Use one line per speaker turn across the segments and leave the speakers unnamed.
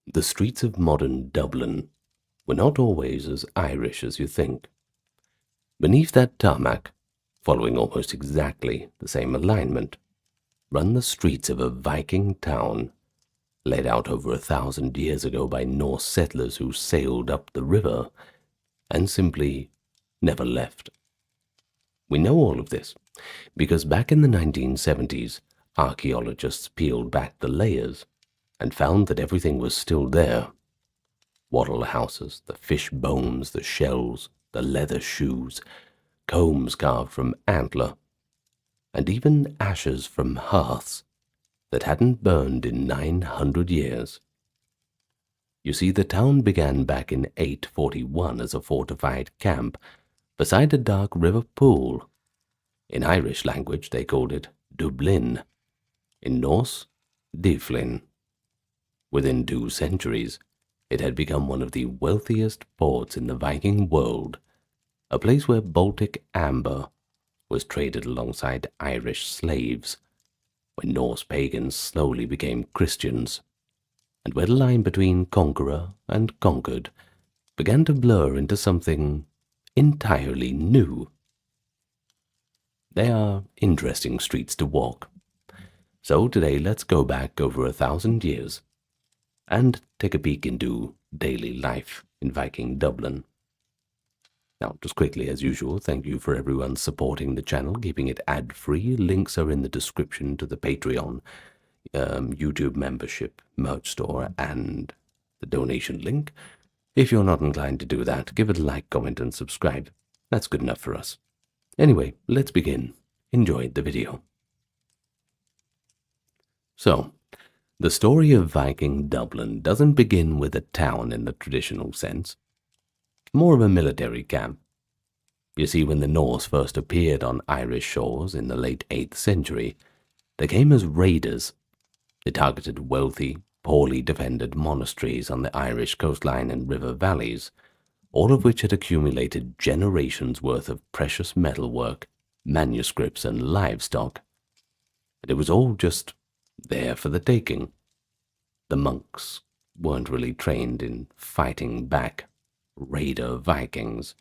The streets of modern Dublin were not always as Irish as you think. Beneath that tarmac, following almost exactly the same alignment, run the streets of a Viking town, laid out over 1,000 years ago by Norse settlers who sailed up the river and simply never left. We know all of this because back in the 1970s, archaeologists peeled back the layers and found that everything was still there. Wattle houses, the fish bones, the shells, the leather shoes, combs carved from antler, and even ashes from hearths that hadn't burned in 900 years. You see, the town began back in 841 as a fortified camp beside a dark river pool. In Irish language they called it Dublin, in Norse, Dyflin. Within 2 centuries, it had become one of the wealthiest ports in the Viking world, a place where Baltic amber was traded alongside Irish slaves, when Norse pagans slowly became Christians, and where the line between conqueror and conquered began to blur into something entirely new. They are interesting streets to walk. So today let's go back over 1,000 years and take a peek into daily life in Viking Dublin. Now, just quickly, as usual, thank you for everyone supporting the channel, keeping it ad-free. Links are in the description to the Patreon, YouTube membership, merch store, and the donation link. If you're not inclined to do that, give it a like, comment, and subscribe. That's good enough for us. Anyway, let's begin. Enjoy the video. So, the story of Viking Dublin doesn't begin with a town in the traditional sense, more of a military camp. You see, when the Norse first appeared on Irish shores in the late 8th century, they came as raiders. They targeted wealthy, poorly defended monasteries on the Irish coastline and river valleys, all of which had accumulated generations' worth of precious metalwork, manuscripts, and livestock. And it was all just there for the taking. The monks weren't really trained in fighting back raider Vikings.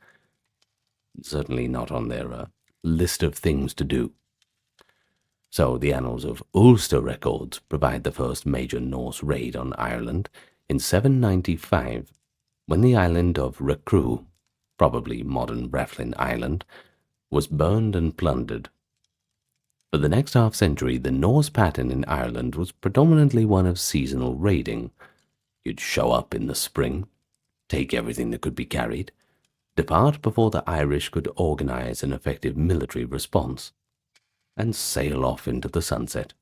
Certainly not on their list of things to do. So the annals of Ulster records provide the first major Norse raid on Ireland in 795, when the island of Recru, probably modern Brefflin Island, was burned and plundered. For the next half-century, the Norse pattern in Ireland was predominantly one of seasonal raiding. You'd show up in the spring, take everything that could be carried, depart before the Irish could organize an effective military response, and sail off into the sunset.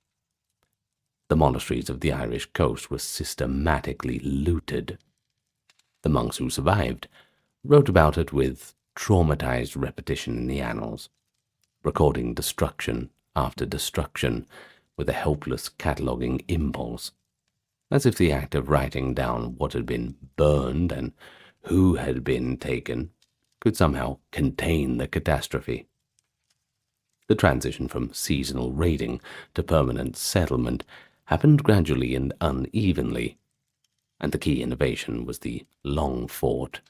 The monasteries of the Irish coast were systematically looted. The monks who survived wrote about it with traumatized repetition in the annals, recording destruction after destruction with a helpless cataloging impulse, as if the act of writing down what had been burned and who had been taken could somehow contain the catastrophe. The transition from seasonal raiding to permanent settlement happened gradually and unevenly, and the key innovation was the Long Fort,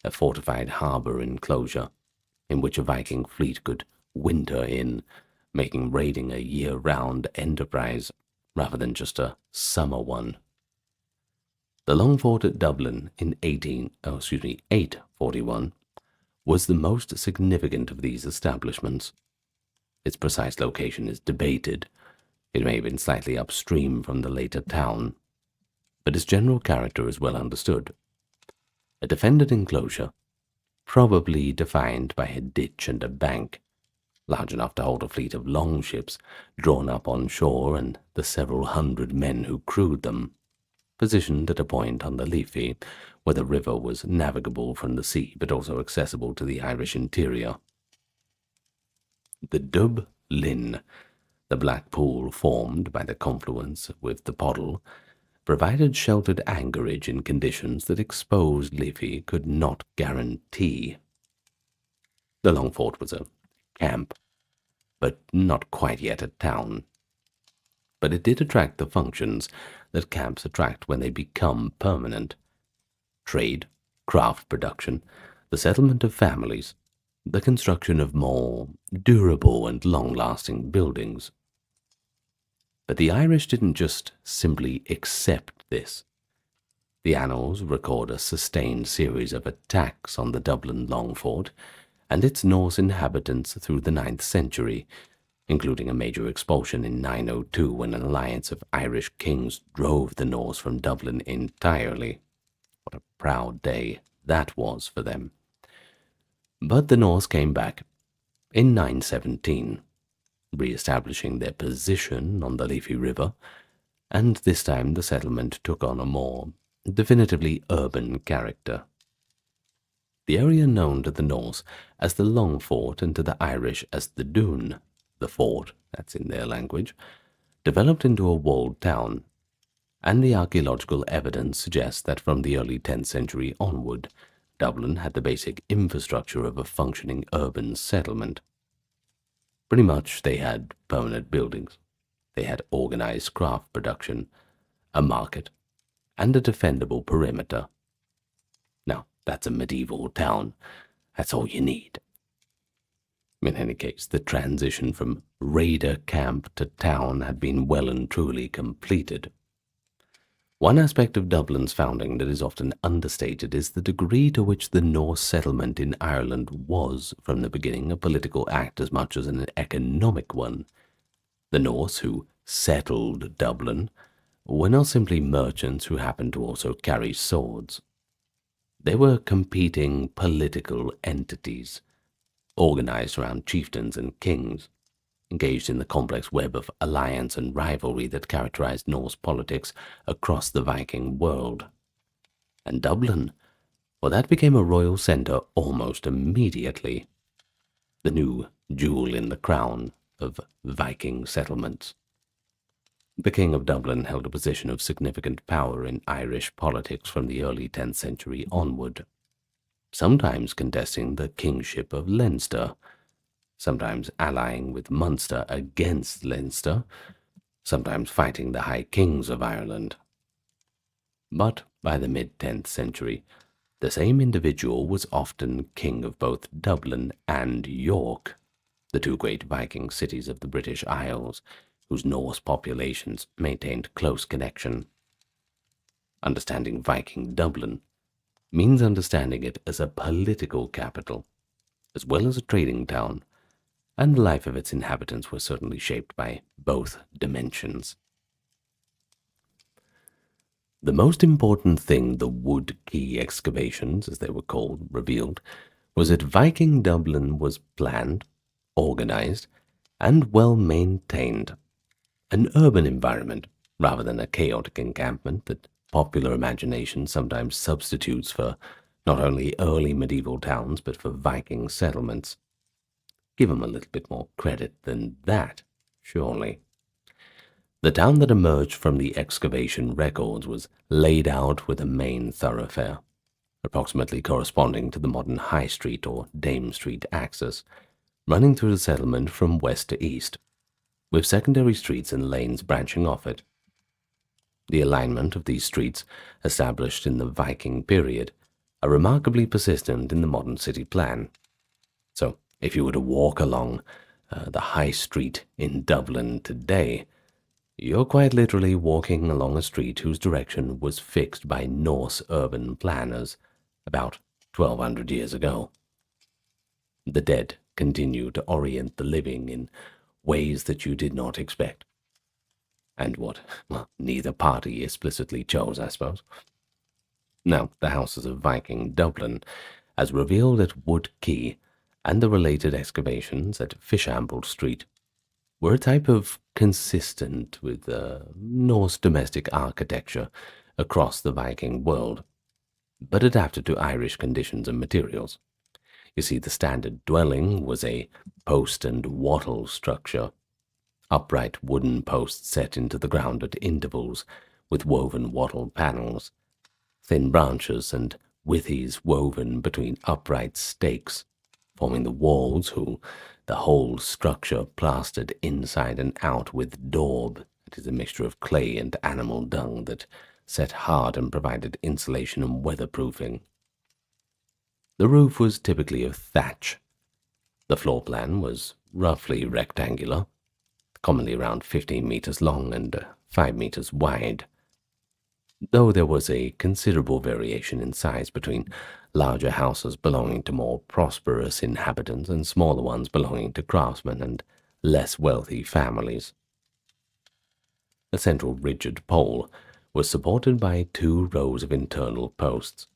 a fortified harbor enclosure in which a Viking fleet could winter in, making raiding a year-round enterprise rather than just a summer one. The Long Fort at Dublin in 841 was the most significant of these establishments. Its precise location is debated. It may have been slightly upstream from the later town, but its general character is well understood. A defended enclosure, probably defined by a ditch and a bank, large enough to hold a fleet of longships drawn up on shore and the several hundred men who crewed them, positioned at a point on the Liffey where the river was navigable from the sea but also accessible to the Irish interior. The Dub Linn, the black pool formed by the confluence with the Poddle, provided sheltered anchorage in conditions that exposed Liffey could not guarantee. The Long Fort was a camp, but not quite yet a town. But it did attract the functions that camps attract when they become permanent: trade, craft production, the settlement of families, the construction of more durable and long-lasting buildings. But the Irish didn't just simply accept this. The annals record a sustained series of attacks on the Dublin Long Fort and its Norse inhabitants through the 9th century, including a major expulsion in 902 when an alliance of Irish kings drove the Norse from Dublin entirely. What a proud day that was for them. But the Norse came back in 917, re-establishing their position on the Liffey River, and this time the settlement took on a more definitively urban character. The area known to the Norse as the Long Fort and to the Irish as the Dún, the fort, that's in their language, developed into a walled town, and the archaeological evidence suggests that from the early 10th century onward, Dublin had the basic infrastructure of a functioning urban settlement. Pretty much they had permanent buildings, they had organized craft production, a market, and a defendable perimeter. Now, that's a medieval town. That's all you need. In any case, the transition from raider camp to town had been well and truly completed. One aspect of Dublin's founding that is often understated is the degree to which the Norse settlement in Ireland was, from the beginning, a political act as much as an economic one. The Norse who settled Dublin were not simply merchants who happened to also carry swords. They were competing political entities, organized around chieftains and kings, engaged in the complex web of alliance and rivalry that characterized Norse politics across the Viking world. And Dublin, well, that became a royal centre almost immediately, the new jewel in the crown of Viking settlements. The King of Dublin held a position of significant power in Irish politics from the early 10th century onward, sometimes contesting the kingship of Leinster, sometimes allying with Munster against Leinster, sometimes fighting the High Kings of Ireland. But by the mid-10th century, the same individual was often king of both Dublin and York, the two great Viking cities of the British Isles, whose Norse populations maintained close connection. Understanding Viking Dublin means understanding it as a political capital, as well as a trading town, and the life of its inhabitants was certainly shaped by both dimensions. The most important thing the Wood Key excavations, as they were called, revealed was that Viking Dublin was planned, organized, and well maintained, an urban environment rather than a chaotic encampment that popular imagination sometimes substitutes for not only early medieval towns but for Viking settlements. Give them a little bit more credit than that, surely. The town that emerged from the excavation records was laid out with a main thoroughfare, approximately corresponding to the modern High Street or Dame Street axis, running through the settlement from west to east, with secondary streets and lanes branching off it. The alignment of these streets, established in the Viking period, are remarkably persistent in the modern city plan. So, if you were to walk along the High Street in Dublin today, you're quite literally walking along a street whose direction was fixed by Norse urban planners about 1200 years ago. The dead continue to orient the living in ways that you did not expect. And what, well, neither party explicitly chose, I suppose. Now, the houses of Viking Dublin, as revealed at Wood Key and the related excavations at Fishamble Street, were a type of consistent with Norse domestic architecture across the Viking world, but adapted to Irish conditions and materials. You see, the standard dwelling was a post and wattle structure, upright wooden posts set into the ground at intervals with woven wattle panels, thin branches and withies woven between upright stakes, forming the walls, the whole structure plastered inside and out with daub It is a mixture of clay and animal dung that set hard and provided insulation and weatherproofing. The roof was typically of thatch. The floor plan was roughly rectangular, commonly around 15 meters long and 5 meters wide, though there was a considerable variation in size between larger houses belonging to more prosperous inhabitants and smaller ones belonging to craftsmen and less wealthy families. A central rigid pole was supported by 2 rows of internal posts,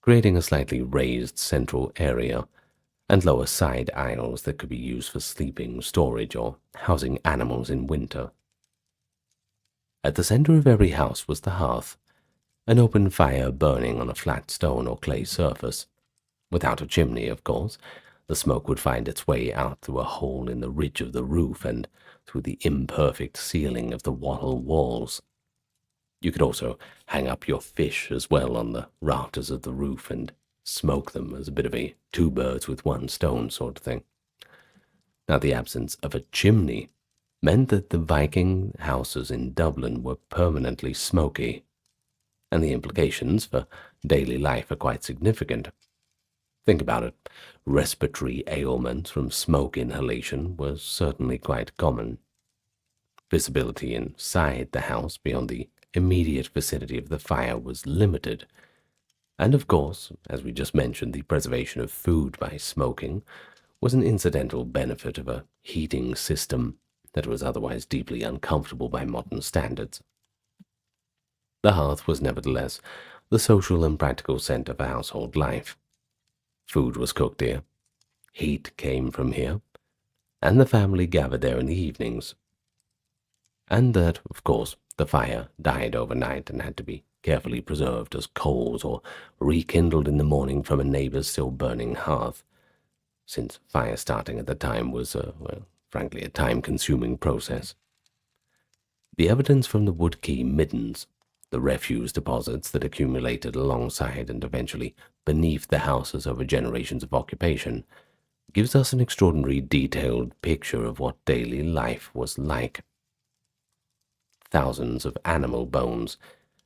creating a slightly raised central area and lower side aisles that could be used for sleeping, storage, or housing animals in winter. At the center of every house was the hearth, an open fire burning on a flat stone or clay surface. Without a chimney, of course, the smoke would find its way out through a hole in the ridge of the roof and through the imperfect ceiling of the wattle walls. You could also hang up your fish as well on the rafters of the roof and smoke them as a bit of a 2 birds with 1 stone sort of thing. Now, the absence of a chimney meant that the Viking houses in Dublin were permanently smoky, and the implications for daily life are quite significant. Think about it. Respiratory ailments from smoke inhalation were certainly quite common. Visibility inside the house beyond the immediate vicinity of the fire was limited, and of course, as we just mentioned, the preservation of food by smoking was an incidental benefit of a heating system that was otherwise deeply uncomfortable by modern standards. The hearth was nevertheless the social and practical center for household life. Food was cooked here, heat came from here, and the family gathered there in the evenings. And that, of course, the fire died overnight and had to be carefully preserved as coals or rekindled in the morning from a neighbor's still burning hearth, since fire starting at the time was, frankly, a time-consuming process. The evidence from the Wiki middens, the refuse deposits that accumulated alongside and eventually beneath the houses over generations of occupation, gives us an extraordinary detailed picture of what daily life was like. Thousands of animal bones,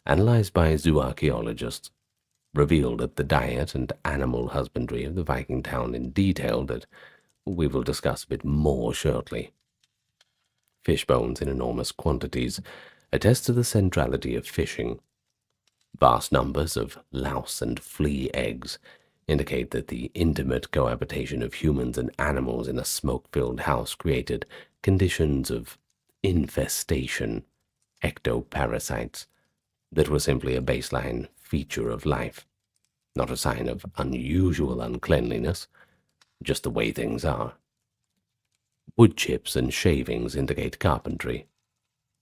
analyzed by zooarchaeologists, revealed that the diet and animal husbandry of the Viking town in detail that we will discuss a bit more shortly. Fish bones in enormous quantities attest to the centrality of fishing. Vast numbers of louse and flea eggs indicate that the intimate cohabitation of humans and animals in a smoke-filled house created conditions of infestation, ectoparasites, that were simply a baseline feature of life, not a sign of unusual uncleanliness, just the way things are. Wood chips and shavings indicate carpentry.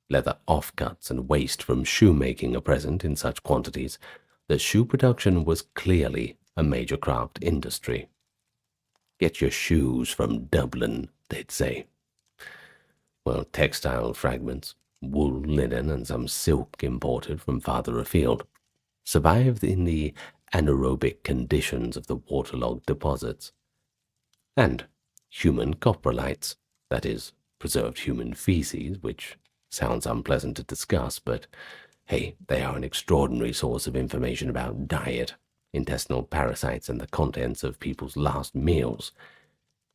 Leather offcuts and waste from shoemaking are present in such quantities that shoe production was clearly a major craft industry. Get your shoes from Dublin, they'd say. Well, textile fragments, wool, linen, and some silk imported from farther afield survived in the anaerobic conditions of the waterlogged deposits. And human coprolites, that is, preserved human feces, which sounds unpleasant to discuss, but hey, they are an extraordinary source of information about diet, intestinal parasites, and the contents of people's last meals.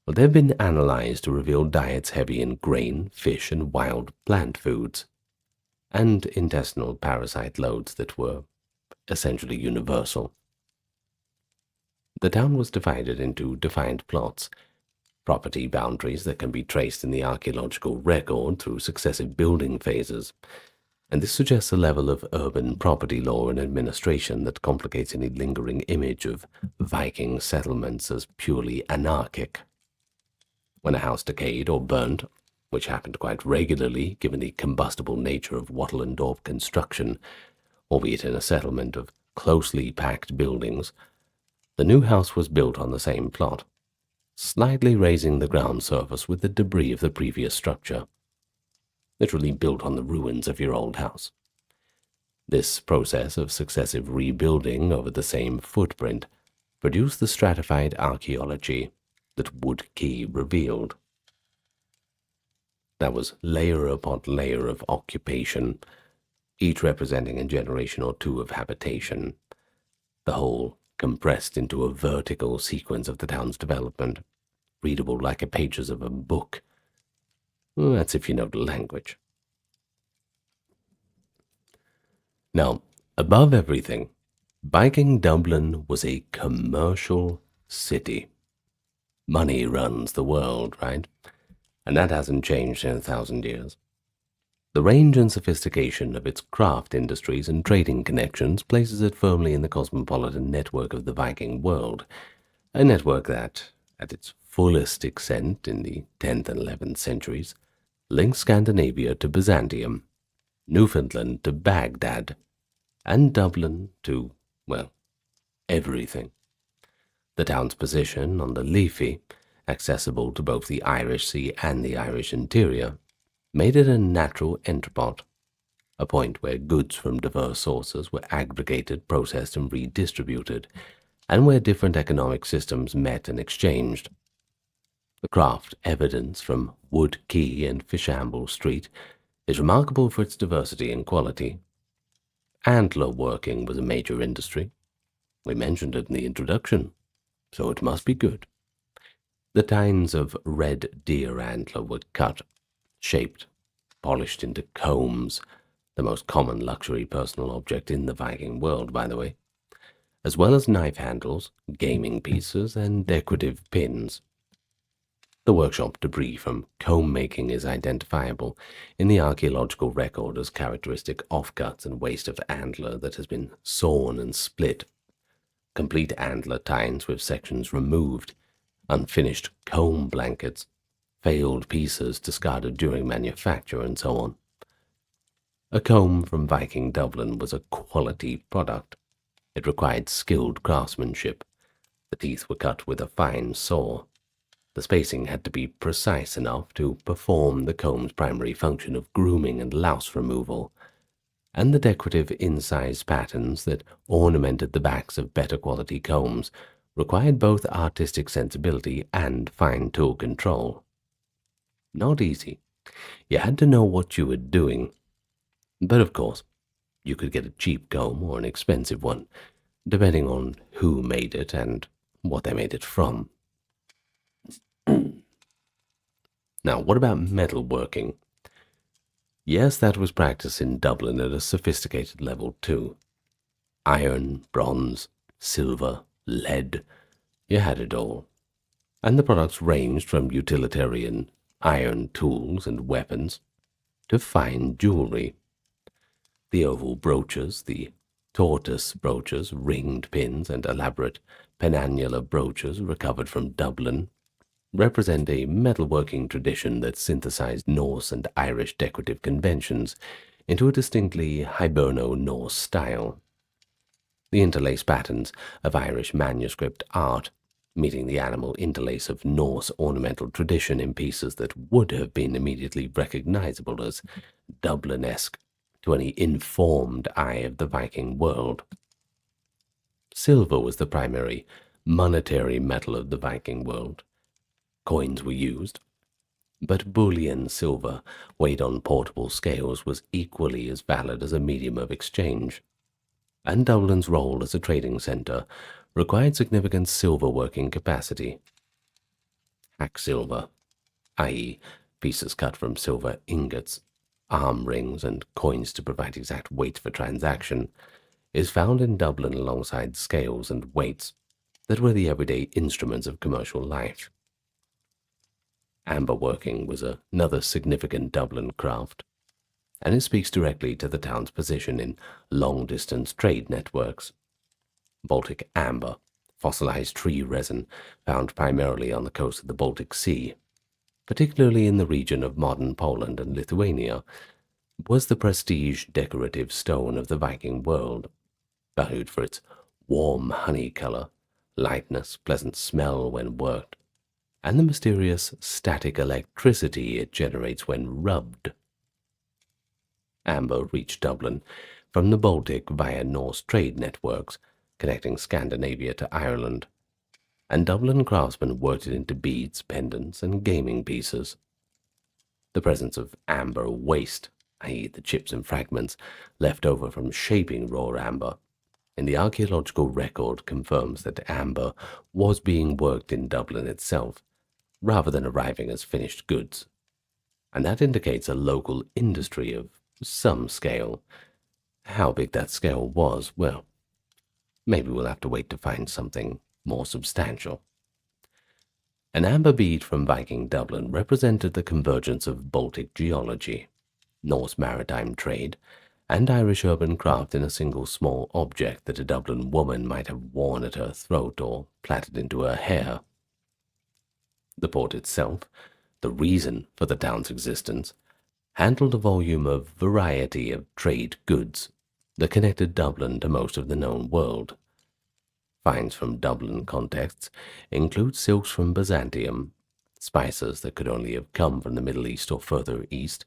Well, they've been analyzed to reveal diets heavy in grain, fish, and wild plant foods, and intestinal parasite loads that were essentially universal. The town was divided into defined plots, property boundaries that can be traced in the archaeological record through successive building phases, and this suggests a level of urban property law and administration that complicates any lingering image of Viking settlements as purely anarchic. When a house decayed or burnt, which happened quite regularly given the combustible nature of wattle and daub construction, albeit in a settlement of closely packed buildings, the new house was built on the same plot, slightly raising the ground surface with the debris of the previous structure, literally built on the ruins of your old house. This process of successive rebuilding over the same footprint produced the stratified archaeology that Wiki revealed. That was layer upon layer of occupation, each representing a generation or two of habitation, the whole compressed into a vertical sequence of the town's development, readable like the pages of a book. Well, that's if you know the language. Now, above everything, Viking Dublin was a commercial city. Money runs the world, right? And that hasn't changed in 1,000 years. The range and sophistication of its craft industries and trading connections places it firmly in the cosmopolitan network of the Viking world, a network that, at its fullest extent in the 10th and 11th centuries, links Scandinavia to Byzantium, Newfoundland to Baghdad, and Dublin to, well, everything. The town's position on the Liffey, accessible to both the Irish Sea and the Irish interior, made it a natural entrepot, a point where goods from diverse sources were aggregated, processed, and redistributed, and where different economic systems met and exchanged. The craft evidence from Wood Quay and Fishamble Street is remarkable for its diversity and quality. Antler working was a major industry. We mentioned it in the introduction, so it must be good. The tines of red deer antler were cut, shaped, polished into combs, the most common luxury personal object in the Viking world, by the way, as well as knife handles, gaming pieces, and decorative pins. The workshop debris from comb making is identifiable in the archaeological record as characteristic offcuts and waste of antler that has been sawn and split, complete antler tines with sections removed, unfinished comb blankets, failed pieces discarded during manufacture, and so on. A comb from Viking Dublin was a quality product. It required skilled craftsmanship. The teeth were cut with a fine saw. The spacing had to be precise enough to perform the comb's primary function of grooming and louse removal, and the decorative incised patterns that ornamented the backs of better quality combs required both artistic sensibility and fine tool control. Not easy. You had to know what you were doing. But of course, you could get a cheap comb or an expensive one, depending on who made it and what they made it from. Now, what about metalworking? Yes, that was practiced in Dublin at a sophisticated level too. Iron, bronze, silver, lead, you had it all. And the products ranged from utilitarian iron tools and weapons to fine jewelry. The oval brooches, the tortoise brooches, ringed pins, and elaborate penannular brooches recovered from Dublin represent a metalworking tradition that synthesized Norse and Irish decorative conventions into a distinctly Hiberno-Norse style. The interlace patterns of Irish manuscript art, meeting the animal interlace of Norse ornamental tradition in pieces that would have been immediately recognizable as Dublin-esque to any informed eye of the Viking world. Silver was the primary monetary metal of the Viking world. Coins were used, but bullion silver weighed on portable scales was equally as valid as a medium of exchange, and Dublin's role as a trading centre required significant silver working capacity. Hack silver, i.e. pieces cut from silver ingots, arm rings, and coins to provide exact weight for transaction, is found in Dublin alongside scales and weights that were the everyday instruments of commercial life. Amber working was another significant Dublin craft, and it speaks directly to the town's position in long-distance trade networks. Baltic amber, fossilized tree resin found primarily on the coast of the Baltic Sea, particularly in the region of modern Poland and Lithuania, was the prestige decorative stone of the Viking world, valued for its warm honey color, lightness, pleasant smell when worked, and the mysterious static electricity it generates when rubbed. Amber reached Dublin from the Baltic via Norse trade networks connecting Scandinavia to Ireland, and Dublin craftsmen worked it into beads, pendants, and gaming pieces. The presence of amber waste, i.e. the chips and fragments left over from shaping raw amber, in the archaeological record confirms that amber was being worked in Dublin itself, rather than arriving as finished goods. And that indicates a local industry of some scale. How big that scale was, well, maybe we'll have to wait to find something more substantial. An amber bead from Viking Dublin represented the convergence of Baltic geology, Norse maritime trade, and Irish urban craft in a single small object that a Dublin woman might have worn at her throat or plaited into her hair. The port itself, the reason for the town's existence, handled a volume of variety of trade goods that connected Dublin to most of the known world. Finds from Dublin contexts include silks from Byzantium, spices that could only have come from the Middle East or further east,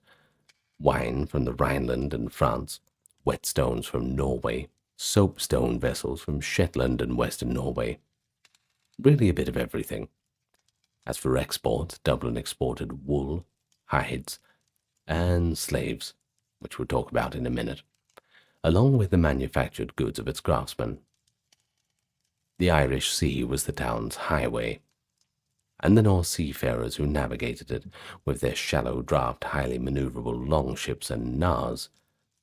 wine from the Rhineland and France, whetstones from Norway, soapstone vessels from Shetland and western Norway. Really a bit of everything. As for export, Dublin exported wool, hides, and slaves, which we'll talk about in a minute, along with the manufactured goods of its craftsmen. The Irish Sea was the town's highway, and the Norse seafarers who navigated it with their shallow draft, highly maneuverable longships and nars,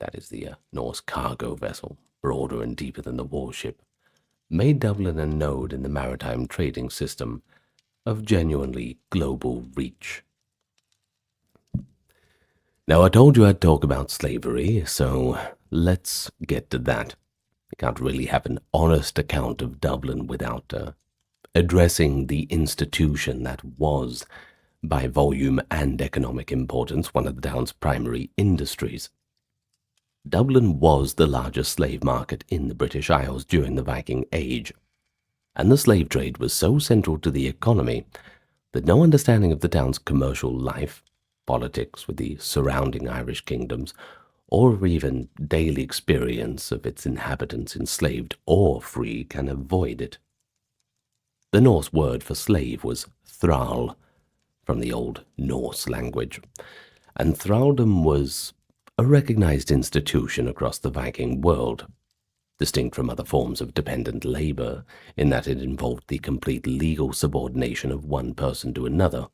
that is the Norse cargo vessel, broader and deeper than the warship, made Dublin a node in the maritime trading system of genuinely global reach. Now, I told you I'd talk about slavery, so let's get to that. You can't really have an honest account of Dublin without addressing the institution that was, by volume and economic importance, one of the town's primary industries. Dublin was the largest slave market in the British Isles during the Viking Age, and the slave trade was so central to the economy that no understanding of the town's commercial life, politics with the surrounding Irish kingdoms, or even daily experience of its inhabitants enslaved or free can avoid it. The Norse word for slave was thrall, from the Old Norse language, and thraldom was a recognized institution across the Viking world, distinct from other forms of dependent labor in that it involved the complete legal subordination of one person to another.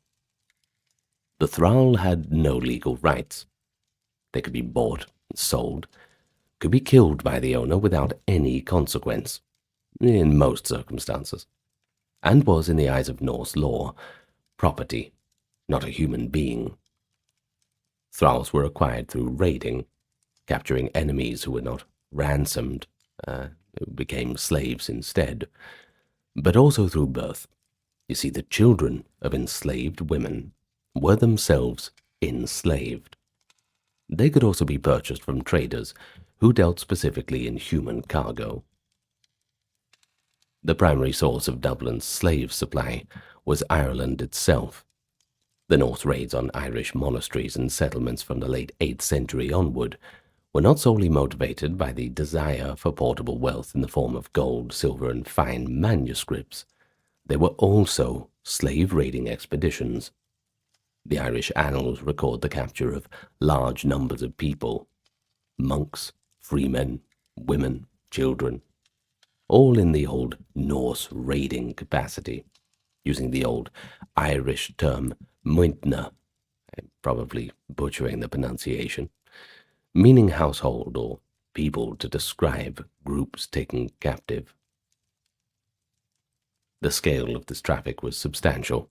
The thrall had no legal rights. They could be bought and sold, could be killed by the owner without any consequence, in most circumstances, and was, in the eyes of Norse law, property, not a human being. Thralls were acquired through raiding, capturing enemies who were not ransomed, who became slaves instead, but also through birth. You see, the children of enslaved women were themselves enslaved. They could also be purchased from traders who dealt specifically in human cargo. The primary source of Dublin's slave supply was Ireland itself. The Norse raids on Irish monasteries and settlements from the late 8th century onward were not solely motivated by the desire for portable wealth in the form of gold, silver, and fine manuscripts. They were also slave-raiding expeditions. The Irish annals record the capture of large numbers of people, monks, freemen, women, children, all in the old Norse raiding capacity, using the old Irish term muintna, I'm probably butchering the pronunciation, meaning household or people to describe groups taken captive. The scale of this traffic was substantial.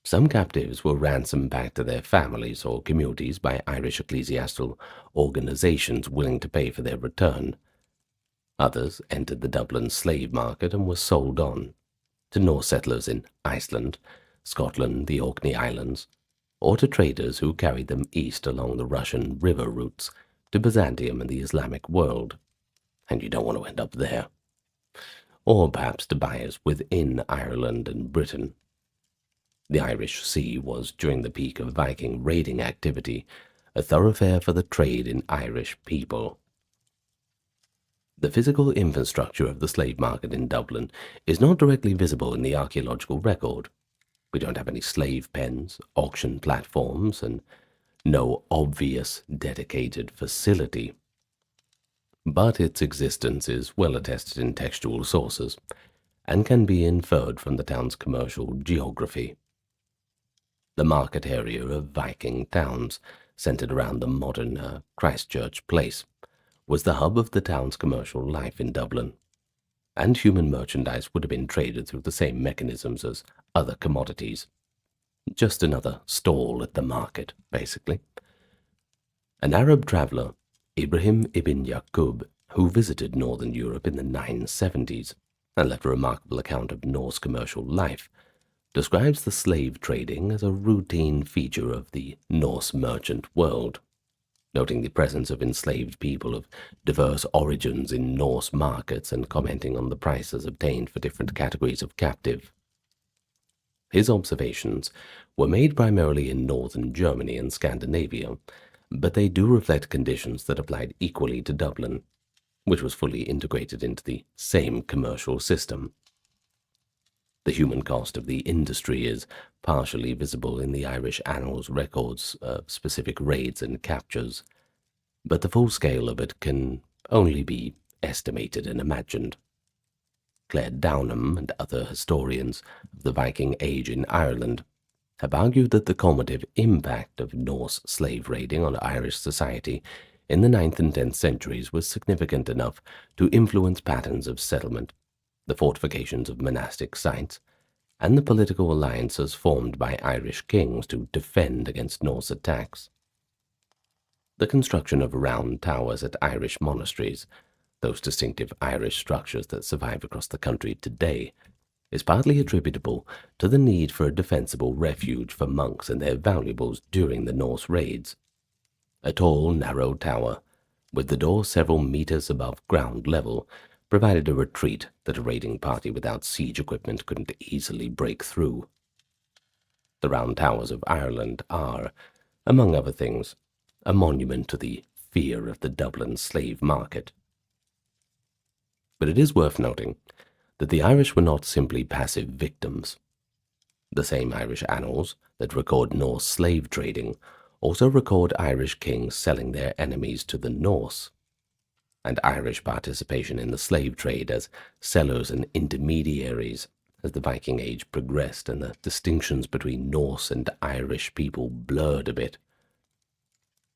Some captives were ransomed back to their families or communities by Irish ecclesiastical organizations willing to pay for their return. Others entered the Dublin slave market and were sold on to Norse settlers in Iceland, Scotland, the Orkney Islands, or to traders who carried them east along the Russian river routes to Byzantium and the Islamic world. And you don't want to end up there. Or perhaps to buyers within Ireland and Britain. The Irish Sea was, during the peak of Viking raiding activity, a thoroughfare for the trade in Irish people. The physical infrastructure of the slave market in Dublin is not directly visible in the archaeological record. We don't have any slave pens, auction platforms, and no obvious dedicated facility, but its existence is well attested in textual sources and can be inferred from the town's commercial geography. The market area of Viking towns, centered around the modern Christchurch Place, was the hub of the town's commercial life in Dublin, and human merchandise would have been traded through the same mechanisms as other commodities. Just another stall at the market, basically. An Arab traveller, Ibrahim ibn Yaqub, who visited northern Europe in the 970s and left a remarkable account of Norse commercial life, describes the slave trading as a routine feature of the Norse merchant world, noting the presence of enslaved people of diverse origins in Norse markets and commenting on the prices obtained for different categories of captive. His observations were made primarily in northern Germany and Scandinavia, but they do reflect conditions that applied equally to Dublin, which was fully integrated into the same commercial system. The human cost of the industry is partially visible in the Irish Annals records of specific raids and captures, but the full scale of it can only be estimated and imagined. Claire Downham and other historians of the Viking Age in Ireland have argued that the cumulative impact of Norse slave raiding on Irish society in the 9th and 10th centuries was significant enough to influence patterns of settlement, the fortifications of monastic sites, and the political alliances formed by Irish kings to defend against Norse attacks. The construction of round towers at Irish monasteries, those distinctive Irish structures that survive across the country today, is partly attributable to the need for a defensible refuge for monks and their valuables during the Norse raids. A tall, narrow tower, with the door several meters above ground level, provided a retreat that a raiding party without siege equipment couldn't easily break through. The Round Towers of Ireland are, among other things, a monument to the fear of the Dublin slave market. But it is worth noting that the Irish were not simply passive victims. The same Irish annals that record Norse slave trading also record Irish kings selling their enemies to the Norse, and Irish participation in the slave trade as sellers and intermediaries as the Viking Age progressed and the distinctions between Norse and Irish people blurred a bit.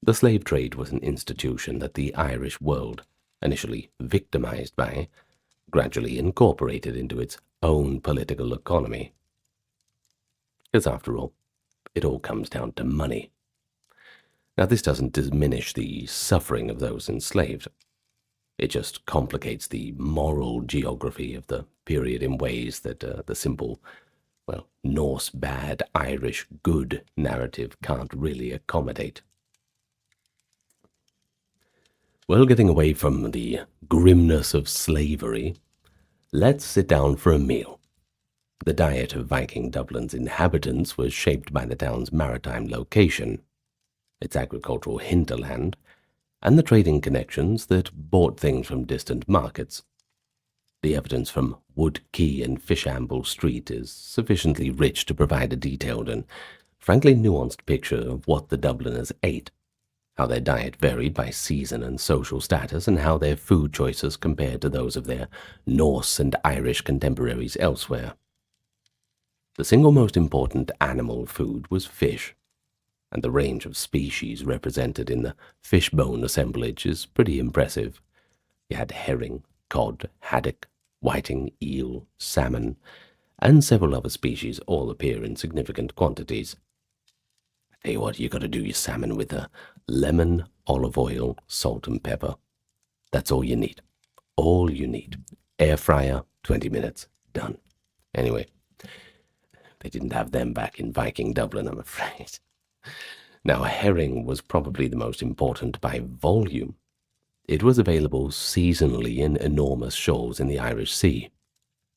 The slave trade was an institution that the Irish world, initially victimized by, gradually incorporated into its own political economy. Because after all, it all comes down to money. Now, this doesn't diminish the suffering of those enslaved. It just complicates the moral geography of the period in ways that the simple, Norse bad, Irish good narrative can't really accommodate. Well, getting away from the grimness of slavery, let's sit down for a meal. The diet of Viking Dublin's inhabitants was shaped by the town's maritime location, its agricultural hinterland, and the trading connections that bought things from distant markets. The evidence from Wood Quay and Fishamble Street is sufficiently rich to provide a detailed and frankly nuanced picture of what the Dubliners ate, how their diet varied by season and social status, and how their food choices compared to those of their Norse and Irish contemporaries elsewhere. The single most important animal food was fish, and the range of species represented in the fishbone assemblage is pretty impressive. You had herring, cod, haddock, whiting, eel, salmon, and several other species all appear in significant quantities. I tell you what, you got to do your salmon with lemon, olive oil, salt, and pepper. That's all you need. All you need. Air fryer, 20 minutes, done. Anyway, they didn't have them back in Viking Dublin, I'm afraid. Now, herring was probably the most important by volume. It was available seasonally in enormous shoals in the Irish Sea,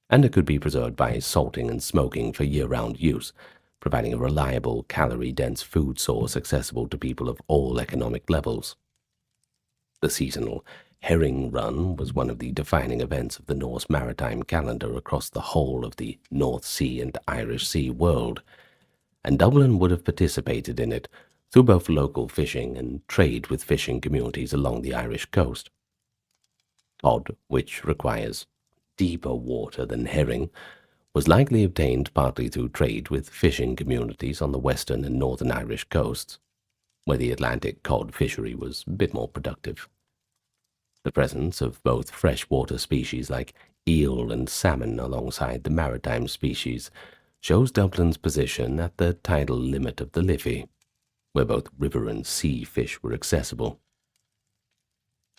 and it could be preserved by salting and smoking for year-round use, providing a reliable, calorie-dense food source accessible to people of all economic levels. The seasonal herring run was one of the defining events of the Norse maritime calendar across the whole of the North Sea and Irish Sea world, and Dublin would have participated in it through both local fishing and trade with fishing communities along the Irish coast. Cod, which requires deeper water than herring, was likely obtained partly through trade with fishing communities on the western and northern Irish coasts, where the Atlantic cod fishery was a bit more productive. The presence of both freshwater species like eel and salmon alongside the maritime species shows Dublin's position at the tidal limit of the Liffey, where both river and sea fish were accessible.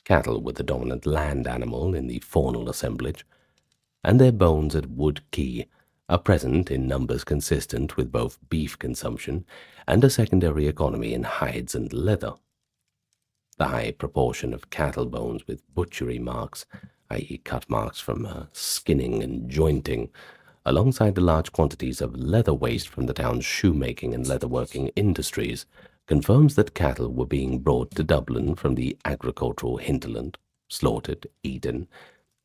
Cattle were the dominant land animal in the faunal assemblage, and their bones at Wood Quay are present in numbers consistent with both beef consumption and a secondary economy in hides and leather. The high proportion of cattle bones with butchery marks, i.e. cut marks from skinning and jointing, alongside the large quantities of leather waste from the town's shoemaking and leatherworking industries, confirms that cattle were being brought to Dublin from the agricultural hinterland, slaughtered, eaten,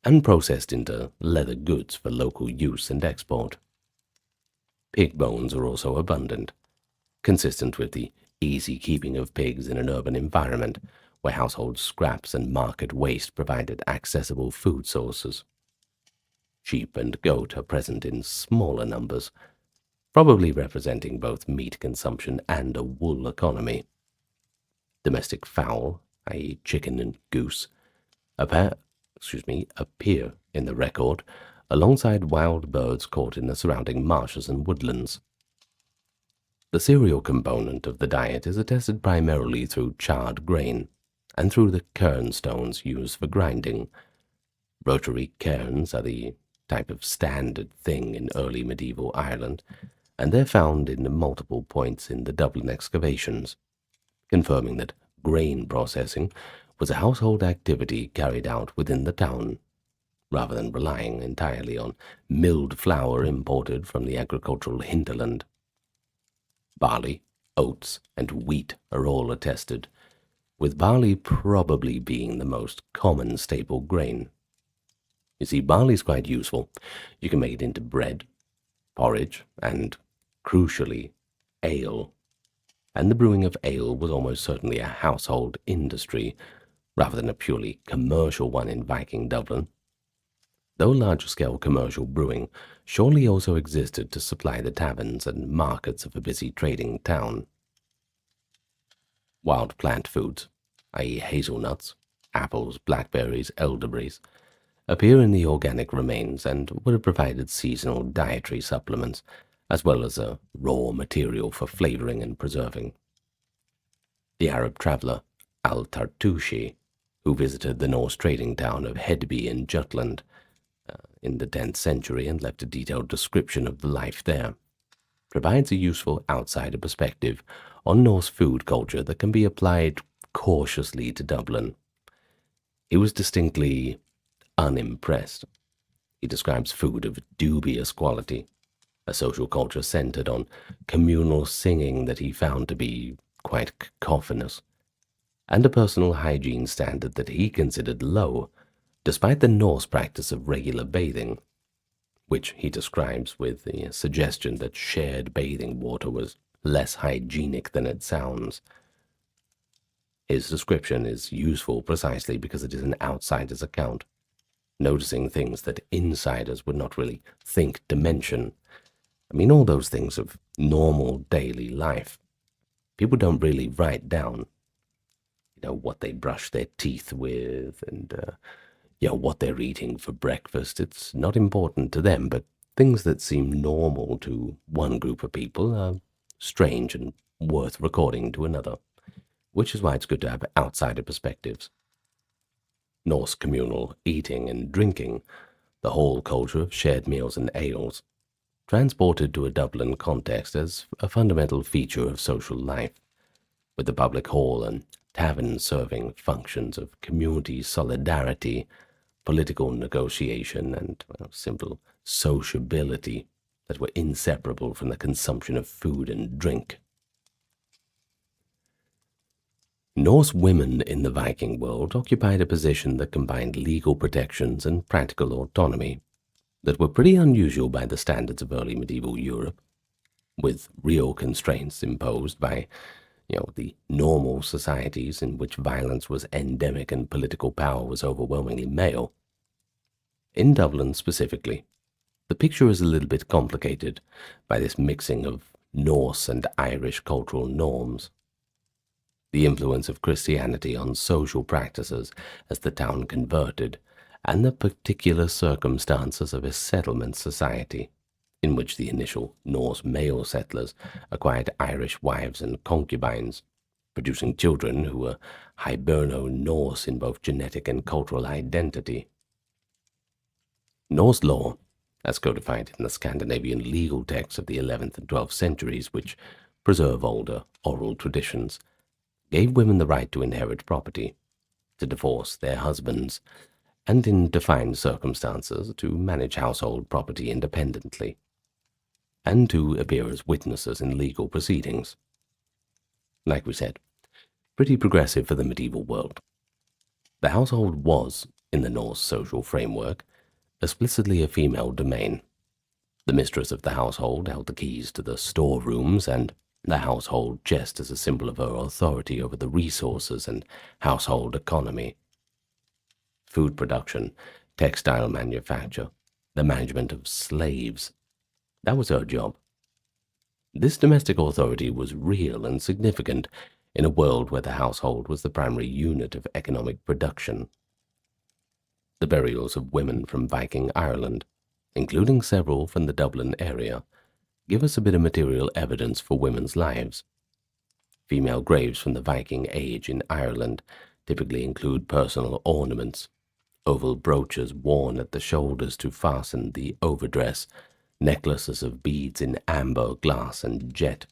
and processed into leather goods for local use and export. Pig bones are also abundant, consistent with the easy keeping of pigs in an urban environment where household scraps and market waste provided accessible food sources. Sheep and goat are present in smaller numbers, probably representing both meat consumption and a wool economy. Domestic fowl, i.e. chicken and goose, appear in the record alongside wild birds caught in the surrounding marshes and woodlands. The cereal component of the diet is attested primarily through charred grain and through the cairn stones used for grinding. Rotary cairns are the type of standard thing in early medieval Ireland, and they're found in multiple points in the Dublin excavations, confirming that grain processing was a household activity carried out within the town, rather than relying entirely on milled flour imported from the agricultural hinterland. Barley, oats, and wheat are all attested, with barley probably being the most common staple grain. You see, barley's quite useful. You can make it into bread, porridge, and, crucially, ale. And the brewing of ale was almost certainly a household industry, rather than a purely commercial one in Viking Dublin. Though large-scale commercial brewing surely also existed to supply the taverns and markets of a busy trading town. Wild plant foods, i.e. hazelnuts, apples, blackberries, elderberries, appear in the organic remains and would have provided seasonal dietary supplements, as well as a raw material for flavoring and preserving. The Arab traveller Al-Tartushi, who visited the Norse trading town of Hedby in Jutland in the 10th century and left a detailed description of the life there, provides a useful outsider perspective on Norse food culture that can be applied cautiously to Dublin. He was distinctly unimpressed. He describes food of dubious quality, a social culture centered on communal singing that he found to be quite cacophonous, and a personal hygiene standard that he considered low, despite the Norse practice of regular bathing, which he describes with the suggestion that shared bathing water was less hygienic than it sounds. His description is useful precisely because it is an outsider's account, noticing things that insiders would not really think to mention. I mean, all those things of normal daily life. People don't really write down, what they brush their teeth with and, what they're eating for breakfast. It's not important to them, but things that seem normal to one group of people are strange and worth recording to another, which is why it's good to have outsider perspectives. Norse communal eating and drinking, the whole culture of shared meals and ales, transported to a Dublin context as a fundamental feature of social life, with the public hall and tavern serving functions of community solidarity, political negotiation, and simple sociability that were inseparable from the consumption of food and drink. Norse women in the Viking world occupied a position that combined legal protections and practical autonomy that were pretty unusual by the standards of early medieval Europe, with real constraints imposed by The normal societies in which violence was endemic and political power was overwhelmingly male. In Dublin specifically, the picture is a little bit complicated by this mixing of Norse and Irish cultural norms. The influence of Christianity on social practices as the town converted, and the particular circumstances of a settlement society, in which the initial Norse male settlers acquired Irish wives and concubines, producing children who were Hiberno-Norse in both genetic and cultural identity. Norse law, as codified in the Scandinavian legal texts of the 11th and 12th centuries, which preserve older oral traditions, gave women the right to inherit property, to divorce their husbands, and in defined circumstances to manage household property independently, and to appear as witnesses in legal proceedings. Like we said, pretty progressive for the medieval world. The household was, in the Norse social framework, explicitly a female domain. The mistress of the household held the keys to the storerooms and the household chest as a symbol of her authority over the resources and household economy. Food production, textile manufacture, the management of slaves, that was her job. This domestic authority was real and significant in a world where the household was the primary unit of economic production. The burials of women from Viking Ireland, including several from the Dublin area, give us a bit of material evidence for women's lives. Female graves from the Viking age in Ireland typically include personal ornaments, oval brooches worn at the shoulders to fasten the overdress, necklaces of beads in amber, glass, and jet,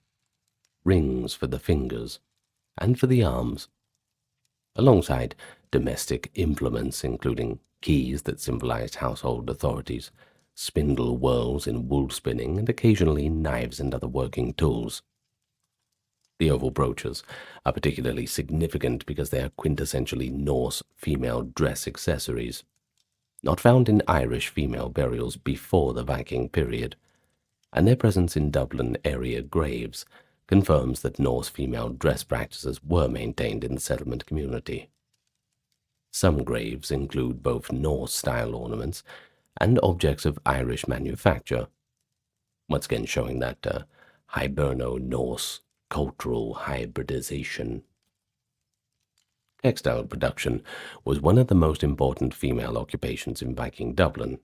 rings for the fingers and for the arms, alongside domestic implements including keys that symbolized household authorities, spindle whorls in wool spinning, and occasionally knives and other working tools. The oval brooches are particularly significant because they are quintessentially Norse female dress accessories, not found in Irish female burials before the Viking period, and their presence in Dublin area graves confirms that Norse female dress practices were maintained in the settlement community. Some graves include both Norse-style ornaments and objects of Irish manufacture, once again showing that Hiberno-Norse cultural hybridization. Textile production was one of the most important female occupations in Viking Dublin,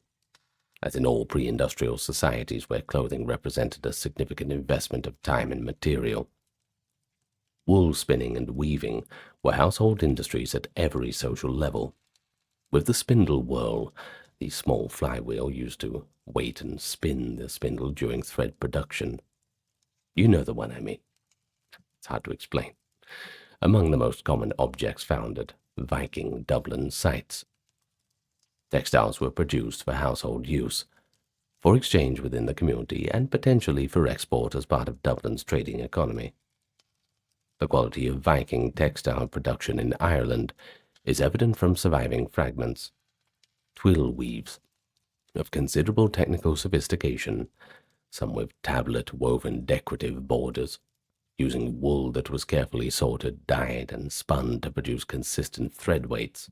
as in all pre-industrial societies where clothing represented a significant investment of time and material. Wool spinning and weaving were household industries at every social level, with the spindle whorl, the small flywheel used to weight and spin the spindle during thread production. You know the one I mean. It's hard to explain. Among the most common objects found at Viking Dublin sites. Textiles were produced for household use, for exchange within the community, and potentially for export as part of Dublin's trading economy. The quality of Viking textile production in Ireland is evident from surviving fragments. Twill weaves of considerable technical sophistication, some with tablet-woven decorative borders, using wool that was carefully sorted, dyed, and spun to produce consistent thread weights.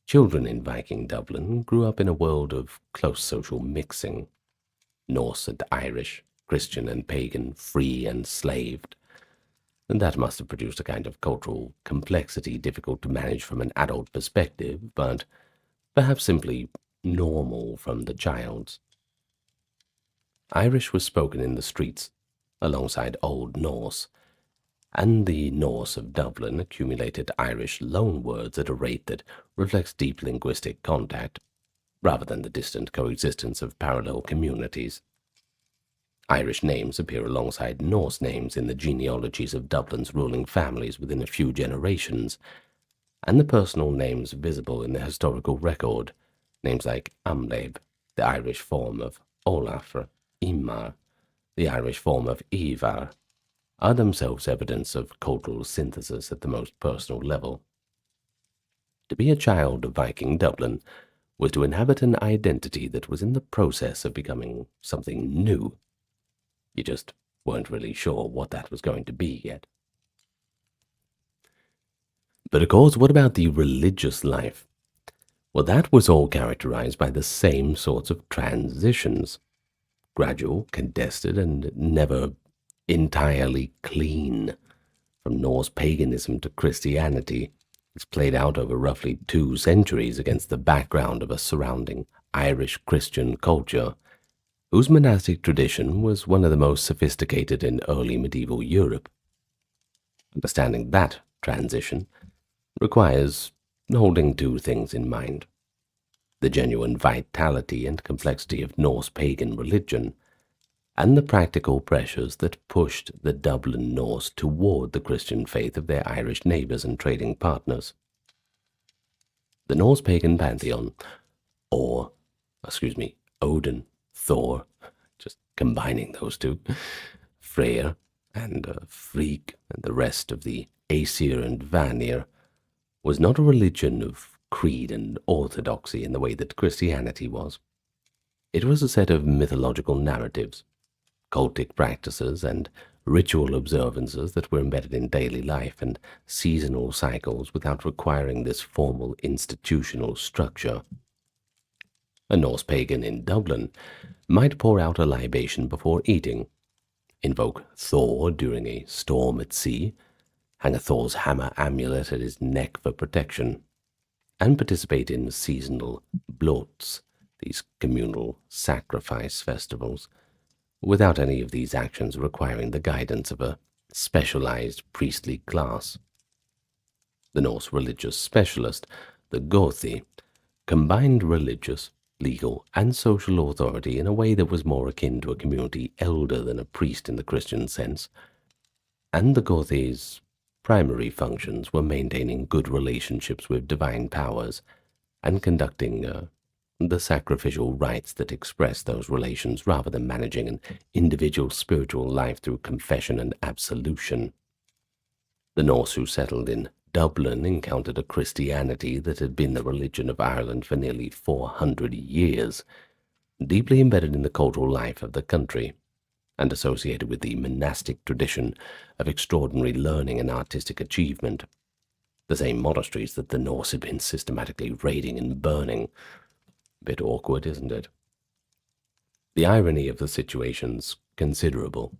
Children in Viking Dublin grew up in a world of close social mixing, Norse and Irish, Christian and pagan, free and slaved. And that must have produced a kind of cultural complexity difficult to manage from an adult perspective, but perhaps simply normal from the child's. Irish was spoken in the streets, alongside Old Norse, and the Norse of Dublin accumulated Irish loanwords at a rate that reflects deep linguistic contact, rather than the distant coexistence of parallel communities. Irish names appear alongside Norse names in the genealogies of Dublin's ruling families within a few generations, and the personal names visible in the historical record, names like Amleb, the Irish form of Olaf, or Imar, the Irish form of Ivar, are themselves evidence of cultural synthesis at the most personal level. To be a child of Viking Dublin was to inhabit an identity that was in the process of becoming something new. You just weren't really sure what that was going to be yet. But of course, what about the religious life? Well, that was all characterized by the same sorts of transitions. Gradual, contested, and never entirely clean. From Norse paganism to Christianity, it's played out over roughly 2 centuries against the background of a surrounding Irish Christian culture, whose monastic tradition was one of the most sophisticated in early medieval Europe. Understanding that transition requires holding 2 things in mind: the genuine vitality and complexity of Norse pagan religion, and the practical pressures that pushed the Dublin Norse toward the Christian faith of their Irish neighbors and trading partners. The Norse pagan pantheon, or, Odin, Thor, just combining those two, Freyr, and Frigg, and the rest of the Aesir and Vanir, was not a religion of creed and orthodoxy in the way that Christianity was. It was a set of mythological narratives, cultic practices, and ritual observances that were embedded in daily life and seasonal cycles without requiring this formal institutional structure. A Norse pagan in Dublin might pour out a libation before eating, invoke Thor during a storm at sea, hang a Thor's hammer amulet at his neck for protection, and participate in seasonal blots, these communal sacrifice festivals, without any of these actions requiring the guidance of a specialized priestly class. The Norse religious specialist, the Gothi, combined religious, legal, and social authority in a way that was more akin to a community elder than a priest in the Christian sense, and the Gothi's primary functions were maintaining good relationships with divine powers and conducting the sacrificial rites that express those relations rather than managing an individual spiritual life through confession and absolution. The Norse who settled in Dublin encountered a Christianity that had been the religion of Ireland for nearly 400 years, deeply embedded in the cultural life of the country, and associated with the monastic tradition of extraordinary learning and artistic achievement, the same monasteries that the Norse had been systematically raiding and burning. Bit awkward, isn't it? The irony of the situation's considerable.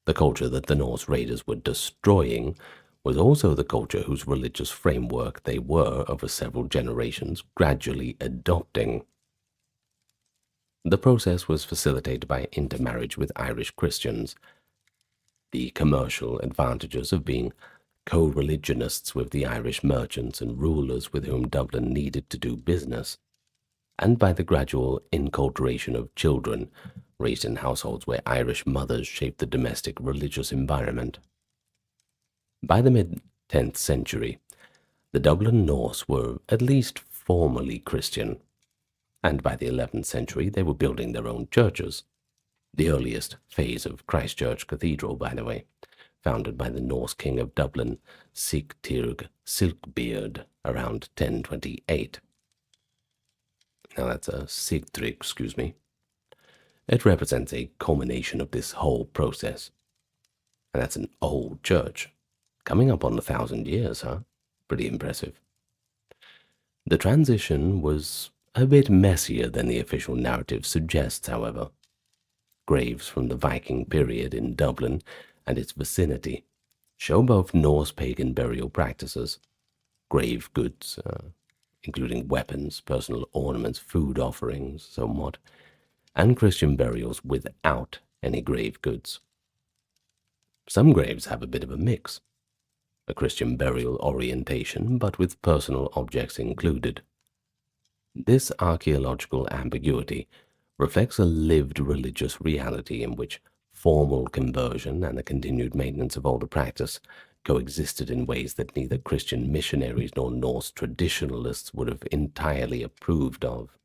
The culture that the Norse raiders were destroying was also the culture whose religious framework they were, over several generations, gradually adopting. The process was facilitated by intermarriage with Irish Christians, the commercial advantages of being co-religionists with the Irish merchants and rulers with whom Dublin needed to do business, and by the gradual inculturation of children raised in households where Irish mothers shaped the domestic religious environment. By the mid-10th century, the Dublin Norse were at least formally Christian, and by the 11th century they were building their own churches. The earliest phase of Christchurch Cathedral, by the way, founded by the Norse king of Dublin, Sigtyrg Silkbeard, around 1028. Now that's a Sigtryg, It represents a culmination of this whole process. And that's an old church. Coming up on 1,000 years, huh? Pretty impressive. The transition was a bit messier than the official narrative suggests, however. Graves from the Viking period in Dublin and its vicinity show both Norse pagan burial practices, grave goods, including weapons, personal ornaments, food offerings, somewhat, and Christian burials without any grave goods. Some graves have a bit of a mix, a Christian burial orientation, but with personal objects included. This archaeological ambiguity reflects a lived religious reality in which formal conversion and the continued maintenance of older practice coexisted in ways that neither Christian missionaries nor Norse traditionalists would have entirely approved of.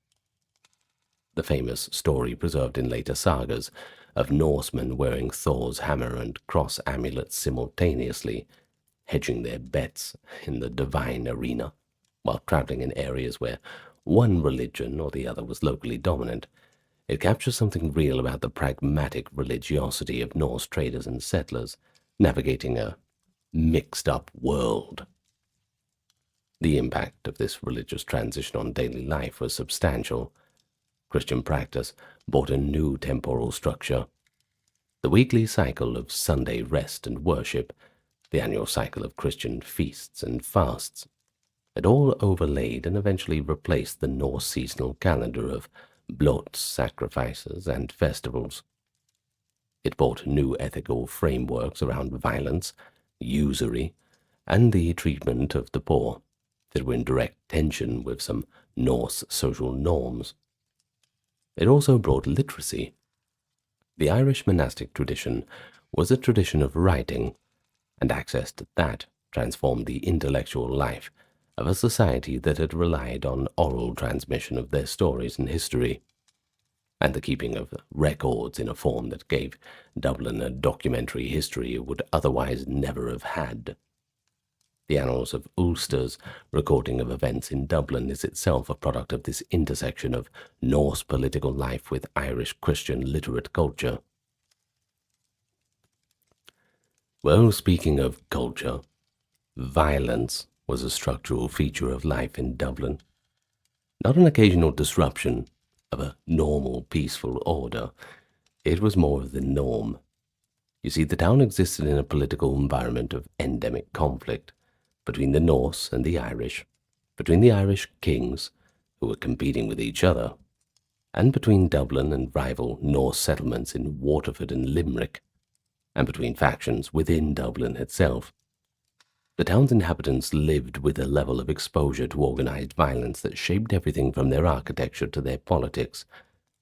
The famous story preserved in later sagas of Norsemen wearing Thor's hammer and cross amulets simultaneously, hedging their bets in the divine arena, while traveling in areas where one religion or the other was locally dominant. It captures something real about the pragmatic religiosity of Norse traders and settlers navigating a mixed-up world. The impact of this religious transition on daily life was substantial. Christian practice brought a new temporal structure. The weekly cycle of Sunday rest and worship, the annual cycle of Christian feasts and fasts, it all overlaid and eventually replaced the Norse seasonal calendar of blots, sacrifices, and festivals. It brought new ethical frameworks around violence, usury, and the treatment of the poor that were in direct tension with some Norse social norms. It also brought literacy. The Irish monastic tradition was a tradition of writing, and access to that transformed the intellectual life of a society that had relied on oral transmission of their stories and history, and the keeping of records in a form that gave Dublin a documentary history it would otherwise never have had. The annals of Ulster's recording of events in Dublin is itself a product of this intersection of Norse political life with Irish Christian literate culture. Well, speaking of culture, violence was a structural feature of life in Dublin. Not an occasional disruption of a normal, peaceful order. It was more of the norm. You see, the town existed in a political environment of endemic conflict between the Norse and the Irish, between the Irish kings, who were competing with each other, and between Dublin and rival Norse settlements in Waterford and Limerick, and between factions within Dublin itself. The town's inhabitants lived with a level of exposure to organized violence that shaped everything from their architecture to their politics,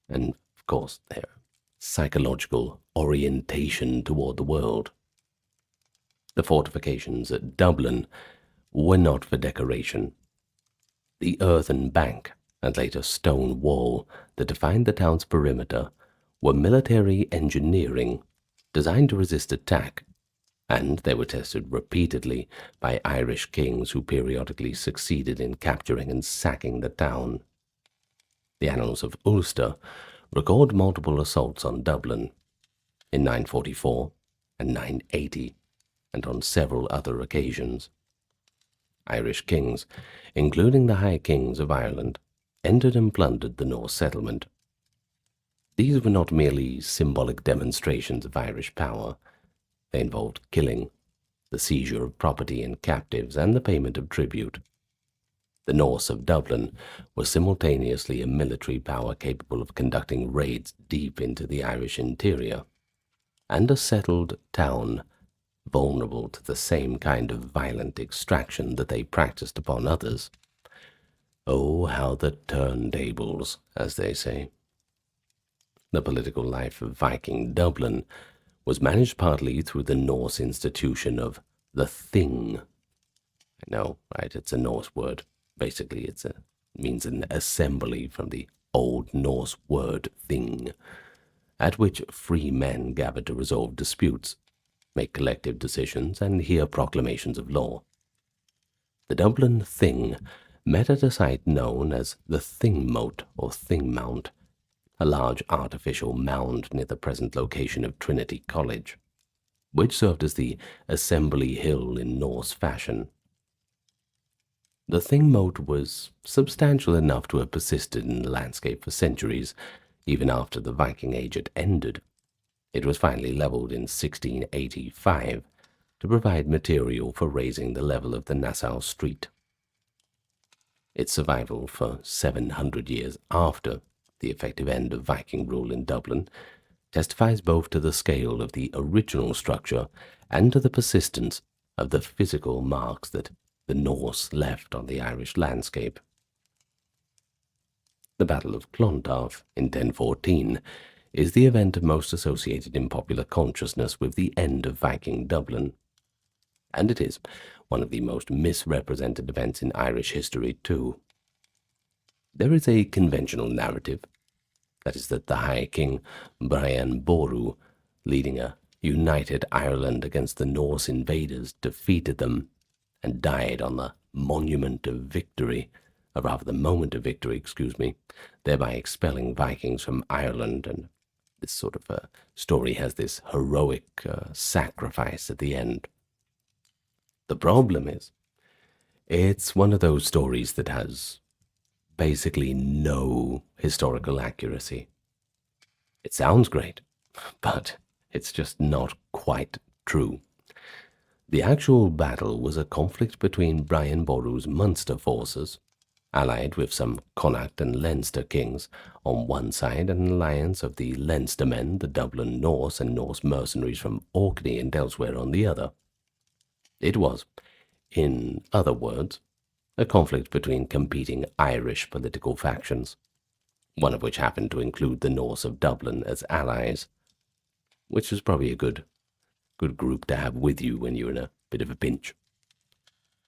and, of course, their psychological orientation toward the world. The fortifications at Dublin were not for decoration. The earthen bank and later stone wall that defined the town's perimeter were military engineering designed to resist attack, and they were tested repeatedly by Irish kings who periodically succeeded in capturing and sacking the town. The annals of Ulster record multiple assaults on Dublin in 944 and 980, and on several other occasions. Irish kings, including the High Kings of Ireland, entered and plundered the Norse settlement. These were not merely symbolic demonstrations of Irish power. They involved killing, the seizure of property and captives, and the payment of tribute. The Norse of Dublin was simultaneously a military power capable of conducting raids deep into the Irish interior, and a settled town vulnerable to the same kind of violent extraction that they practiced upon others. Oh, how the turntables, as they say. The political life of Viking Dublin was managed partly through the Norse institution of the Thing. I know, right? It's a Norse word. Basically, it means an assembly from the Old Norse word thing, at which free men gathered to resolve disputes, make collective decisions, and hear proclamations of law. The Dublin Thing met at a site known as the Thing Moat or Thing Mount, a large artificial mound near the present location of Trinity College, which served as the assembly hill in Norse fashion. The Thing Moat was substantial enough to have persisted in the landscape for centuries, even after the Viking Age had ended. It was finally leveled in 1685 to provide material for raising the level of the Nassau Street. Its survival for 700 years after the effective end of Viking rule in Dublin testifies both to the scale of the original structure and to the persistence of the physical marks that the Norse left on the Irish landscape. The Battle of Clontarf in 1014 is the event most associated in popular consciousness with the end of Viking Dublin, and it is one of the most misrepresented events in Irish history too. There is a conventional narrative, that is that the High King Brian Boru, leading a united Ireland against the Norse invaders, defeated them and died on the monument of victory, or rather the moment of victory, thereby expelling Vikings from Ireland. And this sort of story has this heroic sacrifice at the end. The problem is, It's one of those stories that has basically no historical accuracy. It sounds great, but it's just not quite true. The actual battle was a conflict between Brian Boru's Munster forces, allied with some Connacht and Leinster kings on one side, and an alliance of the Leinstermen, the Dublin Norse, and Norse mercenaries from Orkney and elsewhere on the other. It was, in other words, a conflict between competing Irish political factions, one of which happened to include the Norse of Dublin as allies, which was probably a good group to have with you when you're in a bit of a pinch.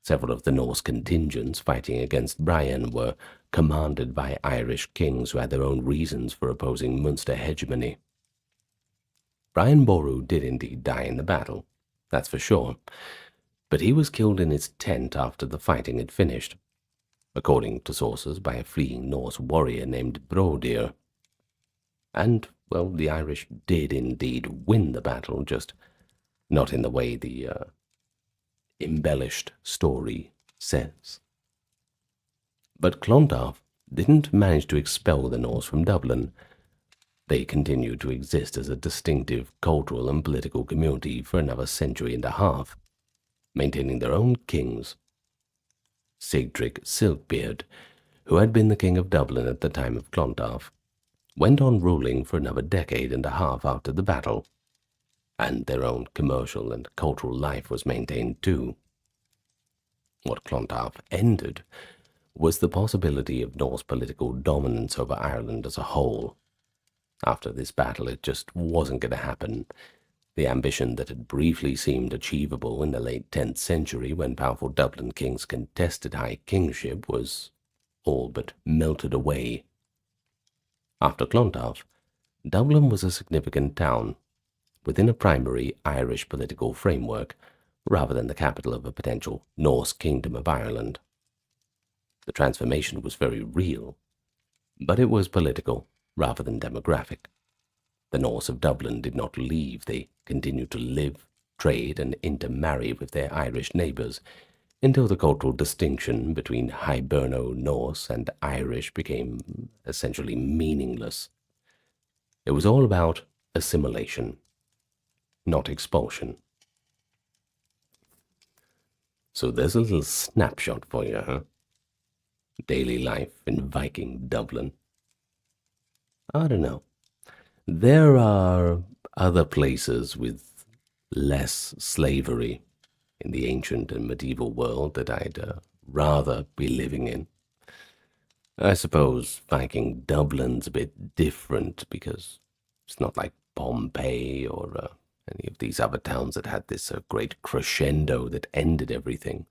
Several of the Norse contingents fighting against Brian were commanded by Irish kings who had their own reasons for opposing Munster hegemony. Brian Boru did indeed die in the battle, that's for sure, but he was killed in his tent after the fighting had finished, according to sources by a fleeing Norse warrior named Brodir. And, well, the Irish did indeed win the battle, just not in the way the embellished story says. But Clontarf didn't manage to expel the Norse from Dublin. They continued to exist as a distinctive cultural and political community for another century and a half, maintaining their own kings. Sigtric Silkbeard, who had been the king of Dublin at the time of Clontarf, went on ruling for another decade and a half after the battle, and their own commercial and cultural life was maintained too. What Clontarf ended was the possibility of Norse political dominance over Ireland as a whole. After this battle, it just wasn't going to happen. The ambition that had briefly seemed achievable in the late 10th century when powerful Dublin kings contested high kingship was all but melted away. After Clontarf, Dublin was a significant town within a primary Irish political framework, rather than the capital of a potential Norse kingdom of Ireland. The transformation was very real, but it was political rather than demographic. The Norse of Dublin did not leave. They continued to live, trade, and intermarry with their Irish neighbours until the cultural distinction between Hiberno-Norse and Irish became essentially meaningless. It was all about assimilation, not expulsion. So there's a little snapshot for you, huh? Daily life in Viking Dublin. I don't know. There are other places with less slavery in the ancient and medieval world that I'd rather be living in. I suppose Viking Dublin's a bit different because it's not like Pompeii or any of these other towns that had this great crescendo that ended everything.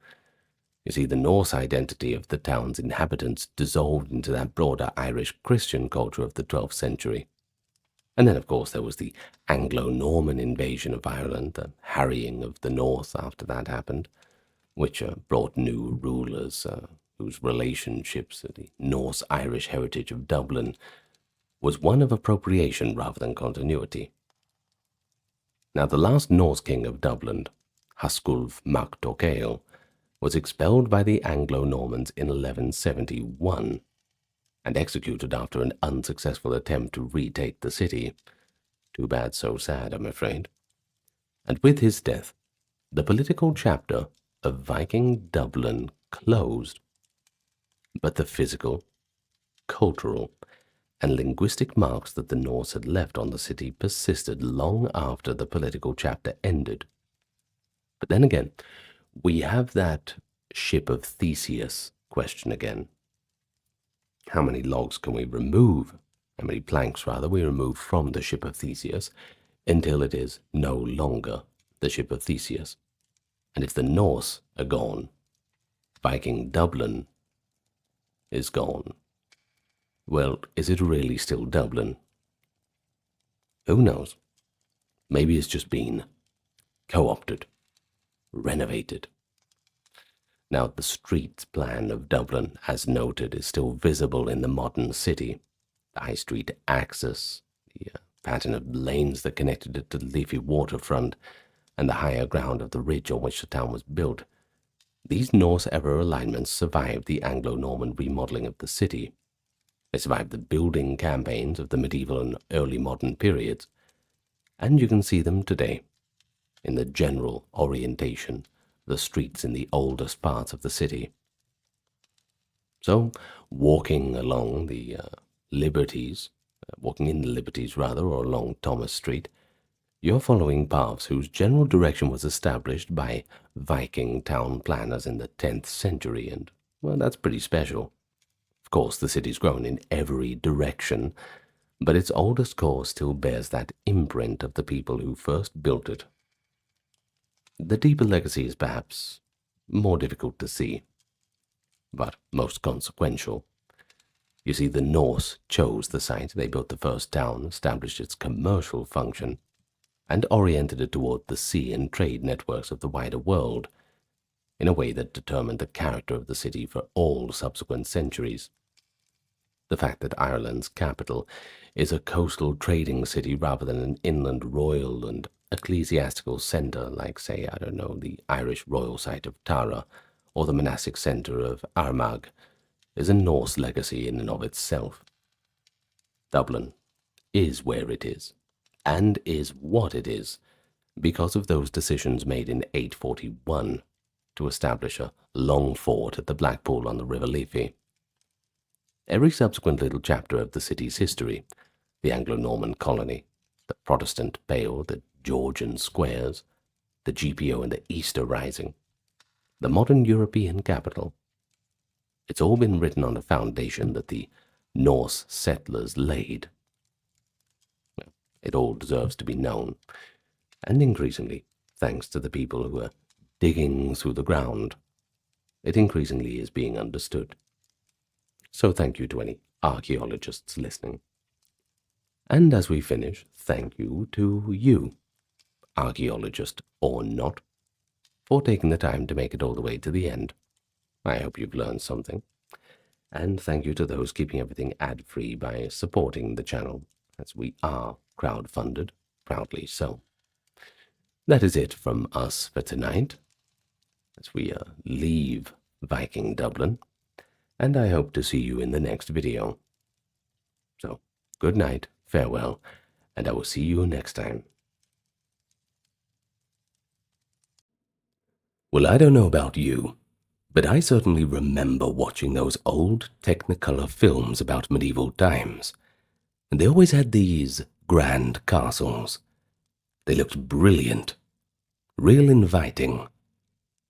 You see, the Norse identity of the town's inhabitants dissolved into that broader Irish Christian culture of the 12th century. And then, of course, there was the Anglo-Norman invasion of Ireland, the harrying of the North after that happened, which brought new rulers whose relationships to the Norse-Irish heritage of Dublin was one of appropriation rather than continuity. Now, the last Norse king of Dublin, Hasculf mac Torquail, was expelled by the Anglo-Normans in 1171 and executed after an unsuccessful attempt to retake the city. Too bad, so sad, I'm afraid. And with his death, the political chapter of Viking Dublin closed. But the physical, cultural, and linguistic marks that the Norse had left on the city persisted long after the political chapter ended. But then again, we have that ship of Theseus question again. How many logs can we remove? How many planks, rather, we remove from the ship of Theseus until it is no longer the ship of Theseus? And if the Norse are gone, Viking Dublin is gone. Well, is it really still Dublin? Who knows? Maybe it's just been co-opted, renovated. Now, the street plan of Dublin, as noted, is still visible in the modern city. The high street axis, the pattern of lanes that connected it to the leafy waterfront, and the higher ground of the ridge on which the town was built, These Norse-era alignments survived the Anglo-Norman remodeling of the city. They survived the building campaigns of the medieval and early modern periods, and you can see them today in the general orientation of the streets in the oldest parts of the city. So, walking along the Liberties, walking in the Liberties rather, or along Thomas Street, you're following paths whose general direction was established by Viking town planners in the 10th century, and, well, that's pretty special. Of course, the city's grown in every direction, but its oldest core still bears that imprint of the people who first built it. The deeper legacy is perhaps more difficult to see, but most consequential. You see, the Norse chose the site. They built the first town, established its commercial function, and oriented it toward the sea and trade networks of the wider world, in a way that determined the character of the city for all subsequent centuries. The fact that Ireland's capital is a coastal trading city rather than an inland royal and ecclesiastical centre like, say, I don't know, the Irish royal site of Tara or the monastic centre of Armagh, is a Norse legacy in and of itself. Dublin is where it is, and is what it is, because of those decisions made in 841 to establish a long fort at the Blackpool on the River Liffey. Every subsequent little chapter of the city's history, the Anglo-Norman colony, the Protestant Pale, the Georgian squares, the GPO and the Easter Rising, the modern European capital, it's all been written on a foundation that the Norse settlers laid. Well, it all deserves to be known, and increasingly, thanks to the people who are digging through the ground, it increasingly is being understood. So thank you to any archaeologists listening. And as we finish, thank you to you, archaeologist or not, for taking the time to make it all the way to the end. I hope you've learned something. And thank you to those keeping everything ad-free by supporting the channel, as we are crowd-funded, proudly so. That is it from us for tonight, as we leave Viking Dublin, and I hope to see you in the next video. So, good night, farewell, and I will see you next time. Well, I don't know about you, but I certainly remember watching those old Technicolor films about medieval times, and they always had these grand castles. They looked brilliant, real inviting.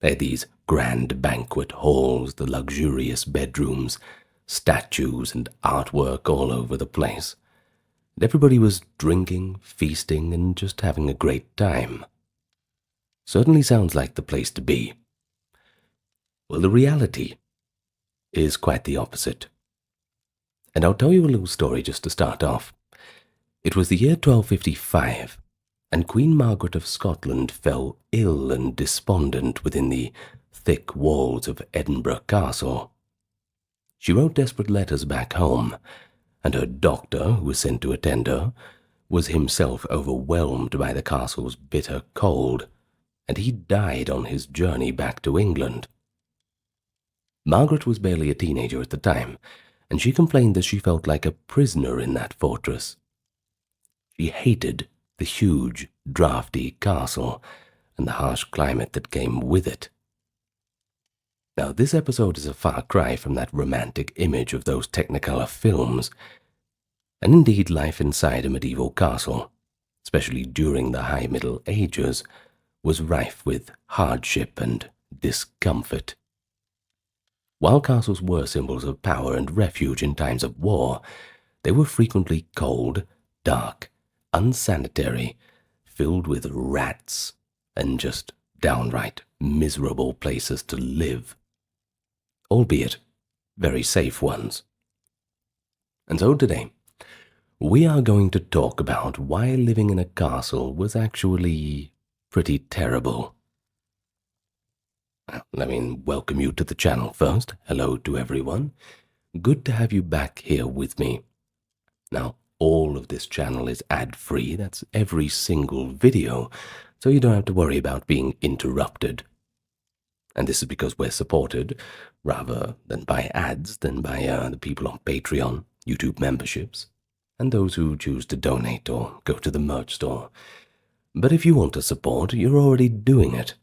They had these grand banquet halls, the luxurious bedrooms, statues and artwork all over the place. And everybody was drinking, feasting, and just having a great time. Certainly sounds like the place to be. Well, the reality is quite the opposite. And I'll tell you a little story just to start off. It was the year 1255, and Queen Margaret of Scotland fell ill and despondent within the thick walls of Edinburgh Castle. She wrote desperate letters back home, and her doctor, who was sent to attend her, was himself overwhelmed by the castle's bitter cold, and he died on his journey back to England. Margaret was barely a teenager at the time, and she complained that she felt like a prisoner in that fortress. She hated the huge, drafty castle and the harsh climate that came with it. Now, this episode is a far cry from that romantic image of those Technicolor films, and indeed life inside a medieval castle, especially during the High Middle Ages, was rife with hardship and discomfort. While castles were symbols of power and refuge in times of war, they were frequently cold, dark, unsanitary, filled with rats, and just downright miserable places to live, albeit very safe ones. And so today, we are going to talk about why living in a castle was actually pretty terrible. Let me welcome you to the channel first. Hello to everyone. Good to have you back here with me. Now, all of this channel is ad-free. That's every single video, so you don't have to worry about being interrupted. And this is because we're supported, rather than by ads, than by the people on Patreon, YouTube memberships, and those who choose to donate or go to the merch store. But if you want to support, you're already doing it.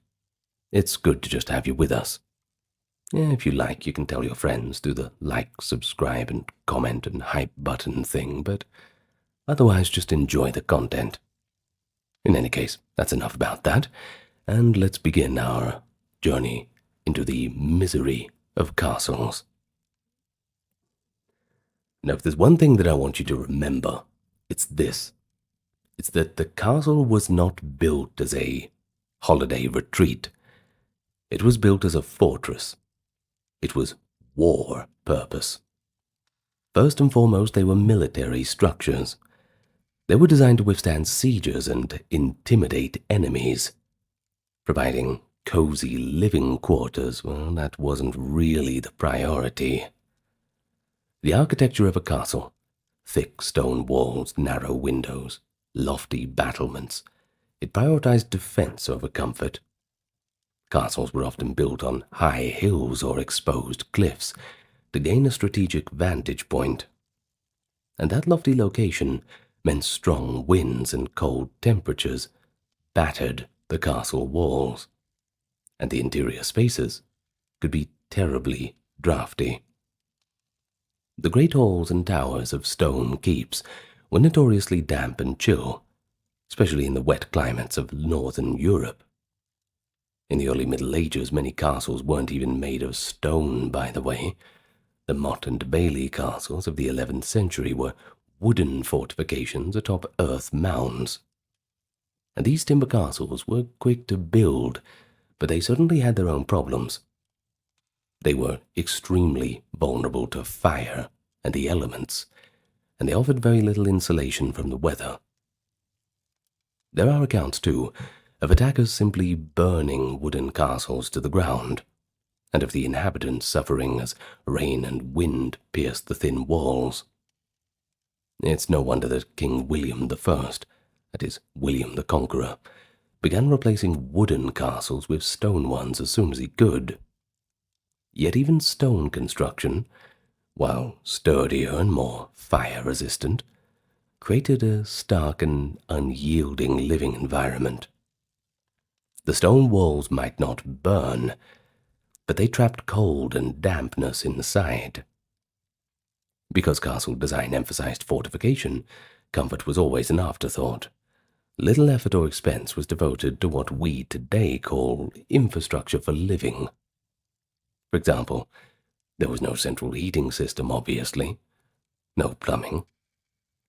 It's good to just have you with us. If you like, you can tell your friends, do the like, subscribe, and comment and hype button thing, but otherwise just enjoy the content. In any case, that's enough about that, and let's begin our journey into the misery of castles. Now, if there's one thing that I want you to remember, it's this. It's that the castle was not built as a holiday retreat. It was built as a fortress. It was war purpose. First and foremost, they were military structures. They were designed to withstand sieges and intimidate enemies. Providing cozy living quarters, well, that wasn't really the priority. The architecture of a castle, thick stone walls, narrow windows, lofty battlements, it prioritized defense over comfort. Castles were often built on high hills or exposed cliffs to gain a strategic vantage point. And that lofty location meant strong winds and cold temperatures battered the castle walls, and the interior spaces could be terribly drafty. The great halls and towers of stone keeps were notoriously damp and chill, especially in the wet climates of northern Europe. In the early Middle Ages, many castles weren't even made of stone, by the way. The Motte and Bailey castles of the 11th century were wooden fortifications atop earth mounds. And these timber castles were quick to build, but they certainly had their own problems. They were extremely vulnerable to fire and the elements, and they offered very little insulation from the weather. There are accounts, too, of attackers simply burning wooden castles to the ground, and of the inhabitants suffering as rain and wind pierced the thin walls. It's no wonder that King William I, that is, William the Conqueror, began replacing wooden castles with stone ones as soon as he could. Yet even stone construction, while sturdier and more fire-resistant, created a stark and unyielding living environment. The stone walls might not burn, but they trapped cold and dampness inside. Because castle design emphasized fortification, comfort was always an afterthought. Little effort or expense was devoted to what we today call infrastructure for living. For example, there was no central heating system, obviously, no plumbing,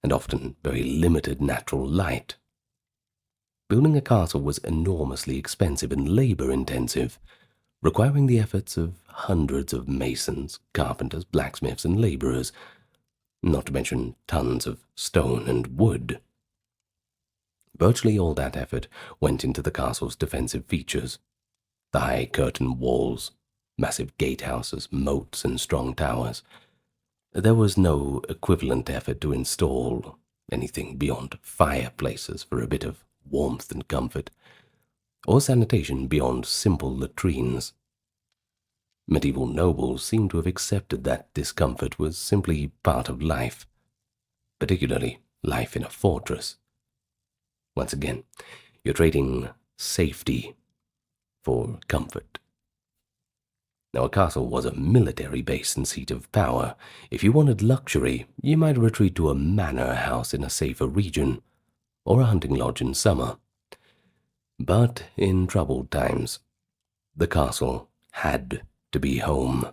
and often very limited natural light. Building a castle was enormously expensive and labor-intensive, requiring the efforts of hundreds of masons, carpenters, blacksmiths, and laborers, not to mention tons of stone and wood. Virtually all that effort went into the castle's defensive features: the high curtain walls, massive gatehouses, moats, and strong towers. There was no equivalent effort to install anything beyond fireplaces for a bit of warmth and comfort, or sanitation beyond simple latrines. Medieval nobles seem to have accepted that discomfort was simply part of life, particularly life in a fortress. Once again, you're trading safety for comfort. Now, a castle was a military base and seat of power. If you wanted luxury, you might retreat to a manor house in a safer region, or a hunting lodge in summer. But in troubled times, the castle had to be home.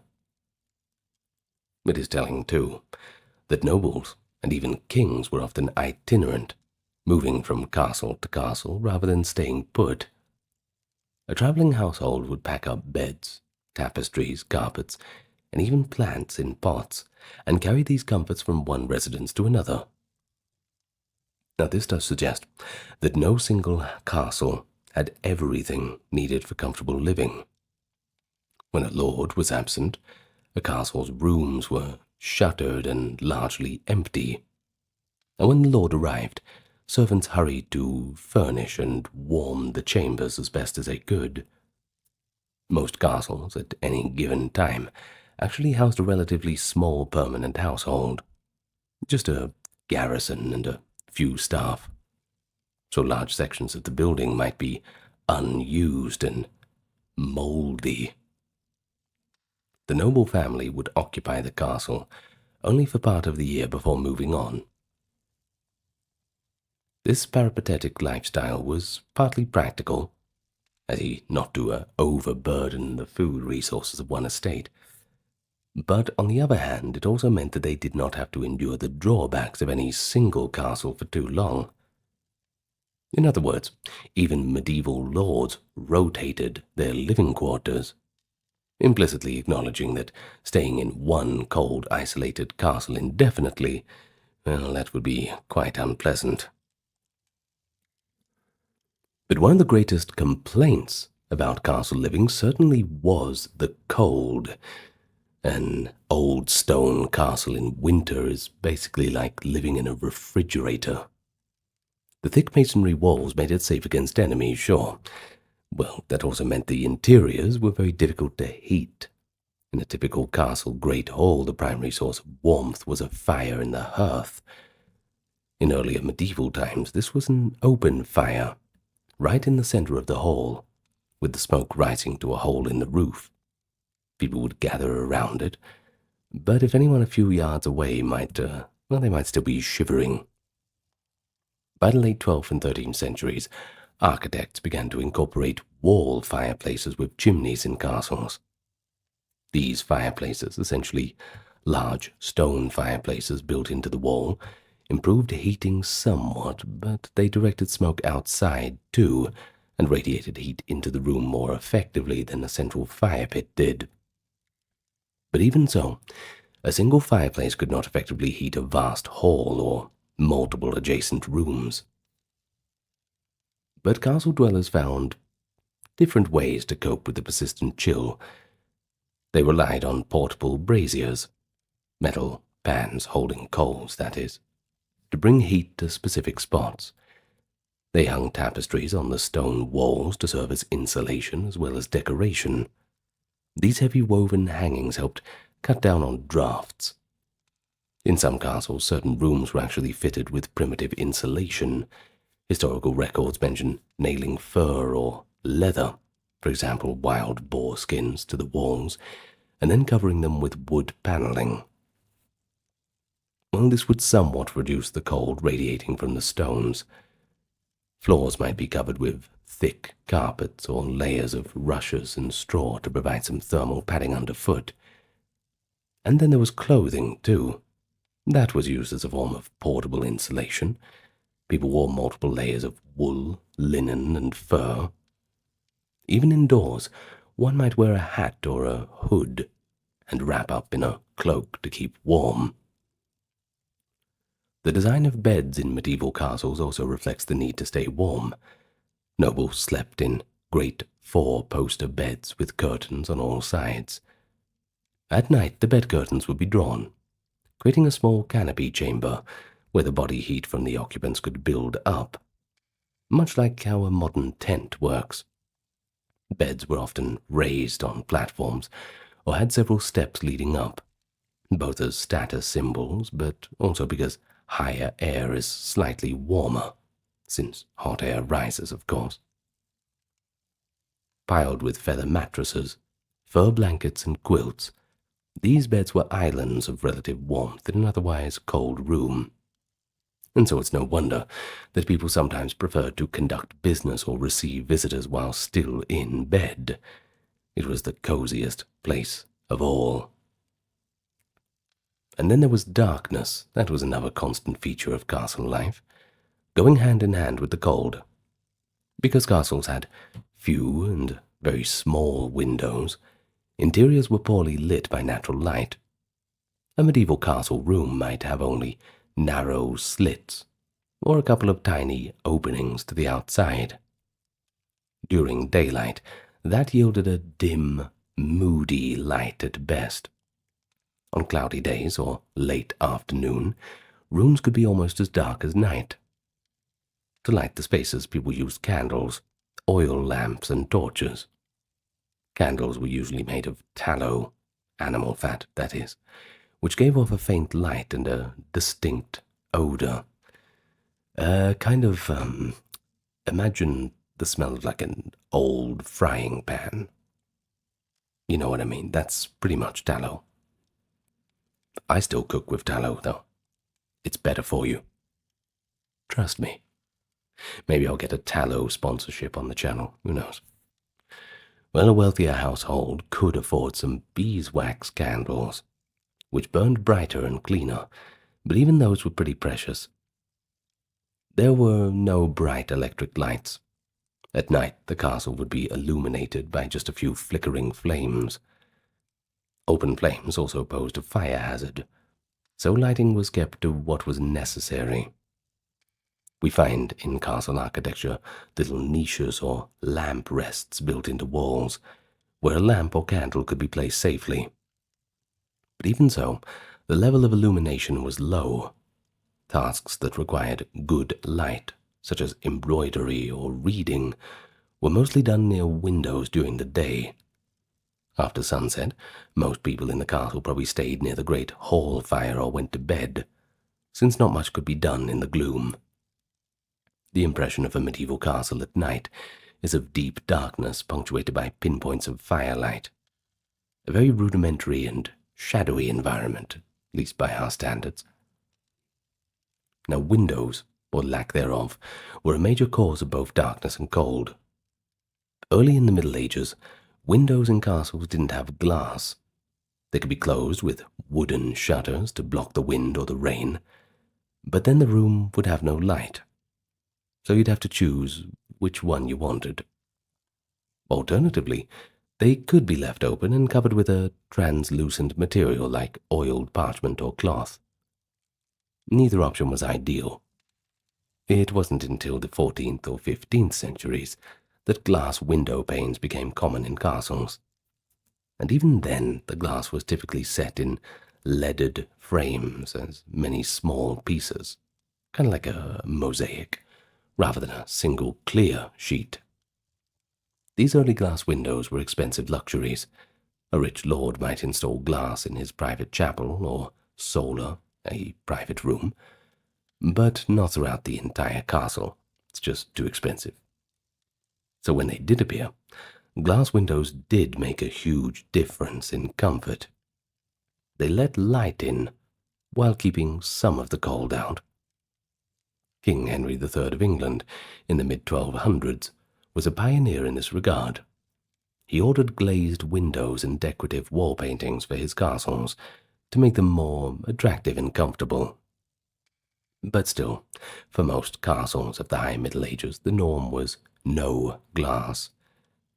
It is telling, too, that nobles and even kings were often itinerant, moving from castle to castle rather than staying put. A traveling household would pack up beds, tapestries, carpets, and even plants in pots, and carry these comforts from one residence to another. Now, this does suggest that no single castle had everything needed for comfortable living. When a lord was absent, a castle's rooms were shuttered and largely empty. And when the lord arrived, servants hurried to furnish and warm the chambers as best as they could.
Most castles, at any given time, actually housed a relatively small permanent household, just a garrison and a few staff, so large sections of the building might be unused and mouldy. The noble family would occupy the castle only for part of the year before moving on. This peripatetic lifestyle was partly practical, as not to overburden the food resources of one estate, but on the other hand, it also meant that they did not have to endure the drawbacks of any single castle for too long. In other words, even medieval lords rotated their living quarters, implicitly acknowledging that staying in one cold, isolated castle indefinitely, well, that would be quite unpleasant. But one of the greatest complaints about castle living certainly was the cold. An old stone castle in winter is basically like living in a refrigerator. The thick masonry walls made it safe against enemies, sure. Well, that also meant the interiors were very difficult to heat. In a typical castle great hall, the primary source of warmth was a fire in the hearth. In earlier medieval times, this was an open fire, right in the center of the hall, with the smoke rising to a hole in the roof. People would gather around it, but if anyone a few yards away they might still be shivering. By the late 12th and 13th centuries, architects began to incorporate wall fireplaces with chimneys in castles. These fireplaces, essentially large stone fireplaces built into the wall, improved heating somewhat, but they directed smoke outside too, and radiated heat into the room more effectively than a central fire pit did. But even so, a single fireplace could not effectively heat a vast hall or multiple adjacent rooms. But castle dwellers found different ways to cope with the persistent chill. They relied on portable braziers, metal pans holding coals, that is, to bring heat to specific spots. They hung tapestries on the stone walls to serve as insulation as well as decoration. These heavy woven hangings helped cut down on drafts. In some castles, certain rooms were actually fitted with primitive insulation. Historical records mention nailing fur or leather, for example wild boar skins, to the walls, and then covering them with wood paneling. Well, this would somewhat reduce the cold radiating from the stones. Floors might be covered with thick carpets or layers of rushes and straw to provide some thermal padding underfoot. And then there was clothing, too. That was used as a form of portable insulation. People wore multiple layers of wool, linen, and fur. Even indoors, one might wear a hat or a hood and wrap up in a cloak to keep warm. The design of beds in medieval castles also reflects the need to stay warm. Nobles slept in great four-poster beds with curtains on all sides. At night, the bed curtains would be drawn, creating a small canopy chamber where the body heat from the occupants could build up, much like how a modern tent works. Beds were often raised on platforms or had several steps leading up, both as status symbols, but also because higher air is slightly warmer, since hot air rises, of course. Piled with feather mattresses, fur blankets, and quilts, these beds were islands of relative warmth in an otherwise cold room. And so it's no wonder that people sometimes preferred to conduct business or receive visitors while still in bed. It was the coziest place of all. And then there was darkness. That was another constant feature of castle life, going hand in hand with the cold. Because castles had few and very small windows, interiors were poorly lit by natural light. A medieval castle room might have only narrow slits or a couple of tiny openings to the outside. During daylight, that yielded a dim, moody light at best. On cloudy days or late afternoon, rooms could be almost as dark as night. To light the spaces, people used candles, oil lamps, and torches. Candles were usually made of tallow, animal fat, that is, which gave off a faint light and a distinct odor. Imagine the smell of like an old frying pan. You know what I mean? That's pretty much tallow. I still cook with tallow, though. It's better for you. Trust me. Maybe I'll get a tallow sponsorship on the channel. Who knows? Well, a wealthier household could afford some beeswax candles, which burned brighter and cleaner, but even those were pretty precious. There were no bright electric lights. At night, the castle would be illuminated by just a few flickering flames. Open flames also posed a fire hazard, so lighting was kept to what was necessary. We find in castle architecture little niches or lamp rests built into walls, where a lamp or candle could be placed safely. But even so, the level of illumination was low. Tasks that required good light, such as embroidery or reading, were mostly done near windows during the day. After sunset, most people in the castle probably stayed near the great hall fire or went to bed, since not much could be done in the gloom. The impression of a medieval castle at night is of deep darkness punctuated by pinpoints of firelight. A very rudimentary and shadowy environment, at least by our standards. Now, windows, or lack thereof, were a major cause of both darkness and cold. Early in the Middle Ages, windows in castles didn't have glass. They could be closed with wooden shutters to block the wind or the rain, but then the room would have no light, so you'd have to choose which one you wanted. Alternatively, they could be left open and covered with a translucent material like oiled parchment or cloth. Neither option was ideal. It wasn't until the 14th or 15th centuries that glass window panes became common in castles. And even then, the glass was typically set in leaded frames as many small pieces, kind of like a mosaic, rather than a single clear sheet. These early glass windows were expensive luxuries. A rich lord might install glass in his private chapel or solar, a private room, but not throughout the entire castle. It's just too expensive. So when they did appear, glass windows did make a huge difference in comfort. They let light in while keeping some of the cold out. King Henry III of England, in the mid-1200s, was a pioneer in this regard. He ordered glazed windows and decorative wall paintings for his castles to make them more attractive and comfortable. But still, for most castles of the High Middle Ages, the norm was no glass,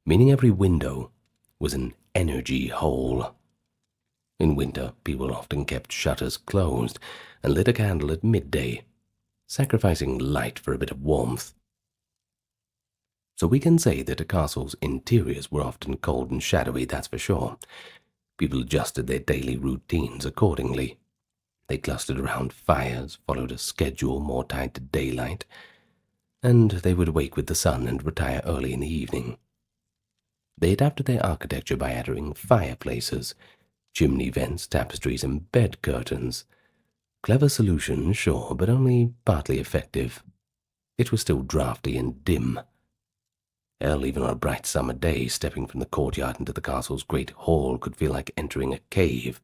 meaning every window was an energy hole. In winter, people often kept shutters closed and lit a candle at midday, sacrificing light for a bit of warmth. So we can say that a castle's interiors were often cold and shadowy, that's for sure. People adjusted their daily routines accordingly. They clustered around fires, followed a schedule more tied to daylight, and they would wake with the sun and retire early in the evening. They adapted their architecture by adding fireplaces, chimney vents, tapestries, and bed curtains. Clever solution, sure, but only partly effective. It was still drafty and dim. Hell, even on a bright summer day, stepping from the courtyard into the castle's great hall could feel like entering a cave.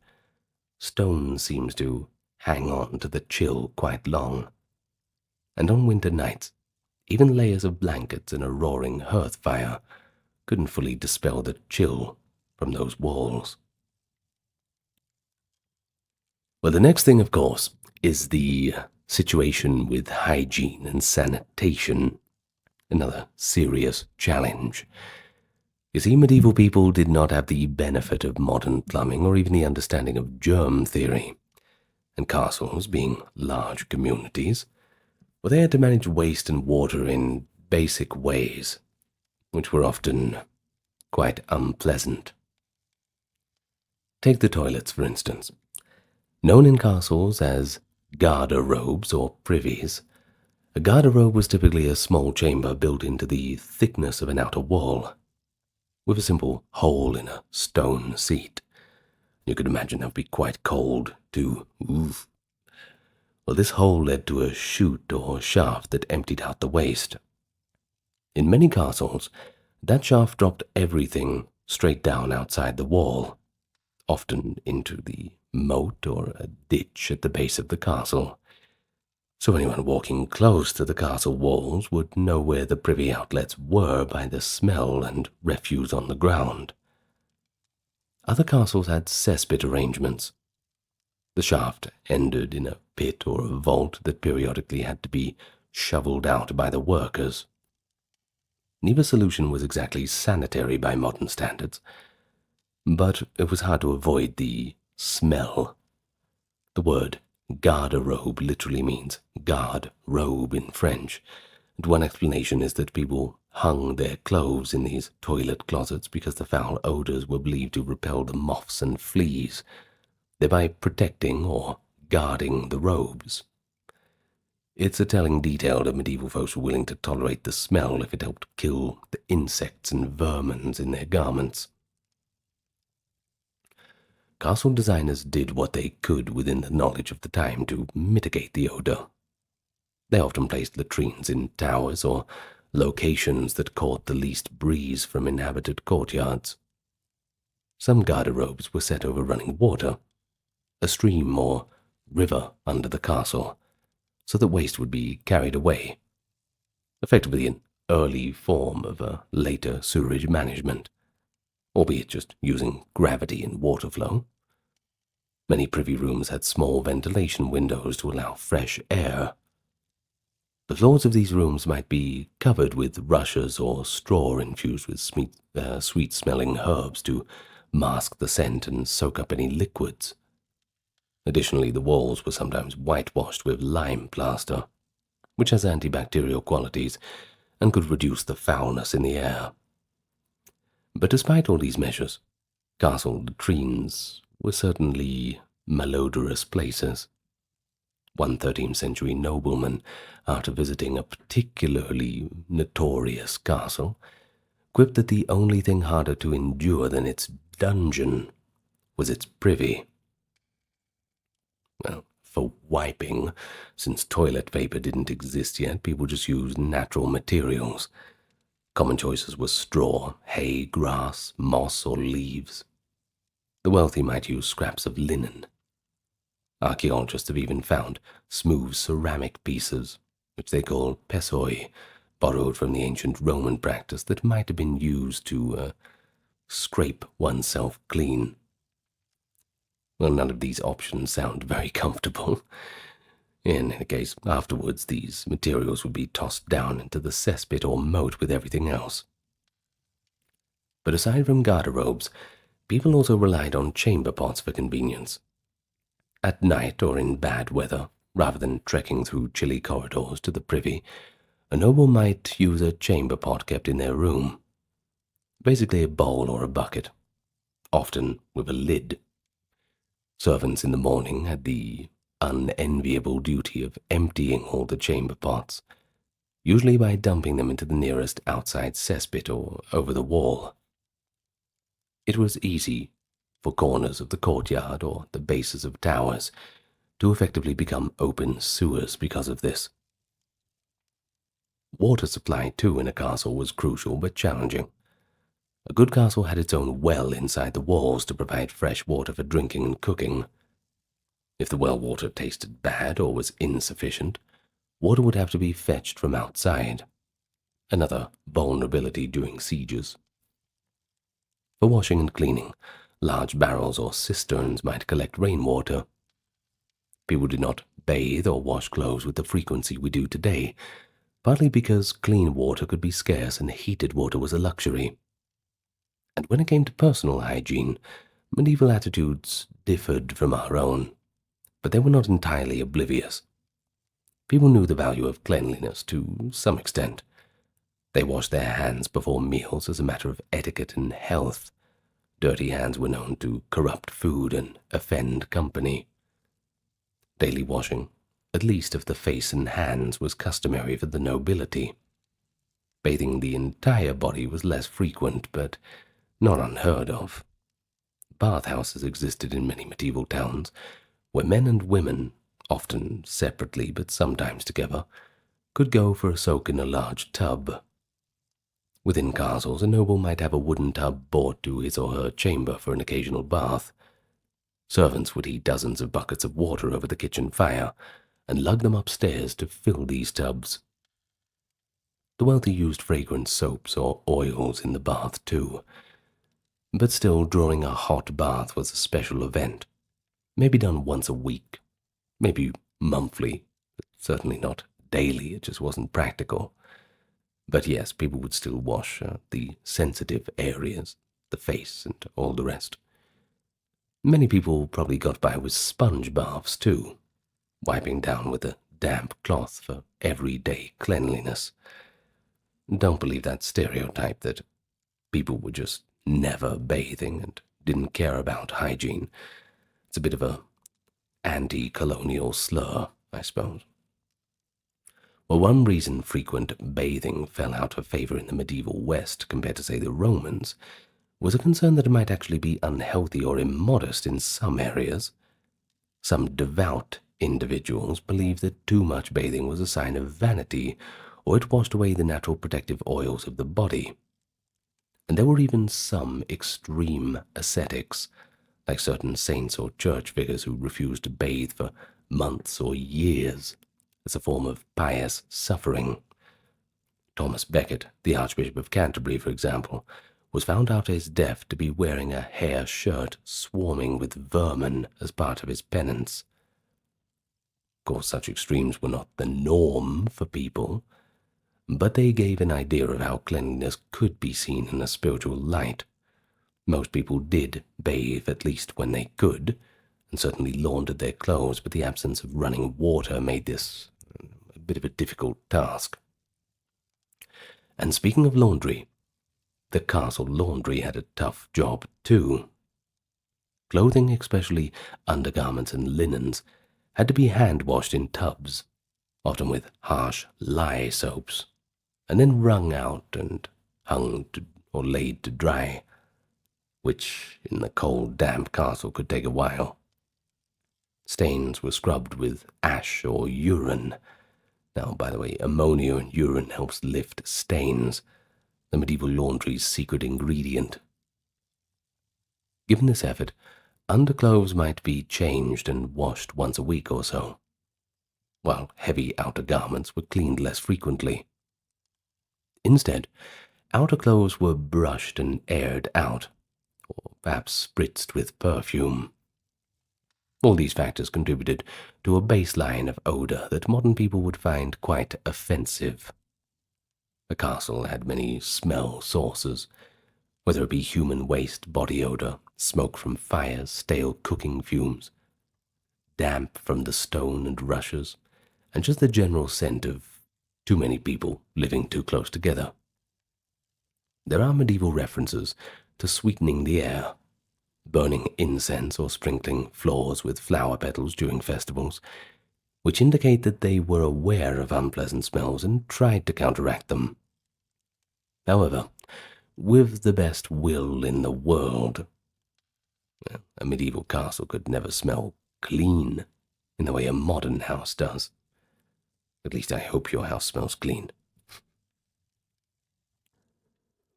Stone seems to hang on to the chill quite long. And on winter nights, even layers of blankets and a roaring hearth fire couldn't fully dispel the chill from those walls. Well, the next thing, of course, is the situation with hygiene and sanitation. Another serious challenge. You see, medieval people did not have the benefit of modern plumbing or even the understanding of germ theory. And castles, being large communities, well, they had to manage waste and water in basic ways, which were often quite unpleasant. Take the toilets, for instance. Known in castles as garde-robes or privies, a garde-robe was typically a small chamber built into the thickness of an outer wall. with a simple hole in a stone seat. You could imagine that would be quite cold, too. Oof. Well, this hole led to a chute or shaft that emptied out the waste. In many castles, that shaft dropped everything straight down outside the wall, often into the moat or a ditch at the base of the castle. So anyone walking close to the castle walls would know where the privy outlets were by the smell and refuse on the ground. Other castles had cesspit arrangements. The shaft ended in a pit or a vault that periodically had to be shoveled out by the workers. Neither solution was exactly sanitary by modern standards, but it was hard to avoid the smell. The word garde-robe literally means guard robe in French, and one explanation is that people hung their clothes in these toilet closets because the foul odors were believed to repel the moths and fleas, thereby protecting or guarding the robes. It's a telling detail that medieval folks were willing to tolerate the smell if it helped kill the insects and vermin in their garments. Castle designers did what they could within the knowledge of the time to mitigate the odor. They often placed latrines in towers or locations that caught the least breeze from inhabited courtyards. Some garde-robes were set over running water, a stream or river under the castle, so that waste would be carried away, effectively an early form of a later sewerage management, albeit just using gravity and water flow. Many privy rooms had small ventilation windows to allow fresh air. The floors of these rooms might be covered with rushes or straw infused with sweet-smelling herbs to mask the scent and soak up any liquids. Additionally, the walls were sometimes whitewashed with lime plaster, which has antibacterial qualities and could reduce the foulness in the air. But despite all these measures, castle latrines were certainly malodorous places. One 13th century nobleman, after visiting a particularly notorious castle, quipped that the only thing harder to endure than its dungeon was its privy. Well, for wiping, since toilet paper didn't exist yet, people just used natural materials. Common choices were straw, hay, grass, moss, or leaves. The wealthy might use scraps of linen. Archaeologists have even found smooth ceramic pieces, which they call pessoi, borrowed from the ancient Roman practice that might have been used to scrape oneself clean. Well, none of these options sound very comfortable. In any case, afterwards these materials would be tossed down into the cesspit or moat with everything else. But aside from garde-robes, people also relied on chamber pots for convenience. At night or in bad weather, rather than trekking through chilly corridors to the privy, a noble might use a chamber pot kept in their room. Basically a bowl or a bucket, often with a lid. Servants in the morning had the unenviable duty of emptying all the chamber pots, usually by dumping them into the nearest outside cesspit or over the wall. It was easy for corners of the courtyard or the bases of towers to effectively become open sewers because of this. Water supply, too, in a castle was crucial but challenging. A good castle had its own well inside the walls to provide fresh water for drinking and cooking. If the well water tasted bad or was insufficient, water would have to be fetched from outside, another vulnerability during sieges. For washing and cleaning, large barrels or cisterns might collect rainwater. People did not bathe or wash clothes with the frequency we do today, partly because clean water could be scarce and heated water was a luxury. And when it came to personal hygiene, medieval attitudes differed from our own, but they were not entirely oblivious. People knew the value of cleanliness to some extent. They washed their hands before meals as a matter of etiquette and health. Dirty hands were known to corrupt food and offend company. Daily washing, at least of the face and hands, was customary for the nobility. Bathing the entire body was less frequent, but not unheard of. Bathhouses existed in many medieval towns, where men and women, often separately but sometimes together, could go for a soak in a large tub. Within castles, a noble might have a wooden tub brought to his or her chamber for an occasional bath. Servants would heat dozens of buckets of water over the kitchen fire and lug them upstairs to fill these tubs. The wealthy used fragrant soaps or oils in the bath too, but still drawing a hot bath was a special event, maybe done once a week, maybe monthly, but certainly not daily. It just wasn't practical. But yes, people would still wash the sensitive areas, the face and all the rest. Many people probably got by with sponge baths too, wiping down with a damp cloth for everyday cleanliness. Don't believe that stereotype that people were just never bathing and didn't care about hygiene. It's a bit of a anti-colonial slur, I suppose. Well, one reason frequent bathing fell out of favor in the medieval West compared to, say, the Romans was a concern that it might actually be unhealthy or immodest in some areas. Some devout individuals believed that too much bathing was a sign of vanity, or it washed away the natural protective oils of the body. And there were even some extreme ascetics, like certain saints or church figures who refused to bathe for months or years as a form of pious suffering. Thomas Becket, the Archbishop of Canterbury, for example, was found after his death to be wearing a hair shirt swarming with vermin as part of his penance. Of course, such extremes were not the norm for people, but they gave an idea of how cleanliness could be seen in a spiritual light. Most people did bathe at least when they could, and certainly laundered their clothes, but the absence of running water made this a bit of a difficult task. And speaking of laundry, the castle laundry had a tough job too. Clothing, especially undergarments and linens, had to be hand-washed in tubs, often with harsh lye soaps, and then wrung out and hung or laid to dry, which in the cold, damp castle could take a while. Stains were scrubbed with ash or urine. Now, by the way, ammonia and urine helps lift stains, the medieval laundry's secret ingredient. Given this effort, underclothes might be changed and washed once a week or so, while heavy outer garments were cleaned less frequently. Instead, outer clothes were brushed and aired out, or perhaps spritzed with perfume. All these factors contributed to a baseline of odor that modern people would find quite offensive. A castle had many smell sources, whether it be human waste, body odor, smoke from fires, stale cooking fumes, damp from the stone and rushes, and just the general scent of too many people living too close together. There are medieval references to sweetening the air, burning incense or sprinkling floors with flower petals during festivals, which indicate that they were aware of unpleasant smells and tried to counteract them. However, with the best will in the world, a medieval castle could never smell clean in the way a modern house does. At least I hope your house smells clean.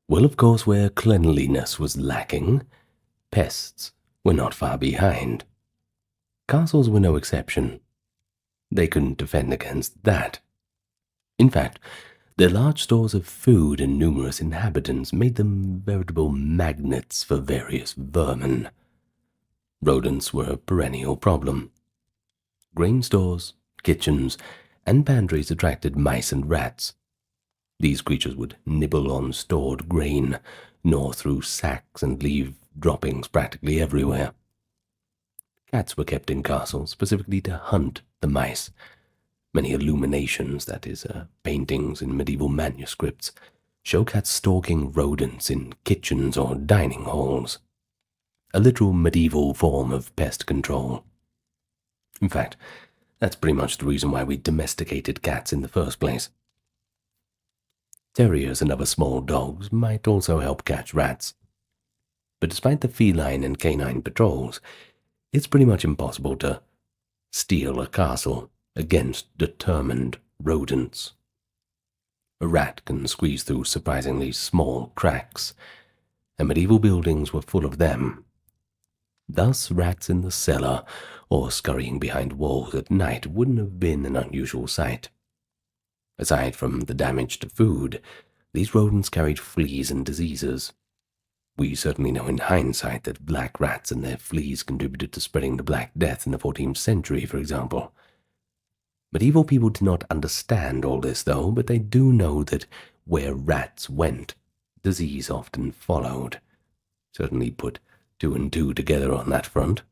Well, of course, where cleanliness was lacking, pests were not far behind. Castles were no exception. They couldn't defend against that. In fact, their large stores of food and numerous inhabitants made them veritable magnets for various vermin. Rodents were a perennial problem. Grain stores, kitchens, and pantries attracted mice and rats. These creatures would nibble on stored grain, gnaw through sacks, and leave droppings practically everywhere. Cats were kept in castles specifically to hunt the mice. Many illuminations, that is, paintings in medieval manuscripts, show cats stalking rodents in kitchens or dining halls. A literal medieval form of pest control. In fact, that's pretty much the reason why we domesticated cats in the first place. Terriers and other small dogs might also help catch rats. But despite the feline and canine patrols, it's pretty much impossible to steal a castle against determined rodents. A rat can squeeze through surprisingly small cracks, and medieval buildings were full of them. Thus, rats in the cellar or scurrying behind walls at night wouldn't have been an unusual sight. Aside from the damage to food, these rodents carried fleas and diseases. We certainly know in hindsight that black rats and their fleas contributed to spreading the Black Death in the 14th century, for example. Medieval people did not understand all this, though, but they do know that where rats went, disease often followed. Certainly put 2 and 2 together on that front.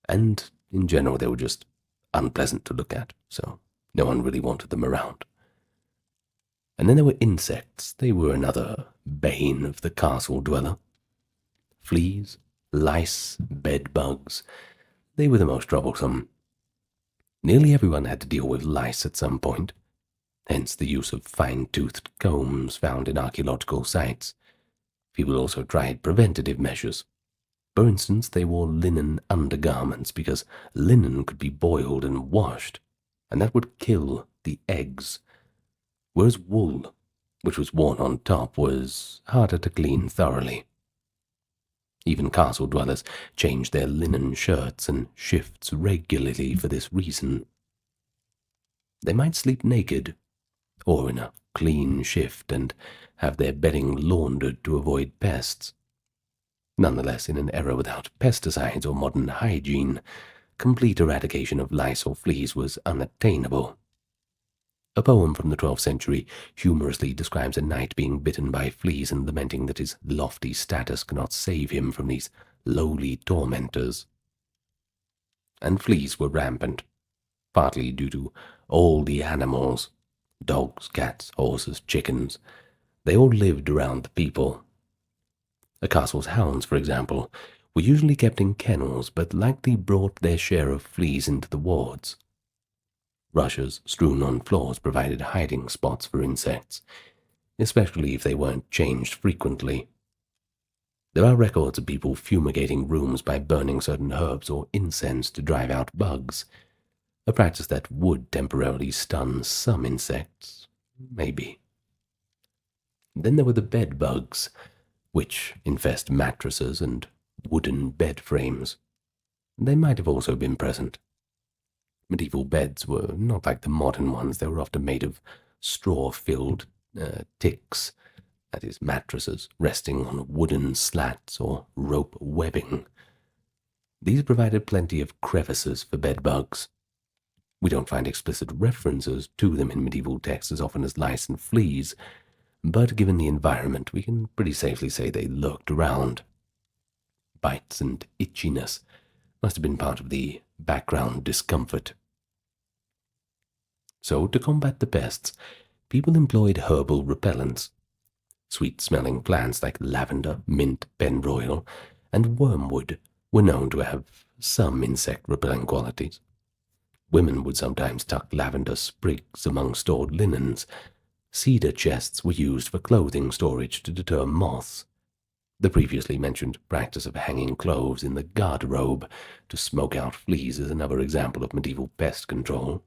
And in general, they were just unpleasant to look at, so no one really wanted them around. And then there were insects. They were another bane of the castle dweller. Fleas, lice, bed bugs, they were the most troublesome. Nearly everyone had to deal with lice at some point, hence the use of fine-toothed combs found in archaeological sites. People also tried preventative measures. For instance, they wore linen undergarments because linen could be boiled and washed, and that would kill the eggs, whereas wool, which was worn on top, was harder to clean thoroughly. Even castle dwellers changed their linen shirts and shifts regularly for this reason. They might sleep naked, or in a clean shift, and have their bedding laundered to avoid pests. Nonetheless, in an era without pesticides or modern hygiene, complete eradication of lice or fleas was unattainable. A poem from the 12th century humorously describes a knight being bitten by fleas and lamenting that his lofty status cannot save him from these lowly tormentors. And fleas were rampant, partly due to all the animals, dogs, cats, horses, chickens. They all lived around the people. A castle's hounds, for example, were usually kept in kennels, but likely brought their share of fleas into the wards. Rushes strewn on floors provided hiding spots for insects, especially if they weren't changed frequently. There are records of people fumigating rooms by burning certain herbs or incense to drive out bugs, a practice that would temporarily stun some insects, maybe. Then there were the bed bugs, which infest mattresses and wooden bed frames. They might have also been present. Medieval beds were not like the modern ones. They were often made of straw-filled ticks, that is, mattresses resting on wooden slats or rope webbing. These provided plenty of crevices for bed bugs. We don't find explicit references to them in medieval texts as often as lice and fleas, but given the environment, we can pretty safely say they lurked around. Bites and itchiness must have been part of the background discomfort. So, to combat the pests, people employed herbal repellents. Sweet-smelling plants like lavender, mint, penroyal, and wormwood were known to have some insect-repelling qualities. Women would sometimes tuck lavender sprigs among stored linens. Cedar chests were used for clothing storage to deter moths. The previously mentioned practice of hanging cloves in the garderobe to smoke out fleas is another example of medieval pest control.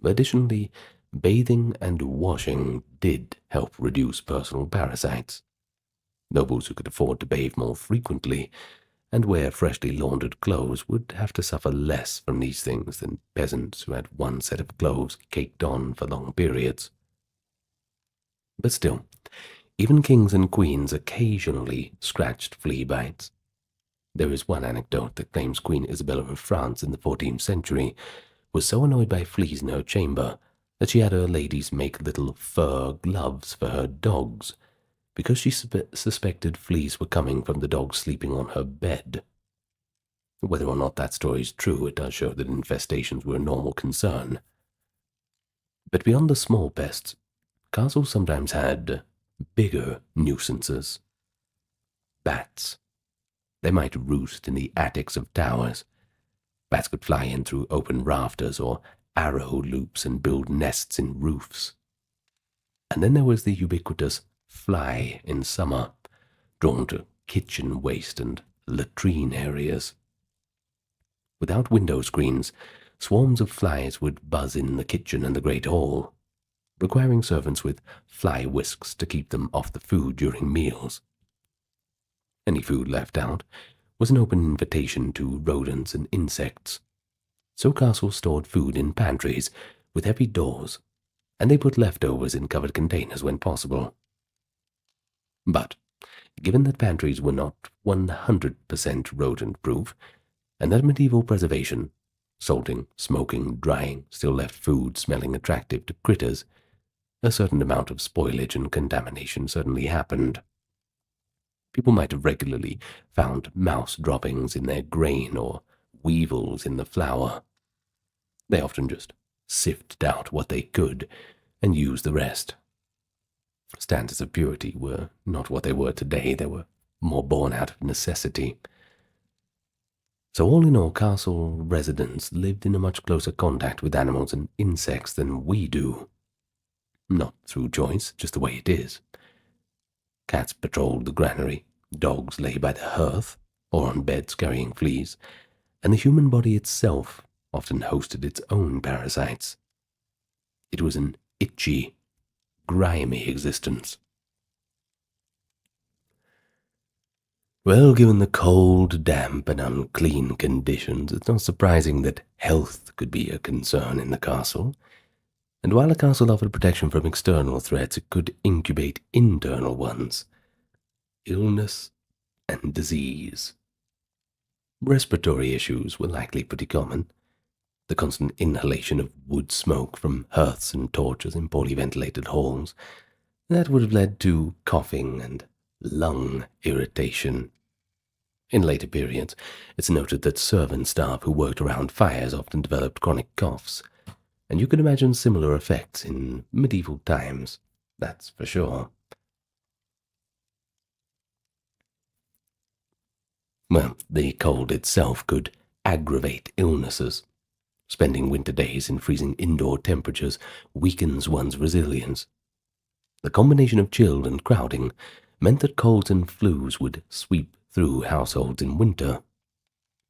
Additionally, bathing and washing did help reduce personal parasites. Nobles who could afford to bathe more frequently and wear freshly laundered clothes would have to suffer less from these things than peasants who had one set of clothes caked on for long periods. But still, even kings and queens occasionally scratched flea bites. There is one anecdote that claims Queen Isabella of France in the 14th century was so annoyed by fleas in her chamber that she had her ladies make little fur gloves for her dogs because she suspected fleas were coming from the dogs sleeping on her bed. Whether or not that story is true, it does show that infestations were a normal concern. But beyond the small pests, castles sometimes had bigger nuisances. Bats. They might roost in the attics of towers. Bats could fly in through open rafters or arrow loops and build nests in roofs. And then there was the ubiquitous fly in summer, drawn to kitchen waste and latrine areas. Without window screens, swarms of flies would buzz in the kitchen and the great hall, requiring servants with fly whisks to keep them off the food during meals. Any food left out was an open invitation to rodents and insects, so castles stored food in pantries with heavy doors, and they put leftovers in covered containers when possible. But, given that pantries were not 100% rodent-proof, and that medieval preservation, salting, smoking, drying, still left food smelling attractive to critters, a certain amount of spoilage and contamination certainly happened. People might have regularly found mouse droppings in their grain or weevils in the flour. They often just sifted out what they could and used the rest. Standards of purity were not what they were today. They were more born out of necessity. So all in all, castle residents lived in a much closer contact with animals and insects than we do. Not through choice, just the way it is. Cats patrolled the granary, dogs lay by the hearth, or on beds carrying fleas, and the human body itself often hosted its own parasites. It was an itchy, grimy existence. Well, given the cold, damp, and unclean conditions, it's not surprising that health could be a concern in the castle. And while a castle offered protection from external threats, it could incubate internal ones. Illness and disease. Respiratory issues were likely pretty common. The constant inhalation of wood smoke from hearths and torches in poorly ventilated halls, that would have led to coughing and lung irritation. In later periods, it's noted that servant staff who worked around fires often developed chronic coughs, and you can imagine similar effects in medieval times, that's for sure. Well, the cold itself could aggravate illnesses. Spending winter days in freezing indoor temperatures weakens one's resilience. The combination of chill and crowding meant that colds and flus would sweep through households in winter.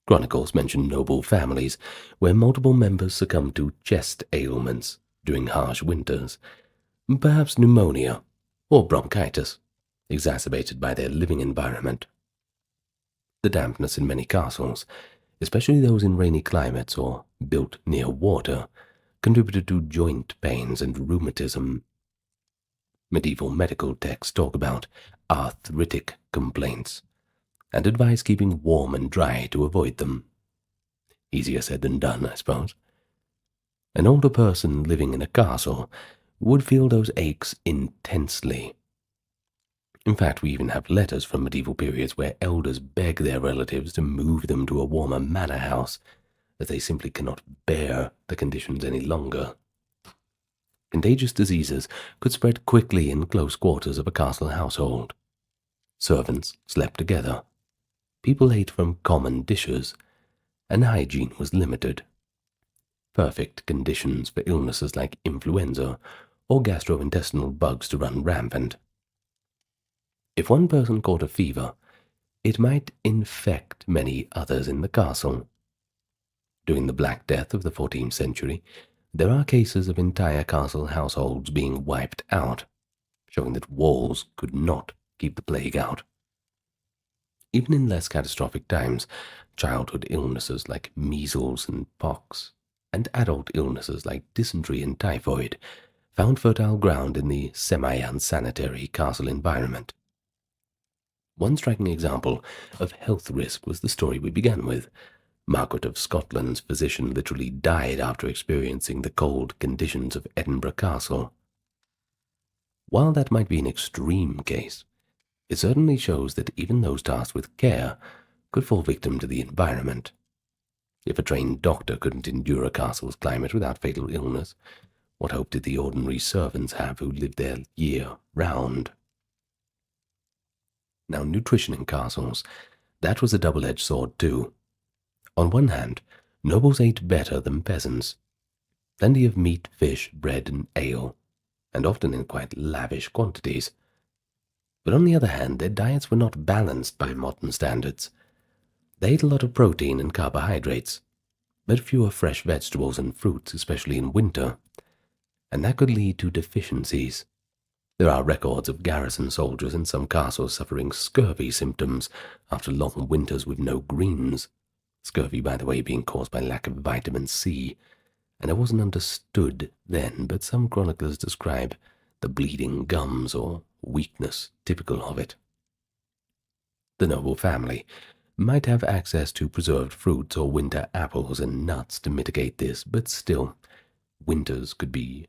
Chronicles mention noble families where multiple members succumbed to chest ailments during harsh winters, perhaps pneumonia or bronchitis, exacerbated by their living environment. The dampness in many castles, especially those in rainy climates or built near water, contributed to joint pains and rheumatism. Medieval medical texts talk about arthritic complaints and advise keeping warm and dry to avoid them. Easier said than done, I suppose. An older person living in a castle would feel those aches intensely. In fact, we even have letters from medieval periods where elders beg their relatives to move them to a warmer manor house, as they simply cannot bear the conditions any longer. Contagious diseases could spread quickly in close quarters of a castle household. Servants slept together. People ate from common dishes, and hygiene was limited. Perfect conditions for illnesses like influenza or gastrointestinal bugs to run rampant. If one person caught a fever, it might infect many others in the castle. During the Black Death of the 14th century, there are cases of entire castle households being wiped out, showing that walls could not keep the plague out. Even in less catastrophic times, childhood illnesses like measles and pox, and adult illnesses like dysentery and typhoid, found fertile ground in the semi-unsanitary castle environment. One striking example of health risk was the story we began with. Margaret of Scotland's physician literally died after experiencing the cold conditions of Edinburgh Castle. While that might be an extreme case, it certainly shows that even those tasked with care could fall victim to the environment. If a trained doctor couldn't endure a castle's climate without fatal illness, what hope did the ordinary servants have who lived there year-round? Now, nutrition in castles, that was a double-edged sword too. On one hand, nobles ate better than peasants. Plenty of meat, fish, bread, and ale, and often in quite lavish quantities. But on the other hand, their diets were not balanced by modern standards. They ate a lot of protein and carbohydrates, but fewer fresh vegetables and fruits, especially in winter, and that could lead to deficiencies. There are records of garrison soldiers in some castles suffering scurvy symptoms after long winters with no greens. Scurvy, by the way, being caused by lack of vitamin C, and it wasn't understood then, but some chroniclers describe the bleeding gums or weakness typical of it. The noble family might have access to preserved fruits or winter apples and nuts to mitigate this, but still, winters could be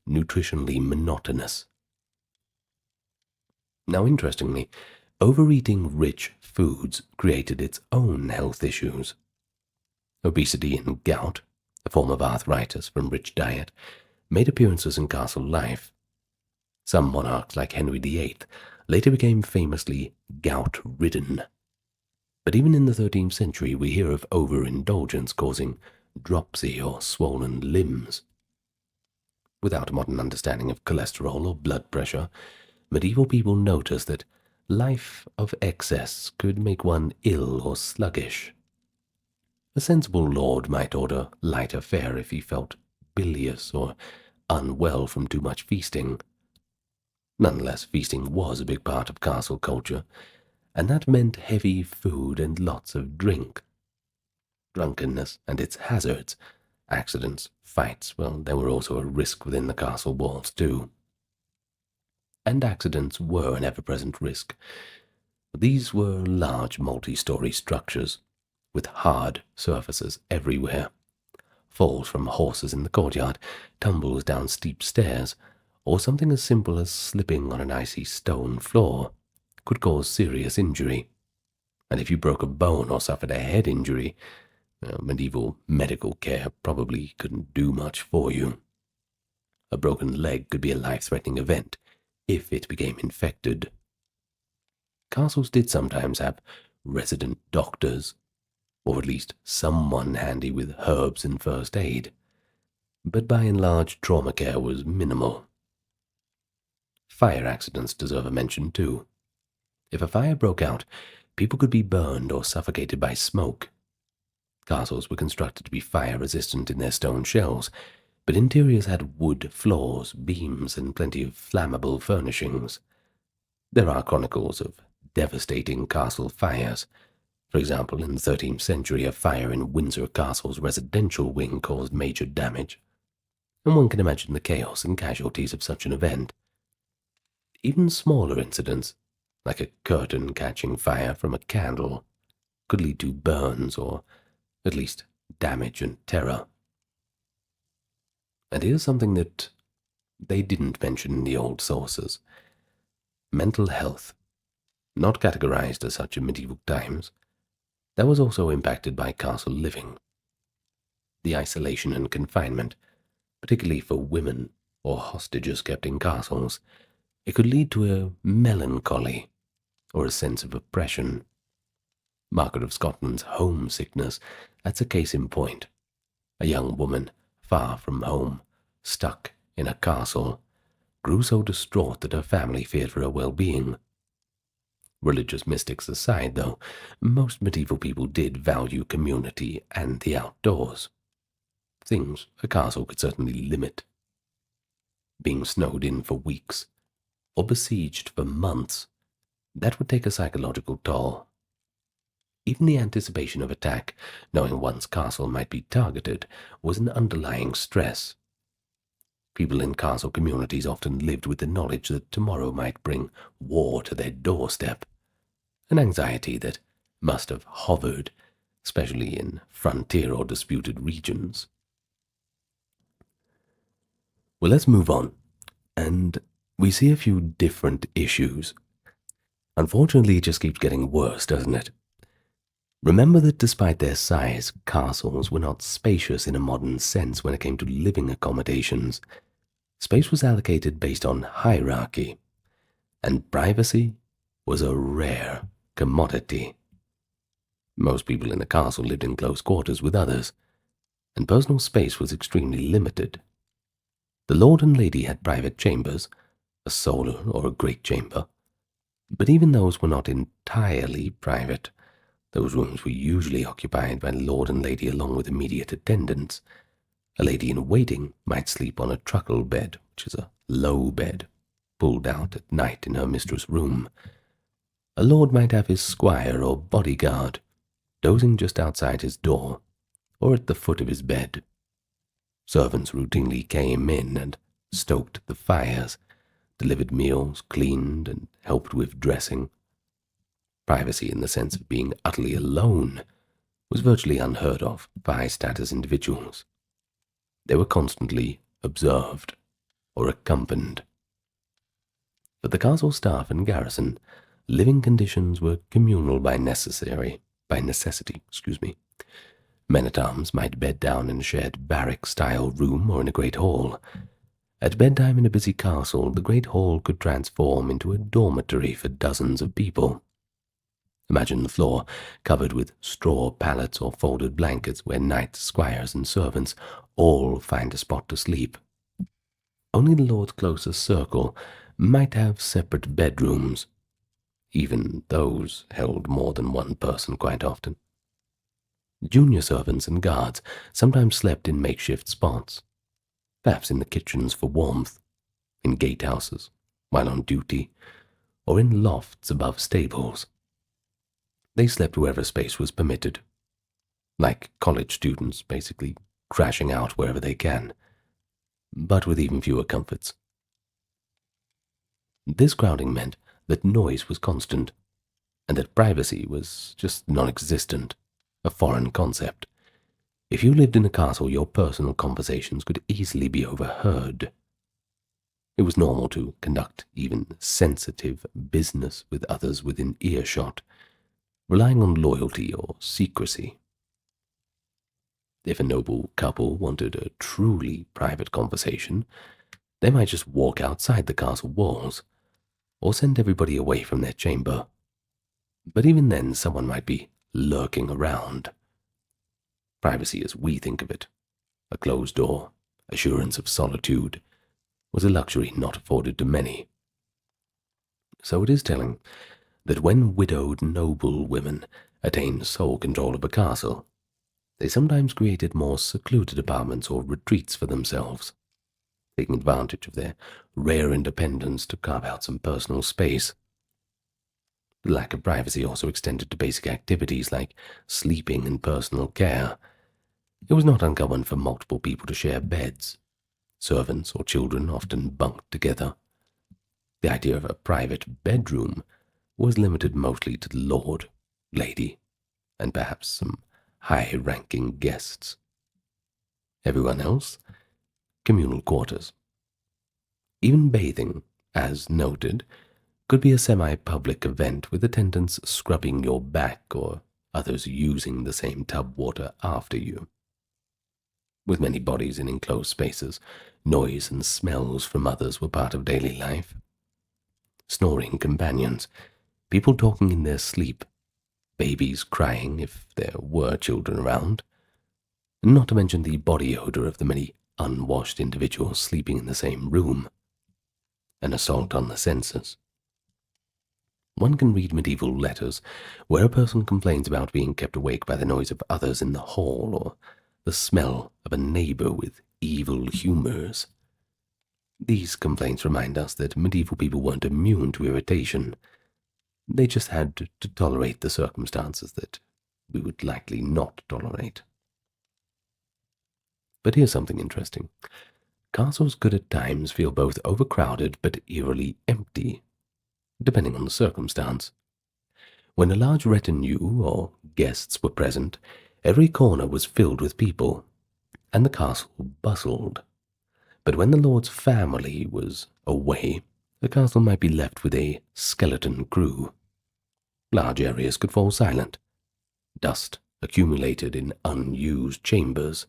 nutritionally monotonous. Now, interestingly, overeating rich foods created its own health issues. Obesity and gout, a form of arthritis from rich diet, made appearances in castle life. Some monarchs, like Henry VIII, later became famously gout-ridden. But even in the 13th century, we hear of overindulgence causing dropsy or swollen limbs. Without a modern understanding of cholesterol or blood pressure, medieval people noticed that life of excess could make one ill or sluggish. A sensible lord might order lighter fare if he felt bilious or unwell from too much feasting. Nonetheless, feasting was a big part of castle culture, and that meant heavy food and lots of drink. Drunkenness and its hazards, accidents, fights, well, there were also a risk within the castle walls too. And accidents were an ever-present risk. These were large multi-story structures, with hard surfaces everywhere. Falls from horses in the courtyard, tumbles down steep stairs, or something as simple as slipping on an icy stone floor could cause serious injury. And if you broke a bone or suffered a head injury, medieval medical care probably couldn't do much for you. A broken leg could be a life-threatening event if it became infected. Castles did sometimes have resident doctors, or at least someone handy with herbs and first aid, but by and large trauma care was minimal. Fire accidents deserve a mention too. If a fire broke out, people could be burned or suffocated by smoke. Castles were constructed to be fire-resistant in their stone shells, but interiors had wood floors, beams, and plenty of flammable furnishings. There are chronicles of devastating castle fires. For example, in the 13th century, a fire in Windsor Castle's residential wing caused major damage, and one can imagine the chaos and casualties of such an event. Even smaller incidents, like a curtain catching fire from a candle, could lead to burns or at least damage and terror. And here's something that they didn't mention in the old sources. Mental health, not categorized as such in medieval times, that was also impacted by castle living. The isolation and confinement, particularly for women or hostages kept in castles, it could lead to a melancholy or a sense of oppression. Margaret of Scotland's homesickness, that's a case in point. A young woman, far from home, stuck in a castle, grew so distraught that her family feared for her well-being. Religious mystics aside, though, most medieval people did value community and the outdoors. Things a castle could certainly limit. Being snowed in for weeks, or besieged for months, that would take a psychological toll. Even the anticipation of attack, knowing one's castle might be targeted, was an underlying stress. People in castle communities often lived with the knowledge that tomorrow might bring war to their doorstep, an anxiety that must have hovered, especially in frontier or disputed regions. Well, let's move on, and we see a few different issues. Unfortunately, it just keeps getting worse, doesn't it? Remember that despite their size, castles were not spacious in a modern sense when it came to living accommodations. Space was allocated based on hierarchy, and privacy was a rare commodity. Most people in the castle lived in close quarters with others, and personal space was extremely limited. The lord and lady had private chambers, a solar or a great chamber, But even those were not entirely private. Those rooms were usually occupied by the lord and lady along with immediate attendants. A lady in waiting might sleep on a truckle bed, which is a low bed, pulled out at night in her mistress' room. A lord might have his squire or bodyguard dozing just outside his door or at the foot of his bed. Servants routinely came in and stoked the fires, delivered meals, cleaned, and helped with dressing. Privacy in the sense of being utterly alone was virtually unheard of for high-status individuals. They were constantly observed or accompanied. For the castle staff and garrison, living conditions were communal by necessity. Men-at-arms might bed down in a shared barrack-style room or in a great hall. At bedtime in a busy castle, the great hall could transform into a dormitory for dozens of people. Imagine the floor covered with straw pallets or folded blankets where knights, squires, and servants all find a spot to sleep. Only the lord's closest circle might have separate bedrooms. Even those held more than one person quite often. Junior servants and guards sometimes slept in makeshift spots, perhaps in the kitchens for warmth, in gatehouses, while on duty, or in lofts above stables. They slept wherever space was permitted, like college students, basically crashing out wherever they can, but with even fewer comforts. This crowding meant that noise was constant, and that privacy was just non-existent, a foreign concept. If you lived in a castle, your personal conversations could easily be overheard. It was normal to conduct even sensitive business with others within earshot, relying on loyalty or secrecy. If a noble couple wanted a truly private conversation, they might just walk outside the castle walls, or send everybody away from their chamber. But even then, someone might be lurking around. Privacy as we think of it, a closed door, assurance of solitude, was a luxury not afforded to many. So it is telling that when widowed noble women attained sole control of a castle, they sometimes created more secluded apartments or retreats for themselves, taking advantage of their rare independence to carve out some personal space. The lack of privacy also extended to basic activities like sleeping and personal care. It was not uncommon for multiple people to share beds. Servants or children often bunked together. The idea of a private bedroom was limited mostly to the lord, lady, and perhaps some high-ranking guests. Everyone else, communal quarters. Even bathing, as noted, could be a semi-public event with attendants scrubbing your back or others using the same tub water after you. With many bodies in enclosed spaces, noise and smells from others were part of daily life. Snoring companions, people talking in their sleep, babies crying if there were children around, not to mention the body odor of the many unwashed individuals sleeping in the same room. An assault on the senses. One can read medieval letters where a person complains about being kept awake by the noise of others in the hall or the smell of a neighbor with evil humors. These complaints remind us that medieval people weren't immune to irritation. They just had to tolerate the circumstances that we would likely not tolerate. But here's something interesting. Castles could at times feel both overcrowded but eerily empty, depending on the circumstance. When a large retinue or guests were present, every corner was filled with people, and the castle bustled. But when the lord's family was away, the castle might be left with a skeleton crew. Large areas could fall silent. Dust accumulated in unused chambers.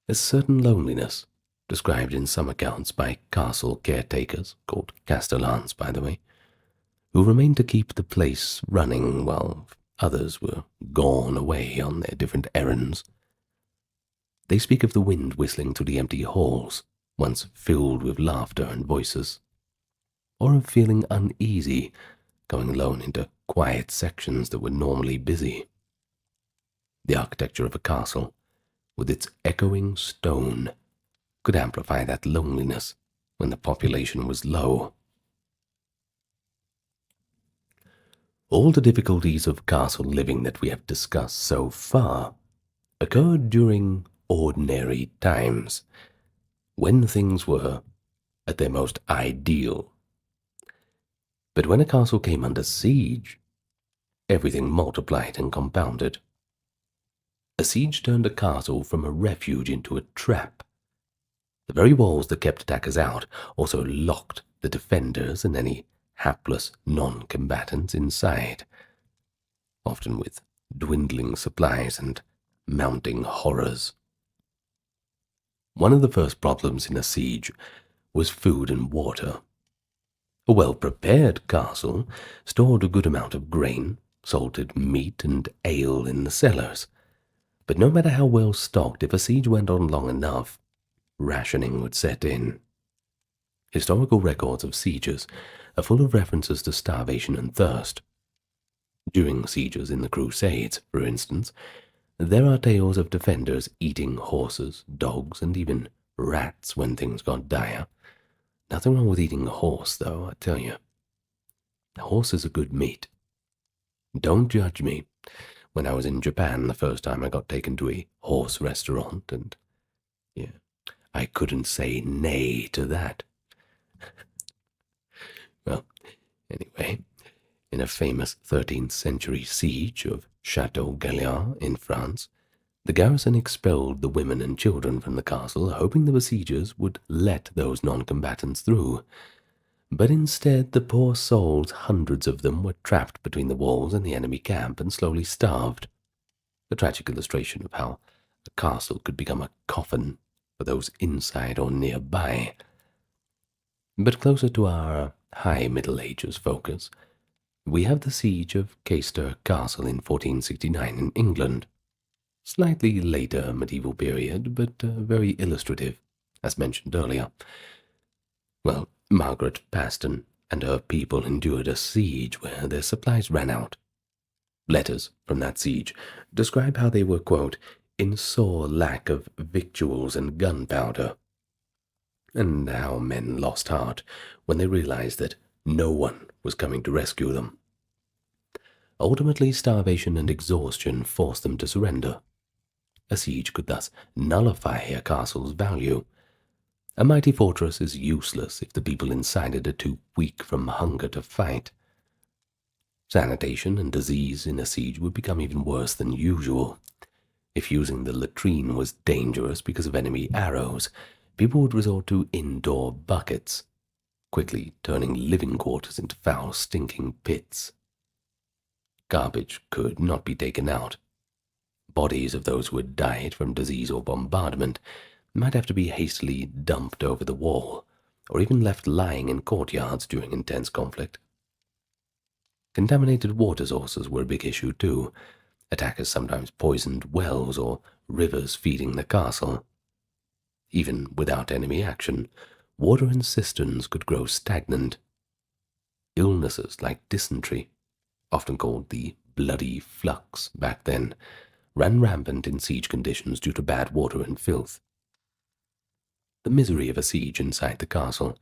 A certain loneliness, described in some accounts by castle caretakers, called castellans by the way, who remained to keep the place running while others were gone away on their different errands. They speak of the wind whistling through the empty halls, once filled with laughter and voices. or of feeling uneasy going alone into quiet sections that were normally busy. The architecture of a castle, with its echoing stone, could amplify that loneliness when the population was low. All the difficulties of castle living that we have discussed so far occurred during ordinary times, when things were at their most ideal. But when a castle came under siege, everything multiplied and compounded. A siege turned a castle from a refuge into a trap. The very walls that kept attackers out also locked the defenders and any hapless non-combatants inside, often with dwindling supplies and mounting horrors. One of the first problems in a siege was food and water. A well-prepared castle stored a good amount of grain, salted meat, and ale in the cellars. But no matter how well stocked, if a siege went on long enough, rationing would set in. Historical records of sieges are full of references to starvation and thirst. During sieges in the Crusades, for instance, there are tales of defenders eating horses, dogs, and even rats when things got dire. Nothing wrong with eating a horse, though, I tell you. A horse is a good meat. Don't judge me. When I was in Japan the first time, I got taken to a horse restaurant, and I couldn't say nay to that. Well, anyway, in a famous 13th century siege of Chateau Galliard in France, the garrison expelled the women and children from the castle, hoping the besiegers would let those non-combatants through. But instead, the poor souls, hundreds of them, were trapped between the walls and the enemy camp and slowly starved. A tragic illustration of how a castle could become a coffin for those inside or nearby. But closer to our High Middle Ages focus, we have the siege of JSTOR Castle in 1469 in England. Slightly later medieval period, but very illustrative, as mentioned earlier. Well, Margaret Paston and her people endured a siege where their supplies ran out. Letters from that siege describe how they were, quote, in sore lack of victuals and gunpowder, and how men lost heart when they realized that no one was coming to rescue them. Ultimately, starvation and exhaustion forced them to surrender. A siege could thus nullify a castle's value. A mighty fortress is useless if the people inside it are too weak from hunger to fight. Sanitation and disease in a siege would become even worse than usual. If using the latrine was dangerous because of enemy arrows, people would resort to indoor buckets, quickly turning living quarters into foul, stinking pits. Garbage could not be taken out. Bodies of those who had died from disease or bombardment might have to be hastily dumped over the wall, or even left lying in courtyards during intense conflict. Contaminated water sources were a big issue too. Attackers sometimes poisoned wells or rivers feeding the castle. Even without enemy action, water in cisterns could grow stagnant. Illnesses like dysentery, often called the bloody flux back then, ran rampant in siege conditions due to bad water and filth. The misery of a siege inside the castle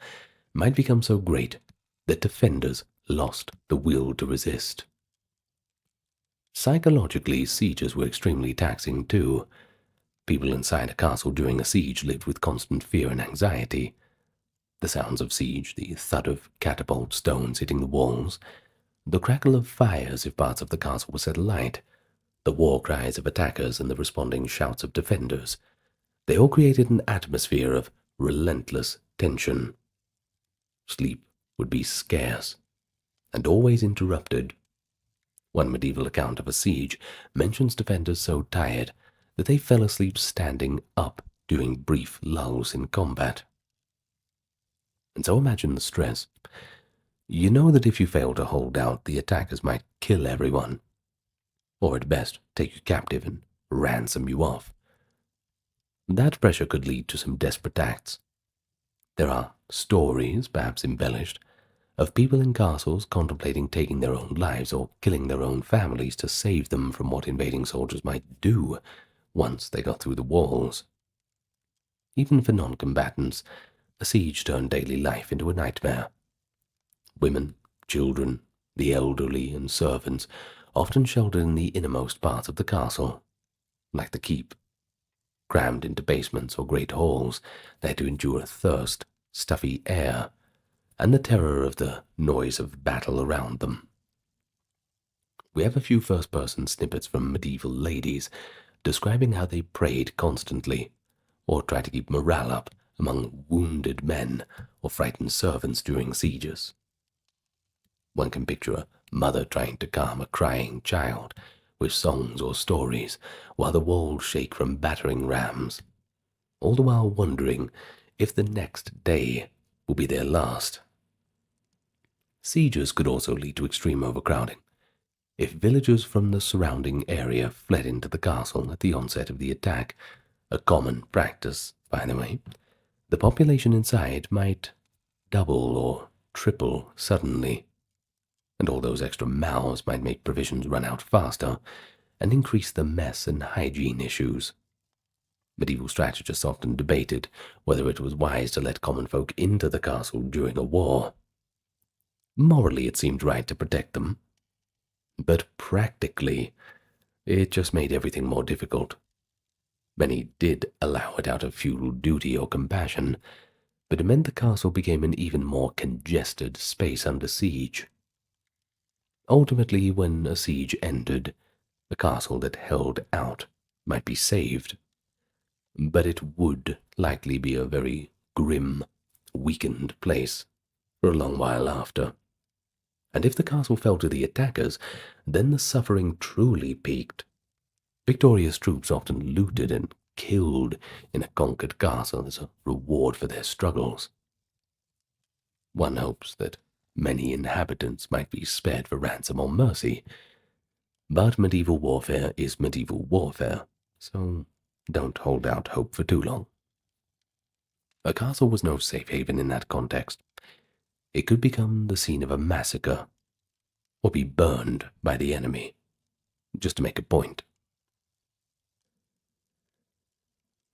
might become so great that defenders lost the will to resist. Psychologically, sieges were extremely taxing too. People inside a castle during a siege lived with constant fear and anxiety. The sounds of siege, the thud of catapult stones hitting the walls, the crackle of fires if parts of the castle were set alight, the war cries of attackers and the responding shouts of defenders, they all created an atmosphere of relentless tension. Sleep would be scarce and always interrupted. One medieval account of a siege mentions defenders so tired that they fell asleep standing up during brief lulls in combat. And so imagine the stress. You know that if you fail to hold out, the attackers might kill everyone, or at best take you captive and ransom you off. That pressure could lead to some desperate acts. There are stories, perhaps embellished, of people in castles contemplating taking their own lives or killing their own families to save them from what invading soldiers might do once they got through the walls. Even for non-combatants, a siege turned daily life into a nightmare. Women, children, the elderly, and servants often sheltered in the innermost parts of the castle, like the keep. Crammed into basements or great halls, they had to endure thirst, stuffy air, and the terror of the noise of battle around them. We have a few first-person snippets from medieval ladies describing how they prayed constantly, or tried to keep morale up among wounded men or frightened servants during sieges. One can picture a mother trying to calm a crying child with songs or stories while the walls shake from battering rams, all the while wondering if the next day will be their last. Sieges could also lead to extreme overcrowding. If villagers from the surrounding area fled into the castle at the onset of the attack, a common practice, by the way, the population inside might double or triple suddenly, and all those extra mouths might make provisions run out faster and increase the mess and hygiene issues. Medieval strategists often debated whether it was wise to let common folk into the castle during a war. Morally, it seemed right to protect them, but practically, it just made everything more difficult. Many did allow it out of feudal duty or compassion, but it meant the castle became an even more congested space under siege. Ultimately, when a siege ended, a castle that held out might be saved, but it would likely be a very grim, weakened place for a long while after. And if the castle fell to the attackers, then the suffering truly peaked. Victorious troops often looted and killed in a conquered castle as a reward for their struggles. One hopes that many inhabitants might be spared for ransom or mercy, but medieval warfare is medieval warfare, so don't hold out hope for too long. A castle was no safe haven in that context. It could become the scene of a massacre, or be burned by the enemy, just to make a point.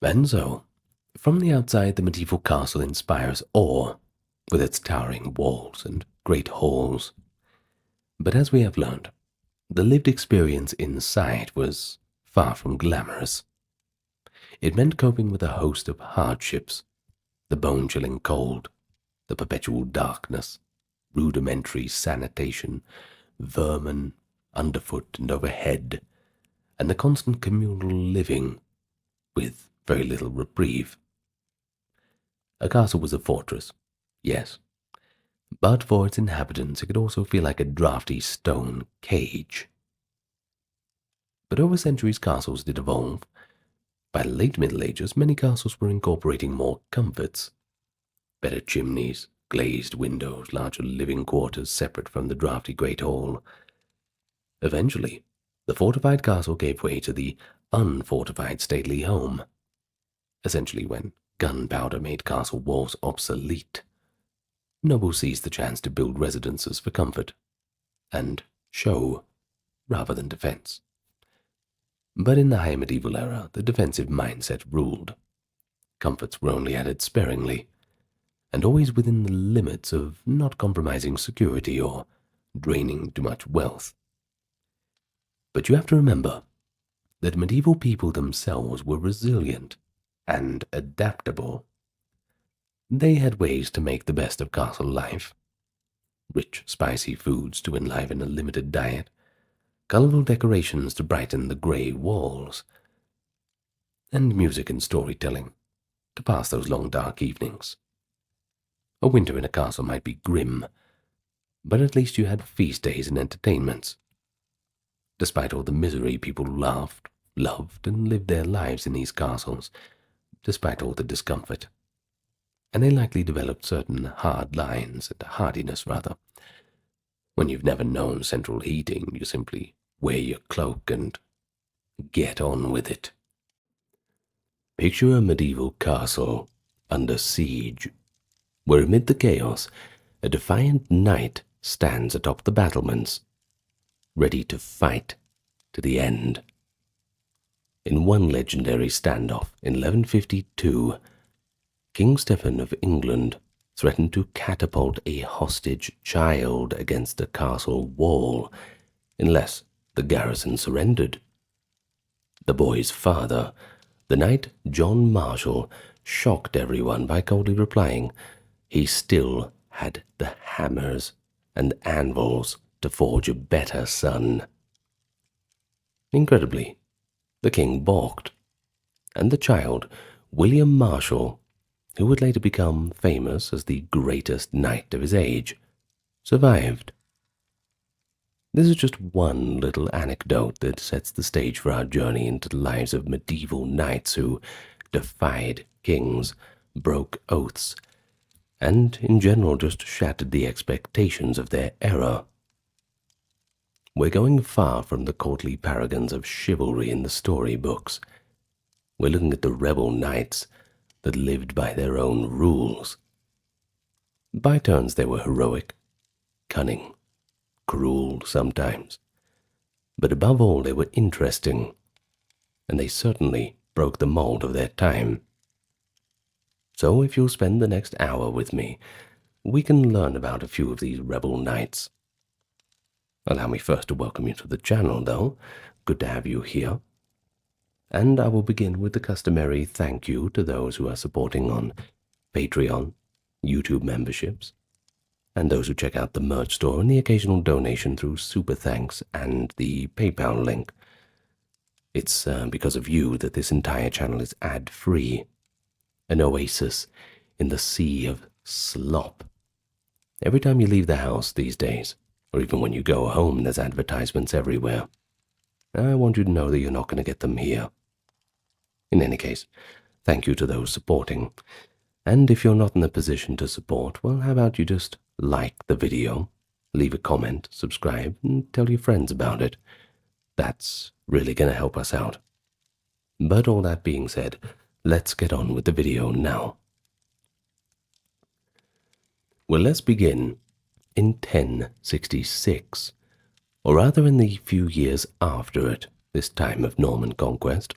And so, from the outside, the medieval castle inspires awe, with its towering walls and great halls. But as we have learned, the lived experience inside was far from glamorous. It meant coping with a host of hardships: the bone-chilling cold, the perpetual darkness, rudimentary sanitation, vermin underfoot and overhead, and the constant communal living with very little reprieve. A castle was a fortress, yes, but for its inhabitants it could also feel like a drafty stone cage. But over centuries castles did evolve. By the late Middle Ages, many castles were incorporating more comforts: better chimneys, glazed windows, larger living quarters separate from the drafty great hall. Eventually, the fortified castle gave way to the unfortified stately home, essentially when gunpowder made castle walls obsolete. Nobles seized the chance to build residences for comfort and show rather than defense. But in the high medieval era, the defensive mindset ruled. Comforts were only added sparingly, and always within the limits of not compromising security or draining too much wealth. But you have to remember that medieval people themselves were resilient and adaptable. They had ways to make the best of castle life: rich, spicy foods to enliven a limited diet, colorful decorations to brighten the gray walls, and music and storytelling to pass those long dark evenings. A winter in a castle might be grim, but at least you had feast days and entertainments. Despite all the misery, people laughed, loved, and lived their lives in these castles, despite all the discomfort. And they likely developed certain hard lines and hardiness, rather. When you've never known central heating, you simply wear your cloak and get on with it. Picture a medieval castle under siege, where amid the chaos, a defiant knight stands atop the battlements, ready to fight to the end. In one legendary standoff in 1152, King Stephen of England threatened to catapult a hostage child against a castle wall unless the garrison surrendered. The boy's father, the knight John Marshall, shocked everyone by coldly replying he still had the hammers and anvils to forge a better son. Incredibly, the king balked, and the child, William Marshall, who would later become famous as the greatest knight of his age, survived. This is just one little anecdote that sets the stage for our journey into the lives of medieval knights who defied kings, broke oaths, and in general just shattered the expectations of their era. We're going far from the courtly paragons of chivalry in the storybooks. We're looking at the rebel knights that lived by their own rules. By turns they were heroic, cunning, cruel sometimes, but above all they were interesting, and they certainly broke the mold of their time. So if you'll spend the next hour with me, we can learn about a few of these rebel knights. Allow me first to welcome you to the channel, though. Good to have you here. And I will begin with the customary thank you to those who are supporting on Patreon, YouTube memberships, and those who check out the merch store and the occasional donation through Super Thanks and the PayPal link. It's because of you that this entire channel is ad-free, an oasis in the sea of slop. Every time you leave the house these days, or even when you go home, there's advertisements everywhere. I want you to know that you're not going to get them here. In any case, thank you to those supporting. And if you're not in a position to support, well, how about you just like the video, leave a comment, subscribe, and tell your friends about it. That's really going to help us out. But all that being said, let's get on with the video now. Well, let's begin in 1066, or rather in the few years after it, this time of Norman conquest.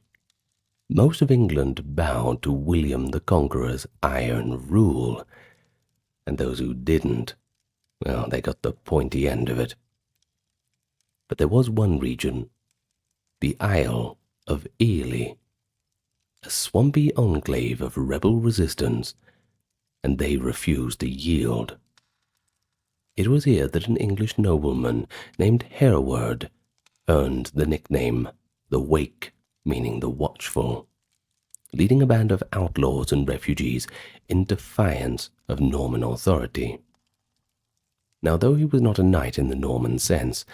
Most of England bowed to William the Conqueror's iron rule, and those who didn't, well, they got the pointy end of it. But there was one region, the Isle of Ely, a swampy enclave of rebel resistance, and they refused to yield. It was here that an English nobleman named Hereward earned the nickname the Wake, meaning the watchful, leading a band of outlaws and refugees in defiance of Norman authority. Now, though he was not a knight in the Norman sense,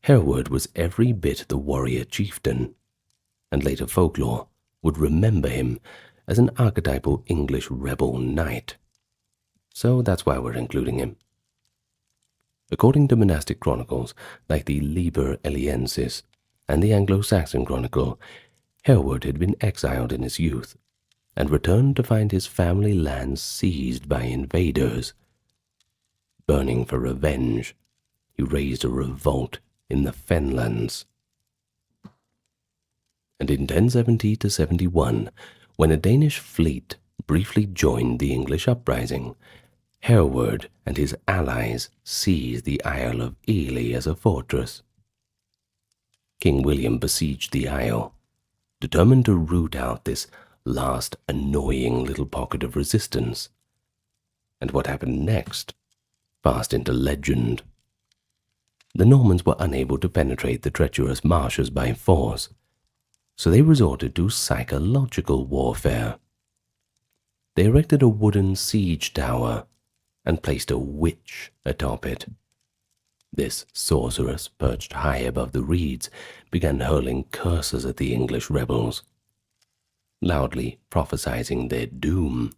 Hereward was every bit the warrior chieftain, and later folklore would remember him as an archetypal English rebel knight. So that's why we're including him. According to monastic chronicles like the Liber Eliensis and the Anglo-Saxon Chronicle, Hereward had been exiled in his youth and returned to find his family lands seized by invaders. Burning for revenge, he raised a revolt in the Fenlands. And in 1070 to 71, when a Danish fleet briefly joined the English uprising, Hereward and his allies seized the Isle of Ely as a fortress. King William besieged the isle, determined to root out this last annoying little pocket of resistance. And what happened next passed into legend. The Normans were unable to penetrate the treacherous marshes by force, so they resorted to psychological warfare. They erected a wooden siege tower and placed a witch atop it. This sorceress, perched high above the reeds, began hurling curses at the English rebels, loudly prophesying their doom.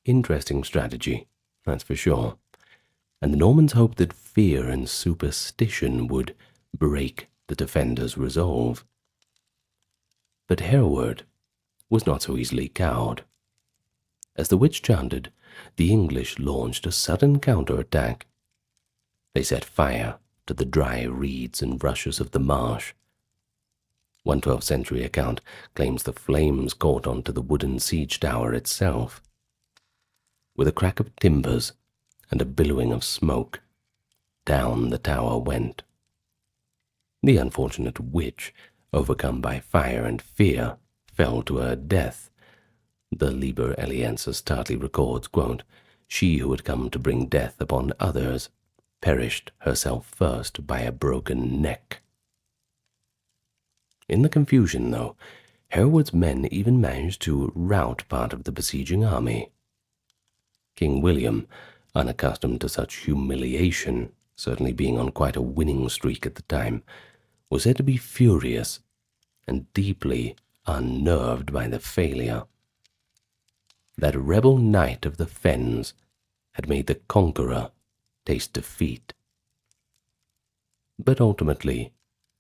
Interesting strategy, that's for sure, and the Normans hoped that fear and superstition would break the defenders' resolve. But Hereward was not so easily cowed. As the witch chanted, the English launched a sudden counterattack. They set fire to the dry reeds and rushes of the marsh. One 12th century account claims the flames caught onto the wooden siege tower itself. With a crack of timbers and a billowing of smoke, down the tower went. The unfortunate witch, overcome by fire and fear, fell to her death. The Liber Eliensis tartly records, quote, "She who had come to bring death upon others perished herself first by a broken neck." In the confusion, though, Hereward's men even managed to rout part of the besieging army. King William, unaccustomed to such humiliation, certainly being on quite a winning streak at the time, was said to be furious and deeply unnerved by the failure. That rebel knight of the fens had made the conqueror taste defeat. But ultimately,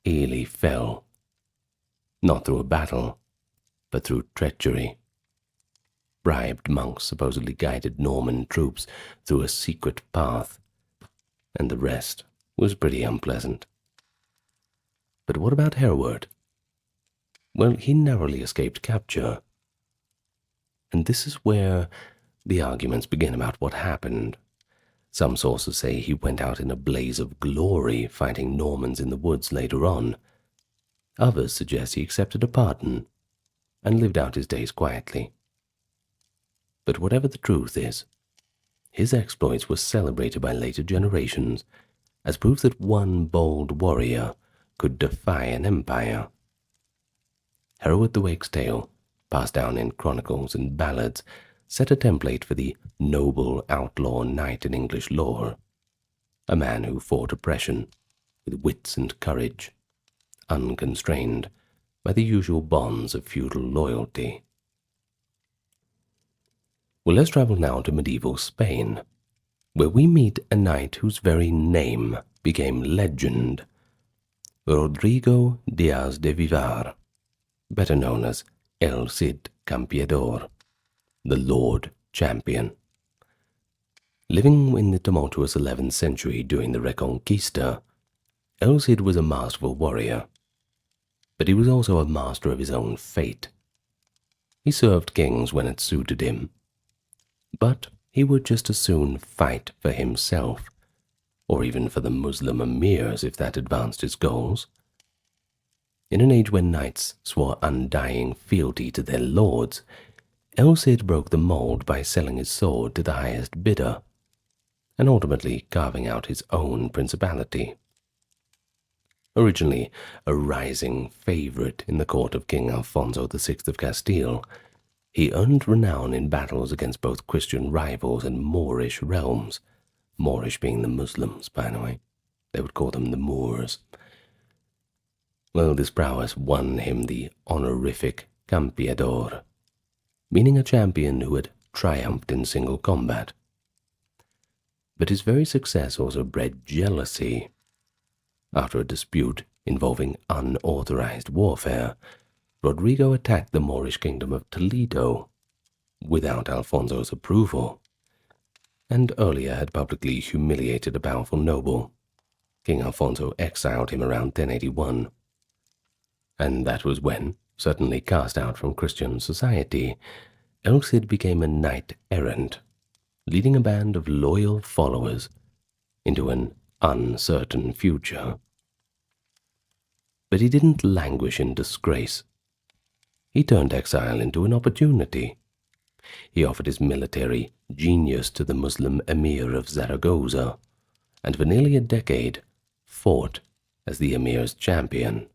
Ely fell, not through a battle, but through treachery. Bribed monks supposedly guided Norman troops through a secret path, and the rest was pretty unpleasant. But what about Hereward? Well, he narrowly escaped capture. And this is where the arguments begin about what happened. Some sources say he went out in a blaze of glory fighting Normans in the woods later on. Others suggest he accepted a pardon and lived out his days quietly. But whatever the truth is, his exploits were celebrated by later generations as proof that one bold warrior could defy an empire. Hereward the Wake's tale, passed down in chronicles and ballads, set a template for the noble outlaw knight in English lore, a man who fought oppression with wits and courage, unconstrained by the usual bonds of feudal loyalty. Well, let's travel now to medieval Spain, where we meet a knight whose very name became legend, Rodrigo Diaz de Vivar, better known as El Cid Campeador, the Lord Champion. Living in the tumultuous 11th century during the Reconquista, El Cid was a masterful warrior, but he was also a master of his own fate. He served kings when it suited him, but he would just as soon fight for himself, or even for the Muslim emirs if that advanced his goals. In an age when knights swore undying fealty to their lords, El Cid broke the mold by selling his sword to the highest bidder, and ultimately carving out his own principality. Originally a rising favorite in the court of King Alfonso VI of Castile, he earned renown in battles against both Christian rivals and Moorish realms, Moorish being the Muslims, by the way. They would call them the Moors. Well, this prowess won him the honorific Campeador, meaning a champion who had triumphed in single combat. But his very success also bred jealousy. After a dispute involving unauthorized warfare, Rodrigo attacked the Moorish kingdom of Toledo without Alfonso's approval, and earlier had publicly humiliated a powerful noble. King Alfonso exiled him around 1081. And that was when, suddenly cast out from Christian society, El Cid became a knight-errant, leading a band of loyal followers into an uncertain future. But he didn't languish in disgrace. He turned exile into an opportunity. He offered his military genius to the Muslim emir of Zaragoza, and for nearly a decade fought as the emir's champion.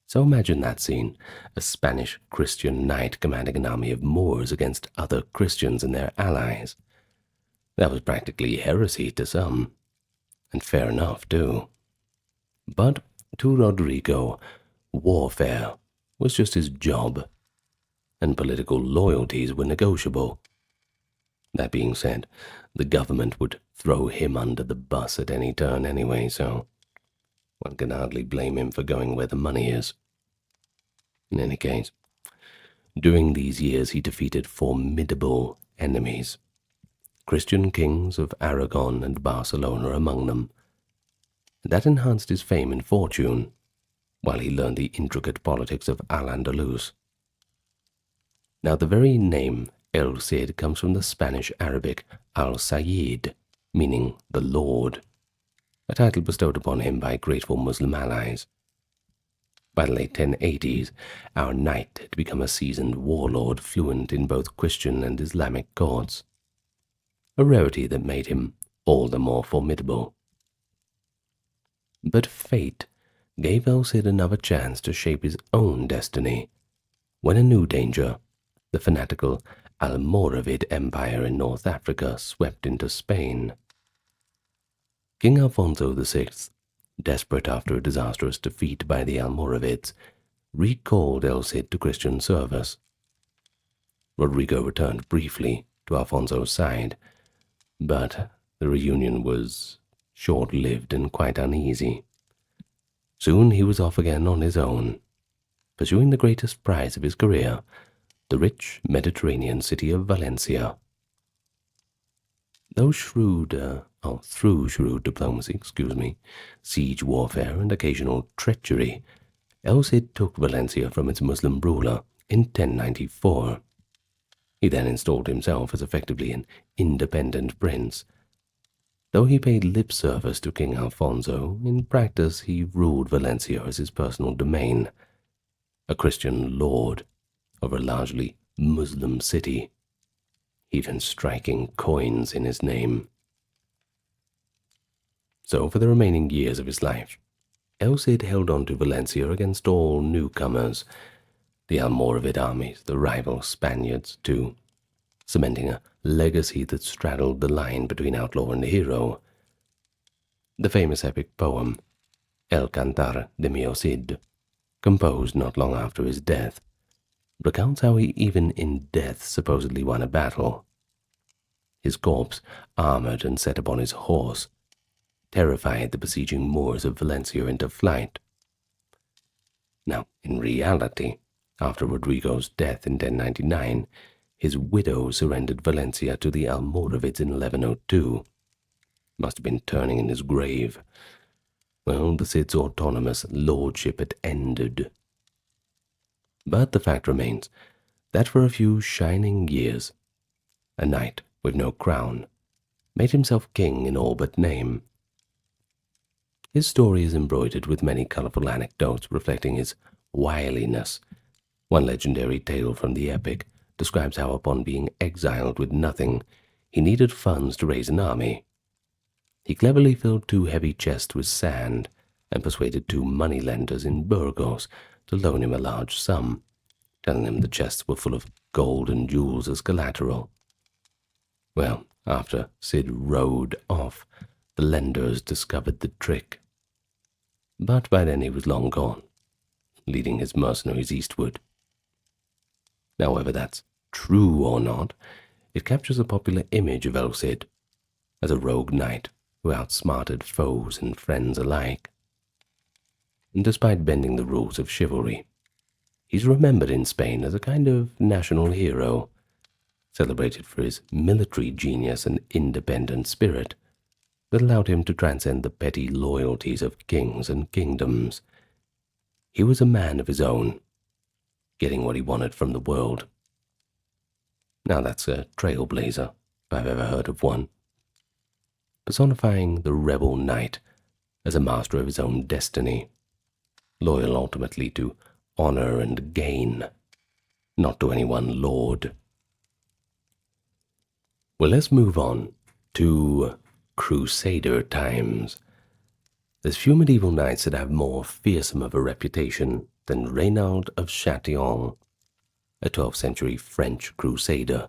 So imagine that scene, a Spanish Christian knight commanding an army of Moors against other Christians and their allies. That was practically heresy to some, and fair enough too. But to Rodrigo, warfare was just his job, and political loyalties were negotiable. That being said, the government would throw him under the bus at any turn anyway, so one can hardly blame him for going where the money is. In any case, during these years he defeated formidable enemies, Christian kings of Aragon and Barcelona among them. That enhanced his fame and fortune, while he learned the intricate politics of Al-Andalus. Now the very name El Cid comes from the Spanish Arabic Al-Sayyid, meaning the Lord, a title bestowed upon him by grateful Muslim allies. By the late 1080s, our knight had become a seasoned warlord fluent in both Christian and Islamic courts, a rarity that made him all the more formidable. But fate gave El Cid another chance to shape his own destiny when a new danger, the fanatical Almoravid Empire in North Africa, swept into Spain. King Alfonso VI, desperate after a disastrous defeat by the Almoravids, recalled El Cid to Christian service. Rodrigo returned briefly to Alfonso's side, but the reunion was short-lived and quite uneasy. Soon he was off again on his own, pursuing the greatest prize of his career, the rich Mediterranean city of Valencia. Through shrewd diplomacy, siege warfare, and occasional treachery, El Cid took Valencia from its Muslim ruler in 1094. He then installed himself as effectively an independent prince. Though he paid lip service to King Alfonso, in practice he ruled Valencia as his personal domain, a Christian lord of a largely Muslim city, even striking coins in his name. So for the remaining years of his life, El Cid held on to Valencia against all newcomers, the Almoravid armies, the rival Spaniards too, cementing a legacy that straddled the line between outlaw and hero. The famous epic poem, El Cantar de mi Cid, composed not long after his death, recounts how he even in death supposedly won a battle. His corpse, armored and set upon his horse, terrified the besieging Moors of Valencia into flight. Now, in reality, after Rodrigo's death in 1099, his widow surrendered Valencia to the Almoravids in 1102. Must have been turning in his grave. Well, the Cid's autonomous lordship had ended. But the fact remains that for a few shining years, a knight with no crown made himself king in all but name. His story is embroidered with many colorful anecdotes reflecting his wiliness. One legendary tale from the epic describes how upon being exiled with nothing, he needed funds to raise an army. He cleverly filled 2 heavy chests with sand and persuaded 2 moneylenders in Burgos to loan him a large sum, telling them the chests were full of gold and jewels as collateral. Well, after Cid rode off, the lenders discovered the trick. But by then he was long gone, leading his mercenaries eastward. Now, whether that's true or not, it captures a popular image of El Cid as a rogue knight who outsmarted foes and friends alike. And despite bending the rules of chivalry, he's remembered in Spain as a kind of national hero, celebrated for his military genius and independent spirit that allowed him to transcend the petty loyalties of kings and kingdoms. He was a man of his own, getting what he wanted from the world. Now that's a trailblazer, if I've ever heard of one. Personifying the rebel knight as a master of his own destiny, loyal ultimately to honor and gain, not to any one lord. Well, let's move on to Crusader times. There's few medieval knights that have more fearsome of a reputation than Reynald of Chatillon, a 12th century French crusader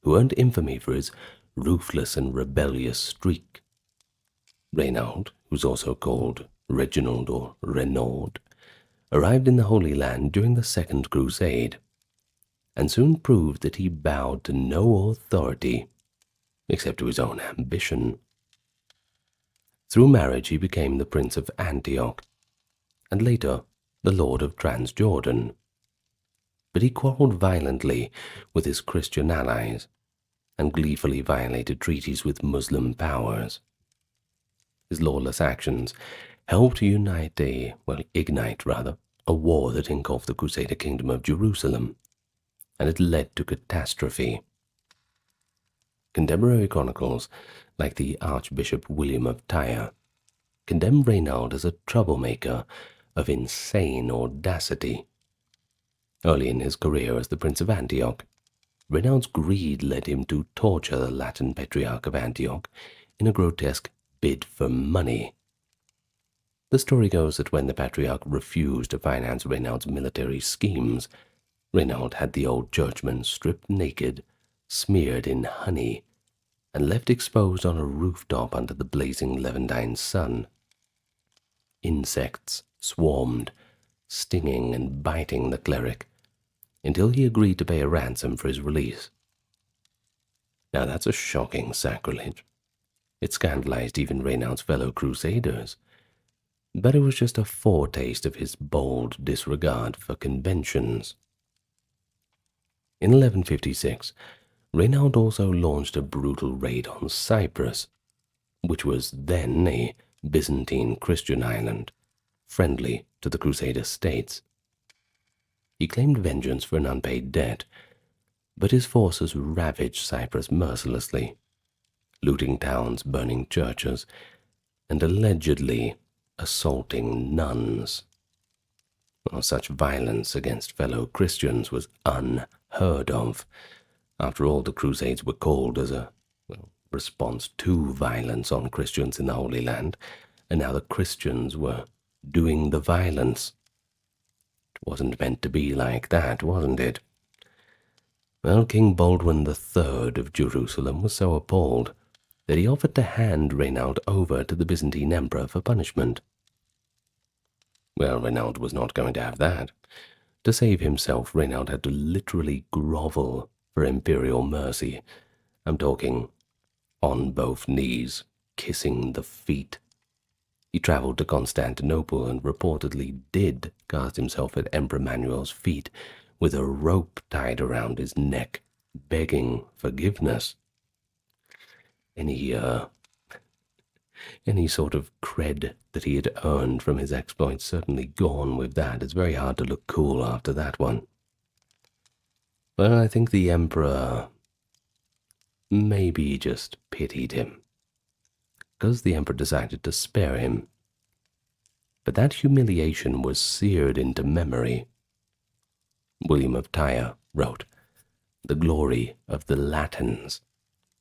who earned infamy for his ruthless and rebellious streak. Reynald, who's also called Reginald or Renaud, arrived in the Holy Land during the Second Crusade, and soon proved that he bowed to no authority except to his own ambition. Through marriage he became the Prince of Antioch, and later the Lord of Transjordan. But he quarreled violently with his Christian allies, and gleefully violated treaties with Muslim powers. His lawless actions helped ignite a war that engulfed the Crusader kingdom of Jerusalem, and it led to catastrophe. Contemporary chronicles, like the Archbishop William of Tyre, condemn Reynald as a troublemaker of insane audacity. Early in his career as the Prince of Antioch, Reynald's greed led him to torture the Latin Patriarch of Antioch in a grotesque bid for money. The story goes that when the Patriarch refused to finance Reynald's military schemes, Reynald had the old churchman stripped naked, smeared in honey, and left exposed on a rooftop under the blazing Levantine sun. Insects swarmed, stinging and biting the cleric, until he agreed to pay a ransom for his release. Now that's a shocking sacrilege. It scandalized even Reynald's fellow crusaders, but it was just a foretaste of his bold disregard for conventions. In 1156, Reynald also launched a brutal raid on Cyprus, which was then a Byzantine Christian island, friendly to the Crusader states. He claimed vengeance for an unpaid debt, but his forces ravaged Cyprus mercilessly, looting towns, burning churches, and allegedly assaulting nuns. Well, such violence against fellow Christians was unheard of. After all, the Crusades were called as a response to violence on Christians in the Holy Land, and now the Christians were doing the violence. It wasn't meant to be like that, wasn't it? Well, King Baldwin III of Jerusalem was so appalled that he offered to hand Reynald over to the Byzantine Emperor for punishment. Well, Reynald was not going to have that. To save himself, Reynald had to literally grovel for imperial mercy. I'm talking on both knees, kissing the feet. He traveled to Constantinople and reportedly did cast himself at Emperor Manuel's feet with a rope tied around his neck, begging forgiveness. Any sort of cred that he had earned from his exploits certainly gone with that. It's very hard to look cool after that one. But I think the Emperor maybe just pitied him, because the Emperor decided to spare him. But that humiliation was seared into memory. William of Tyre wrote, "The glory of the Latins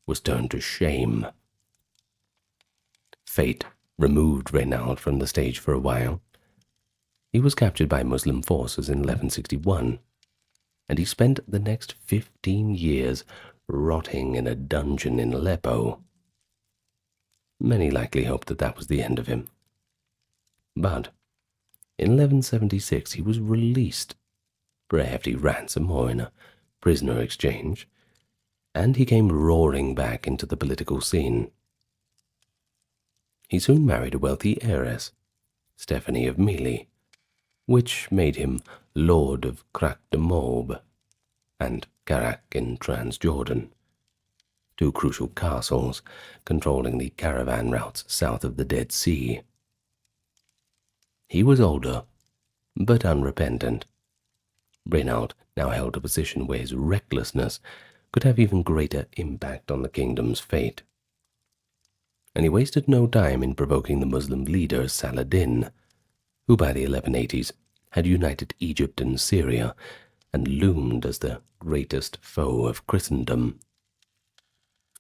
was turned to shame." Fate removed Reynald from the stage for a while. He was captured by Muslim forces in 1161, and he spent the next 15 years rotting in a dungeon in Aleppo. Many likely hoped that that was the end of him. But in 1176 he was released for a hefty ransom or in a prisoner exchange, and he came roaring back into the political scene. He soon married a wealthy heiress, Stephanie of Mili, which made him Lord of Crac-de-Moab and Carac in Transjordan, two crucial castles controlling the caravan routes south of the Dead Sea. He was older, but unrepentant. Reynald now held a position where his recklessness could have even greater impact on the kingdom's fate. And he wasted no time in provoking the Muslim leader Saladin, who by the 1180s had united Egypt and Syria and loomed as the greatest foe of Christendom.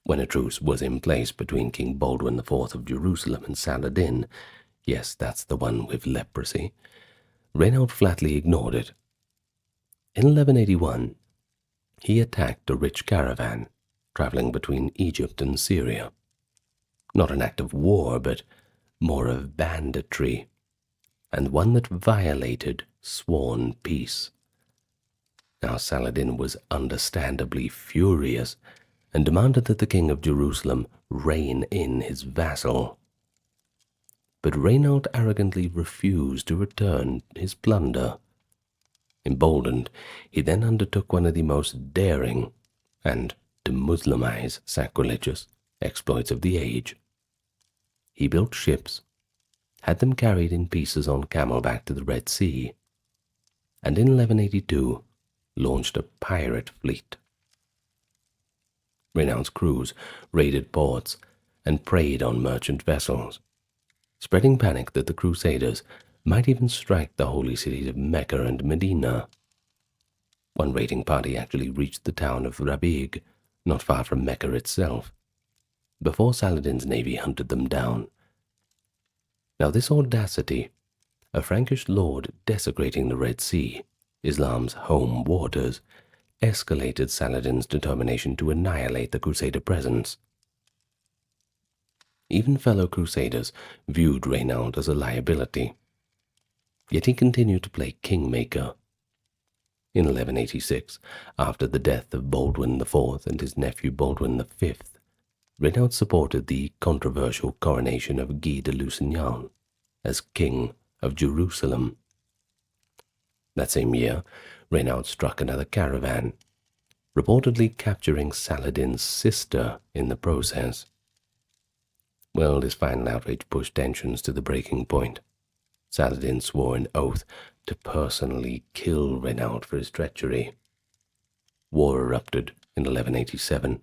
When a truce was in place between King Baldwin IV of Jerusalem and Saladin, yes, that's the one with leprosy, Reynald flatly ignored it. In 1181, he attacked a rich caravan traveling between Egypt and Syria. Not an act of war, but more of banditry, and one that violated sworn peace. Now Saladin was understandably furious and demanded that the king of Jerusalem rein in his vassal. But Reynald arrogantly refused to return his plunder. Emboldened, he then undertook one of the most daring and to Muslimize sacrilegious exploits of the age. He built ships, had them carried in pieces on camelback to the Red Sea, and in 1182 launched a pirate fleet. Renaud's crews raided ports and preyed on merchant vessels, spreading panic that the Crusaders might even strike the holy cities of Mecca and Medina. One raiding party actually reached the town of Rabig, not far from Mecca itself, before Saladin's navy hunted them down. Now this audacity, a Frankish lord desecrating the Red Sea, Islam's home waters, escalated Saladin's determination to annihilate the Crusader presence. Even fellow Crusaders viewed Renaud as a liability, yet he continued to play kingmaker. In 1186, after the death of Baldwin IV and his nephew Baldwin V, Renaud supported the controversial coronation of Guy de Lusignan as King of Jerusalem. That same year, Renaud struck another caravan, reportedly capturing Saladin's sister in the process. Well, this final outrage pushed tensions to the breaking point. Saladin swore an oath to personally kill Renaud for his treachery. War erupted in 1187,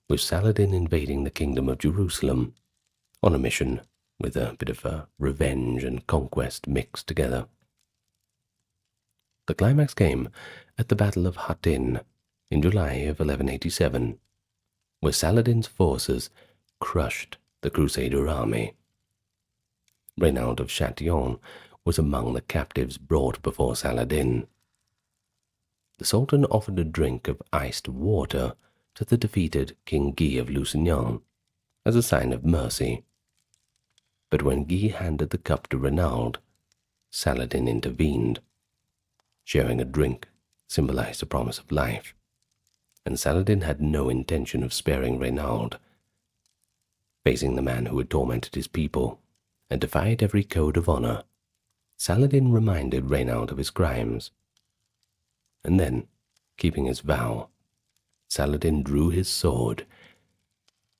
with Saladin invading the kingdom of Jerusalem on a mission with a bit of revenge and conquest mixed together. The climax came at the Battle of Hattin in July of 1187, where Saladin's forces crushed the Crusader army. Renaud of Châtillon was among the captives brought before Saladin. The Sultan offered a drink of iced water to the defeated King Guy of Lusignan as a sign of mercy. But when Guy handed the cup to Renaud, Saladin intervened. Sharing a drink symbolized a promise of life, and Saladin had no intention of sparing Renaud. Facing the man who had tormented his people and defied every code of honor, Saladin reminded Renaud of his crimes. And then, keeping his vow, Saladin drew his sword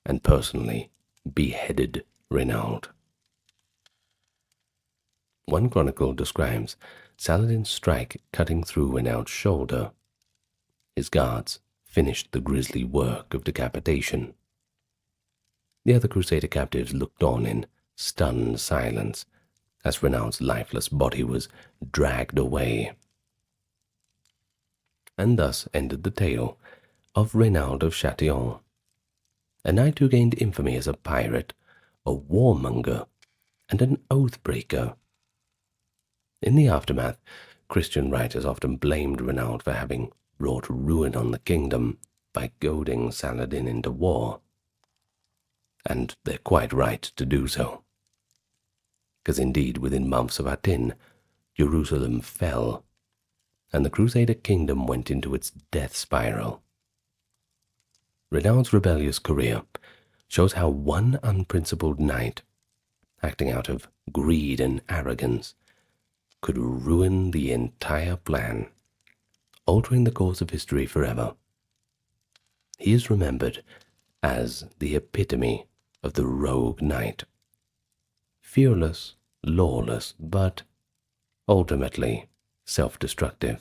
and personally beheaded Renaud. One chronicle describes Saladin's strike cutting through Renaud's shoulder. His guards finished the grisly work of decapitation. The other Crusader captives looked on in stunned silence as Renaud's lifeless body was dragged away. And thus ended the tale of Renaud of Châtillon, a knight who gained infamy as a pirate, a warmonger, and an oath-breaker. In the aftermath, Christian writers often blamed Renaud for having wrought ruin on the kingdom by goading Saladin into war. And they're quite right to do so. Because indeed, within months of Hattin, Jerusalem fell, and the Crusader kingdom went into its death spiral. Renaud's rebellious career shows how one unprincipled knight, acting out of greed and arrogance, could ruin the entire plan, altering the course of history forever. He is remembered as the epitome of the rogue knight. Fearless, lawless, but ultimately self-destructive.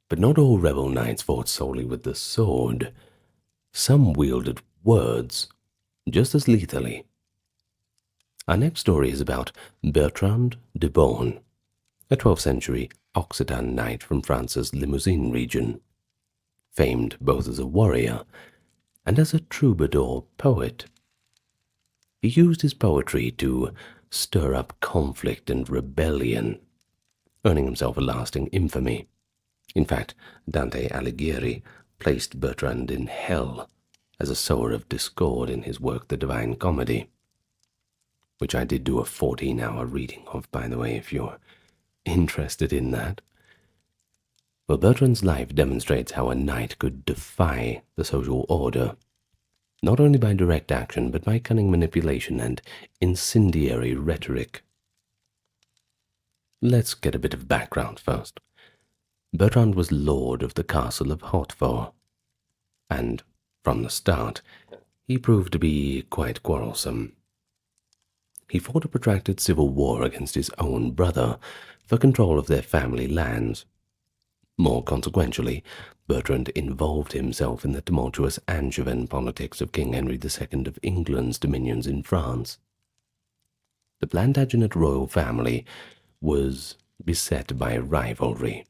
But not all rebel knights fought solely with the sword. Some wielded words just as lethally. Our next story is about Bertrand de Born, a 12th century Occitan knight from France's Limousin region, famed both as a warrior and as a troubadour poet. He used his poetry to stir up conflict and rebellion, earning himself a lasting infamy. In fact, Dante Alighieri placed Bertrand in hell as a sower of discord in his work The Divine Comedy, which I did do a 14-hour reading of, by the way, if you're interested in that. Well, Bertrand's life demonstrates how a knight could defy the social order, not only by direct action, but by cunning manipulation and incendiary rhetoric. Let's get a bit of background first. Bertrand was lord of the castle of Hautefort, and from the start he proved to be quite quarrelsome. He fought a protracted civil war against his own brother for control of their family lands. More consequentially, Bertrand involved himself in the tumultuous Angevin politics of King Henry II of England's dominions in France. The Plantagenet royal family was beset by rivalry.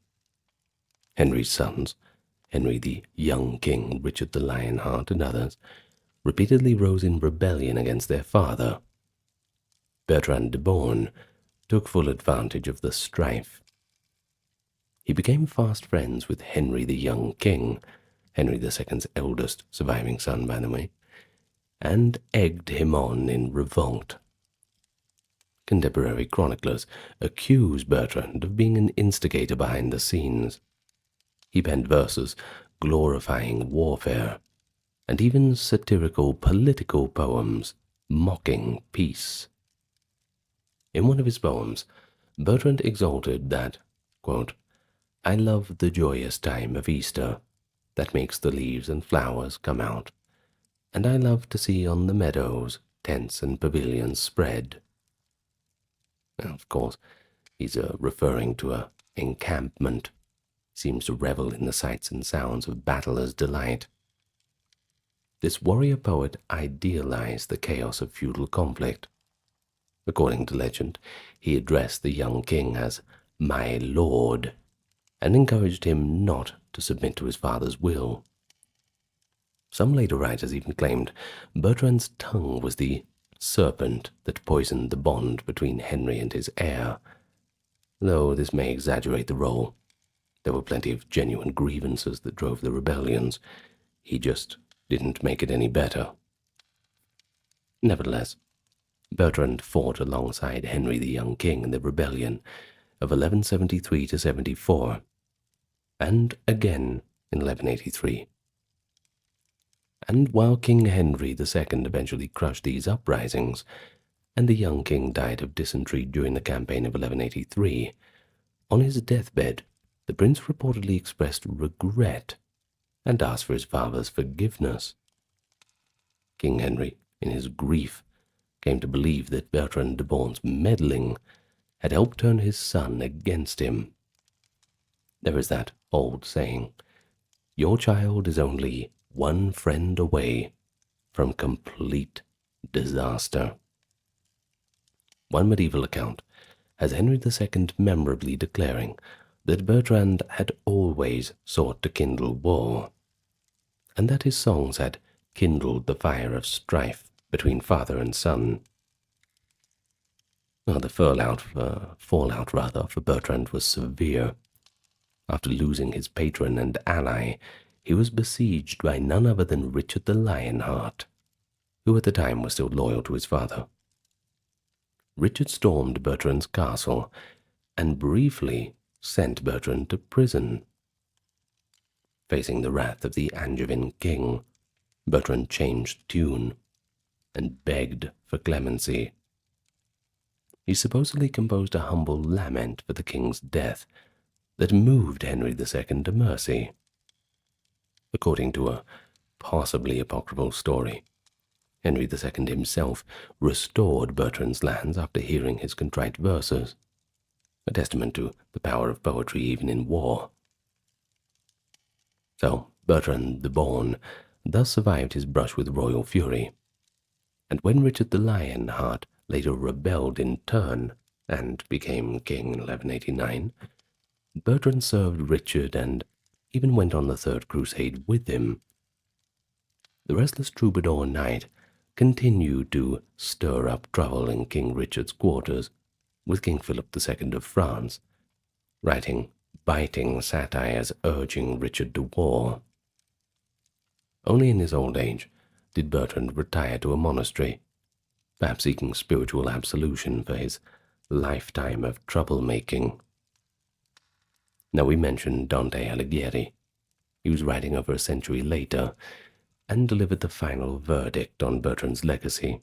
Henry's sons, Henry the Young King, Richard the Lionheart, and others, repeatedly rose in rebellion against their father. Bertrand de Born took full advantage of the strife. He became fast friends with Henry the Young King, Henry II's eldest surviving son, by the way, and egged him on in revolt. Contemporary chroniclers accuse Bertrand of being an instigator behind the scenes. He penned verses glorifying warfare, and even satirical political poems mocking peace. In one of his poems, Bertrand exalted that, quote, "I love the joyous time of Easter, that makes the leaves and flowers come out, and I love to see on the meadows tents and pavilions spread." Now, of course, he's referring to an encampment. Seems to revel in the sights and sounds of battler's delight. This warrior poet idealized the chaos of feudal conflict. According to legend, he addressed the young king as "my lord," and encouraged him not to submit to his father's will. Some later writers even claimed Bertrand's tongue was the serpent that poisoned the bond between Henry and his heir. Though this may exaggerate the role, there were plenty of genuine grievances that drove the rebellions. He just didn't make it any better. Nevertheless, Bertrand fought alongside Henry the Young King in the rebellion of 1173 to 74, and again in 1183. And while King Henry II eventually crushed these uprisings, and the young king died of dysentery during the campaign of 1183, on his deathbed, the prince reportedly expressed regret and asked for his father's forgiveness. King Henry, in his grief, came to believe that Bertrand de Born's meddling had helped turn his son against him. There is that old saying, "Your child is only one friend away from complete disaster." One medieval account has Henry II memorably declaring that Bertrand had always sought to kindle war, and that his songs had kindled the fire of strife between father and son. Well, the fallout for Bertrand was severe. After losing his patron and ally, he was besieged by none other than Richard the Lionheart, who at the time was still loyal to his father. Richard stormed Bertrand's castle and briefly sent Bertrand to prison. Facing the wrath of the Angevin king, Bertrand changed tune and begged for clemency. He supposedly composed a humble lament for the king's death that moved Henry II to mercy. According to a possibly apocryphal story, Henry II himself restored Bertrand's lands after hearing his contrite verses, a testament to the power of poetry even in war. So Bertrand de Born thus survived his brush with royal fury, and when Richard the Lionheart later rebelled in turn and became king in 1189, Bertrand served Richard and even went on the Third Crusade with him. The restless troubadour knight continued to stir up trouble in King Richard's quarters with King Philip II of France, writing biting satires urging Richard to war. Only in his old age did Bertrand retire to a monastery, perhaps seeking spiritual absolution for his lifetime of troublemaking. Now, we mentioned Dante Alighieri. He was writing over a century later and delivered the final verdict on Bertrand's legacy.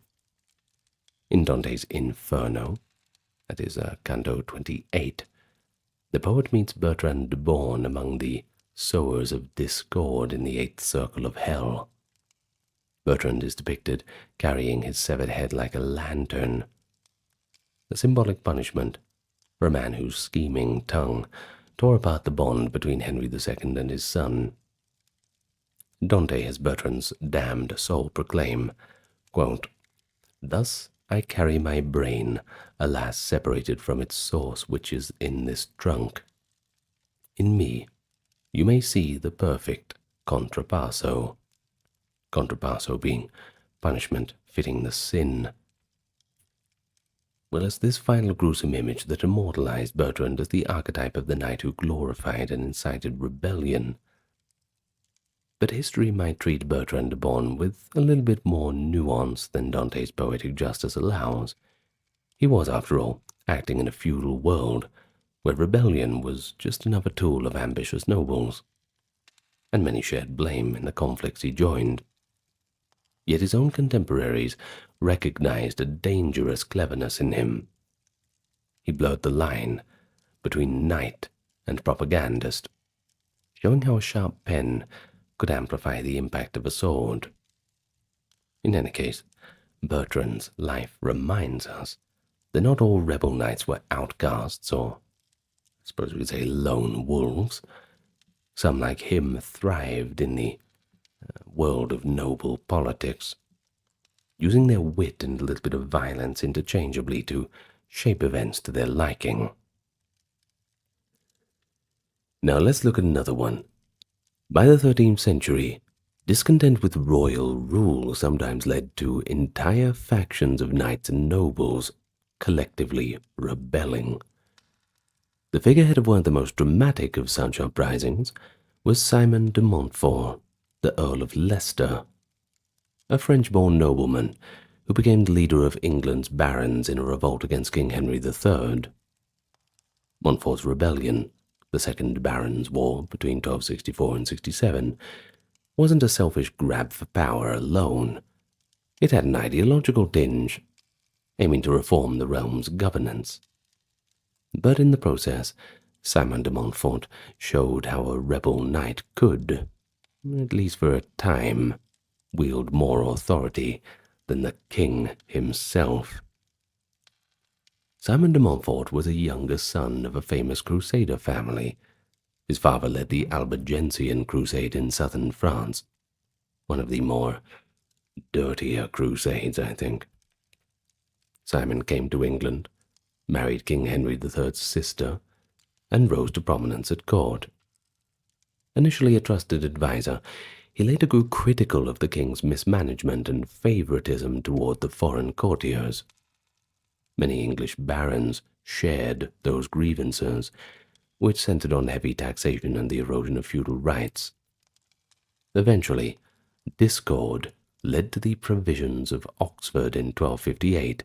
In Dante's Inferno, that is Canto 28, The poet meets Bertrand de Born among the sowers of discord in the eighth circle of hell. Bertrand is depicted carrying his severed head like a lantern, a symbolic punishment for a man whose scheming tongue tore apart the bond between Henry II and his son. Dante has Bertrand's damned soul proclaim, quote, "Thus I carry my brain, alas, separated from its source which is in this trunk. In me you may see the perfect contrapasso," contrapasso being punishment fitting the sin. Well, it's this final gruesome image that immortalized Bertrand as the archetype of the knight who glorified and incited rebellion. But history might treat Bertrand de Born with a little bit more nuance than Dante's poetic justice allows. He was, after all, acting in a feudal world where rebellion was just another tool of ambitious nobles, and many shared blame in the conflicts he joined. Yet his own contemporaries recognized a dangerous cleverness in him. He blurred the line between knight and propagandist, showing how a sharp pen could amplify the impact of a sword. In any case, Bertrand's life reminds us that not all rebel knights were outcasts, or I suppose we could say lone wolves. Some like him thrived in the world of noble politics, using their wit and a little bit of violence interchangeably to shape events to their liking. Now let's look at another one. By the 13th century, discontent with royal rule sometimes led to entire factions of knights and nobles collectively rebelling. The figurehead of one of the most dramatic of such uprisings was Simon de Montfort, the Earl of Leicester, a French-born nobleman who became the leader of England's barons in a revolt against King Henry III. Montfort's rebellion, the Second Barons' War between 1264 and 67, wasn't a selfish grab for power alone. It had an ideological tinge, aiming to reform the realm's governance. But in the process, Simon de Montfort showed how a rebel knight could, at least for a time, wield more authority than the king himself. Simon de Montfort was a younger son of a famous Crusader family. His father led the Albigensian Crusade in southern France, one of the more dirtier crusades, I think. Simon came to England, married King Henry III's sister, and rose to prominence at court. Initially a trusted advisor, he later grew critical of the king's mismanagement and favoritism toward the foreign courtiers. Many English barons shared those grievances, which centered on heavy taxation and the erosion of feudal rights. Eventually, discord led to the Provisions of Oxford in 1258,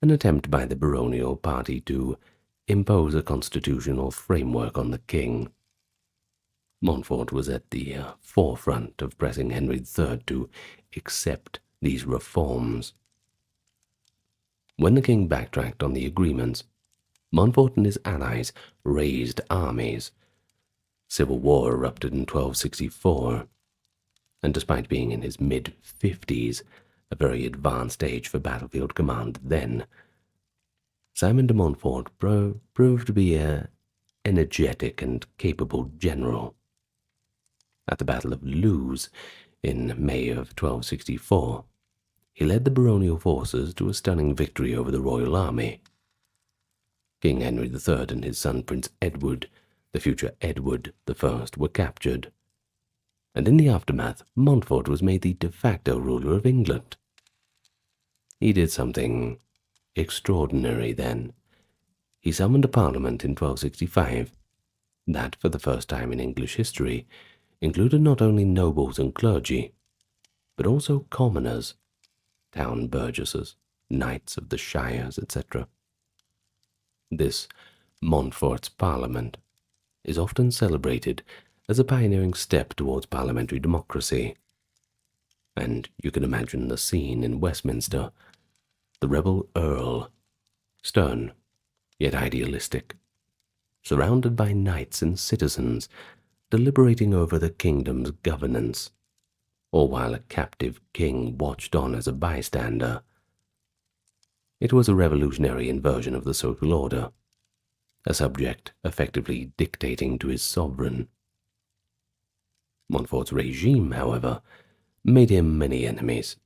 an attempt by the baronial party to impose a constitutional framework on the king. Montfort was at the forefront of pressing Henry III to accept these reforms. When the king backtracked on the agreements, Montfort and his allies raised armies. Civil war erupted in 1264, and despite being in his mid-50s, a very advanced age for battlefield command then, Simon de Montfort proved to be an energetic and capable general. At the Battle of Lewes in May of 1264, he led the baronial forces to a stunning victory over the royal army. King Henry III and his son Prince Edward, the future Edward I, were captured, and in the aftermath, Montfort was made the de facto ruler of England. He did something extraordinary then. He summoned a parliament in 1265 that, for the first time in English history, included not only nobles and clergy, but also commoners, town burgesses, knights of the shires, etc. This Montfort's Parliament is often celebrated as a pioneering step towards parliamentary democracy. And you can imagine the scene in Westminster, the rebel Earl, stern yet idealistic, surrounded by knights and citizens, deliberating over the kingdom's governance, or while a captive king watched on as a bystander. It was a revolutionary inversion of the social order, a subject effectively dictating to his sovereign. Montfort's regime, however, made him many enemies.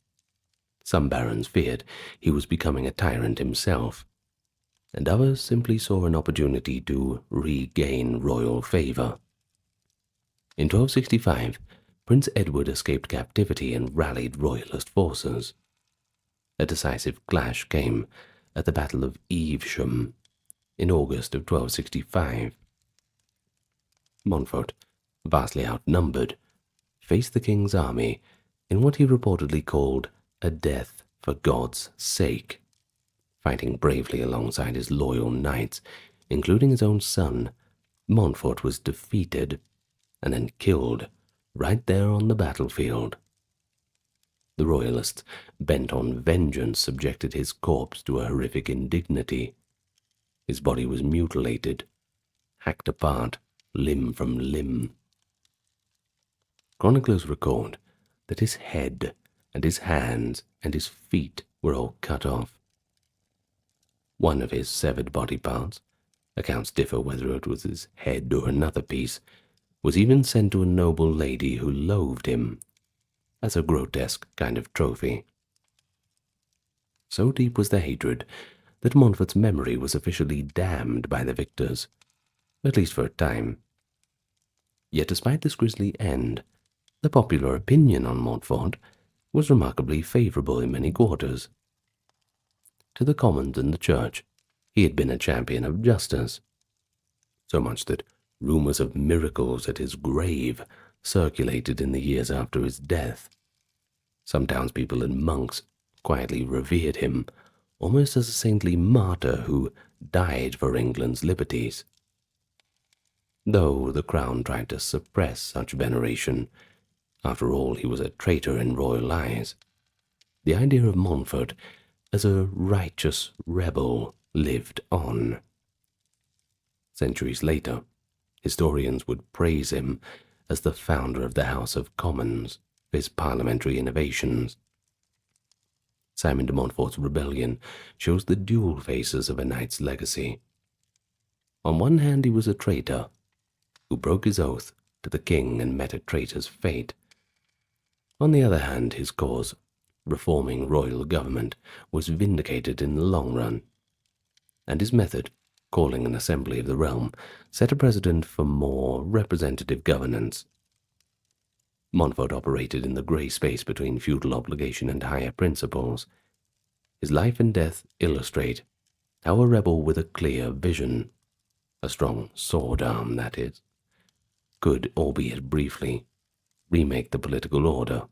Some barons feared he was becoming a tyrant himself, and others simply saw an opportunity to regain royal favor. In 1265, Prince Edward escaped captivity and rallied royalist forces. A decisive clash came at the Battle of Evesham in August of 1265. Montfort, vastly outnumbered, faced the king's army in what he reportedly called a death for God's sake, fighting bravely alongside his loyal knights, including his own son. Montfort was defeated and then killed right there on the battlefield. The royalists, bent on vengeance, subjected his corpse to a horrific indignity. His body was mutilated, hacked apart, limb from limb. Chroniclers record that his head and his hands and his feet were all cut off. One of his severed body parts, accounts differ whether it was his head or another piece, was even sent to a noble lady who loathed him, as a grotesque kind of trophy. So deep was the hatred that Montfort's memory was officially damned by the victors, at least for a time. Yet despite this grisly end, the popular opinion on Montfort was remarkably favourable in many quarters. To the commons and the church, he had been a champion of justice, so much that rumours of miracles at his grave circulated in the years after his death. Some townspeople and monks quietly revered him, almost as a saintly martyr who died for England's liberties. Though the crown tried to suppress such veneration, after all he was a traitor in royal eyes, the idea of Montfort as a righteous rebel lived on. Centuries later, historians would praise him as the founder of the House of Commons for his parliamentary innovations. Simon de Montfort's rebellion shows the dual faces of a knight's legacy. On one hand, he was a traitor who broke his oath to the king and met a traitor's fate. On the other hand, his cause, reforming royal government, was vindicated in the long run, and his method, calling an assembly of the realm, set a precedent for more representative governance. Montfort operated in the grey space between feudal obligation and higher principles. His life and death illustrate how a rebel with a clear vision, a strong sword arm that is, could, albeit briefly, remake the political order.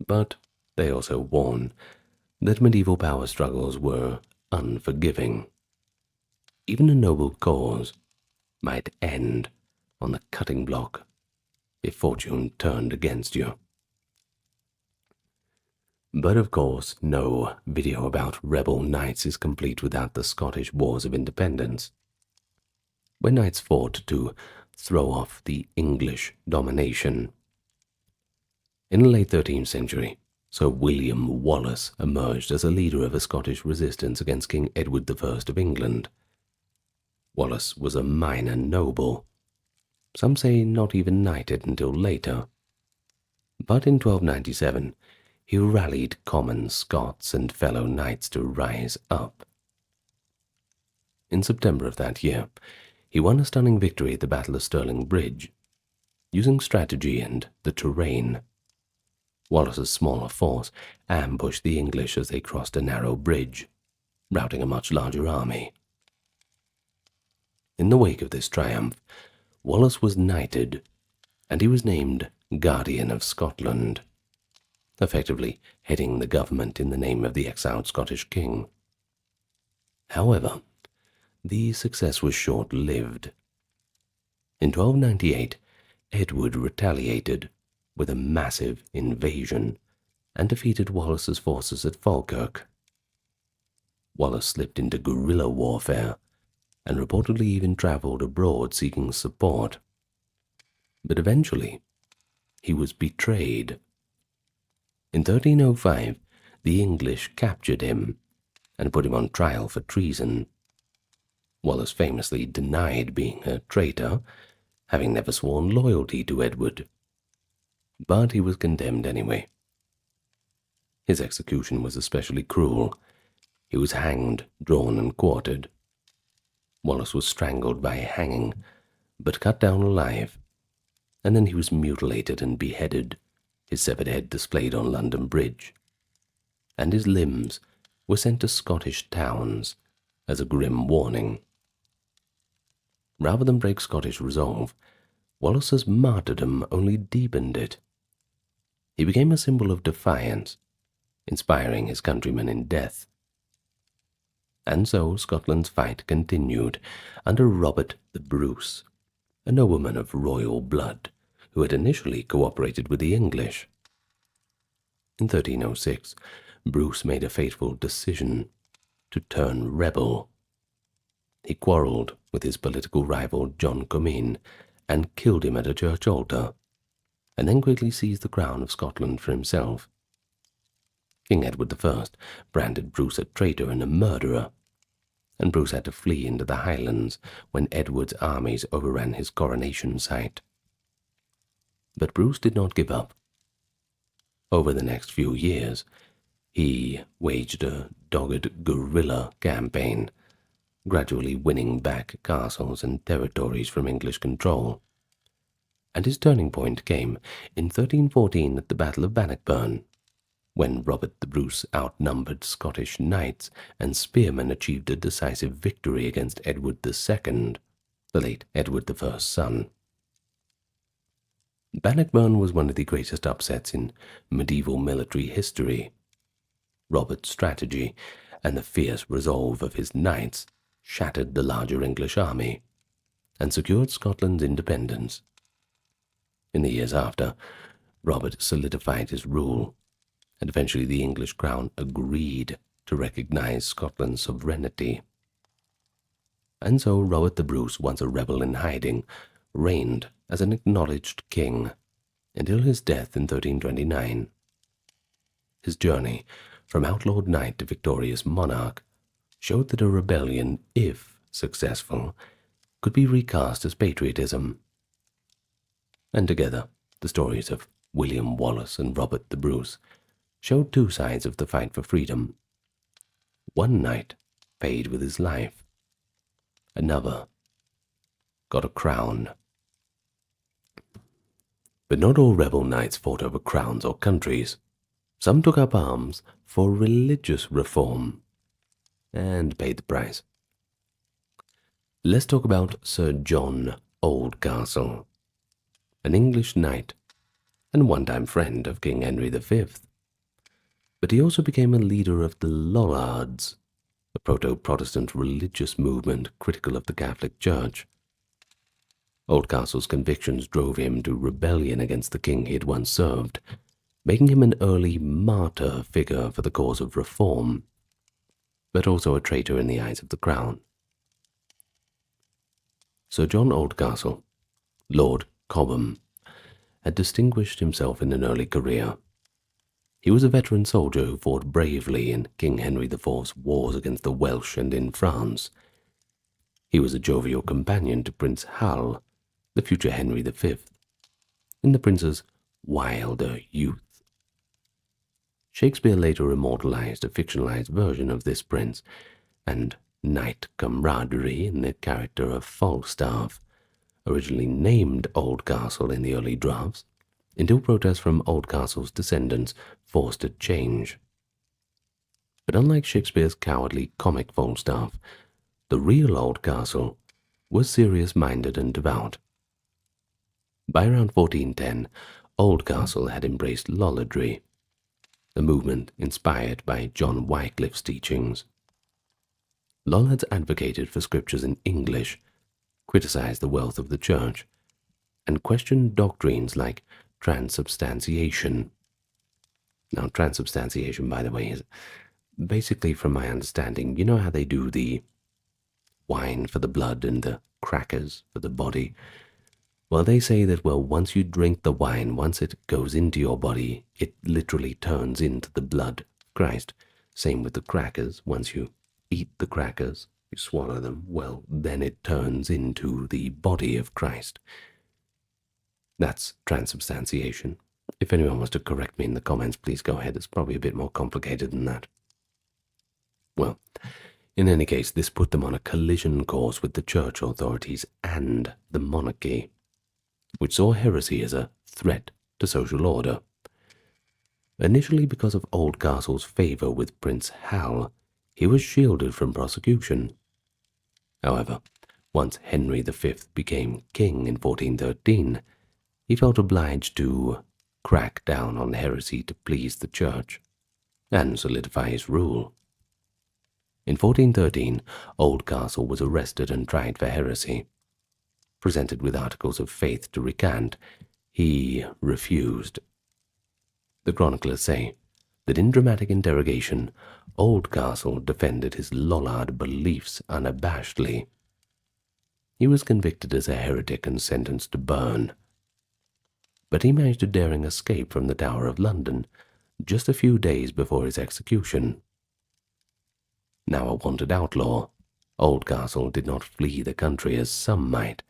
But they also warn that medieval power struggles were unforgiving. Even a noble cause might end on the cutting block if fortune turned against you. But of course, no video about rebel knights is complete without the Scottish Wars of Independence, where knights fought to throw off the English domination. In the late 13th century, Sir William Wallace emerged as a leader of a Scottish resistance against King Edward I of England. Wallace was a minor noble, some say not even knighted until later. But in 1297, he rallied common Scots and fellow knights to rise up. In September of that year, he won a stunning victory at the Battle of Stirling Bridge, using strategy and the terrain. Wallace's smaller force ambushed the English as they crossed a narrow bridge, routing a much larger army. In the wake of this triumph, Wallace was knighted, and he was named Guardian of Scotland, effectively heading the government in the name of the exiled Scottish king. However, the success was short-lived. In 1298, Edward retaliated with a massive invasion and defeated Wallace's forces at Falkirk. Wallace slipped into guerrilla warfare and reportedly even travelled abroad seeking support. But eventually, he was betrayed. In 1305, the English captured him and put him on trial for treason. Wallace famously denied being a traitor, having never sworn loyalty to Edward. But he was condemned anyway. His execution was especially cruel. He was hanged, drawn, and quartered. Wallace was strangled by hanging, but cut down alive, and then he was mutilated and beheaded, his severed head displayed on London Bridge, and his limbs were sent to Scottish towns as a grim warning. Rather than break Scottish resolve, Wallace's martyrdom only deepened it. He became a symbol of defiance, inspiring his countrymen in death. And so Scotland's fight continued under Robert the Bruce, a nobleman of royal blood who had initially cooperated with the English. In 1306, Bruce made a fateful decision to turn rebel. He quarrelled with his political rival John Comyn and killed him at a church altar, and then quickly seized the crown of Scotland for himself. King Edward I branded Bruce a traitor and a murderer, and Bruce had to flee into the Highlands when Edward's armies overran his coronation site. But Bruce did not give up. Over the next few years, he waged a dogged guerrilla campaign, gradually winning back castles and territories from English control. And his turning point came in 1314 at the Battle of Bannockburn, when Robert the Bruce outnumbered Scottish knights and spearmen achieved a decisive victory against Edward II, the late Edward I's son. Bannockburn was one of the greatest upsets in medieval military history. Robert's strategy and the fierce resolve of his knights shattered the larger English army and secured Scotland's independence. In the years after, Robert solidified his rule, and eventually the English crown agreed to recognize Scotland's sovereignty. And so Robert the Bruce, once a rebel in hiding, reigned as an acknowledged king until his death in 1329. His journey from outlawed knight to victorious monarch showed that a rebellion, if successful, could be recast as patriotism. And together, the stories of William Wallace and Robert the Bruce showed two sides of the fight for freedom. One knight paid with his life. Another got a crown. But not all rebel knights fought over crowns or countries. Some took up arms for religious reform and paid the price. Let's talk about Sir John Oldcastle, an English knight and one-time friend of King Henry V. But he also became a leader of the Lollards, a proto-Protestant religious movement critical of the Catholic Church. Oldcastle's convictions drove him to rebellion against the king he had once served, making him an early martyr figure for the cause of reform, but also a traitor in the eyes of the crown. Sir John Oldcastle, Lord Cobham, had distinguished himself in an early career. He was a veteran soldier who fought bravely in King Henry IV's wars against the Welsh and in France. He was a jovial companion to Prince Hal, the future Henry V, in the prince's wilder youth. Shakespeare later immortalized a fictionalized version of this prince and knight camaraderie in the character of Falstaff, originally named Oldcastle in the early drafts, until protests from Oldcastle's descendants forced a change. But unlike Shakespeare's cowardly comic Falstaff, the real Oldcastle was serious-minded and devout. By around 1410, Oldcastle had embraced Lollardry, a movement inspired by John Wycliffe's teachings. Lollards advocated for scriptures in English, criticized the wealth of the church, and questioned doctrines like transubstantiation. Now, transubstantiation, by the way, is basically, from my understanding, you know how they do the wine for the blood and the crackers for the body. Well, they say that, well, once you drink the wine, once it goes into your body, it literally turns into the blood of Christ. Same with the crackers. Once you eat the crackers, you swallow them, well, then it turns into the body of Christ. That's transubstantiation. If anyone wants to correct me in the comments, please go ahead. It's probably a bit more complicated than that. Well, in any case, this put them on a collision course with the church authorities and the monarchy, which saw heresy as a threat to social order. Initially, because of Oldcastle's favour with Prince Hal, he was shielded from prosecution. However, once Henry V became king in 1413, he felt obliged to crack down on heresy to please the church and solidify his rule. In 1413, Oldcastle was arrested and tried for heresy. Presented with articles of faith to recant, he refused. The chroniclers say that in dramatic interrogation, Oldcastle defended his Lollard beliefs unabashedly. He was convicted as a heretic and sentenced to burn. But he managed a daring escape from the Tower of London just a few days before his execution. Now a wanted outlaw, Oldcastle did not flee the country as some might.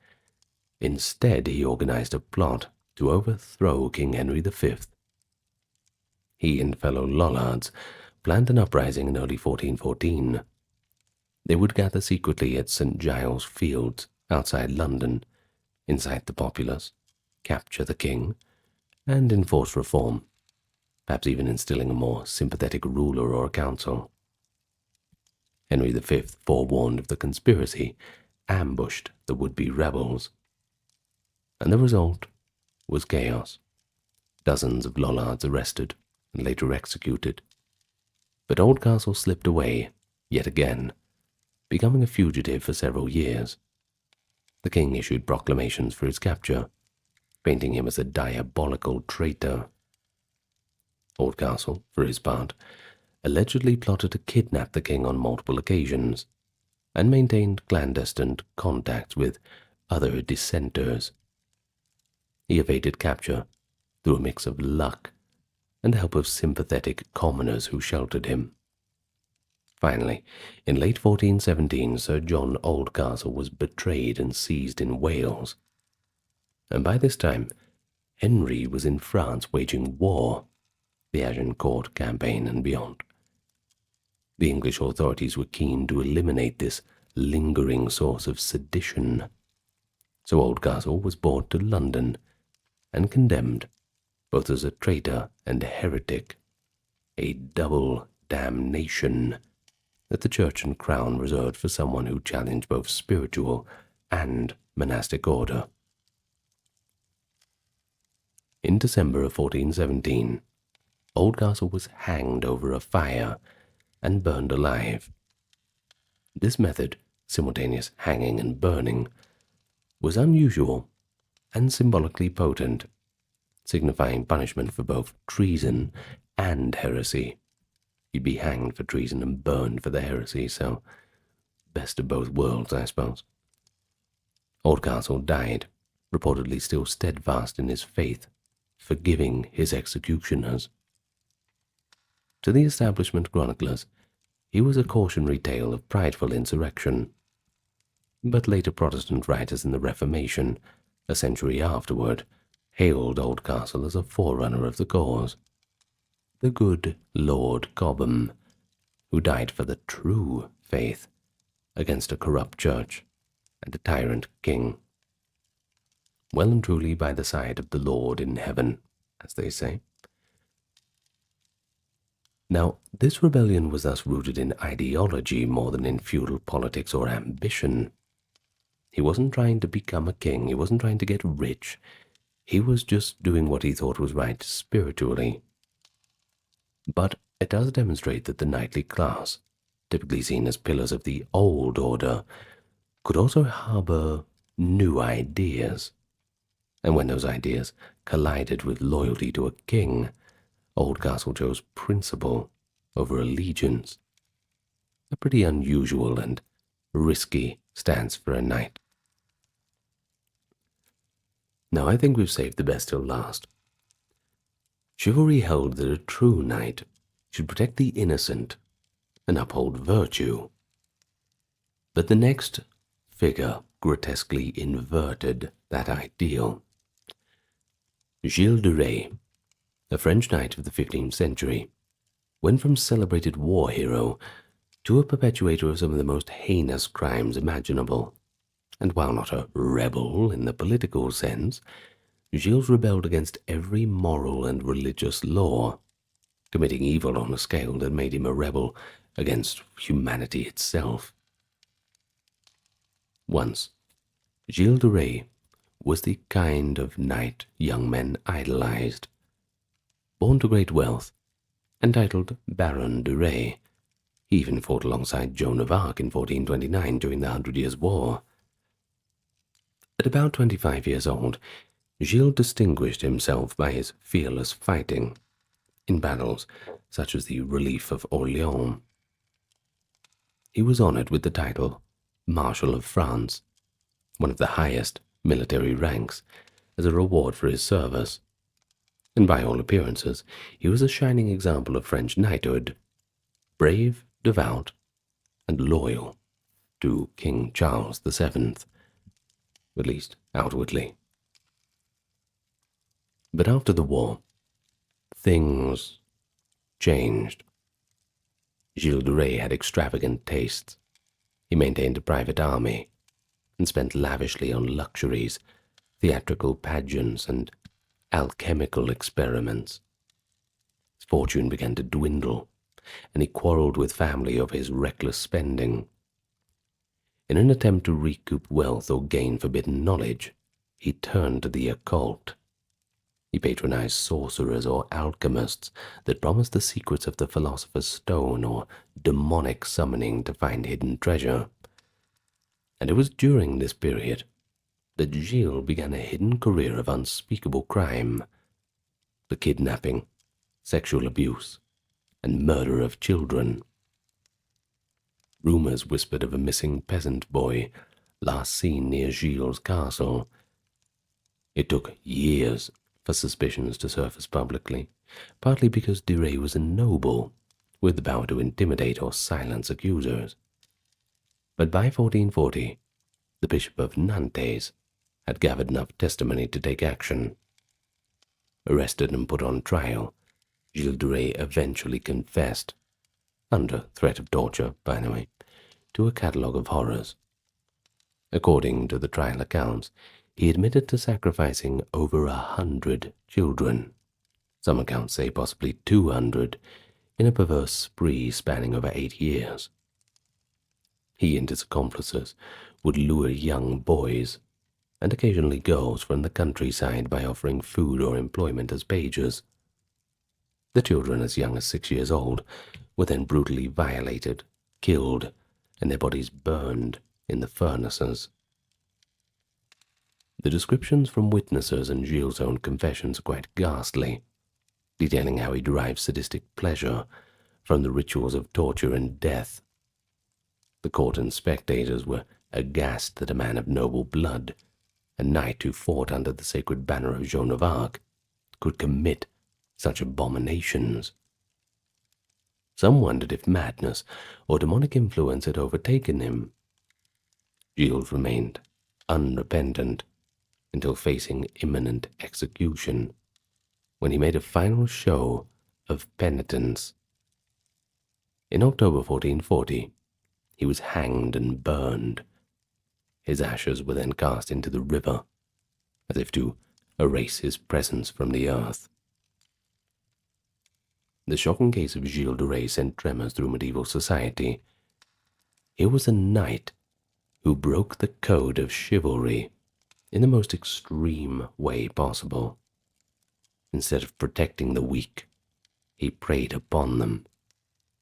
Instead, he organized a plot to overthrow King Henry V. He and fellow Lollards planned an uprising in early 1414. They would gather secretly at St. Giles Fields outside London, incite the populace, capture the king, and enforce reform, perhaps even instilling a more sympathetic ruler or council. Henry V, forewarned of the conspiracy, ambushed the would-be rebels, and the result was chaos. Dozens of Lollards arrested and later executed. But Oldcastle slipped away, yet again, becoming a fugitive for several years. The king issued proclamations for his capture, painting him as a diabolical traitor. Oldcastle, for his part, allegedly plotted to kidnap the king on multiple occasions, and maintained clandestine contacts with other dissenters. He evaded capture through a mix of luck and the help of sympathetic commoners who sheltered him. Finally, in late 1417, Sir John Oldcastle was betrayed and seized in Wales. And by this time, Henry was in France waging war, the Agincourt campaign and beyond. The English authorities were keen to eliminate this lingering source of sedition, so Oldcastle was brought to London and condemned, both as a traitor and a heretic, a double damnation that the church and crown reserved for someone who challenged both spiritual and monastic order. In December of 1417, Oldcastle was hanged over a fire and burned alive. This method, simultaneous hanging and burning, was unusual and symbolically potent, signifying punishment for both treason and heresy. You'd be hanged for treason and burned for the heresy, so best of both worlds, I suppose. Oldcastle died, reportedly still steadfast in his faith, forgiving his executioners. To the establishment chroniclers, he was a cautionary tale of prideful insurrection. But later Protestant writers in the Reformation, a century afterward, hailed Oldcastle as a forerunner of the cause. The good Lord Cobham, who died for the true faith against a corrupt church and a tyrant king. Well and truly by the side of the Lord in heaven, as they say. Now, this rebellion was thus rooted in ideology more than in feudal politics or ambition. He wasn't trying to become a king, he wasn't trying to get rich, he was just doing what he thought was right spiritually. But it does demonstrate that the knightly class, typically seen as pillars of the old order, could also harbor new ideas. And when those ideas collided with loyalty to a king, Oldcastle chose principle over allegiance. A pretty unusual and risky stands for a knight. Now I think we've saved the best till last. Chivalry held that a true knight should protect the innocent and uphold virtue. But the next figure grotesquely inverted that ideal. Gilles de Rais, a French knight of the 15th century, went from celebrated war hero to a perpetuator of some of the most heinous crimes imaginable. And while not a rebel in the political sense, Gilles rebelled against every moral and religious law, committing evil on a scale that made him a rebel against humanity itself. Once, Gilles de Rais was the kind of knight young men idolized. Born to great wealth, entitled Baron de Rais, he even fought alongside Joan of Arc in 1429 during the 100 Years' War. At about 25 years old, Gilles distinguished himself by his fearless fighting in battles such as the Relief of Orléans. He was honored with the title Marshal of France, one of the highest military ranks, as a reward for his service. And by all appearances, he was a shining example of French knighthood, brave, devout, and loyal to King Charles VII, at least outwardly. But after the war, things changed. Gilles de Rais had extravagant tastes. He maintained a private army and spent lavishly on luxuries, theatrical pageants, and alchemical experiments. His fortune began to dwindle, and he quarreled with family over his reckless spending. In an attempt to recoup wealth or gain forbidden knowledge, he turned to the occult. He patronized sorcerers or alchemists that promised the secrets of the philosopher's stone or demonic summoning to find hidden treasure. And it was during this period that Gilles began a hidden career of unspeakable crime, the kidnapping, sexual abuse, and murder of children. Rumors whispered of a missing peasant boy last seen near Gilles' castle. It took years for suspicions to surface publicly, partly because de Rais was a noble with the power to intimidate or silence accusers. But by 1440, the Bishop of Nantes had gathered enough testimony to take action. Arrested and put on trial, Gilles de Rais eventually confessed, under threat of torture, by the way, to a catalogue of horrors. According to the trial accounts, he admitted to sacrificing over 100 children. Some accounts say possibly 200, in a perverse spree spanning over 8 years. He and his accomplices would lure young boys and occasionally girls from the countryside by offering food or employment as pages. The children as young as 6 years old were then brutally violated, killed, and their bodies burned in the furnaces. The descriptions from witnesses and Gilles' own confessions are quite ghastly, detailing how he derived sadistic pleasure from the rituals of torture and death. The court and spectators were aghast that a man of noble blood, a knight who fought under the sacred banner of Joan of Arc, could commit such abominations. Some wondered if madness or demonic influence had overtaken him. Gilles remained unrepentant until facing imminent execution, when he made a final show of penitence. In October 1440, he was hanged and burned. His ashes were then cast into the river, as if to erase his presence from the earth. The shocking case of Gilles de Rais sent tremors through medieval society. Here was a knight who broke the code of chivalry in the most extreme way possible. Instead of protecting the weak, he preyed upon them.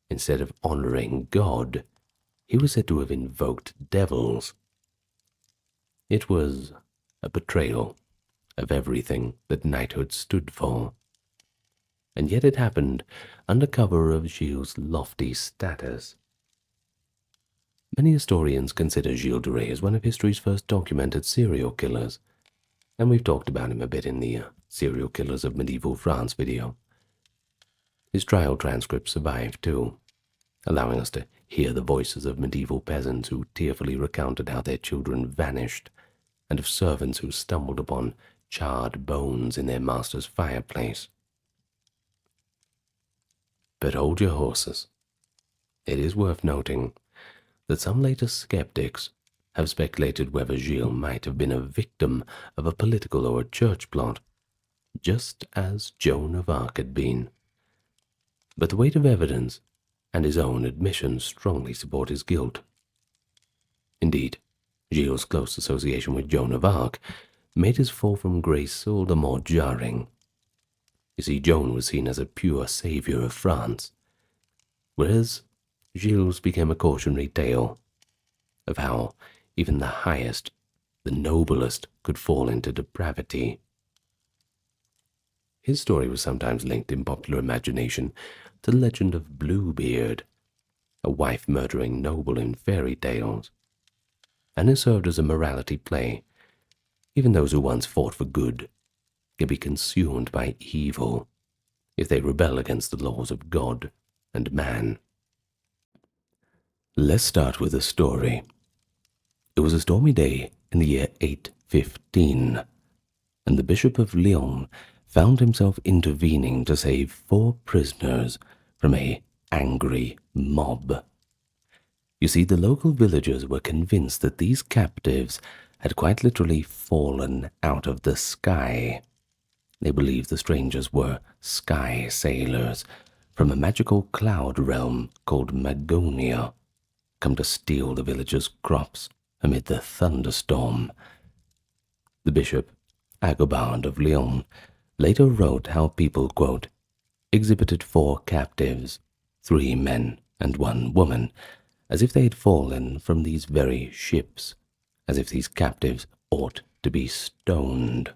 Instead of honoring God, he was said to have invoked devils. It was a betrayal of everything that knighthood stood for. And yet it happened under cover of Gilles' lofty status. Many historians consider Gilles de Rais as one of history's first documented serial killers, and we've talked about him a bit in the Serial Killers of Medieval France video. His trial transcripts survive too, allowing us to hear the voices of medieval peasants who tearfully recounted how their children vanished, and of servants who stumbled upon charred bones in their master's fireplace. But hold your horses. It is worth noting that some later skeptics have speculated whether Gilles might have been a victim of a political or a church plot, just as Joan of Arc had been. But the weight of evidence and his own admission strongly support his guilt. Indeed, Gilles' close association with Joan of Arc made his fall from grace all the more jarring. You see, Joan was seen as a pure saviour of France, whereas Gilles became a cautionary tale of how even the highest, the noblest, could fall into depravity. His story was sometimes linked in popular imagination to the legend of Bluebeard, a wife-murdering noble in fairy tales, and has served as a morality play. Even those who once fought for good can be consumed by evil if they rebel against the laws of God and man. Let's start with a story. It was a stormy day in the year 815, and the Bishop of Lyon found himself intervening to save 4 prisoners from an angry mob. You see, the local villagers were convinced that these captives had quite literally fallen out of the sky. They believed the strangers were sky sailors from a magical cloud realm called Magonia, come to steal the villagers' crops amid the thunderstorm. The bishop, Agobard of Lyon, later wrote how people, quote, exhibited 4 captives, 3 men and 1 woman, as if they had fallen from these very ships, as if these captives ought to be stoned.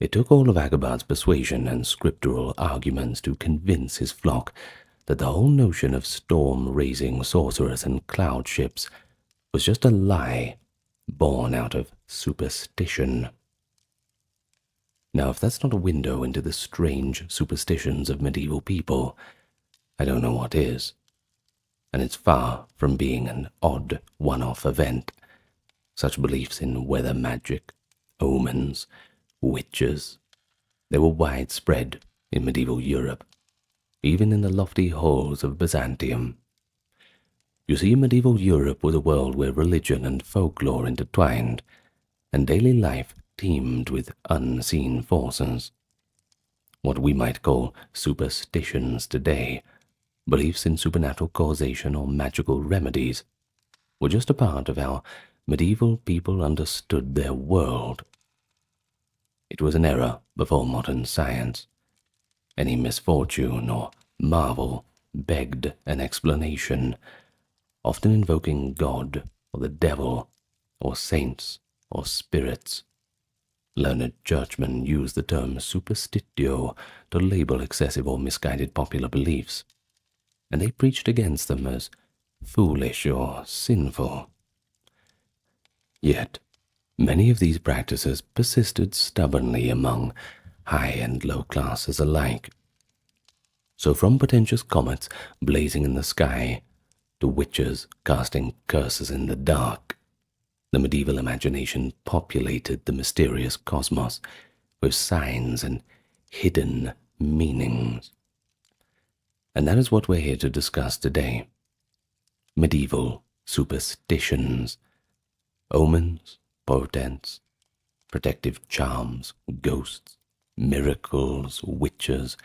It took all of Agobard's persuasion and scriptural arguments to convince his flock that the whole notion of storm-raising sorcerers and cloud ships was just a lie born out of superstition. Now, if that's not a window into the strange superstitions of medieval people, I don't know what is. And it's far from being an odd one-off event. Such beliefs in weather magic, omens, witches, they were widespread in medieval Europe, even in the lofty halls of Byzantium. You see, medieval Europe was a world where religion and folklore intertwined, and daily life teemed with unseen forces. What we might call superstitions today, beliefs in supernatural causation or magical remedies, were just a part of how medieval people understood their world. It was an era before modern science. Any misfortune or marvel begged an explanation, often invoking God or the devil or saints or spirits. Learned churchmen used the term superstitio to label excessive or misguided popular beliefs, and they preached against them as foolish or sinful. Yet, many of these practices persisted stubbornly among high and low classes alike. So from portentous comets blazing in the sky to witches casting curses in the dark, the medieval imagination populated the mysterious cosmos with signs and hidden meanings. And that is what we're here to discuss today. Medieval superstitions, omens, portents, protective charms, ghosts, miracles, witches,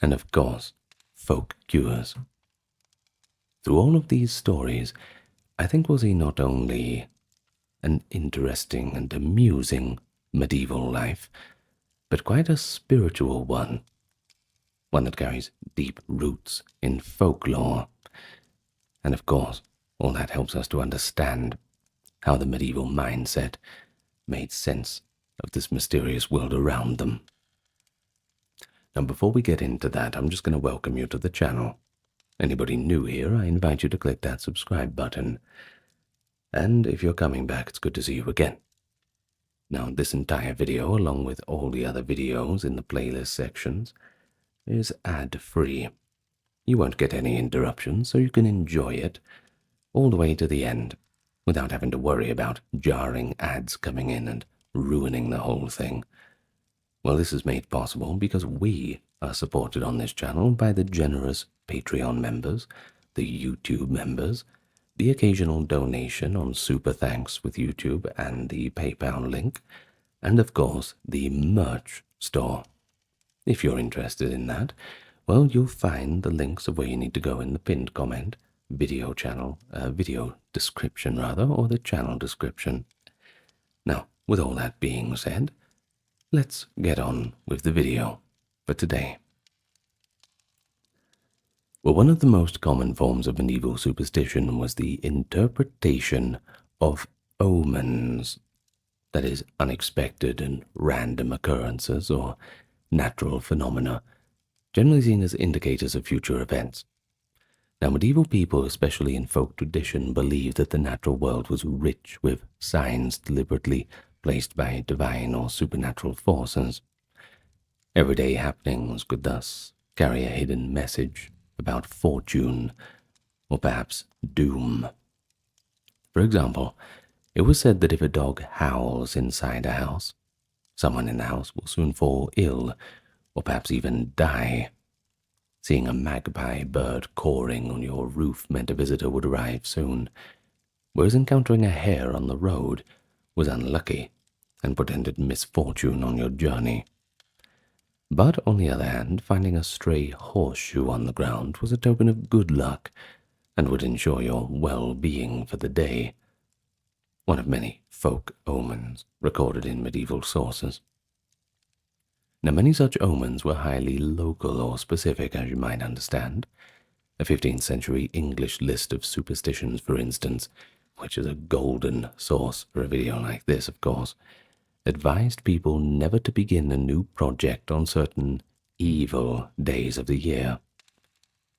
and of course, folk cures. Through all of these stories, I think we'll see not only an interesting and amusing medieval life, but quite a spiritual one that carries deep roots in folklore. And of course, all that helps us to understand how the medieval mindset made sense of this mysterious world around them. Now, before we get into that, I'm just going to welcome you to the channel. Anybody new here, I invite you to click that subscribe button. And if you're coming back, it's good to see you again. Now, this entire video, along with all the other videos in the playlist sections, is ad-free. You won't get any interruptions, so you can enjoy it all the way to the end without having to worry about jarring ads coming in and ruining the whole thing. Well, this is made possible because we are supported on this channel by the generous Patreon members, the YouTube members, the occasional donation on Super Thanks with YouTube and the PayPal link, and of course the merch store. If you're interested in that, well, you'll find the links of where you need to go in the pinned comment, video description rather, or the channel description. Now, with all that being said, let's get on with the video for today. Well, one of the most common forms of medieval superstition was the interpretation of omens, that is, unexpected and random occurrences or natural phenomena, generally seen as indicators of future events. Now, medieval people, especially in folk tradition, believed that the natural world was rich with signs deliberately placed by divine or supernatural forces. Everyday happenings could thus carry a hidden message about fortune or perhaps doom. For example, it was said that if a dog howls inside a house, someone in the house will soon fall ill or perhaps even die. Seeing a magpie bird cawing on your roof meant a visitor would arrive soon, whereas encountering a hare on the road was unlucky and portended misfortune on your journey. But on the other hand, finding a stray horseshoe on the ground was a token of good luck and would ensure your well-being for the day, one of many folk omens recorded in medieval sources. Now, many such omens were highly local or specific, as you might understand. A 15th century English list of superstitions, for instance, which is a golden source for a video like this, of course, advised people never to begin a new project on certain evil days of the year.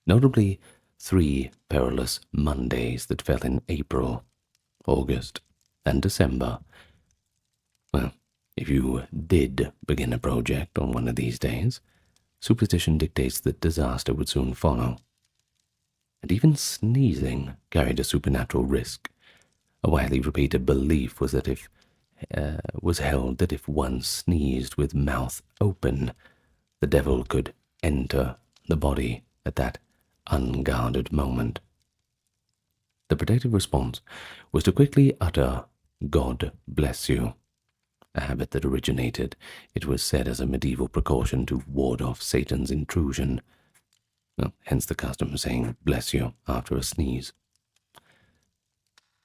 Notably, 3 perilous Mondays that fell in April, August, and December. Well, if you did begin a project on one of these days, superstition dictates that disaster would soon follow. And even sneezing carried a supernatural risk. A widely repeated belief was held that if one sneezed with mouth open, the devil could enter the body at that unguarded moment. The protective response was to quickly utter, "God bless you," a habit that originated, it was said, as a medieval precaution to ward off Satan's intrusion. Well, hence the custom of saying "bless you" after a sneeze.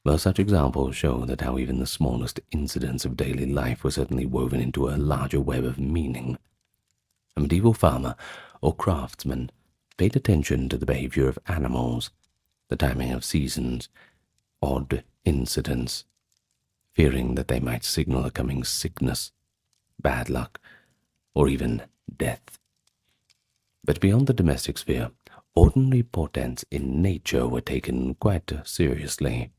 Well, such examples show that how even the smallest incidents of daily life were certainly woven into a larger web of meaning. A medieval farmer or craftsman paid attention to the behavior of animals, the timing of seasons, odd incidents, fearing that they might signal a coming sickness, bad luck, or even death. But beyond the domestic sphere, ordinary portents in nature were taken quite seriously.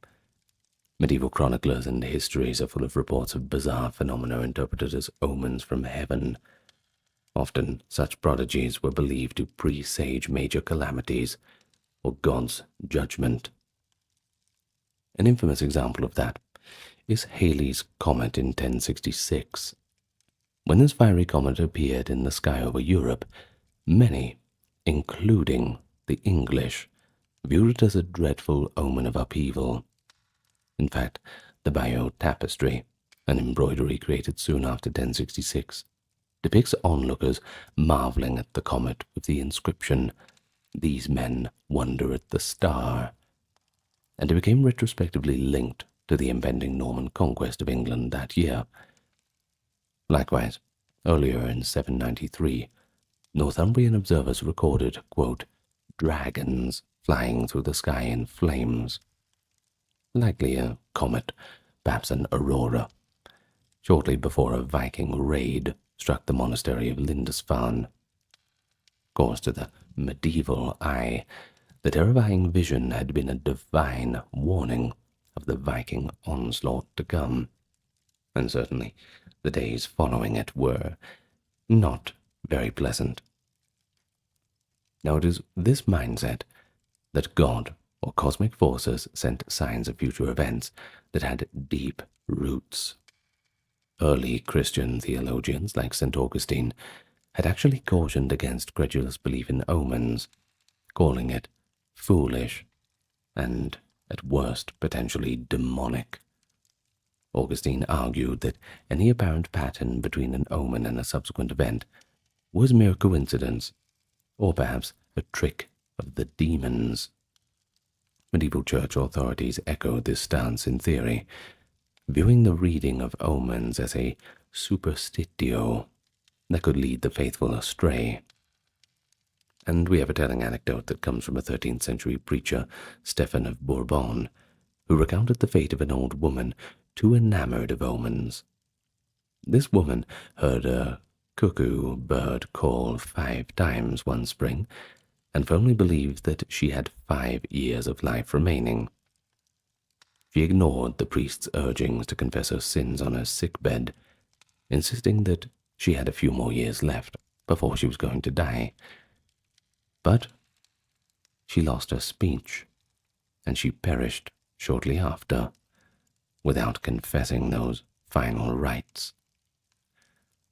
Medieval chroniclers and histories are full of reports of bizarre phenomena interpreted as omens from heaven. Often such prodigies were believed to presage major calamities or God's judgment. An infamous example of that is Halley's Comet in 1066. When this fiery comet appeared in the sky over Europe, many, including the English, viewed it as a dreadful omen of upheaval. In fact, the Bayeux tapestry, an embroidery created soon after 1066, depicts onlookers marveling at the comet with the inscription, "These men wonder at the star," and it became retrospectively linked to the impending Norman conquest of England that year. Likewise, earlier in 793, Northumbrian observers recorded, quote, "dragons flying through the sky in flames," likely a comet, perhaps an aurora, shortly before a Viking raid struck the monastery of Lindisfarne. Of course, to the medieval eye, The terrifying vision had been a divine warning of the Viking onslaught to come, and certainly the days following it were not very pleasant. Now it is this mindset that God or cosmic forces sent signs of future events that had deep roots. Early Christian theologians like St. Augustine had actually cautioned against credulous belief in omens, calling it foolish and, at worst, potentially demonic. Augustine argued that any apparent pattern between an omen and a subsequent event was mere coincidence, or perhaps a trick of the demons. Medieval church authorities echoed this stance in theory, viewing the reading of omens as a superstitio that could lead the faithful astray. And we have a telling anecdote that comes from a 13th century preacher, Stephen of Bourbon, who recounted the fate of an old woman too enamored of omens. This woman heard a cuckoo bird call 5 times one spring, and firmly believed that she had 5 years of life remaining. She ignored the priest's urgings to confess her sins on her sickbed, insisting that she had a few more years left before she was going to die. But she lost her speech, and she perished shortly after, without confessing those final rites.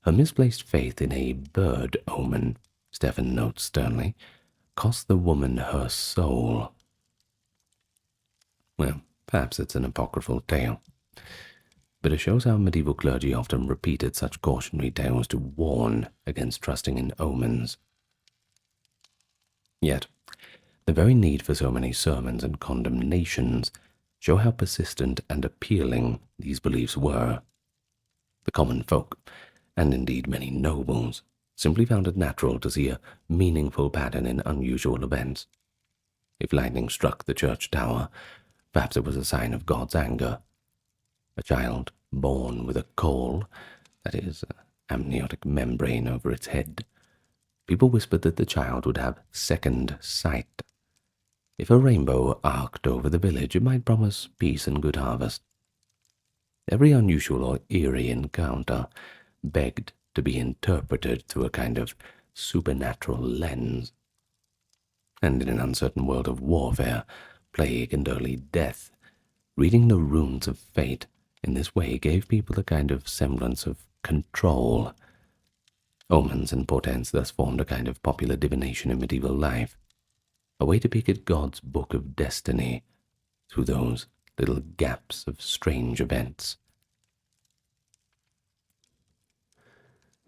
Her misplaced faith in a bird omen, Stephen notes sternly, cost the woman her soul. Well, perhaps it's an apocryphal tale, but it shows how medieval clergy often repeated such cautionary tales to warn against trusting in omens. Yet, the very need for so many sermons and condemnations show how persistent and appealing these beliefs were. The common folk, and indeed many nobles, simply found it natural to see a meaningful pattern in unusual events. If lightning struck the church tower, perhaps it was a sign of God's anger. A child born with a caul, that is, an amniotic membrane over its head, people whispered that the child would have second sight. If a rainbow arced over the village, it might promise peace and good harvest. Every unusual or eerie encounter begged to be interpreted through a kind of supernatural lens. And in an uncertain world of warfare, plague, and early death, reading the runes of fate in this way gave people a kind of semblance of control. Omens and portents thus formed a kind of popular divination in medieval life, a way to peek at God's book of destiny through those little gaps of strange events.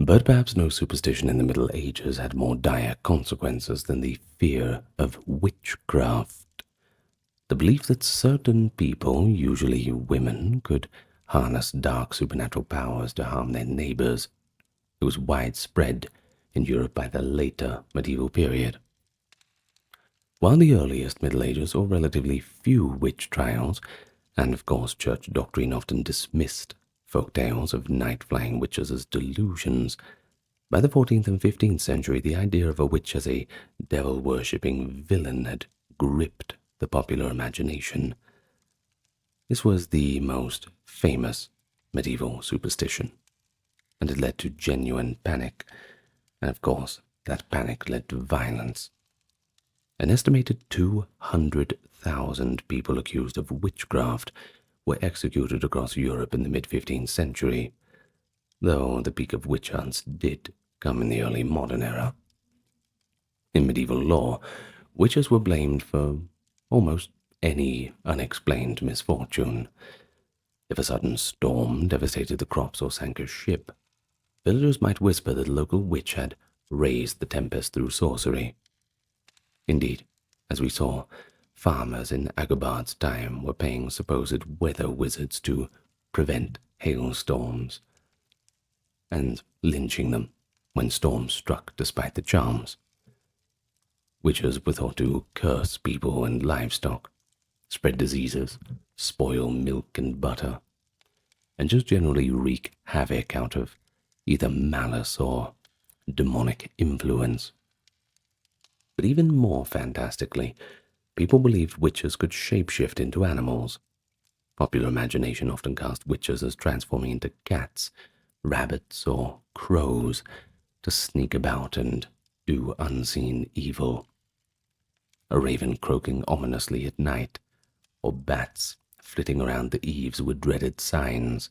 But perhaps no superstition in the Middle Ages had more dire consequences than the fear of witchcraft. The belief that certain people, usually women, could harness dark supernatural powers to harm their neighbors. It was widespread in Europe by the later medieval period. While the earliest Middle Ages saw relatively few witch trials, and of course church doctrine often dismissed folk tales of night-flying witches as delusions, by the 14th and 15th century the idea of a witch as a devil-worshipping villain had gripped the popular imagination. This was the most famous medieval superstition, and it led to genuine panic, and of course that panic led to violence. An estimated 200,000 people accused of witchcraft were executed across Europe in the mid-15th century, though the peak of witch hunts did come in the early modern era. In medieval law, witches were blamed for almost any unexplained misfortune. If a sudden storm devastated the crops or sank a ship, villagers might whisper that a local witch had raised the tempest through sorcery. Indeed, as we saw, farmers in Agobard's time were paying supposed weather wizards to prevent hailstorms, and lynching them when storms struck despite the charms. Witches were thought to curse people and livestock, spread diseases, spoil milk and butter, and just generally wreak havoc out of either malice or demonic influence. But even more fantastically, people believed witches could shapeshift into animals. Popular imagination often cast witches as transforming into cats, rabbits, or crows to sneak about and do unseen evil. A raven croaking ominously at night, or bats flitting around the eaves were dreaded signs.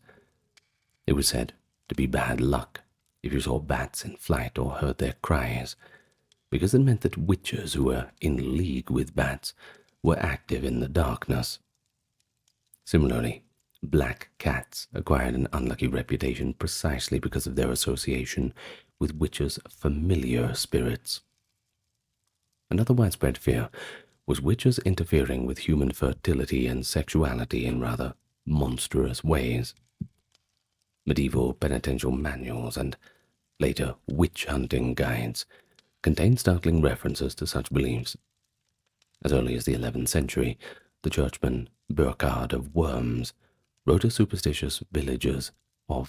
It was said to be bad luck if you saw bats in flight or heard their cries, because it meant that witches who were in league with bats were active in the darkness. Similarly, black cats acquired an unlucky reputation precisely because of their association with witches' familiar spirits. Another widespread fear was witches interfering with human fertility and sexuality in rather monstrous ways. Medieval penitential manuals and later witch-hunting guides contained startling references to such beliefs. As early as the 11th century, the churchman Burchard of Worms wrote of superstitious villagers, who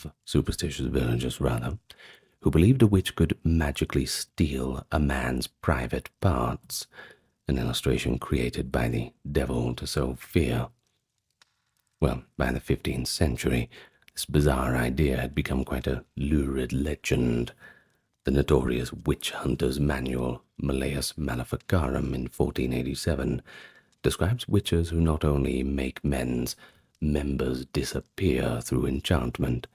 believed a witch could magically steal a man's private parts, an illustration created by the devil to sow fear. Well, by the 15th century, this bizarre idea had become quite a lurid legend. The notorious witch hunter's manual, Malleus Maleficarum, in 1487, describes witches who not only make men's members disappear through enchantment,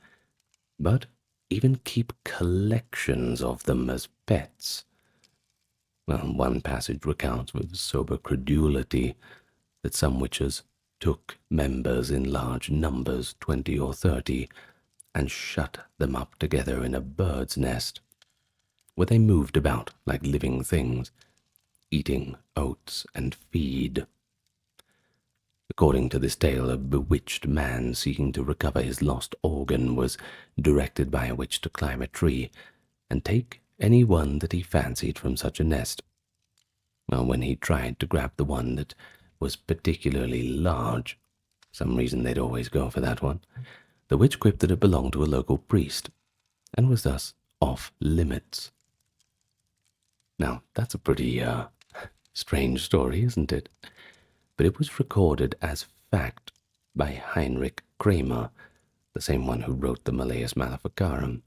but even keep collections of them as pets. Well, one passage recounts with sober credulity that some witches took members in large numbers, 20 or 30, and shut them up together in a bird's nest, where they moved about like living things, eating oats and feed. According to this tale, a bewitched man seeking to recover his lost organ was directed by a witch to climb a tree and take any one that he fancied from such a nest. Well, when he tried to grab the one that was particularly large, some reason they'd always go for that one, the witch quipped that it belonged to a local priest and was thus off limits. Now, that's a pretty strange story, isn't it? But it was recorded as fact by Heinrich Kramer, the same one who wrote the Malleus Maleficarum,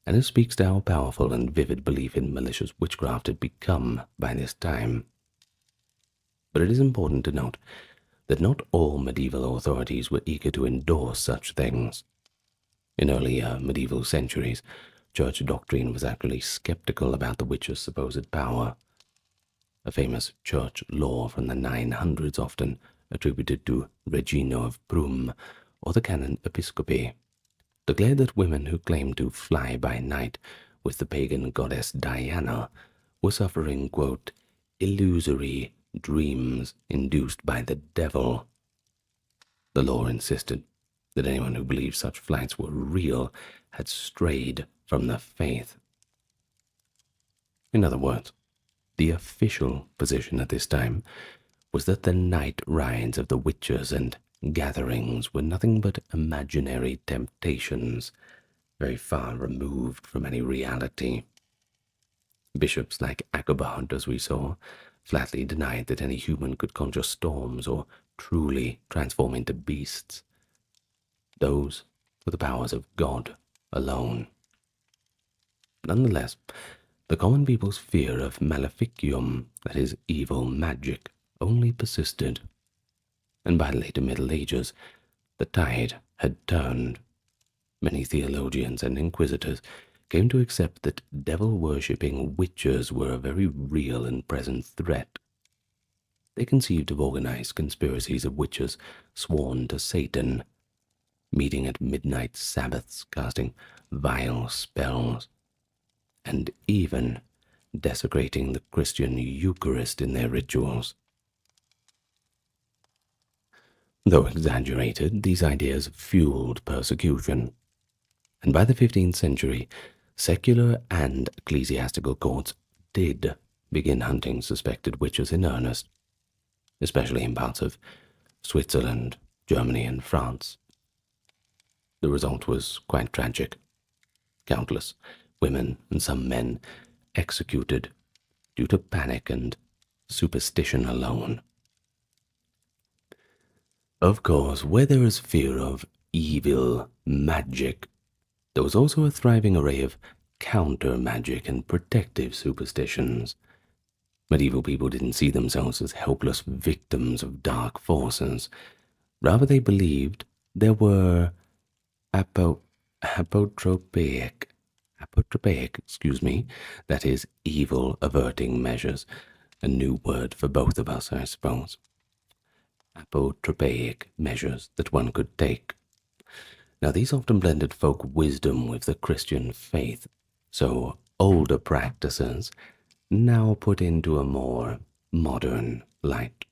and it speaks to how powerful and vivid belief in malicious witchcraft had become by this time. But it is important to note that not all medieval authorities were eager to endorse such things. In earlier medieval centuries, church doctrine was actually skeptical about the witch's supposed power. A famous church law from the 900s, often attributed to Regino of Prum or the Canon Episcopi, declared that women who claimed to fly by night with the pagan goddess Diana were suffering, quote, illusory dreams induced by the devil. The law insisted that anyone who believed such flights were real had strayed from the faith. In other words, the official position at this time was that the night rides of the witches and gatherings were nothing but imaginary temptations, very far removed from any reality. Bishops like Agobard, as we saw, flatly denied that any human could conjure storms or truly transform into beasts. Those were the powers of God alone. Nonetheless, the common people's fear of maleficium, that is, evil magic, only persisted, and by the later Middle Ages, the tide had turned. Many theologians and inquisitors came to accept that devil-worshipping witches were a very real and present threat. They conceived of organized conspiracies of witches sworn to Satan, meeting at midnight Sabbaths, casting vile spells, and even desecrating the Christian Eucharist in their rituals. Though exaggerated, these ideas fueled persecution, and by the 15th century, secular and ecclesiastical courts did begin hunting suspected witches in earnest, especially in parts of Switzerland, Germany, and France. The result was quite tragic. Countless women and some men executed due to panic and superstition alone. Of course, where there is fear of evil magic, there was also a thriving array of counter magic and protective superstitions. Medieval people didn't see themselves as helpless victims of dark forces. Rather, they believed there were apotropaic, that is, evil averting measures. A new word for both of us, I suppose. Apotropaic measures that one could take. Now, these often blended folk wisdom with the Christian faith, so older practices now put into a more modern light.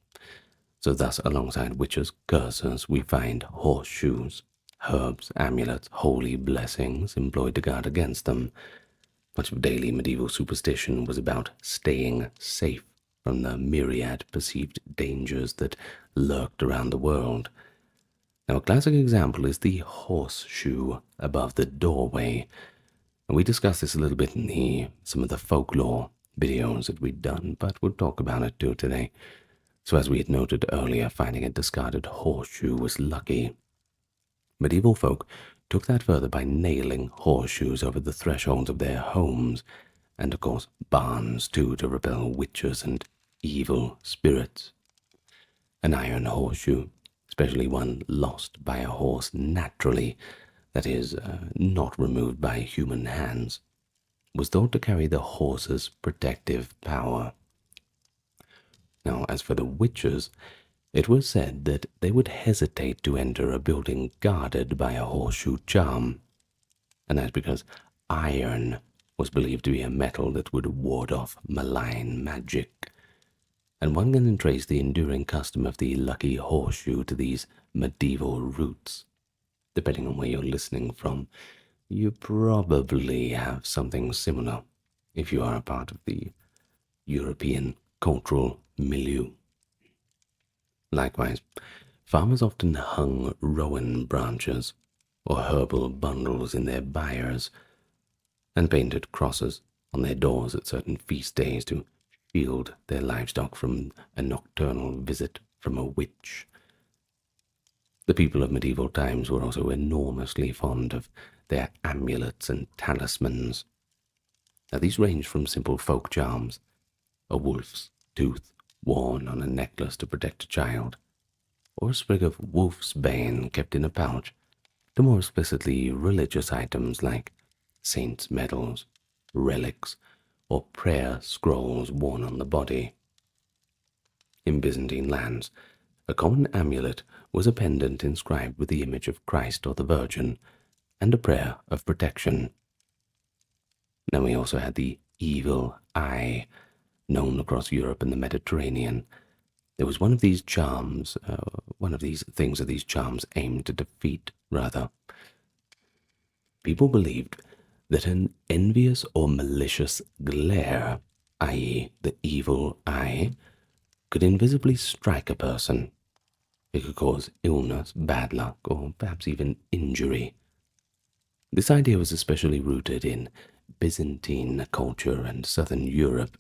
So thus, alongside witches' curses, we find horseshoes, herbs, amulets, holy blessings employed to guard against them. Much of daily medieval superstition was about staying safe from the myriad perceived dangers that lurked around the world. Now, a classic example is the horseshoe above the doorway. And we discussed this a little bit in some of the folklore videos that we'd done, but we'll talk about it too today. So as we had noted earlier, finding a discarded horseshoe was lucky. Medieval folk took that further by nailing horseshoes over the thresholds of their homes, and of course barns too, to repel witches and evil spirits. An iron horseshoe, especially one lost by a horse naturally, that is, not removed by human hands, was thought to carry the horse's protective power. Now, as for the witches, it was said that they would hesitate to enter a building guarded by a horseshoe charm, and that's because iron was believed to be a metal that would ward off malign magic. And one can trace the enduring custom of the lucky horseshoe to these medieval roots. Depending on where you're listening from, you probably have something similar if you are a part of the European cultural milieu. Likewise, farmers often hung rowan branches or herbal bundles in their byres and painted crosses on their doors at certain feast days to shield their livestock from a nocturnal visit from a witch. The people of medieval times were also enormously fond of their amulets and talismans. Now, these range from simple folk charms, a wolf's tooth worn on a necklace to protect a child, or a sprig of wolf's bane kept in a pouch, to more explicitly religious items like saints' medals, relics, or prayer scrolls worn on the body. In Byzantine lands, a common amulet was a pendant inscribed with the image of Christ or the Virgin, and a prayer of protection. Then we also had the evil eye, known across Europe and the Mediterranean. There was one of these charms, one of these things that these charms aimed to defeat, rather. People believed that an envious or malicious glare, i.e., the evil eye, could invisibly strike a person. It could cause illness, bad luck, or perhaps even injury. This idea was especially rooted in Byzantine culture and southern Europe,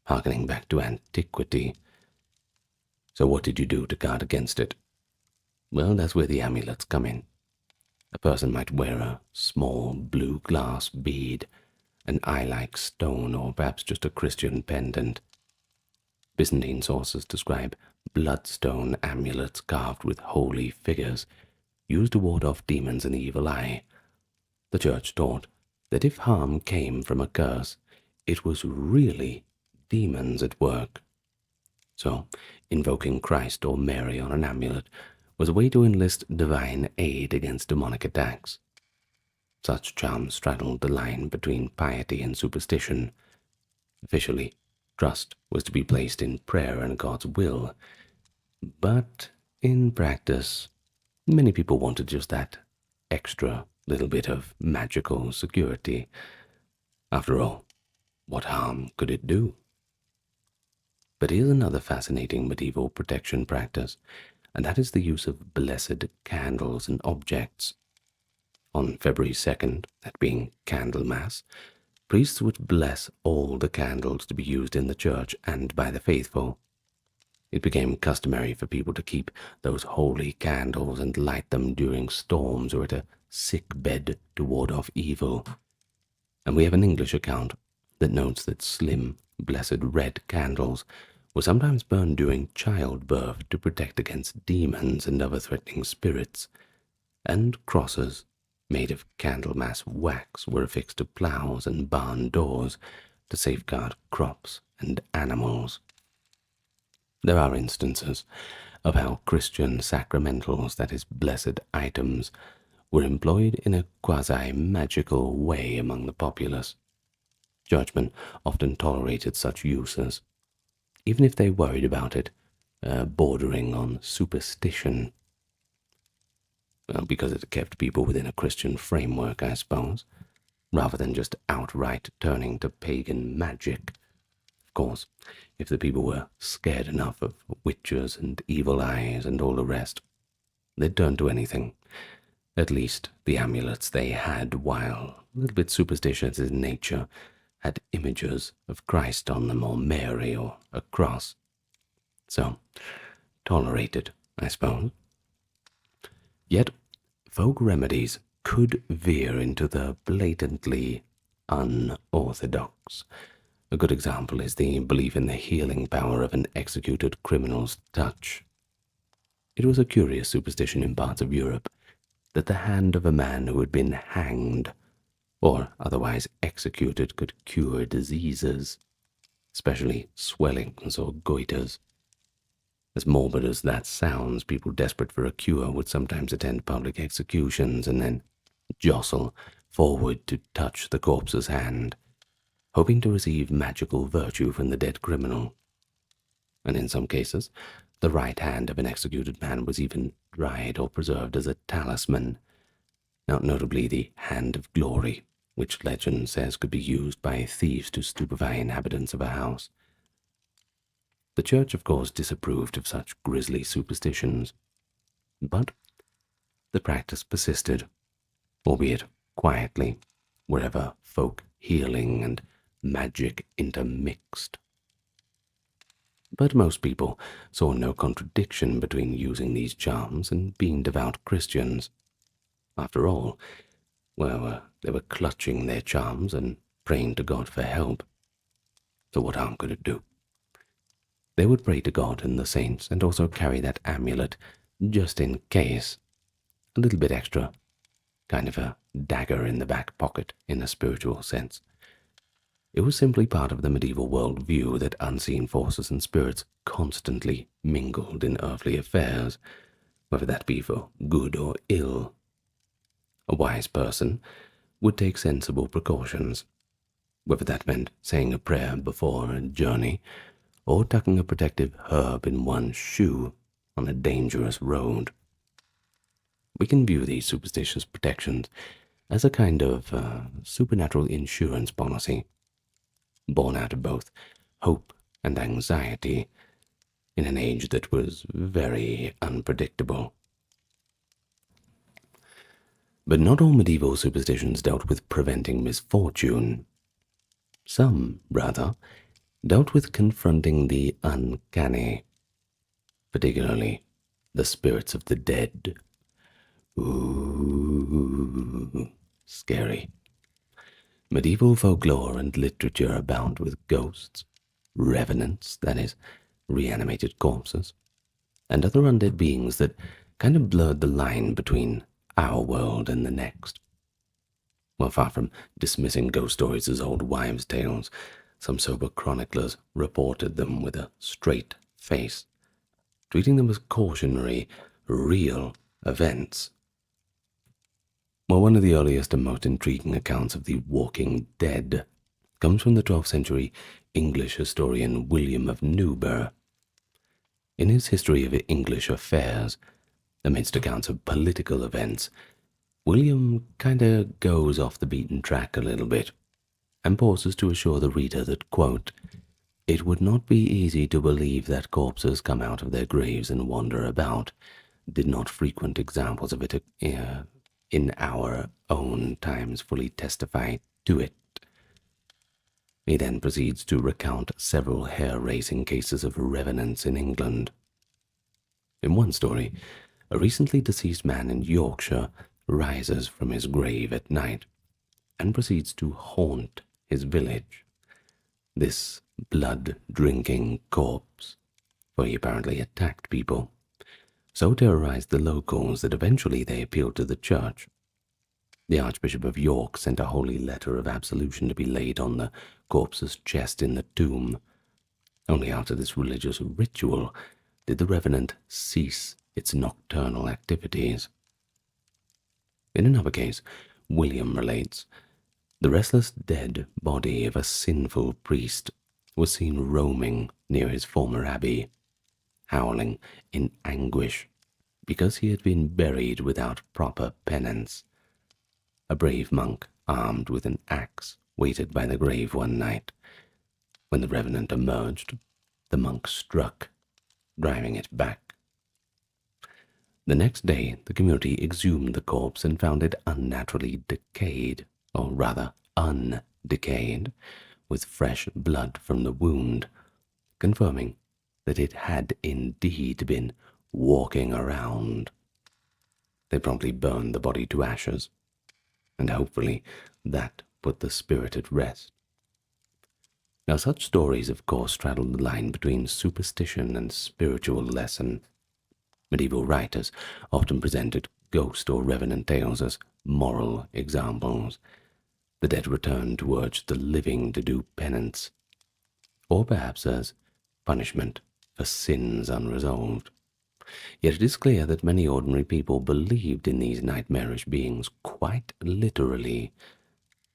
harkening back to antiquity. So what did you do to guard against it? Well, that's where the amulets come in. A person might wear a small blue glass bead, an eye-like stone, or perhaps just a Christian pendant. Byzantine sources describe bloodstone amulets carved with holy figures, used to ward off demons and the evil eye. The church taught that if harm came from a curse, it was really demons at work. So, invoking Christ or Mary on an amulet was a way to enlist divine aid against demonic attacks. Such charms straddled the line between piety and superstition. Officially, trust was to be placed in prayer and God's will, but in practice, many people wanted just that extra little bit of magical security. After all, what harm could it do? But here's another fascinating medieval protection practice, and that is the use of blessed candles and objects. On February 2nd, that being Candlemas, priests would bless all the candles to be used in the church and by the faithful. It became customary for people to keep those holy candles and light them during storms or at a sick bed to ward off evil. And we have an English account that notes that slim, blessed red candles were sometimes burned during childbirth to protect against demons and other threatening spirits, and crosses made of Candlemas wax were affixed to ploughs and barn doors to safeguard crops and animals. There are instances of how Christian sacramentals, that is, blessed items, were employed in a quasi-magical way among the populace. Churchmen often tolerated such uses, even if they worried about it bordering on superstition. Well, because it kept people within a Christian framework, I suppose, rather than just outright turning to pagan magic. Of course, if the people were scared enough of witches and evil eyes and all the rest, they'd turn to anything. At least the amulets they had, while a little bit superstitious in nature, had images of Christ on them, or Mary, or a cross. So, tolerated, I suppose. Yet, folk remedies could veer into the blatantly unorthodox. A good example is the belief in the healing power of an executed criminal's touch. It was a curious superstition in parts of Europe that the hand of a man who had been hanged or otherwise executed could cure diseases, especially swellings or goiters. As morbid as that sounds, people desperate for a cure would sometimes attend public executions and then jostle forward to touch the corpse's hand, hoping to receive magical virtue from the dead criminal. And in some cases, the right hand of an executed man was even dried or preserved as a talisman, not notably the Hand of Glory, which legend says could be used by thieves to stupefy inhabitants of a house. The church, of course, disapproved of such grisly superstitions, but the practice persisted, albeit quietly, wherever folk healing and magic intermixed. But most people saw no contradiction between using these charms and being devout Christians. After all, they were clutching their charms and praying to God for help. So what harm could it do? They would pray to God and the saints and also carry that amulet just in case. A little bit extra, kind of a dagger in the back pocket in a spiritual sense. It was simply part of the medieval world view that unseen forces and spirits constantly mingled in earthly affairs, whether that be for good or ill. A wise person would take sensible precautions, whether that meant saying a prayer before a journey or tucking a protective herb in one's shoe on a dangerous road. We can view these superstitious protections as a kind of supernatural insurance policy, born out of both hope and anxiety in an age that was very unpredictable. But not all medieval superstitions dealt with preventing misfortune. Some, rather, dealt with confronting the uncanny, particularly the spirits of the dead. Ooh, scary. Medieval folklore and literature abound with ghosts, revenants, that is, reanimated corpses, and other undead beings that kind of blurred the line between our world and the next. While far from dismissing ghost stories as old wives' tales, some sober chroniclers reported them with a straight face, treating them as cautionary, real events. While one of the earliest and most intriguing accounts of the Walking Dead comes from the 12th century English historian William of Newburgh. In his History of English Affairs, amidst accounts of political events, William kinda goes off the beaten track a little bit, and pauses to assure the reader that, quote, "It would not be easy to believe that corpses come out of their graves and wander about, did not frequent examples of it in our own times fully testify to it." He then proceeds to recount several hair-raising cases of revenants in England. In one story, a recently deceased man in Yorkshire rises from his grave at night and proceeds to haunt his village. This blood-drinking corpse, for he apparently attacked people, so terrorized the locals that eventually they appealed to the church. The Archbishop of York sent a holy letter of absolution to be laid on the corpse's chest in the tomb. Only after this religious ritual did the revenant cease its nocturnal activities. In another case, William relates, the restless dead body of a sinful priest was seen roaming near his former abbey, howling in anguish because he had been buried without proper penance. A brave monk, armed with an axe, waited by the grave one night. When the revenant emerged, the monk struck, driving it back. The next day, the community exhumed the corpse and found it unnaturally decayed, or rather undecayed, with fresh blood from the wound, confirming that it had indeed been walking around. They promptly burned the body to ashes, and hopefully that put the spirit at rest. Now, such stories, of course, straddle the line between superstition and spiritual lesson. Medieval writers often presented ghost or revenant tales as moral examples. The dead return to urge the living to do penance, or perhaps as punishment for sins unresolved. Yet it is clear that many ordinary people believed in these nightmarish beings quite literally.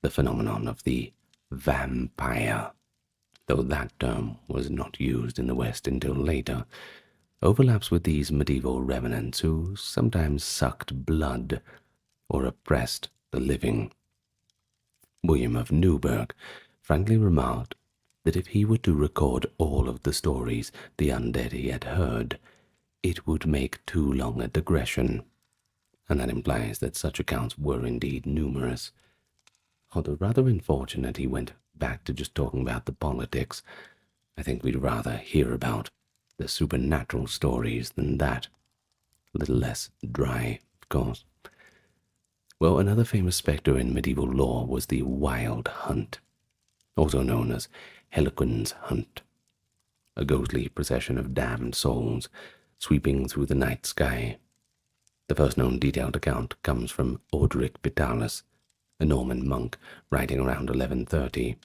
The phenomenon of the vampire, though that term was not used in the West until later, overlaps with these medieval revenants who sometimes sucked blood or oppressed the living. William of Newburgh frankly remarked that if he were to record all of the stories the undead he had heard, it would make too long a digression, and that implies that such accounts were indeed numerous. Although rather unfortunate he went back to just talking about the politics, I think we'd rather hear about the supernatural stories than that. A little less dry, of course. Well, another famous spectre in medieval lore was the Wild Hunt, also known as Harlequin's Hunt, a ghostly procession of damned souls sweeping through the night sky. The first known detailed account comes from Orderic Vitalis, a Norman monk writing around 1130.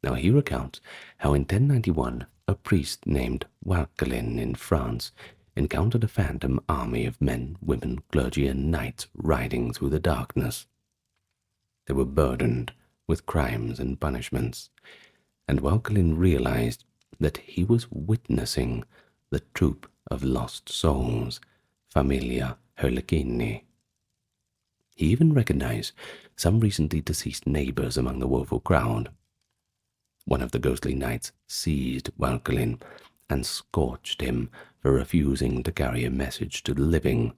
Now he recounts how in 1091 a priest named Walkelin in France encountered a phantom army of men, women, clergy, and knights riding through the darkness. They were burdened with crimes and punishments, and Walkelin realized that he was witnessing the troop of lost souls, Familia Harlequini. He even recognized some recently deceased neighbors among the woeful crowd. One of the ghostly knights seized Walkelin and scorched him for refusing to carry a message to the living,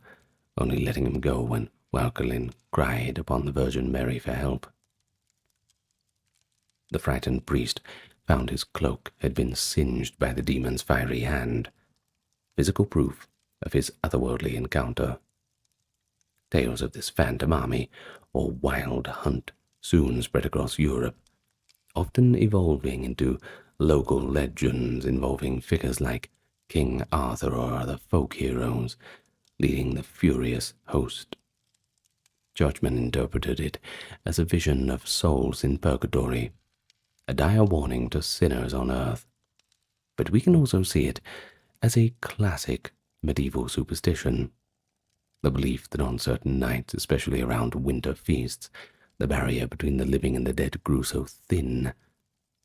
only letting him go when Walkelin cried upon the Virgin Mary for help. The frightened priest found his cloak had been singed by the demon's fiery hand, physical proof of his otherworldly encounter. Tales of this phantom army, or wild hunt, soon spread across Europe, often evolving into local legends involving figures like King Arthur or other folk heroes, leading the furious host. Churchmen interpreted it as a vision of souls in purgatory, a dire warning to sinners on earth. But we can also see it as a classic medieval superstition, the belief that on certain nights, especially around winter feasts, the barrier between the living and the dead grew so thin,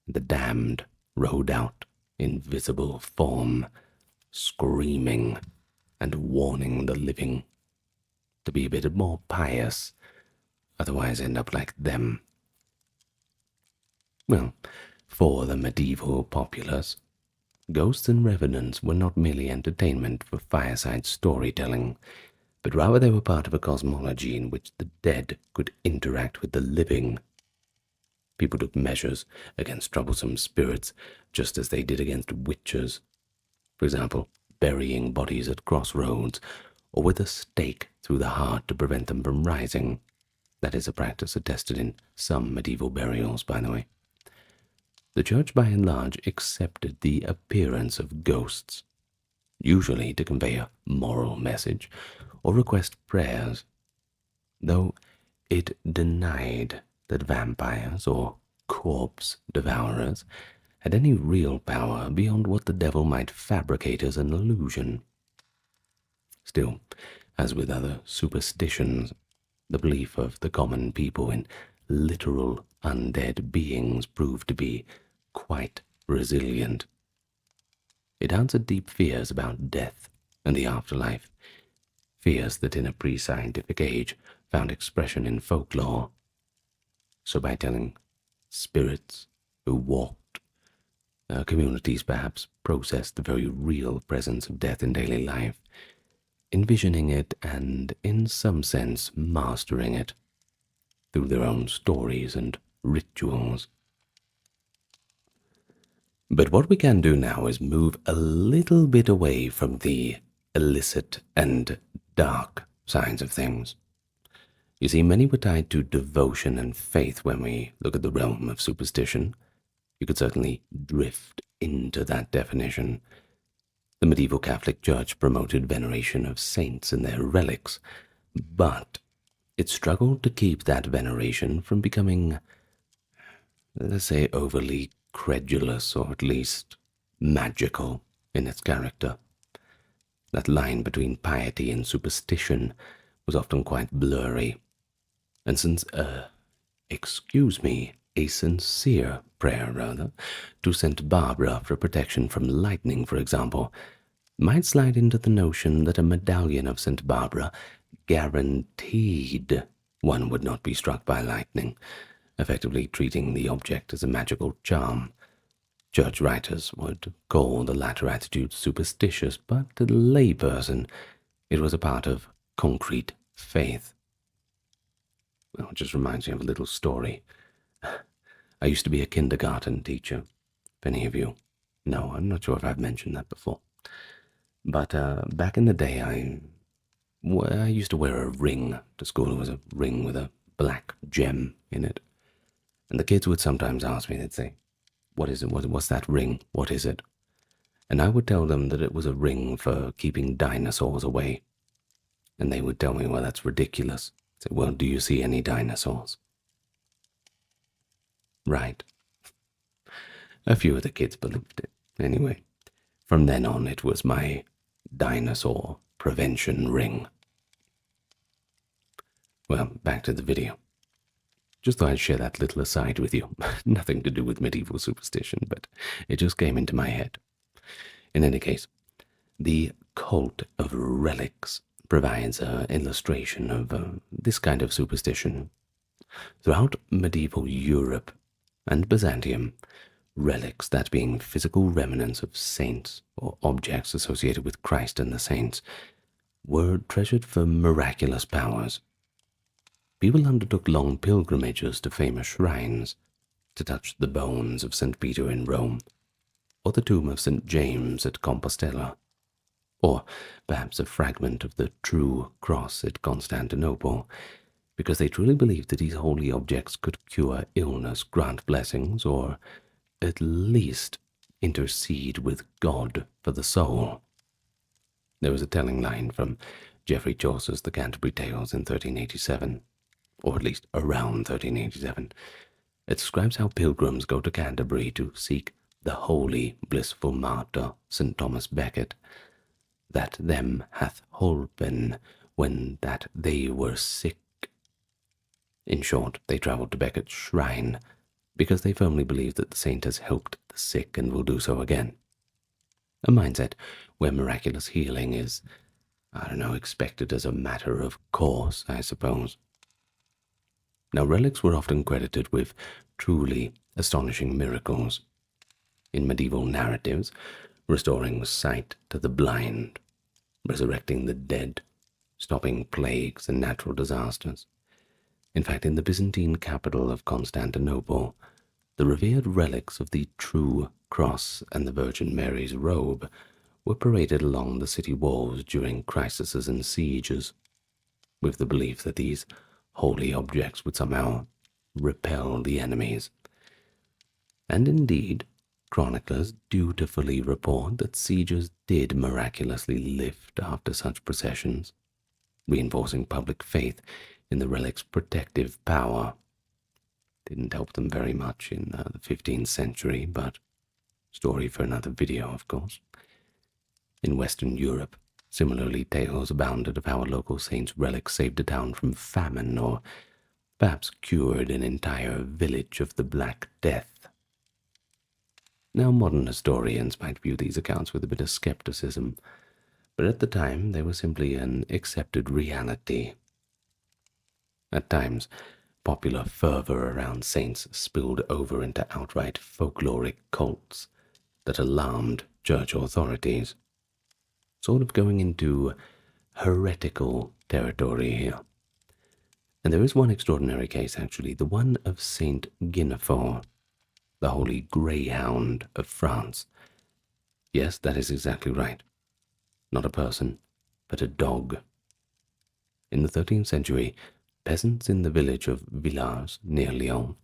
the damned rode out in visible form, screaming and warning the living to be a bit more pious, otherwise end up like them. Well, for the medieval populace, ghosts and revenants were not merely entertainment for fireside storytelling, but rather they were part of a cosmology in which the dead could interact with the living. People took measures against troublesome spirits, just as they did against witches. For example, burying bodies at crossroads, or with a stake through the heart to prevent them from rising. That is a practice attested in some medieval burials, by the way. The church, by and large, accepted the appearance of ghosts, usually to convey a moral message or request prayers, though it denied that vampires or corpse devourers had any real power beyond what the devil might fabricate as an illusion. Still, as with other superstitions, the belief of the common people in literal undead beings proved to be quite resilient. It answered deep fears about death and the afterlife, fears that in a pre-scientific age found expression in folklore. So by telling spirits who walked, communities perhaps processed the very real presence of death in daily life, envisioning it and, in some sense, mastering it through their own stories and rituals. But what we can do now is move a little bit away from the illicit and dark sides of things. You see, many were tied to devotion and faith when we look at the realm of superstition. You could certainly drift into that definition. The medieval Catholic Church promoted veneration of saints and their relics, but it struggled to keep that veneration from becoming, let's say, overly credulous, or at least magical in its character. That line between piety and superstition was often quite blurry, and since a sincere prayer, to St. Barbara for protection from lightning, for example, might slide into the notion that a medallion of St. Barbara guaranteed one would not be struck by lightning, effectively treating the object as a magical charm. Church writers would call the latter attitude superstitious, but to the layperson it was a part of concrete faith. Well, it just reminds me of a little story. I used to be a kindergarten teacher. If any of you know, I'm not sure if I've mentioned that before. But back in the day, I used to wear a ring to school. It was a ring with a black gem in it. And the kids would sometimes ask me, they'd say, "What is it? What's that ring? What is it?" And I would tell them that it was a ring for keeping dinosaurs away. And they would tell me, "Well, that's ridiculous." I said, "Well, do you see any dinosaurs?" Right. A few of the kids believed it. Anyway, from then on, it was my dinosaur prevention ring. Well, back to the video. Just thought I'd share that little aside with you. Nothing to do with medieval superstition, but it just came into my head. In any case, the cult of relics provides an illustration of this kind of superstition. Throughout medieval Europe and Byzantium, relics, that being physical remnants of saints or objects associated with Christ and the saints, were treasured for miraculous powers. People undertook long pilgrimages to famous shrines to touch the bones of St. Peter in Rome, or the tomb of St. James at Compostela, or perhaps a fragment of the true cross at Constantinople, because they truly believed that these holy objects could cure illness, grant blessings, or at least intercede with God for the soul. There was a telling line from Geoffrey Chaucer's The Canterbury Tales in 1387, or at least around 1387. It describes how pilgrims go to Canterbury to seek the holy, blissful martyr, St. Thomas Becket, that them hath holpen when that they were sick. In short, they travelled to Becket's shrine because they firmly believe that the saint has helped the sick and will do so again. A mindset where miraculous healing is, expected as a matter of course, I suppose. Now, relics were often credited with truly astonishing miracles. In medieval narratives, restoring sight to the blind, resurrecting the dead, stopping plagues and natural disasters. In fact, in the Byzantine capital of Constantinople, the revered relics of the true cross and the Virgin Mary's robe were paraded along the city walls during crises and sieges, with the belief that these holy objects would somehow repel the enemies. And indeed, chroniclers dutifully report that sieges did miraculously lift after such processions, reinforcing public faith in the relic's protective power. Didn't help them very much in the 15th century, but story for another video, of course. In Western Europe, similarly, tales abounded of how a local saint's relic saved a town from famine or perhaps cured an entire village of the Black Death. Now, modern historians might view these accounts with a bit of skepticism, but at the time they were simply an accepted reality. At times, popular fervor around saints spilled over into outright folkloric cults that alarmed church authorities, sort of going into heretical territory here. And there is one extraordinary case, actually, the one of Saint Guinevere, the Holy Greyhound of France. Yes, that is exactly right. Not a person, but a dog. In the 13th century, peasants in the village of Villars, near Lyon,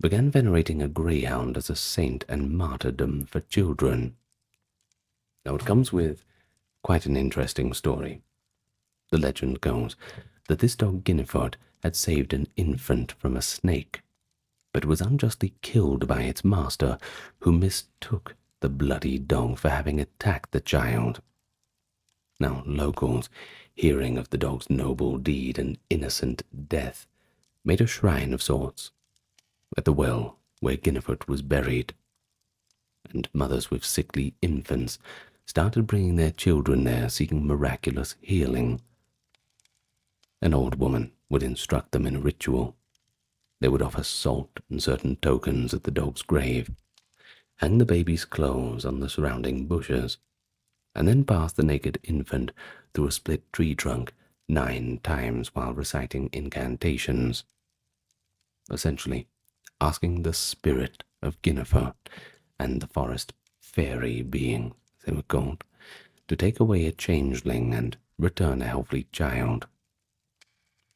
began venerating a greyhound as a saint and martyrdom for children. Now, it comes with quite an interesting story. The legend goes that this dog Guinevere had saved an infant from a snake, but was unjustly killed by its master, who mistook the bloody dog for having attacked the child. Now, locals, hearing of the dog's noble deed and innocent death, made a shrine of sorts at the well where Guinevere was buried, and mothers with sickly infants started bringing their children there seeking miraculous healing. An old woman would instruct them in a ritual. They would offer salt and certain tokens at the dog's grave, hang the baby's clothes on the surrounding bushes, and then pass the naked infant through a split tree trunk 9 times while reciting incantations, essentially asking the spirit of Guinevere and the forest fairy being, they were called, to take away a changeling and return a healthy child.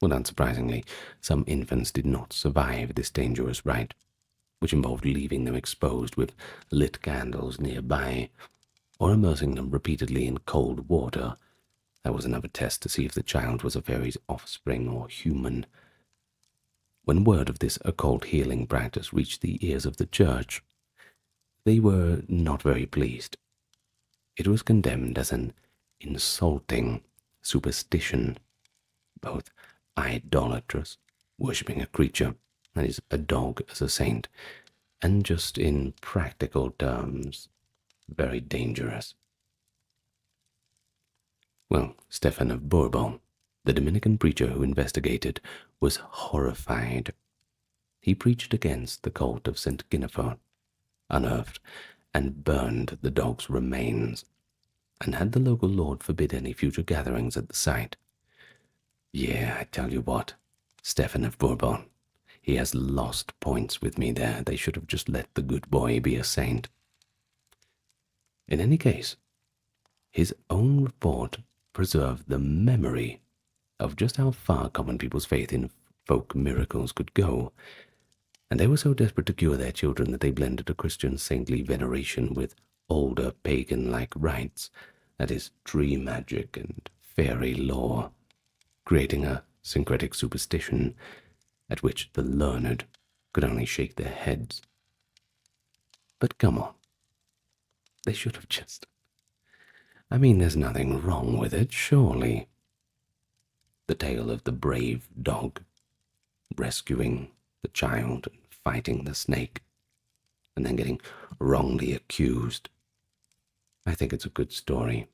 Well, unsurprisingly, some infants did not survive this dangerous rite, which involved leaving them exposed with lit candles nearby, or immersing them repeatedly in cold water. That was another test to see if the child was a fairy's offspring or human. When word of this occult healing practice reached the ears of the church, they were not very pleased. It was condemned as an insulting superstition, both idolatrous, worshipping a creature, that is, a dog as a saint, and just in practical terms, very dangerous. Well, Stephen of Bourbon, the Dominican preacher who investigated, was horrified. He preached against the cult of St. Guinevere, unearthed, and burned the dog's remains, and had the local lord forbid any future gatherings at the site. Yeah, I tell you what, Stephen of Bourbon, he has lost points with me there. They should have just let the good boy be a saint. In any case, his own report preserved the memory of just how far common people's faith in folk miracles could go, and they were so desperate to cure their children that they blended a Christian saintly veneration with older pagan-like rites, that is, tree magic and fairy lore, creating a syncretic superstition at which the learned could only shake their heads. But come on, they should have just... I mean, there's nothing wrong with it, surely. The tale of the brave dog rescuing the child and fighting the snake, and then getting wrongly accused. I think it's a good story.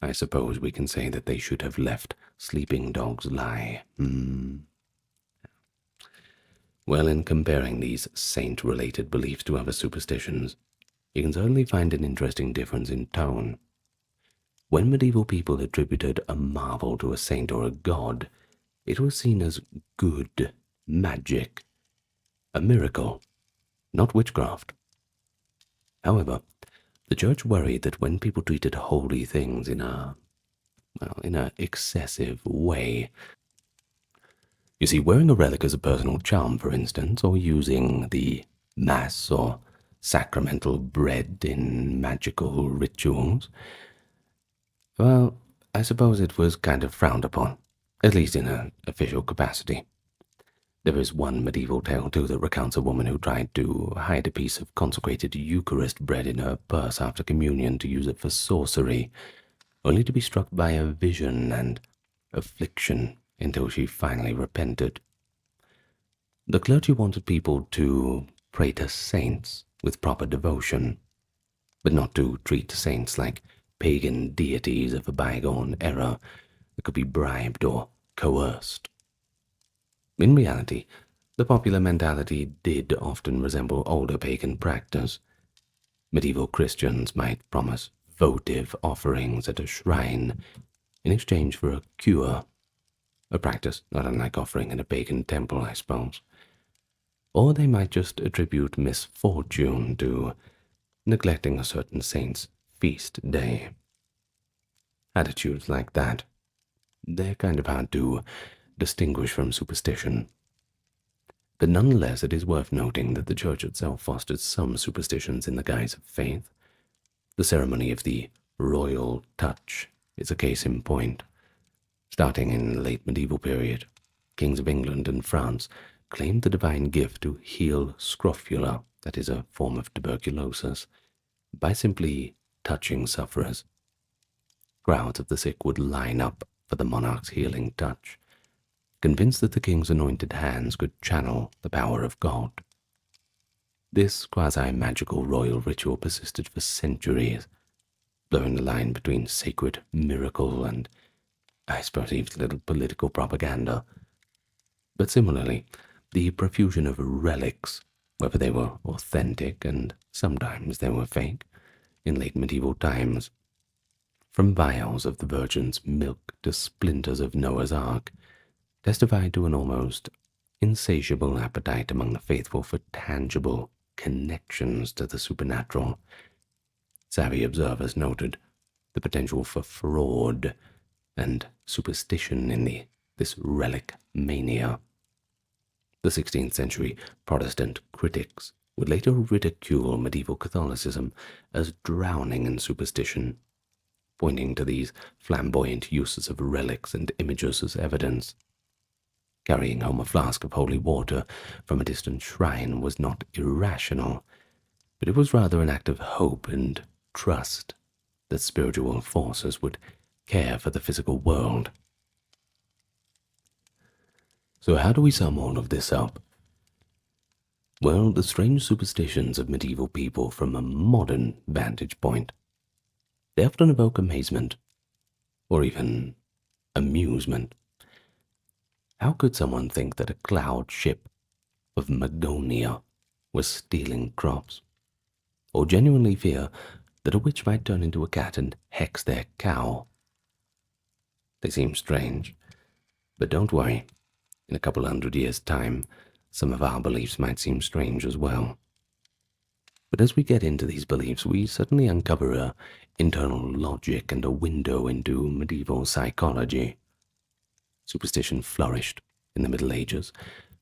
I suppose we can say that they should have left sleeping dogs lie. Well, in comparing these saint-related beliefs to other superstitions, you can certainly find an interesting difference in tone. When medieval people attributed a marvel to a saint or a god, It was seen as good magic, a miracle, not witchcraft. However, the church worried that when people treated holy things in a excessive way, you see, wearing a relic as a personal charm, for instance, or using the mass or sacramental bread in magical rituals, well, I suppose it was kind of frowned upon, at least in an official capacity. There is one medieval tale, too, that recounts a woman who tried to hide a piece of consecrated Eucharist bread in her purse after communion to use it for sorcery, only to be struck by a vision and affliction until she finally repented. The clergy wanted people to pray to saints with proper devotion, but not to treat saints like pagan deities of a bygone era that could be bribed or coerced. In reality, the popular mentality did often resemble older pagan practice. Medieval Christians might promise votive offerings at a shrine in exchange for a cure, a practice not unlike offering in a pagan temple, I suppose. Or they might just attribute misfortune to neglecting a certain saint's feast day. Attitudes like that, they're kind of hard to distinguish from superstition. But nonetheless, it is worth noting that the church itself fostered some superstitions in the guise of faith. The ceremony of the royal touch is a case in point. Starting in the late medieval period, kings of England and France claimed the divine gift to heal scrofula, that is a form of tuberculosis, by simply touching sufferers. Crowds of the sick would line up for the monarch's healing touch, convinced that the king's anointed hands could channel the power of God. This quasi-magical royal ritual persisted for centuries, blurring the line between sacred miracle and, I suppose, even a little political propaganda. But similarly, the profusion of relics, whether they were authentic and sometimes they were fake, in late medieval times, from vials of the Virgin's milk to splinters of Noah's Ark, testified to an almost insatiable appetite among the faithful for tangible connections to the supernatural. Savvy observers noted the potential for fraud and superstition in this relic mania. The 16th century Protestant critics would later ridicule medieval Catholicism as drowning in superstition, pointing to these flamboyant uses of relics and images as evidence. Carrying home a flask of holy water from a distant shrine was not irrational, but it was rather an act of hope and trust that spiritual forces would care for the physical world. So how do we sum all of this up? Well, the strange superstitions of medieval people from a modern vantage point, they often evoke amazement, or even amusement. How could someone think that a cloud ship of Magonia was stealing crops, or genuinely fear that a witch might turn into a cat and hex their cow? They seem strange, but don't worry. In a couple hundred years' time, some of our beliefs might seem strange as well. But as we get into these beliefs, we suddenly uncover an internal logic and a window into medieval psychology. Superstition flourished in the Middle Ages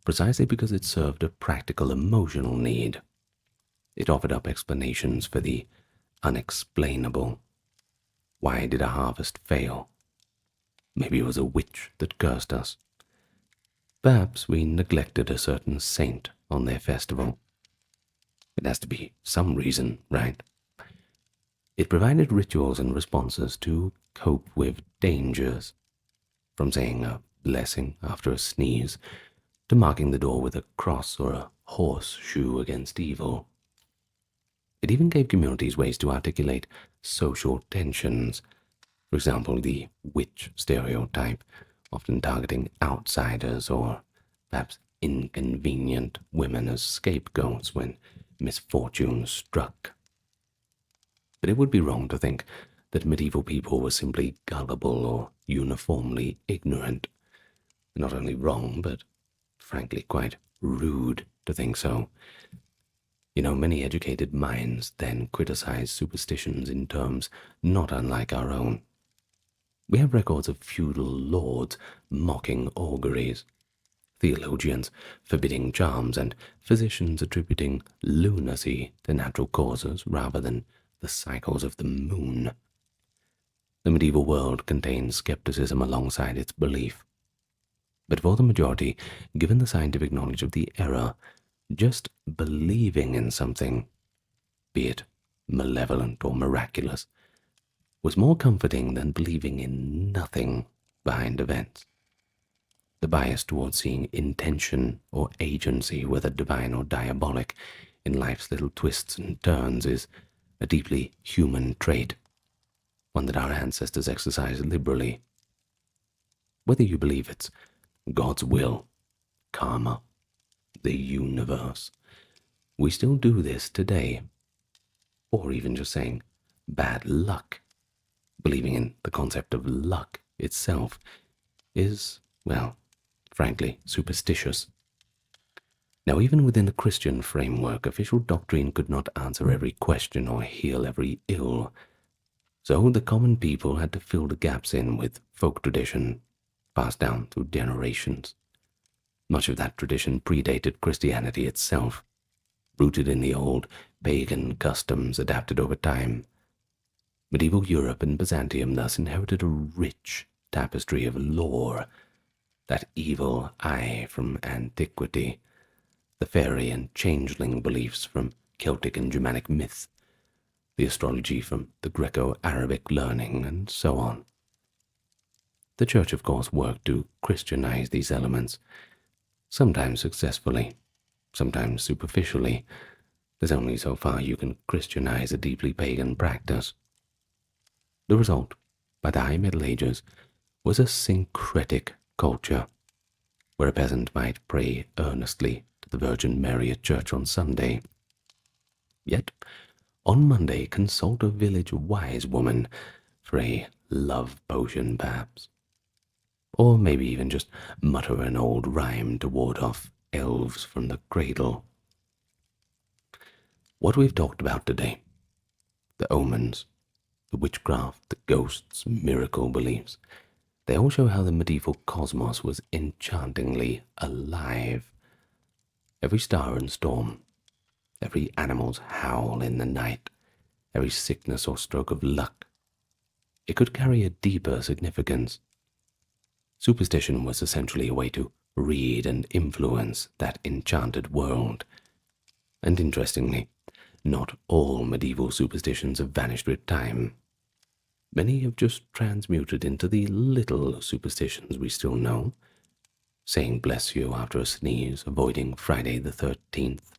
precisely because it served a practical emotional need. It offered up explanations for the unexplainable. Why did a harvest fail? Maybe it was a witch that cursed us. Perhaps we neglected a certain saint on their festival. It has to be some reason, right? It provided rituals and responses to cope with dangers, from saying a blessing after a sneeze to marking the door with a cross or a horseshoe against evil. It even gave communities ways to articulate social tensions. For example, the witch stereotype, often targeting outsiders or perhaps inconvenient women as scapegoats when misfortune struck. But it would be wrong to think that medieval people were simply gullible or uniformly ignorant. Not only wrong, but frankly quite rude to think so. Many educated minds then criticize superstitions in terms not unlike our own. We have records of feudal lords mocking auguries, theologians forbidding charms, and physicians attributing lunacy to natural causes rather than the cycles of the moon. The medieval world contains skepticism alongside its belief. But for the majority, given the scientific knowledge of the era, just believing in something, be it malevolent or miraculous, was more comforting than believing in nothing behind events. The bias towards seeing intention or agency, whether divine or diabolic, in life's little twists and turns is a deeply human trait, one that our ancestors exercised liberally. Whether you believe it's God's will, karma, the universe, we still do this today. Or even just saying bad luck, believing in the concept of luck itself, is, well, frankly, superstitious. Now, even within the Christian framework, official doctrine could not answer every question or heal every ill. So the common people had to fill the gaps in with folk tradition, passed down through generations. Much of that tradition predated Christianity itself, rooted in the old pagan customs adapted over time. Medieval Europe and Byzantium thus inherited a rich tapestry of lore, that evil eye from antiquity, the fairy and changeling beliefs from Celtic and Germanic myth, the astrology from the Greco-Arabic learning, and so on. The Church, of course, worked to Christianize these elements, sometimes successfully, sometimes superficially. There's only so far you can Christianize a deeply pagan practice. The result, by the High Middle Ages, was a syncretic culture, where a peasant might pray earnestly to the Virgin Mary at church on Sunday, yet on Monday consult a village wise woman for a love potion perhaps, or maybe even just mutter an old rhyme to ward off elves from the cradle. What we've talked about today, the omens, the witchcraft, the ghosts, miracle beliefs, they all show how the medieval cosmos was enchantingly alive. Every star and storm, every animal's howl in the night, every sickness or stroke of luck, it could carry a deeper significance. Superstition was essentially a way to read and influence that enchanted world. And interestingly, not all medieval superstitions have vanished with time. Many have just transmuted into the little superstitions we still know, saying bless you after a sneeze, avoiding Friday the 13th,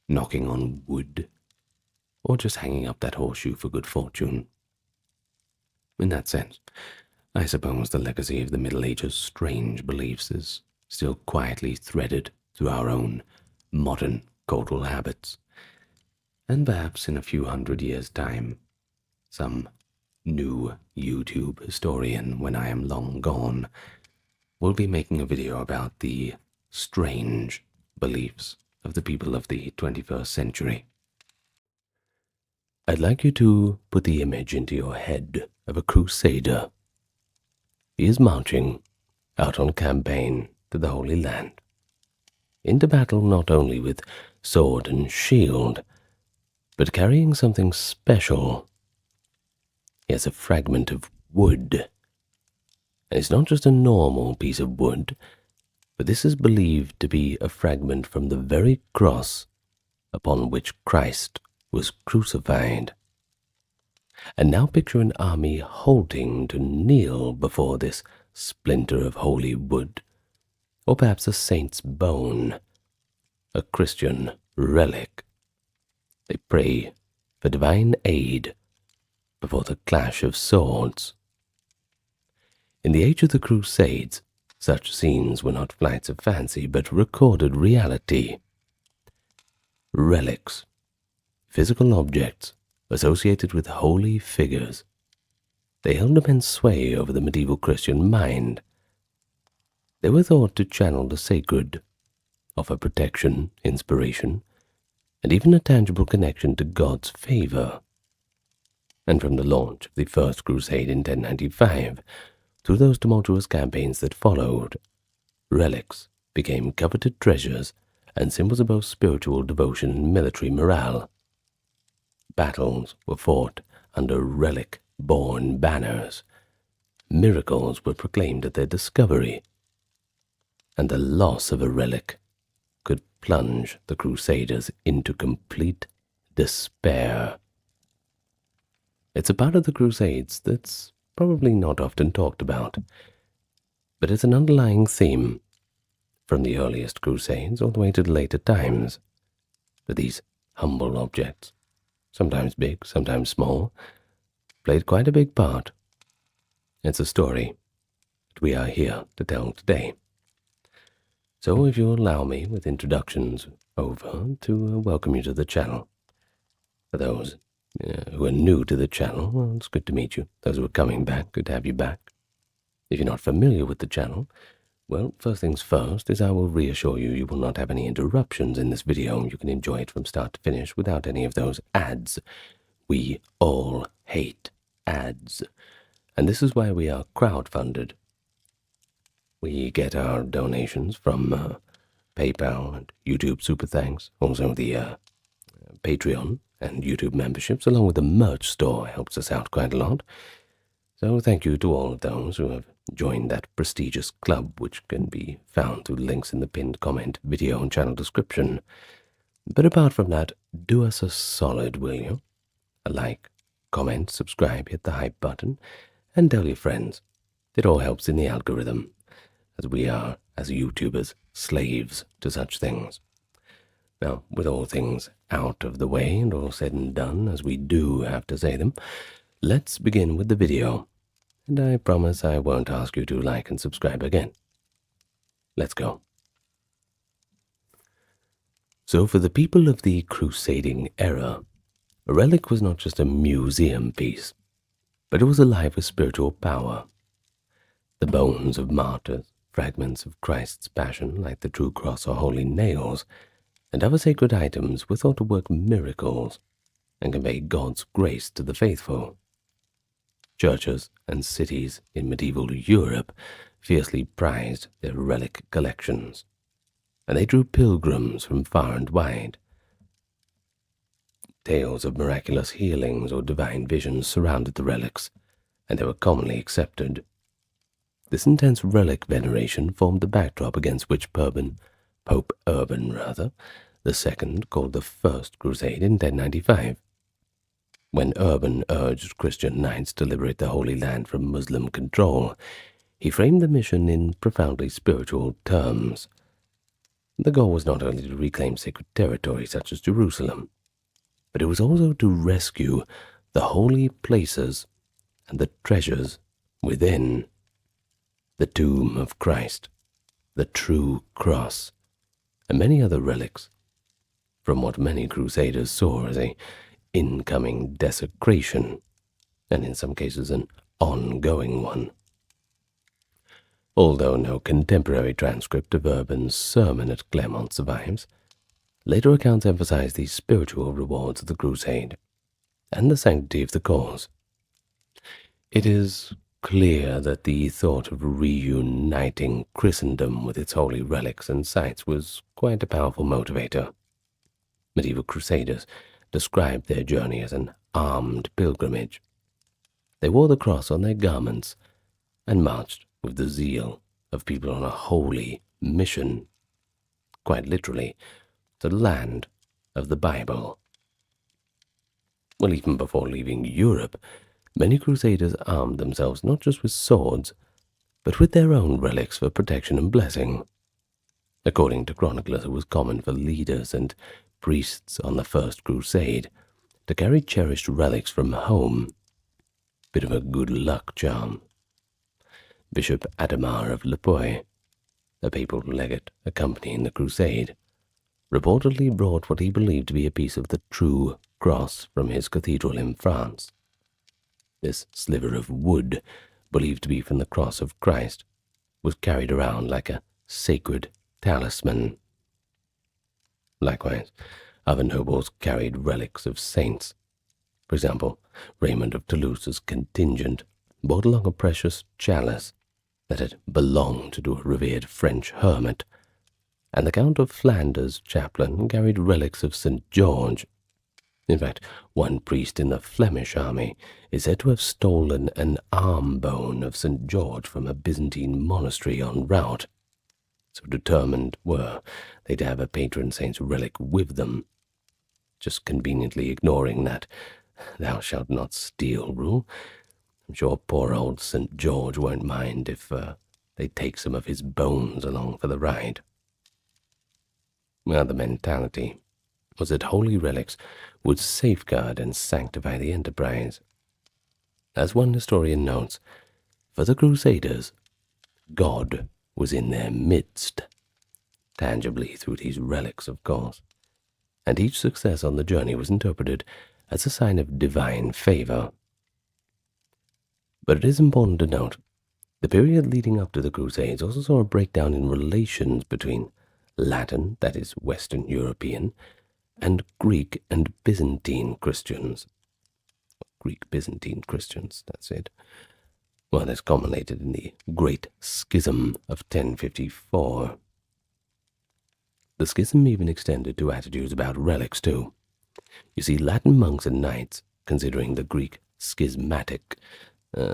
knocking on wood, or just hanging up that horseshoe for good fortune. In that sense, I suppose the legacy of the Middle Ages' strange beliefs is still quietly threaded through our own modern cultural habits, and perhaps in a few hundred years' time, some new YouTube historian, when I am long gone, will be making a video about the strange beliefs of the people of the 21st century. I'd like you to put the image into your head of a crusader. He is marching out on campaign to the Holy Land, into battle not only with sword and shield, but carrying something special. He has a fragment of wood, and it's not just a normal piece of wood, but this is believed to be a fragment from the very cross upon which Christ was crucified. And now picture an army halting to kneel before this splinter of holy wood, or perhaps a saint's bone, a Christian relic. They pray for divine aid before the clash of swords. In the age of the Crusades, such scenes were not flights of fancy, but recorded reality. Relics, physical objects associated with holy figures, they held immense sway over the medieval Christian mind. They were thought to channel the sacred, offer protection, inspiration, and even a tangible connection to God's favor. And from the launch of the First Crusade in 1095, through those tumultuous campaigns that followed, relics became coveted treasures and symbols of both spiritual devotion and military morale. Battles were fought under relic-borne banners. Miracles were proclaimed at their discovery, and the loss of a relic could plunge the Crusaders into complete despair. It's a part of the Crusades that's probably not often talked about, but it's an underlying theme from the earliest Crusades all the way to the later times, that these humble objects, sometimes big, sometimes small, played quite a big part. It's a story that we are here to tell today. So if you'll allow me, with introductions over, to welcome you to the channel. For those who are new to the channel, well, it's good to meet you. Those who are coming back, good to have you back. If you're not familiar with the channel, well, first things first is I will reassure you you will not have any interruptions in this video. You can enjoy it from start to finish without any of those ads. We all hate ads. And this is why we are crowdfunded. We get our donations from PayPal and YouTube Super Thanks, also the Patreon and YouTube memberships, along with the merch store, helps us out quite a lot. So thank you to all of those who have joined that prestigious club, which can be found through links in the pinned comment, video, and channel description. But apart from that, do us a solid, will you? A like, comment, subscribe, hit the hype button, and tell your friends. It all helps in the algorithm, as we are, as YouTubers, slaves to such things. Now, with all things out of the way and all said and done, as we do have to say them, let's begin with the video. And I promise I won't ask you to like and subscribe again. Let's go. So for the people of the crusading era, a relic was not just a museum piece, but it was alive with spiritual power. The bones of martyrs, fragments of Christ's passion like the true cross or holy nails, and other sacred items were thought to work miracles and convey God's grace to the faithful. Churches and cities in medieval Europe fiercely prized their relic collections, and they drew pilgrims from far and wide. Tales of miraculous healings or divine visions surrounded the relics, and they were commonly accepted. This intense relic veneration formed the backdrop against which Pope Urban II called the First Crusade in 1095. When Urban urged Christian knights to liberate the Holy Land from Muslim control, he framed the mission in profoundly spiritual terms. The goal was not only to reclaim sacred territory such as Jerusalem, but it was also to rescue the holy places and the treasures within. The tomb of Christ, the true cross, and many other relics, from what many crusaders saw as an incoming desecration, and in some cases an ongoing one. Although no contemporary transcript of Urban's sermon at Clermont survives, later accounts emphasize the spiritual rewards of the crusade and the sanctity of the cause. It is clear that the thought of reuniting Christendom with its holy relics and sites was quite a powerful motivator. Medieval crusaders described their journey as an armed pilgrimage. They wore the cross on their garments and marched with the zeal of people on a holy mission, quite literally, to the land of the Bible. Well, even before leaving Europe, many crusaders armed themselves not just with swords, but with their own relics for protection and blessing. According to chroniclers, it was common for leaders and priests on the First Crusade to carry cherished relics from home. Bit of a good luck charm. Bishop Adhemar of Lepoy, a papal legate accompanying the crusade, reportedly brought what he believed to be a piece of the true cross from his cathedral in France. This sliver of wood, believed to be from the cross of Christ, was carried around like a sacred talisman. Likewise, other nobles carried relics of saints. For example, Raymond of Toulouse's contingent brought along a precious chalice that had belonged to a revered French hermit, and the Count of Flanders' chaplain carried relics of St. George. In fact, one priest in the Flemish army is said to have stolen an arm bone of St. George from a Byzantine monastery en route. So determined were they to have a patron saint's relic with them, just conveniently ignoring that "thou shalt not steal" rule. I'm sure poor old St. George won't mind if they take some of his bones along for the ride. Well, the mentality was that holy relics would safeguard and sanctify the enterprise. As one historian notes, for the Crusaders, God was in their midst, tangibly through these relics, of course, and each success on the journey was interpreted as a sign of divine favor. But it is important to note, the period leading up to the Crusades also saw a breakdown in relations between Latin, that is Western European, and Greek and Byzantine Christians. Greek-Byzantine Christians, that's it. Well, this culminated in the Great Schism of 1054. The schism even extended to attitudes about relics, too. You see, Latin monks and knights, considering the Greek schismatic,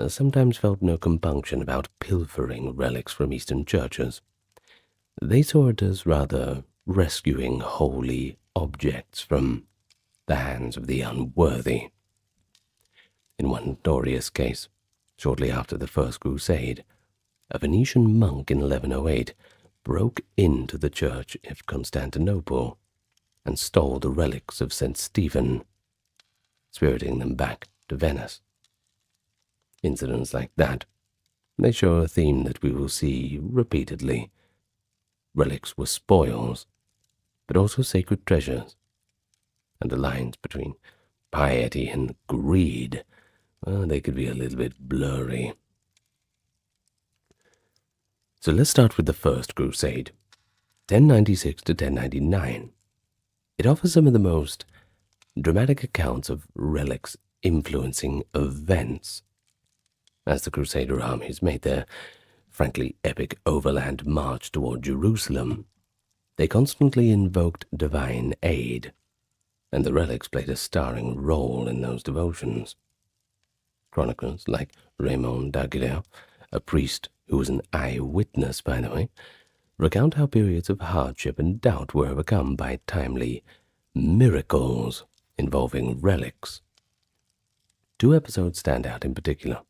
sometimes felt no compunction about pilfering relics from Eastern churches. They saw it as rather rescuing holy objects from the hands of the unworthy. In one notorious case, shortly after the First Crusade, a Venetian monk in 1108 broke into the church of Constantinople and stole the relics of St. Stephen, spiriting them back to Venice. Incidents like that, they show a theme that we will see repeatedly. Relics were spoils, but also sacred treasures, and the lines between piety and greed, well, they could be a little bit blurry. So let's start with the First Crusade, 1096 to 1099. It offers some of the most dramatic accounts of relics influencing events. As the Crusader armies made their frankly epic overland march toward Jerusalem, they constantly invoked divine aid, and the relics played a starring role in those devotions. Chroniclers like Raymond d'Aguilera, a priest who was an eyewitness, by the way, recount how periods of hardship and doubt were overcome by timely miracles involving relics. Two episodes stand out in particular: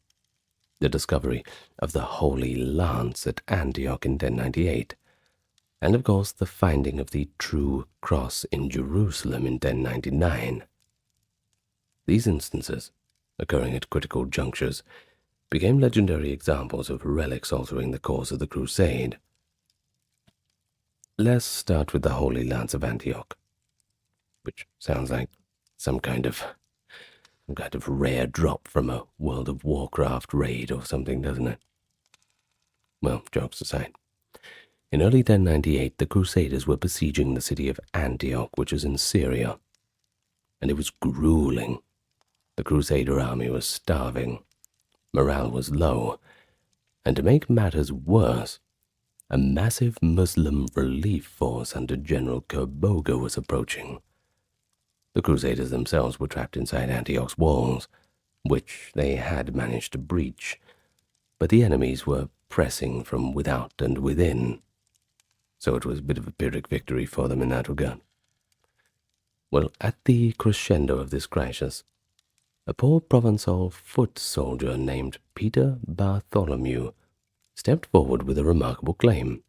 the discovery of the Holy Lance at Antioch in 1098, and of course the finding of the true cross in Jerusalem in 1099. These instances, occurring at critical junctures, became legendary examples of relics altering the course of the Crusade. Let's start with the Holy Lance of Antioch, which sounds like some kind of rare drop from a World of Warcraft raid or something, doesn't it? Well, jokes aside, in early 1098 the Crusaders were besieging the city of Antioch, which was in Syria, and it was grueling. The Crusader army was starving, morale was low, and to make matters worse, a massive Muslim relief force under General Kerboga was approaching. The Crusaders themselves were trapped inside Antioch's walls, which they had managed to breach, but the enemies were pressing from without and within, so it was a bit of a Pyrrhic victory for them in that regard. Well, at the crescendo of this crisis, a poor Provençal foot soldier named Peter Bartholomew stepped forward with a remarkable claim.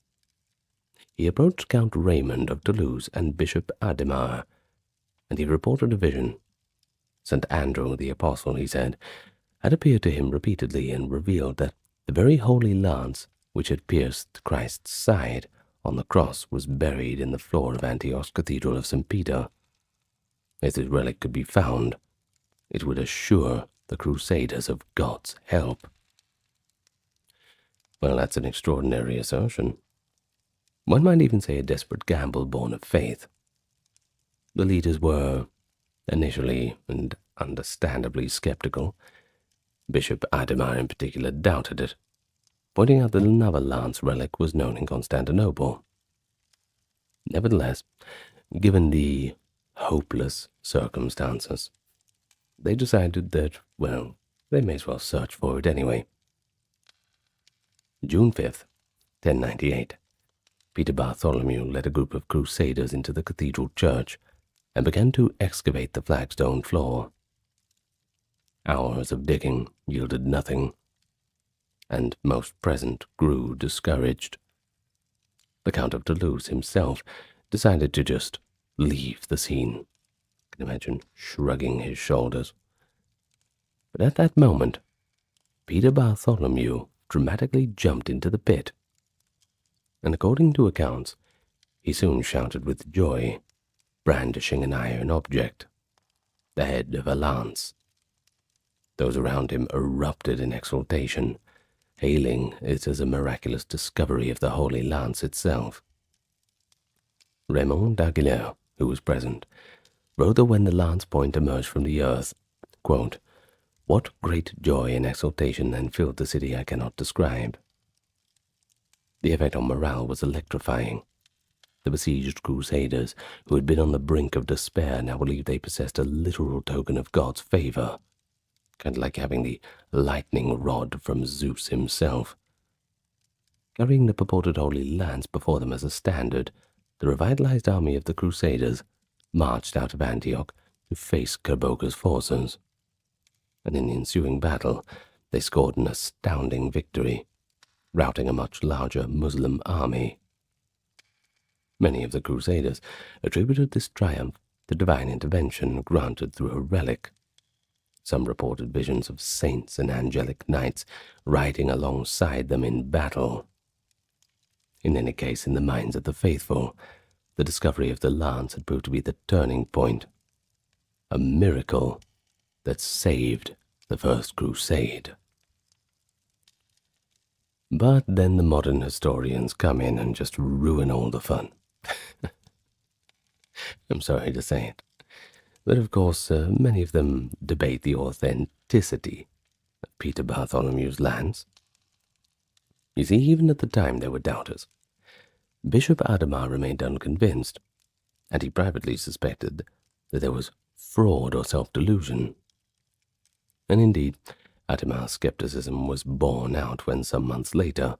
He approached Count Raymond of Toulouse and Bishop Adhemar, and he reported a vision. St. Andrew the Apostle, he said, had appeared to him repeatedly and revealed that the very holy lance which had pierced Christ's side on the cross was buried in the floor of Antioch's Cathedral of St. Peter. If this relic could be found, it would assure the Crusaders of God's help. Well, that's an extraordinary assertion. One might even say a desperate gamble born of faith. The leaders were, initially and understandably skeptical. Bishop Ademar in particular doubted it, pointing out that another lance relic was known in Constantinople. Nevertheless, given the hopeless circumstances, they decided that, well, they may as well search for it anyway. June 5th, 1098, Peter Bartholomew led a group of crusaders into the cathedral church and began to excavate the flagstone floor. Hours of digging yielded nothing, and most present grew discouraged. The Count of Toulouse himself decided to just leave the scene. I can imagine shrugging his shoulders. But at that moment, Peter Bartholomew dramatically jumped into the pit, and according to accounts, he soon shouted with joy, brandishing an iron object, the head of a lance. Those around him erupted in exultation, hailing it as a miraculous discovery of the Holy Lance itself. Raymond d'Aguilera, who was present, wrote that when the lance point emerged from the earth, quote, "What great joy and exultation then filled the city I cannot describe." The effect on morale was electrifying. The besieged crusaders, who had been on the brink of despair, now believed they possessed a literal token of God's favor, kind of like having the lightning rod from Zeus himself. Carrying the purported Holy Lance before them as a standard, the revitalized army of the Crusaders marched out of Antioch to face Kerboga's forces. And in the ensuing battle, they scored an astounding victory, routing a much larger Muslim army. Many of the Crusaders attributed this triumph to divine intervention granted through a relic. Some reported visions of saints and angelic knights riding alongside them in battle. In any case, in the minds of the faithful, the discovery of the lance had proved to be the turning point, a miracle that saved the First Crusade. But then the modern historians come in and just ruin all the fun. I'm sorry to say it. But of course, many of them debate the authenticity of Peter Bartholomew's lance. You see, even at the time there were doubters. Bishop Ademar remained unconvinced, and he privately suspected that there was fraud or self-delusion. And indeed, Ademar's skepticism was borne out when some months later,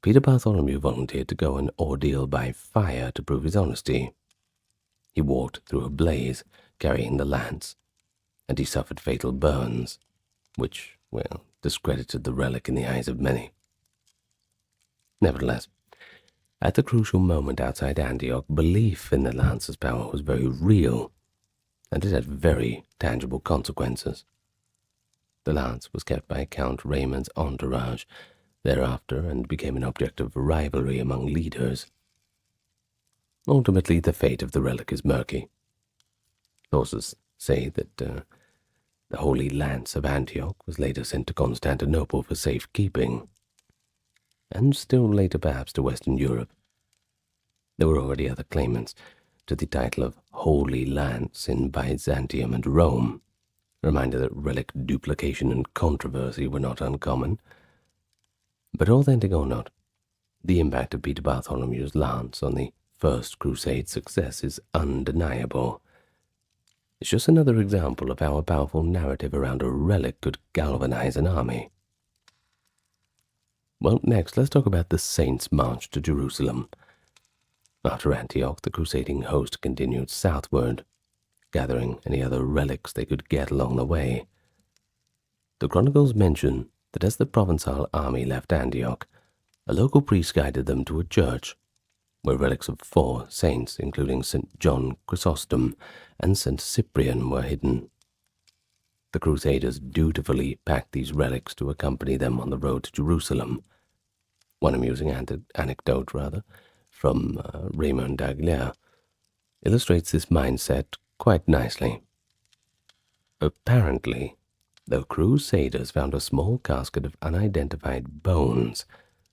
Peter Bartholomew volunteered to go an ordeal by fire to prove his honesty. He walked through a blaze, carrying the lance, and he suffered fatal burns, which, well, discredited the relic in the eyes of many. Nevertheless, at the crucial moment outside Antioch, belief in the lance's power was very real, and it had very tangible consequences. The lance was kept by Count Raymond's entourage thereafter and became an object of rivalry among leaders. Ultimately, the fate of the relic is murky. Sources say that the Holy Lance of Antioch was later sent to Constantinople for safekeeping, and still later perhaps to Western Europe. There were already other claimants to the title of Holy Lance in Byzantium and Rome, a reminder that relic duplication and controversy were not uncommon. But authentic or not, the impact of Peter Bartholomew's lance on the First Crusade success is undeniable. It's just another example of how a powerful narrative around a relic could galvanize an army. Well, next, let's talk about the Saints' march to Jerusalem. After Antioch, the crusading host continued southward, gathering any other relics they could get along the way. The chronicles mention that as the Provençal army left Antioch, a local priest guided them to a church, where relics of 4 saints, including St. John Chrysostom and St. Cyprian, were hidden. The Crusaders dutifully packed these relics to accompany them on the road to Jerusalem. One amusing anecdote, from Raymond d'Aguilera illustrates this mindset quite nicely. Apparently, the Crusaders found a small casket of unidentified bones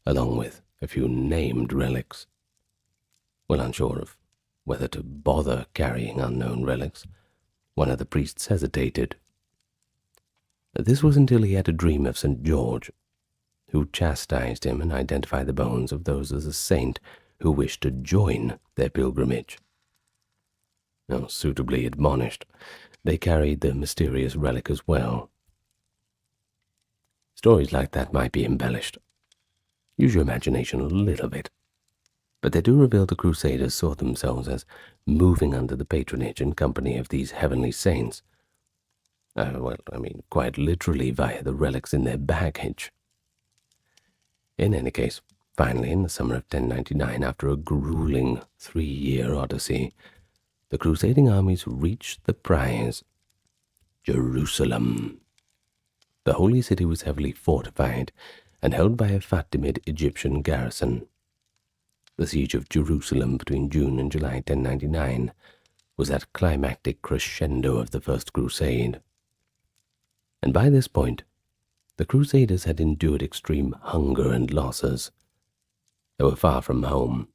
along with a few named relics. Well unsure of whether to bother carrying unknown relics, one of the priests hesitated. This was until he had a dream of St. George, who chastised him and identified the bones of those as a saint who wished to join their pilgrimage. Now, suitably admonished, they carried the mysterious relic as well. Stories like that might be embellished. Use your imagination a little bit. But they do reveal the Crusaders saw themselves as moving under the patronage and company of these heavenly saints. Quite literally via the relics in their baggage. In any case, finally, in the summer of 1099, after a grueling 3-year odyssey, the crusading armies reached the prize, Jerusalem. The holy city was heavily fortified and held by a Fatimid Egyptian garrison. The siege of Jerusalem between June and July 1099 was that climactic crescendo of the First Crusade. And by this point, the Crusaders had endured extreme hunger and losses. They were far from home.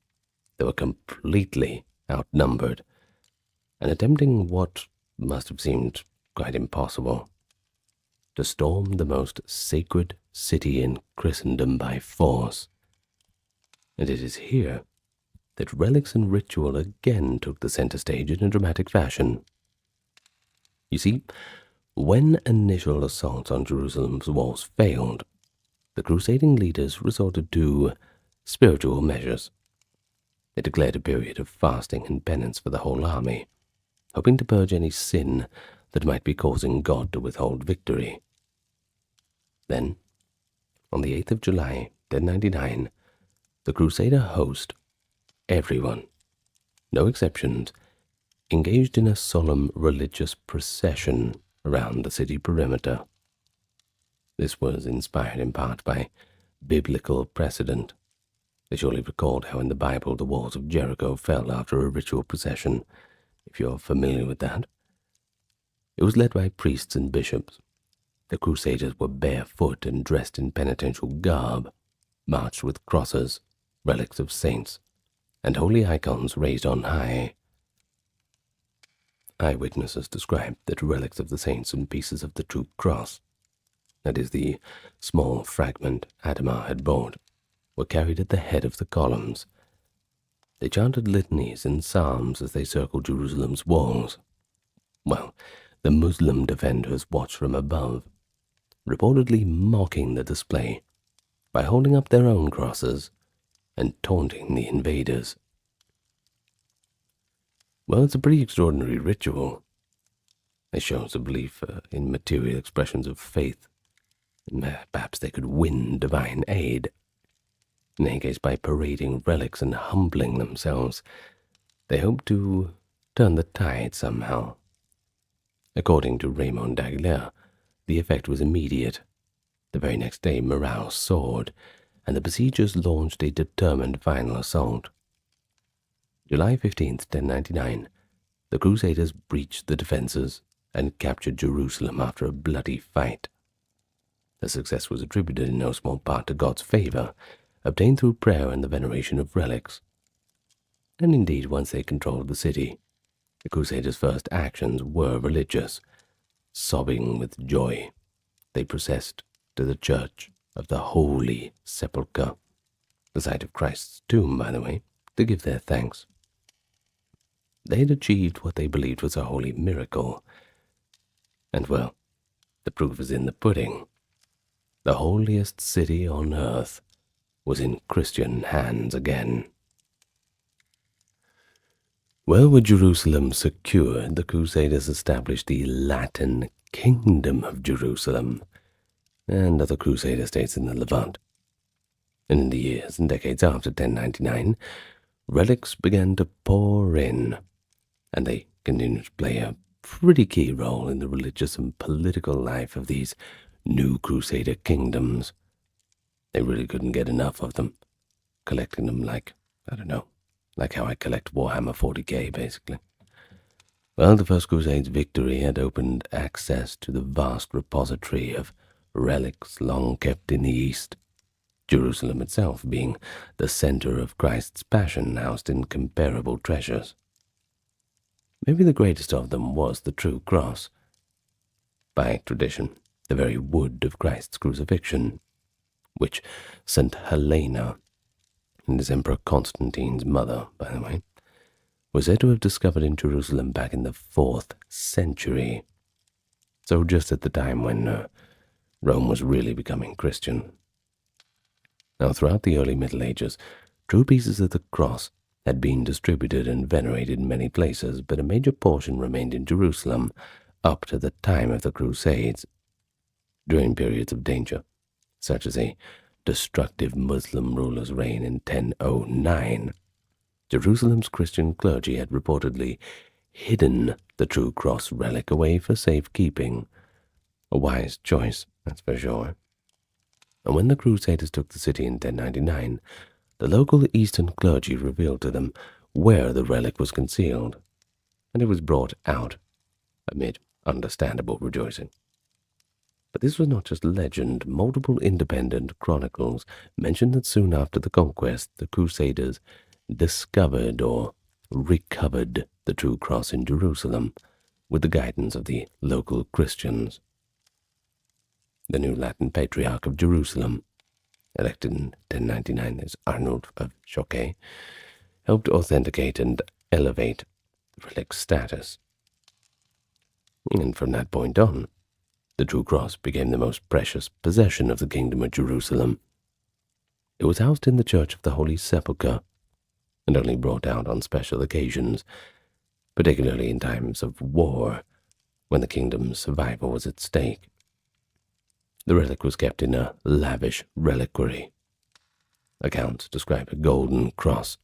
They were completely outnumbered, and attempting what must have seemed quite impossible, to storm the most sacred city in Christendom by force. And it is here that relics and ritual again took the center stage in a dramatic fashion. You see, when initial assaults on Jerusalem's walls failed, the crusading leaders resorted to spiritual measures. They declared a period of fasting and penance for the whole army, hoping to purge any sin that might be causing God to withhold victory. Then, on the 8th of July, 1099, the Crusader host, everyone, no exceptions, engaged in a solemn religious procession around the city perimeter. This was inspired in part by biblical precedent. They surely recalled how in the Bible the walls of Jericho fell after a ritual procession, if you're familiar with that. It was led by priests and bishops. The Crusaders were barefoot and dressed in penitential garb, marched with crosses, relics of saints, and holy icons raised on high. Eyewitnesses described that relics of the saints and pieces of the true cross, that is, the small fragment Adamar had brought, were carried at the head of the columns. They chanted litanies and psalms as they circled Jerusalem's walls, while the Muslim defenders watched from above, reportedly mocking the display by holding up their own crosses and taunting the invaders. Well, it's a pretty extraordinary ritual. It shows a belief in material expressions of faith. Perhaps they could win divine aid. In any case, by parading relics and humbling themselves, they hoped to turn the tide somehow. According to Raymond d'Aguilera, the effect was immediate. The very next day, morale soared, and the besiegers launched a determined final assault. July 15th, 1099, the Crusaders breached the defenses and captured Jerusalem after a bloody fight. The success was attributed in no small part to God's favor, obtained through prayer and the veneration of relics. And indeed, once they controlled the city, the Crusaders' first actions were religious. Sobbing with joy, they processed to the Church of the Holy Sepulchre, the site of Christ's tomb, by the way, to give their thanks. They had achieved what they believed was a holy miracle. And well, the proof is in the pudding. The holiest city on earth was in Christian hands again. Well, with Jerusalem secured, the Crusaders established the Latin Kingdom of Jerusalem and other Crusader states in the Levant. And in the years and decades after 1099, relics began to pour in, and they continued to play a pretty key role in the religious and political life of these new Crusader kingdoms. They really couldn't get enough of them, collecting them like how I collect Warhammer 40k, basically. Well, the First Crusade's victory had opened access to the vast repository of relics long kept in the East, Jerusalem itself being the center of Christ's passion housed incomparable treasures. Maybe the greatest of them was the true cross. By tradition, the very wood of Christ's crucifixion, which St. Helena, and his Emperor Constantine's mother, by the way, was said to have discovered in Jerusalem back in the 4th century, so just at the time when Rome was really becoming Christian. Now, throughout the early Middle Ages, true pieces of the cross had been distributed and venerated in many places, but a major portion remained in Jerusalem up to the time of the Crusades. During periods of danger, such as a destructive Muslim ruler's reign in 1009, Jerusalem's Christian clergy had reportedly hidden the true cross relic away for safekeeping. A wise choice, that's for sure. And when the Crusaders took the city in 1099, the local Eastern clergy revealed to them where the relic was concealed, and it was brought out amid understandable rejoicing. But this was not just legend. Multiple independent chronicles mentioned that soon after the conquest, the Crusaders discovered or recovered the true cross in Jerusalem with the guidance of the local Christians. The new Latin Patriarch of Jerusalem, elected in 1099 as Arnulf of Choquet, helped authenticate and elevate the relic's status. And from that point on, the true cross became the most precious possession of the Kingdom of Jerusalem. It was housed in the Church of the Holy Sepulchre, and only brought out on special occasions, particularly in times of war, when the kingdom's survival was at stake. The relic was kept in a lavish reliquary. Accounts describe a golden cross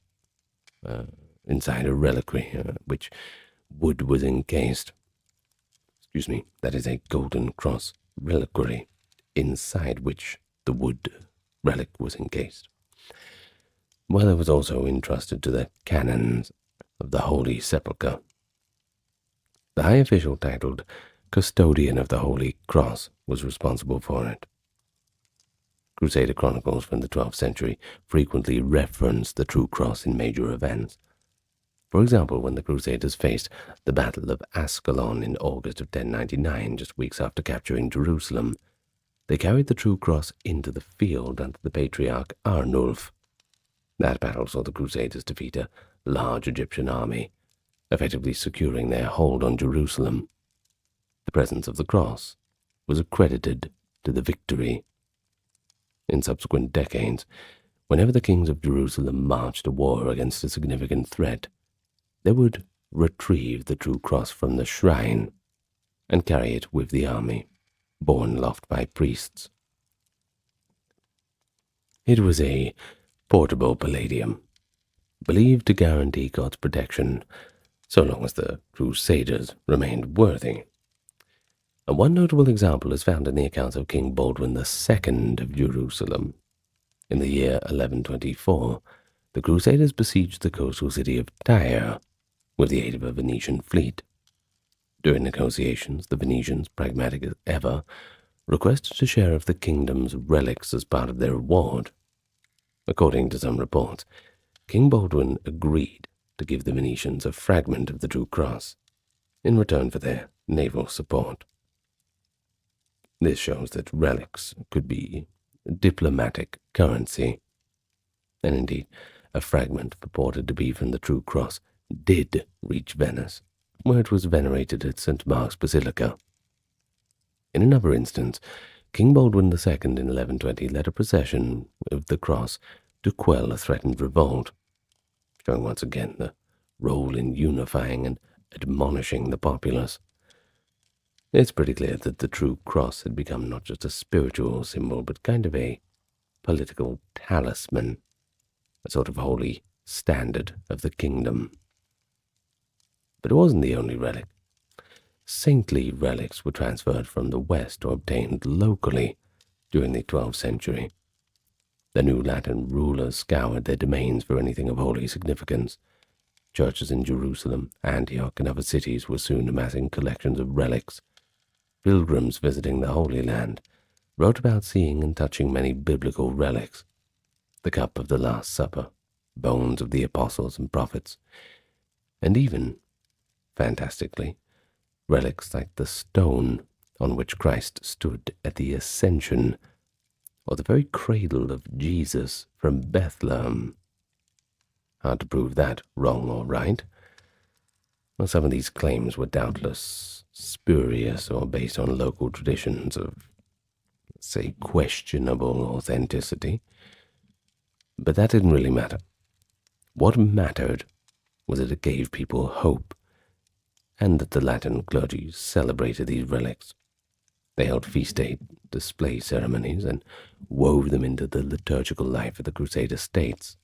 inside a reliquary, which wood was encased. That is a golden cross reliquary, inside which the wood relic was encased. Well, it was also entrusted to the canons of the Holy Sepulchre. The high official titled Custodian of the Holy Cross was responsible for it. Crusader chronicles from the 12th century frequently reference the true cross in major events. For example, when the Crusaders faced the Battle of Ascalon in August of 1099, just weeks after capturing Jerusalem, they carried the true cross into the field under the Patriarch Arnulf. That battle saw the Crusaders defeat a large Egyptian army, effectively securing their hold on Jerusalem. The presence of the cross was accredited to the victory. In subsequent decades, whenever the kings of Jerusalem marched to war against a significant threat, they would retrieve the true cross from the shrine and carry it with the army, borne aloft by priests. It was a portable palladium, believed to guarantee God's protection so long as the Crusaders remained worthy. And one notable example is found in the accounts of King Baldwin II of Jerusalem. In the year 1124, the Crusaders besieged the coastal city of Tyre with the aid of a Venetian fleet. During negotiations, the Venetians, pragmatic as ever, requested a share of the kingdom's relics as part of their reward. According to some reports, King Baldwin agreed to give the Venetians a fragment of the true cross in return for their naval support. This shows that relics could be diplomatic currency, and indeed, a fragment purported to be from the true cross did reach Venice, where it was venerated at St. Mark's Basilica. In another instance, King Baldwin II in 1120 led a procession of the cross to quell a threatened revolt, showing once again the role in unifying and admonishing the populace. It's pretty clear that the true cross had become not just a spiritual symbol, but kind of a political talisman, a sort of holy standard of the kingdom. But it wasn't the only relic. Saintly relics were transferred from the West or obtained locally during the 12th century. The new Latin rulers scoured their domains for anything of holy significance. Churches in Jerusalem, Antioch, and other cities were soon amassing collections of relics. Pilgrims visiting the Holy Land wrote about seeing and touching many biblical relics, the cup of the Last Supper, bones of the apostles and prophets, and even, fantastically, relics like the stone on which Christ stood at the Ascension, or the very cradle of Jesus from Bethlehem. Hard to prove that wrong or right. Well, some of these claims were doubtless spurious or based on local traditions of, say, questionable authenticity. But that didn't really matter. What mattered was that it gave people hope, and that the Latin clergy celebrated these relics. They held feast day display ceremonies and wove them into the liturgical life of the Crusader states.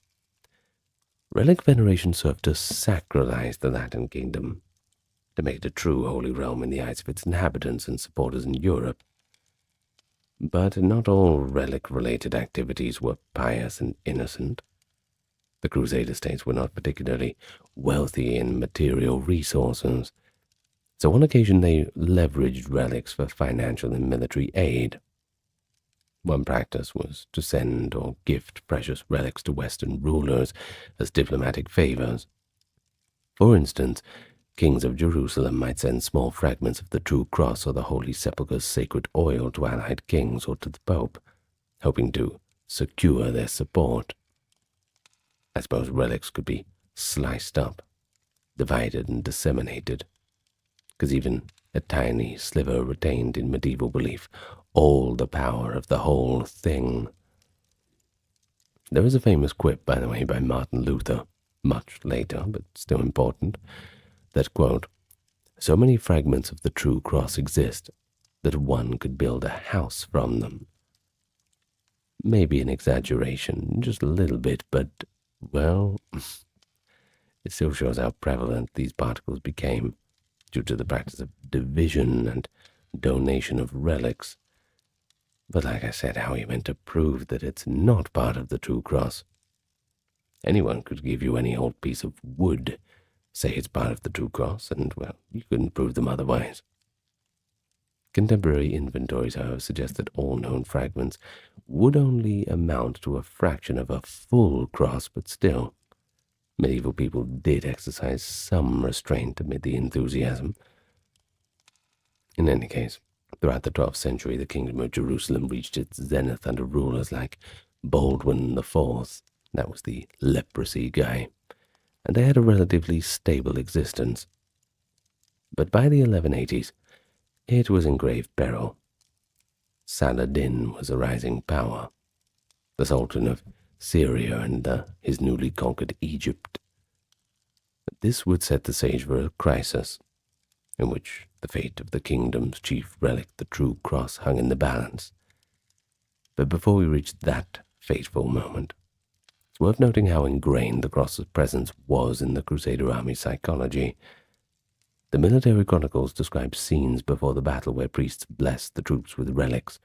Relic veneration served to sacralize the Latin kingdom, to make it a true holy realm in the eyes of its inhabitants and supporters in Europe. But not all relic-related activities were pious and innocent. The Crusader states were not particularly wealthy in material resources, so on occasion they leveraged relics for financial and military aid. One practice was to send or gift precious relics to Western rulers as diplomatic favors. For instance, kings of Jerusalem might send small fragments of the True Cross or the Holy Sepulchre's sacred oil to allied kings or to the Pope, hoping to secure their support. I suppose relics could be sliced up, divided and disseminated, because even a tiny sliver retained in medieval belief all the power of the whole thing. There is a famous quip, by the way, by Martin Luther, much later, but still important, that, quote, "So many fragments of the true cross exist that one could build a house from them." Maybe an exaggeration, just a little bit, but, well, it still shows how prevalent these particles became due to the practice of division and donation of relics. But like I said, how are you meant to prove that it's not part of the true cross? Anyone could give you any old piece of wood, say it's part of the true cross, and, well, you couldn't prove them otherwise. Contemporary inventories, however, suggest that all known fragments would only amount to a fraction of a full cross, but still, medieval people did exercise some restraint amid the enthusiasm. In any case, throughout the 12th century, the Kingdom of Jerusalem reached its zenith under rulers like Baldwin IV, that was the leprosy guy, and they had a relatively stable existence. But by the 1180s, it was in grave peril. Saladin was a rising power, the Sultan of Syria and his newly conquered Egypt. This would set the stage for a crisis, in which the fate of the kingdom's chief relic, the True Cross, hung in the balance. But before we reach that fateful moment, it's worth noting how ingrained the cross's presence was in the Crusader army's psychology. The military chronicles describe scenes before the battle where priests blessed the troops with relics,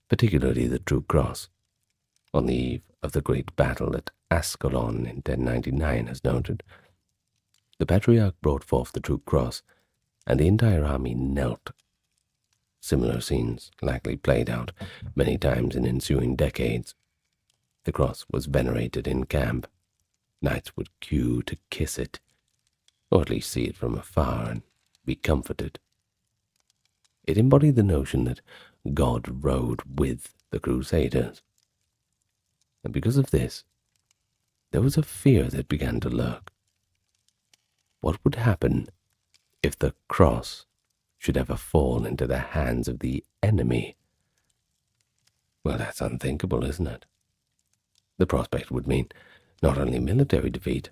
particularly the True Cross. On the eve of the great battle at Ascalon in 1099, as noted, the patriarch brought forth the True Cross, and the entire army knelt. Similar scenes likely played out many times in ensuing decades. The cross was venerated in camp. Knights would queue to kiss it, or at least see it from afar and be comforted. It embodied the notion that God rode with the Crusaders. And because of this, there was a fear that began to lurk. What would happen if the cross should ever fall into the hands of the enemy? Well, that's unthinkable, isn't it? The prospect would mean not only military defeat,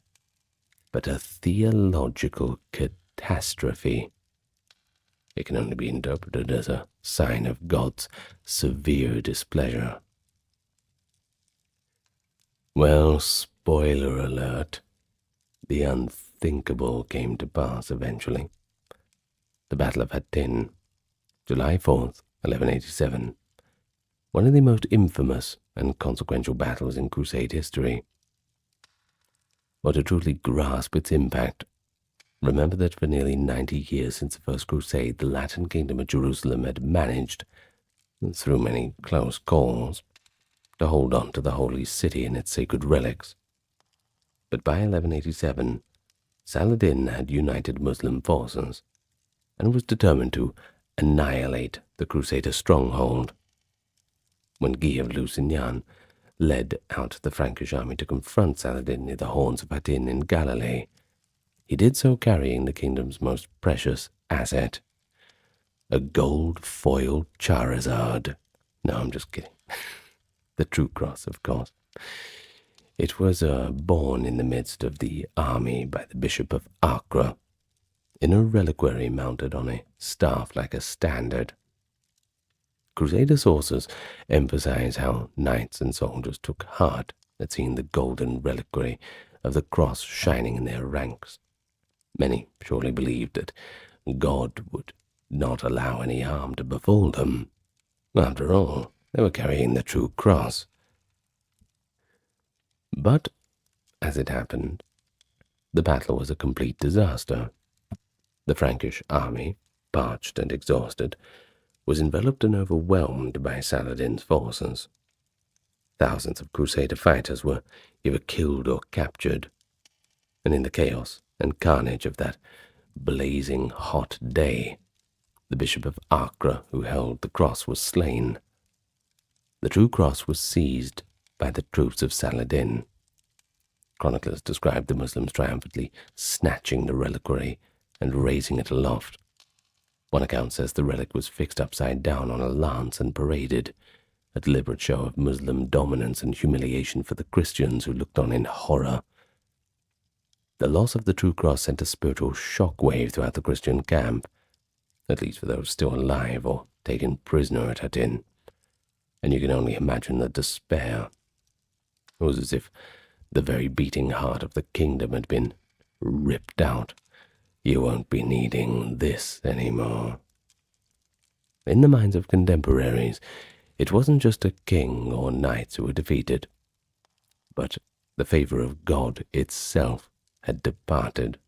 but a theological catastrophe. It can only be interpreted as a sign of God's severe displeasure. Well, spoiler alert, the unthinkable came to pass eventually. The Battle of Hattin, July 4th, 1187, one of the most infamous and consequential battles in Crusade history. Or to truly grasp its impact, remember that for nearly 90 years since the First Crusade, the Latin Kingdom of Jerusalem had managed, through many close calls, to hold on to the holy city and its sacred relics. But by 1187, Saladin had united Muslim forces and was determined to annihilate the Crusader stronghold. When Guy of Lusignan led out the Frankish army to confront Saladin near the Horns of Hattin in Galilee, he did so carrying the kingdom's most precious asset, a gold-foiled Charizard. No, I'm just kidding. The true cross, of course. It was borne in the midst of the army by the Bishop of Acre, in a reliquary mounted on a staff like a standard. Crusader sources emphasize how knights and soldiers took heart at seeing the golden reliquary of the cross shining in their ranks. Many surely believed that God would not allow any harm to befall them. After all, they were carrying the true cross. But, as it happened, the battle was a complete disaster. The Frankish army, parched and exhausted, was enveloped and overwhelmed by Saladin's forces. Thousands of Crusader fighters were either killed or captured, and in the chaos and carnage of that blazing hot day, the Bishop of Acre, who held the cross, was slain. The true cross was seized by the troops of Saladin. Chroniclers describe the Muslims triumphantly snatching the reliquary and raising it aloft. One account says the relic was fixed upside down on a lance and paraded, a deliberate show of Muslim dominance and humiliation for the Christians who looked on in horror. The loss of the true cross sent a spiritual shockwave throughout the Christian camp, at least for those still alive or taken prisoner at Hattin, and you can only imagine the despair. It was as if the very beating heart of the kingdom had been ripped out. You won't be needing this anymore. In the minds of contemporaries, it wasn't just a king or knights who were defeated, but the favor of God itself had departed.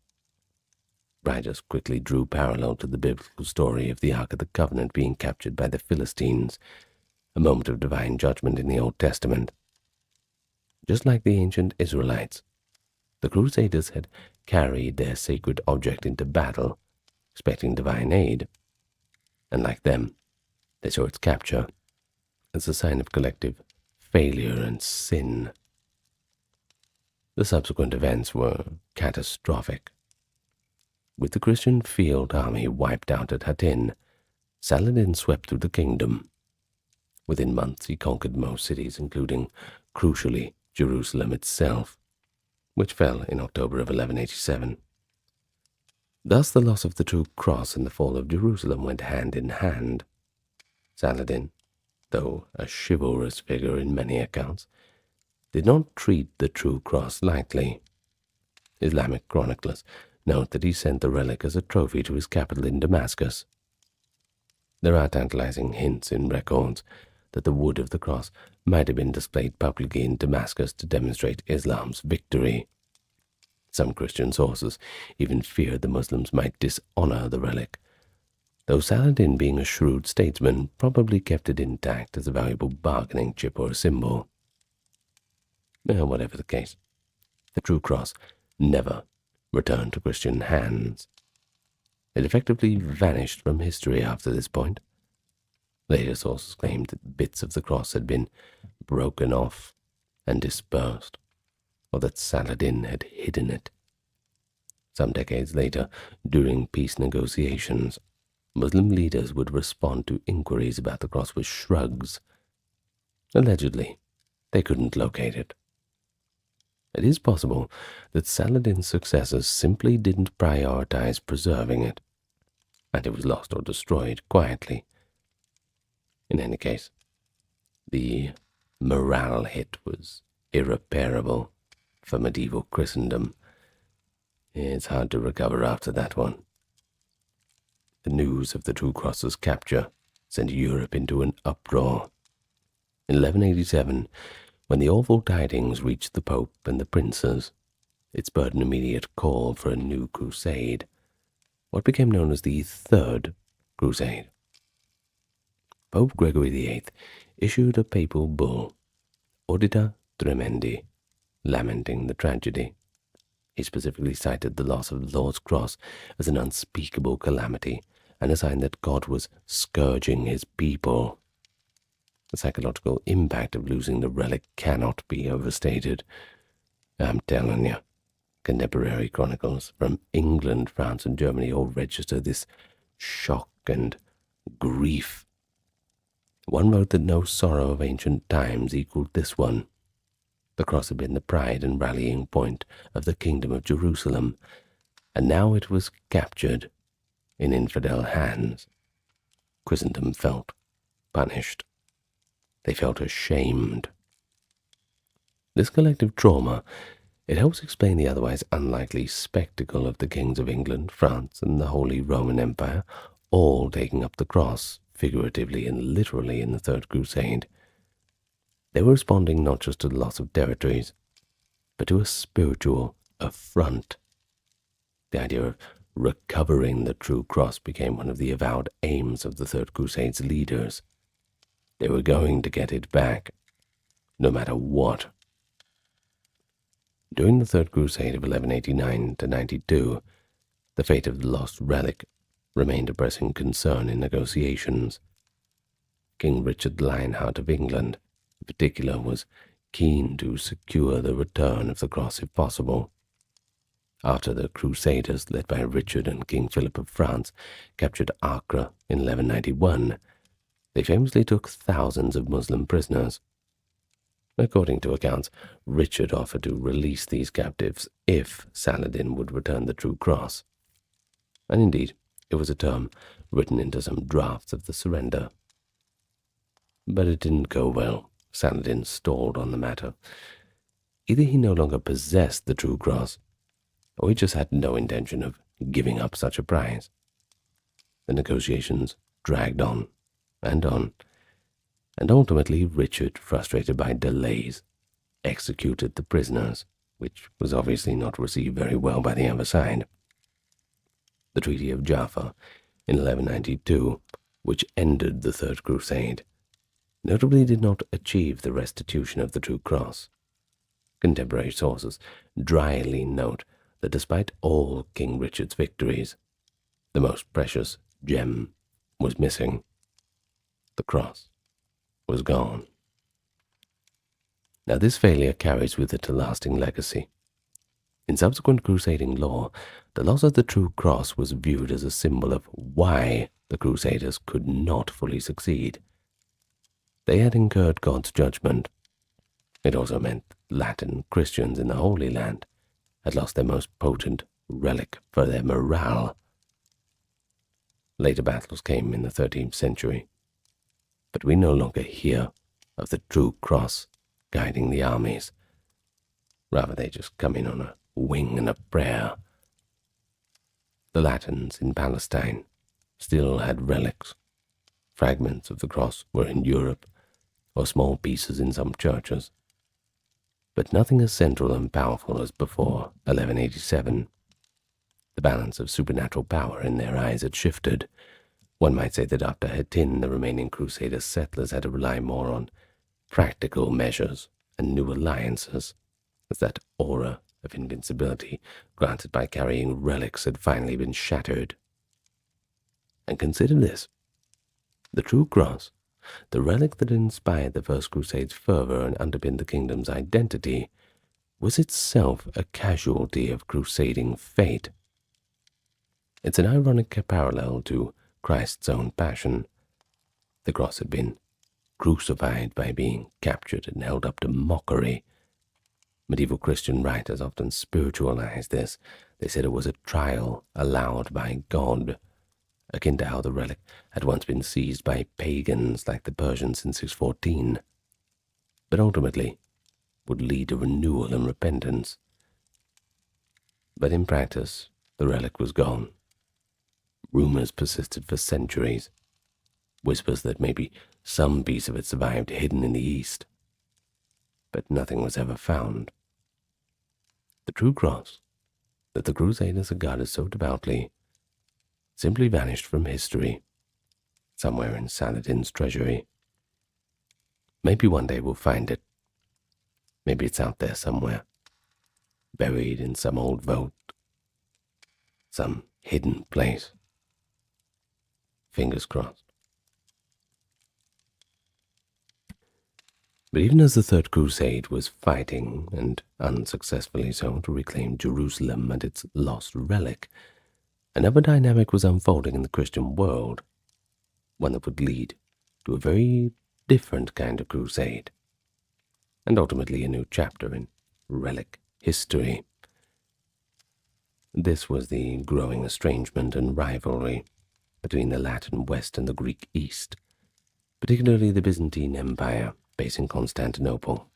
Writers quickly drew parallel to the biblical story of the Ark of the Covenant being captured by the Philistines, a moment of divine judgment in the Old Testament. Just like the ancient Israelites, the Crusaders had carried their sacred object into battle, expecting divine aid, and like them, they saw its capture as a sign of collective failure and sin. The subsequent events were catastrophic. With the Christian field army wiped out at Hattin, Saladin swept through the kingdom. Within months he conquered most cities, including, crucially, Jerusalem itself, which fell in October of 1187. Thus the loss of the true cross and the fall of Jerusalem went hand in hand. Saladin, though a chivalrous figure in many accounts, did not treat the true cross lightly. Islamic chroniclers note that he sent the relic as a trophy to his capital in Damascus. There are tantalizing hints in records that the wood of the cross might have been displayed publicly in Damascus to demonstrate Islam's victory. Some Christian sources even feared the Muslims might dishonor the relic, though Saladin, being a shrewd statesman, probably kept it intact as a valuable bargaining chip or symbol. Whatever the case, the true cross never returned to Christian hands. It effectively vanished from history after this point. Later sources claimed that bits of the cross had been broken off and dispersed, or that Saladin had hidden it. Some decades later, during peace negotiations, Muslim leaders would respond to inquiries about the cross with shrugs. Allegedly, they couldn't locate it. It is possible that Saladin's successors simply didn't prioritize preserving it, and it was lost or destroyed quietly. In any case, the morale hit was irreparable for medieval Christendom. It's hard to recover after that one. The news of the True Cross's capture sent Europe into an uproar. In 1187, when the awful tidings reached the Pope and the princes, it spurred an immediate call for a new crusade, what became known as the Third Crusade. Pope Gregory VIII issued a papal bull Audita Tremendi, lamenting the tragedy. He specifically cited the loss of the Lord's cross as an unspeakable calamity and a sign that God was scourging his people. The psychological impact of losing the relic cannot be overstated. I'm telling you, contemporary chronicles from England, France, and Germany all register this shock and grief. One wrote that no sorrow of ancient times equaled this one. The cross had been the pride and rallying point of the kingdom of Jerusalem, and now it was captured in infidel hands. Christendom felt punished. They felt ashamed. This collective trauma, it helps explain the otherwise unlikely spectacle of the kings of England, France, and the Holy Roman Empire, all taking up the cross, figuratively and literally, in the Third Crusade. They were responding not just to the loss of territories, but to a spiritual affront. The idea of recovering the true cross became one of the avowed aims of the Third Crusade's leaders. They were going to get it back, no matter what. During the Third Crusade of 1189 to 92, the fate of the lost relic remained a pressing concern in negotiations. King Richard Lionheart of England, in particular, was keen to secure the return of the cross if possible. After the Crusaders, led by Richard and King Philip of France, captured Acre in 1191, they famously took thousands of Muslim prisoners. According to accounts, Richard offered to release these captives if Saladin would return the true cross. And indeed, it was a term written into some drafts of the surrender. But it didn't go well. Saladin stalled on the matter. Either he no longer possessed the true cross, or he just had no intention of giving up such a prize. The negotiations dragged on, and ultimately Richard, frustrated by delays, executed the prisoners, which was obviously not received very well by the other side. The Treaty of Jaffa in 1192, which ended the Third Crusade, notably did not achieve the restitution of the true cross. Contemporary sources dryly note that despite all King Richard's victories, the most precious gem was missing. The cross was gone. Now this failure carries with it a lasting legacy. In subsequent crusading lore, the loss of the true cross was viewed as a symbol of why the Crusaders could not fully succeed. They had incurred God's judgment. It also meant Latin Christians in the Holy Land had lost their most potent relic for their morale. Later battles came in the 13th century, but we no longer hear of the true cross guiding the armies. Rather, they just come in on a wing and a prayer. The Latins in Palestine still had relics. Fragments of the cross were in Europe, or small pieces in some churches. But nothing as central and powerful as before 1187. The balance of supernatural power in their eyes had shifted. One might say that after Hattin, the remaining Crusader settlers had to rely more on practical measures and new alliances, as that aura of invincibility granted by carrying relics had finally been shattered. And consider this. The true cross, the relic that inspired the First Crusade's fervor and underpinned the kingdom's identity, was itself a casualty of crusading fate. It's an ironic parallel to Christ's own passion. The cross had been crucified by being captured and held up to mockery. Medieval Christian writers often spiritualized this. They said it was a trial allowed by God, akin to how the relic had once been seized by pagans like the Persians in 614, but ultimately would lead to renewal and repentance. But in practice, the relic was gone. Rumors persisted for centuries, whispers that maybe some piece of it survived hidden in the east, but nothing was ever found. The true cross that the Crusaders had guarded so devoutly simply vanished from history, somewhere in Saladin's treasury. Maybe one day we'll find it, Maybe it's out there somewhere, buried in some old vault, some hidden place. Fingers crossed. But even as the Third Crusade was fighting, and unsuccessfully so, to reclaim Jerusalem and its lost relic, another dynamic was unfolding in the Christian world, one that would lead to a very different kind of crusade, and ultimately a new chapter in relic history. This was the growing estrangement and rivalry between the Latin West and the Greek East, particularly the Byzantine Empire, based in Constantinople.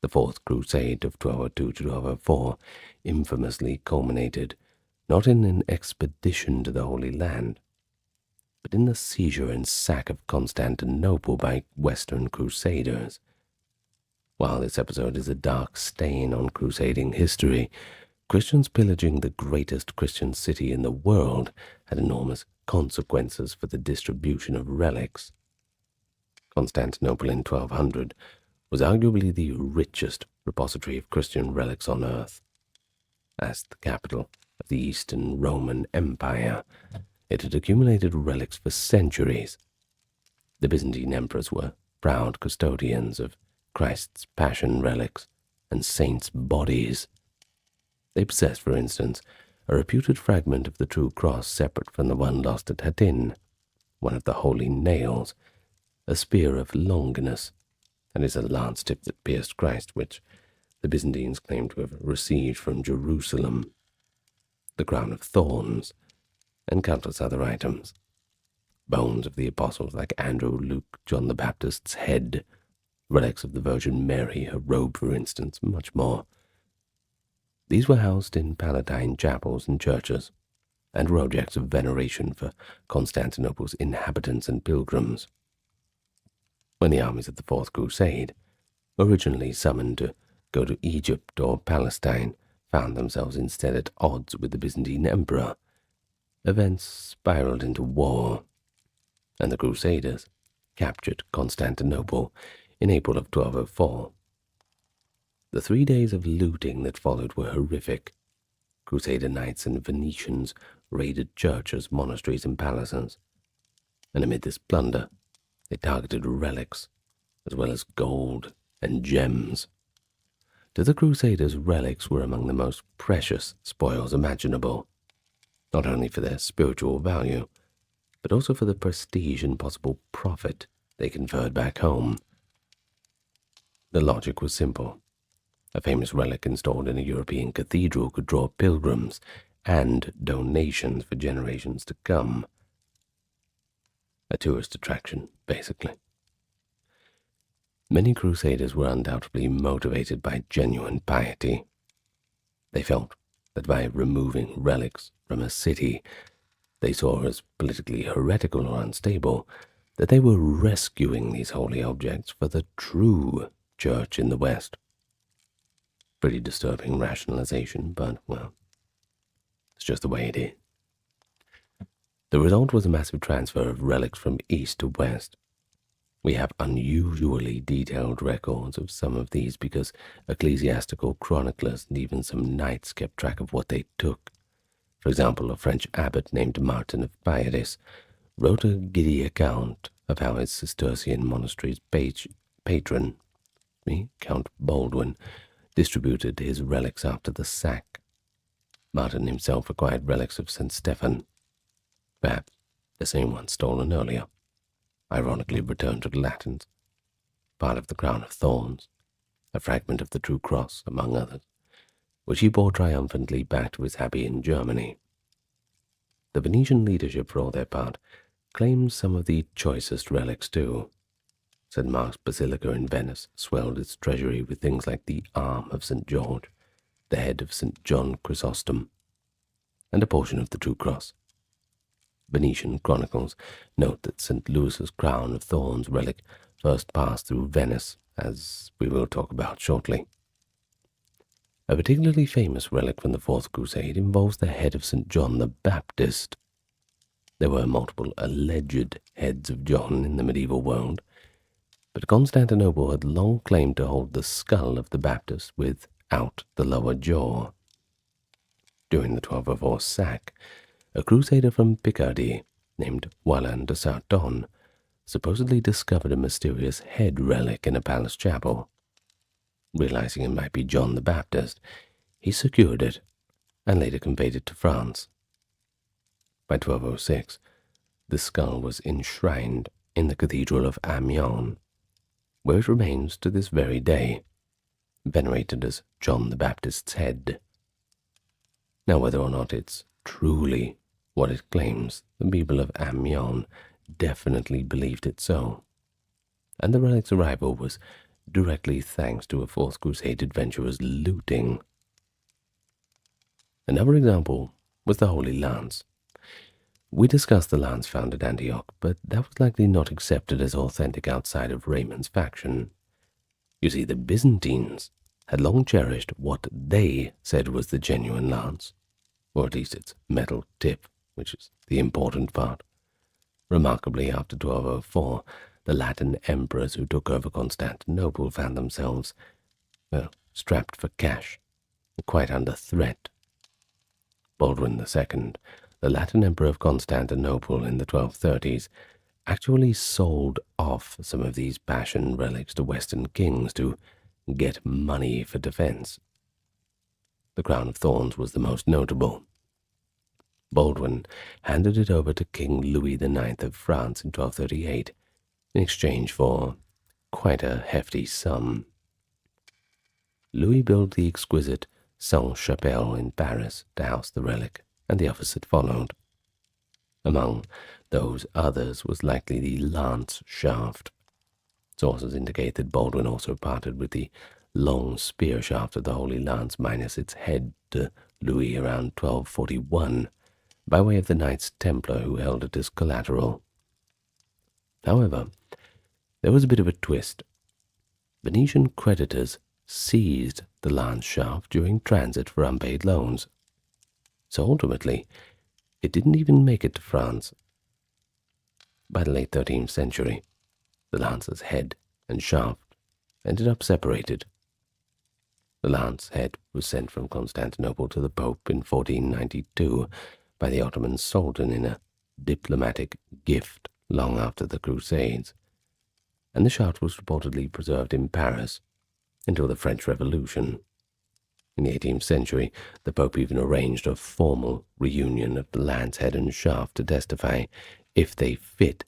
The Fourth Crusade of 1202 to 1204 infamously culminated not in an expedition to the Holy Land, but in the seizure and sack of Constantinople by Western Crusaders. While this episode is a dark stain on crusading history, Christians pillaging the greatest Christian city in the world had enormous consequences for the distribution of relics. Constantinople in 1200 was arguably the richest repository of Christian relics on earth. As the capital of the Eastern Roman Empire, it had accumulated relics for centuries. The Byzantine emperors were proud custodians of Christ's Passion relics and saints' bodies. They possessed, for instance, a reputed fragment of the true cross separate from the one lost at Hattin, one of the holy nails, a spear of Longinus, that is a lance tip that pierced Christ, which the Byzantines claim to have received from Jerusalem, the crown of thorns, and countless other items. Bones of the apostles like Andrew, Luke, John the Baptist's head, relics of the Virgin Mary, her robe, for instance, much more. These were housed in Palatine chapels and churches, and were objects of veneration for Constantinople's inhabitants and pilgrims. When the armies of the Fourth Crusade, originally summoned to go to Egypt or Palestine, found themselves instead at odds with the Byzantine emperor, events spiraled into war, and the Crusaders captured Constantinople in April of 1204. The 3 days of looting that followed were horrific. Crusader knights and Venetians raided churches, monasteries, and palaces, and amid this plunder, they targeted relics, as well as gold and gems. To the Crusaders, relics were among the most precious spoils imaginable, not only for their spiritual value, but also for the prestige and possible profit they conferred back home. The logic was simple. A famous relic installed in a European cathedral could draw pilgrims and donations for generations to come. A tourist attraction, basically. Many crusaders were undoubtedly motivated by genuine piety. They felt that by removing relics from a city they saw as politically heretical or unstable, that they were rescuing these holy objects for the true church in the West. Pretty disturbing rationalization, but, well, it's just the way it is. The result was a massive transfer of relics from east to west. We have unusually detailed records of some of these because ecclesiastical chroniclers and even some knights kept track of what they took. For example, a French abbot named Martin of Paris wrote a giddy account of how his Cistercian monastery's patron, Count Baldwin, distributed his relics after the sack. Martin himself acquired relics of St. Stephen, perhaps the same one stolen earlier, ironically returned to the Latins, part of the crown of thorns, a fragment of the true cross, among others, which he bore triumphantly back to his abbey in Germany. The Venetian leadership, for all their part, claimed some of the choicest relics too. St. Mark's Basilica in Venice swelled its treasury with things like the arm of St. George, the head of St. John Chrysostom, and a portion of the true cross. Venetian chronicles note that St. Louis's crown of thorns relic first passed through Venice, as we will talk about shortly. A particularly famous relic from the Fourth Crusade involves the head of St. John the Baptist. There were multiple alleged heads of John in the medieval world, but Constantinople had long claimed to hold the skull of the Baptist without the lower jaw. During the 1204 sack, a crusader from Picardy named Walin de Sarton supposedly discovered a mysterious head relic in a palace chapel. Realizing it might be John the Baptist, he secured it and later conveyed it to France. By 1206, the skull was enshrined in the Cathedral of Amiens, where it remains to this very day, venerated as John the Baptist's head. Now, whether or not it's truly what it claims, the people of Amiens definitely believed it so, and the relic's arrival was directly thanks to a Fourth Crusade adventurer's looting. Another example was the Holy Lance. We discussed the lance found at Antioch, but that was likely not accepted as authentic outside of Raymond's faction. You see, the Byzantines had long cherished what they said was the genuine lance, or at least its metal tip, which is the important part. Remarkably, after 1204, the Latin emperors who took over Constantinople found themselves, strapped for cash, quite under threat. Baldwin II, the Latin emperor of Constantinople in the 1230s, actually sold off some of these passion relics to Western kings to get money for defense. The crown of thorns was the most notable. Baldwin handed it over to King Louis IX of France in 1238 in exchange for quite a hefty sum. Louis built the exquisite Sainte-Chapelle in Paris to house the relic, and the others that followed. Among those others was likely the lance shaft. Sources indicate that Baldwin also parted with the long spear shaft of the Holy Lance minus its head to Louis around 1241, by way of the Knights Templar who held it as collateral. However, there was a bit of a twist. Venetian creditors seized the lance shaft during transit for unpaid loans, so ultimately it didn't even make it to France. By the late 13th century, the lance's head and shaft ended up separated. The lance head was sent from Constantinople to the Pope in 1492 by the Ottoman Sultan in a diplomatic gift long after the Crusades, and the shaft was reportedly preserved in Paris until the French Revolution. In the 18th century, the Pope even arranged a formal reunion of the lance head and shaft to testify if they fit,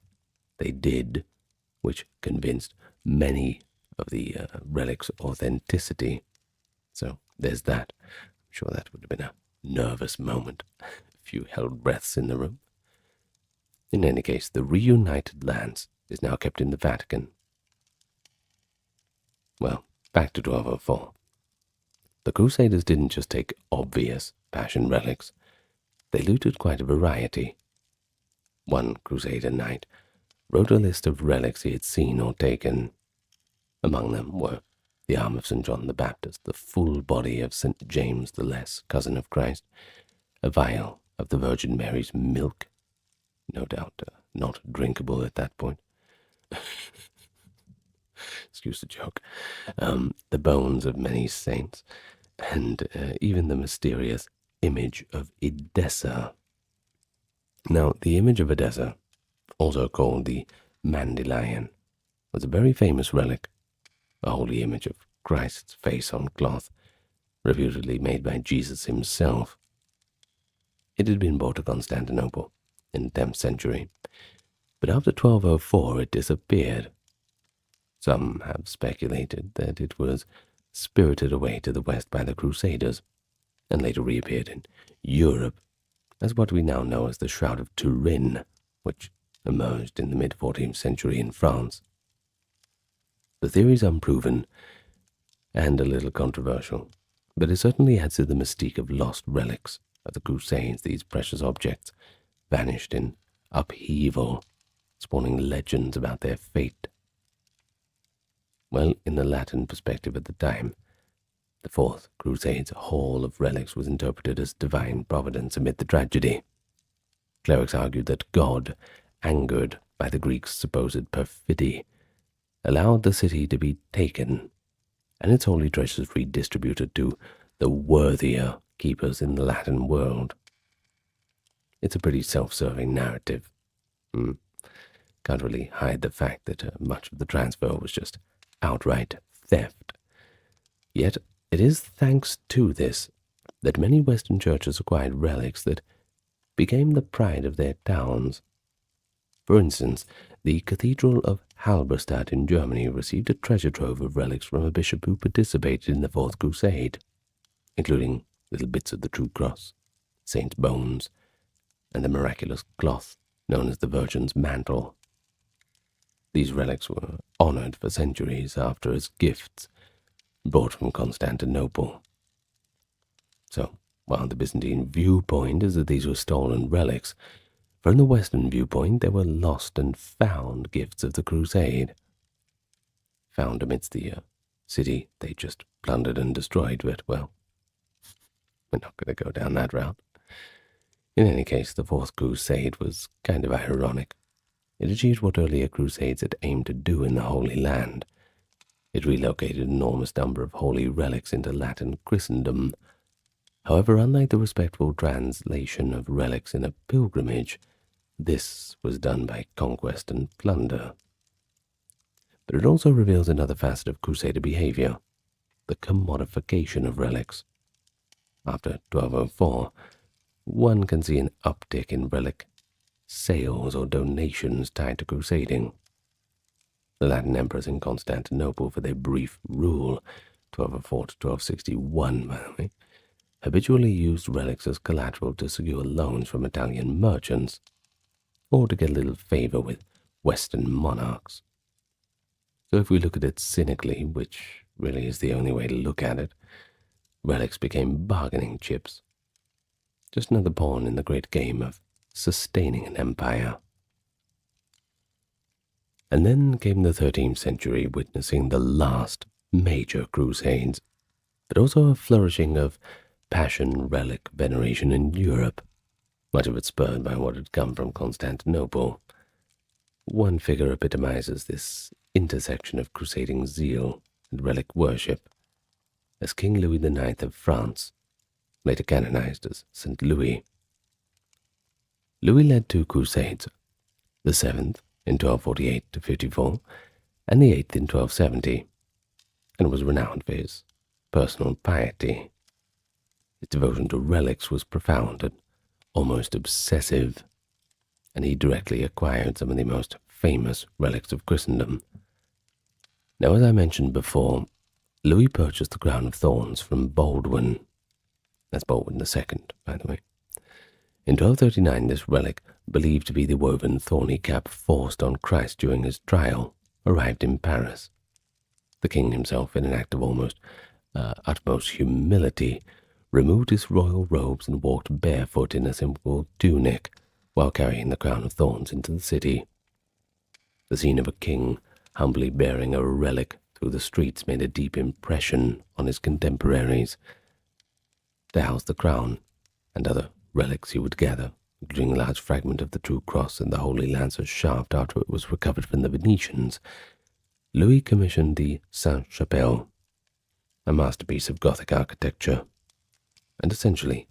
they did, which convinced many of the relic's authenticity. So there's that. I'm sure that would have been a nervous moment. A few held breaths in the room. In any case, the reunited lance is now kept in the Vatican. Well, back to 1204. The Crusaders didn't just take obvious passion relics. They looted quite a variety. One Crusader knight wrote a list of relics he had seen or taken. Among them were the arm of St. John the Baptist, the full body of St. James the Less, cousin of Christ, a vial of the Virgin Mary's milk, no doubt not drinkable at that point. Excuse the joke. The bones of many saints, and even the mysterious image of Edessa. Now, the image of Edessa, also called the Mandelion, was a very famous relic, a holy image of Christ's face on cloth, reputedly made by Jesus himself. It had been brought to Constantinople in the 10th century, but after 1204 it disappeared. Some have speculated that it was spirited away to the west by the Crusaders, and later reappeared in Europe as what we now know as the Shroud of Turin, which emerged in the mid-14th century in France. The theory is unproven and a little controversial, but it certainly adds to the mystique of lost relics of the Crusades. These precious objects vanished in upheaval, spawning legends about their fate. Well, in the Latin perspective at the time, the Fourth Crusade's haul of relics was interpreted as divine providence amid the tragedy. Clerics argued that God, angered by the Greeks' supposed perfidy, allowed the city to be taken and its holy treasures redistributed to the worthier keepers in the Latin world. It's a pretty self-serving narrative. Can't really hide the fact that much of the transfer was just outright theft. Yet it is thanks to this that many Western churches acquired relics that became the pride of their towns. For instance, the Cathedral of Halberstadt in Germany received a treasure trove of relics from a bishop who participated in the Fourth Crusade, including little bits of the True Cross, saints' bones, and the miraculous cloth known as the Virgin's Mantle. These relics were honored for centuries after as gifts brought from Constantinople. So, while the Byzantine viewpoint is that these were stolen relics, from the Western viewpoint they were lost and found gifts of the Crusade. Found amidst the city they just plundered and destroyed, but, well, we're not going to go down that route. In any case, the Fourth Crusade was kind of ironic. It achieved what earlier crusades had aimed to do in the Holy Land. It relocated an enormous number of holy relics into Latin Christendom. However, unlike the respectful translation of relics in a pilgrimage, this was done by conquest and plunder. But it also reveals another facet of Crusader behavior, the commodification of relics. After 1204, one can see an uptick in relic sales or donations tied to crusading. The Latin emperors in Constantinople, for their brief rule, 1204 to 1261, by the way, habitually used relics as collateral to secure loans from Italian merchants, or to get a little favor with Western monarchs. So if we look at it cynically, which really is the only way to look at it, relics became bargaining chips. Just another pawn in the great game of sustaining an empire. And then came the 13th century, witnessing the last major crusades, but also a flourishing of passion relic veneration in Europe, much of it spurred by what had come from Constantinople. One figure epitomizes this intersection of crusading zeal and relic worship as King Louis IX of France, later canonized as St. Louis. Louis led two crusades, the 7th in 1248 to 54, and the 8th in 1270, and was renowned for his personal piety. His devotion to relics was profound and almost obsessive, and he directly acquired some of the most famous relics of Christendom. Now, as I mentioned before, Louis purchased the crown of thorns from Baldwin. That's Baldwin II, by the way. In 1239, this relic, believed to be the woven thorny cap forced on Christ during his trial, arrived in Paris. The king himself, in an act of almost utmost humility, removed his royal robes and walked barefoot in a simple tunic while carrying the crown of thorns into the city. The scene of a king humbly bearing a relic through the streets made a deep impression on his contemporaries. They housed the crown and other relics he would gather, including a large fragment of the True Cross and the Holy Lancer's shaft after it was recovered from the Venetians. Louis commissioned the Sainte-Chapelle, a masterpiece of Gothic architecture, and essentially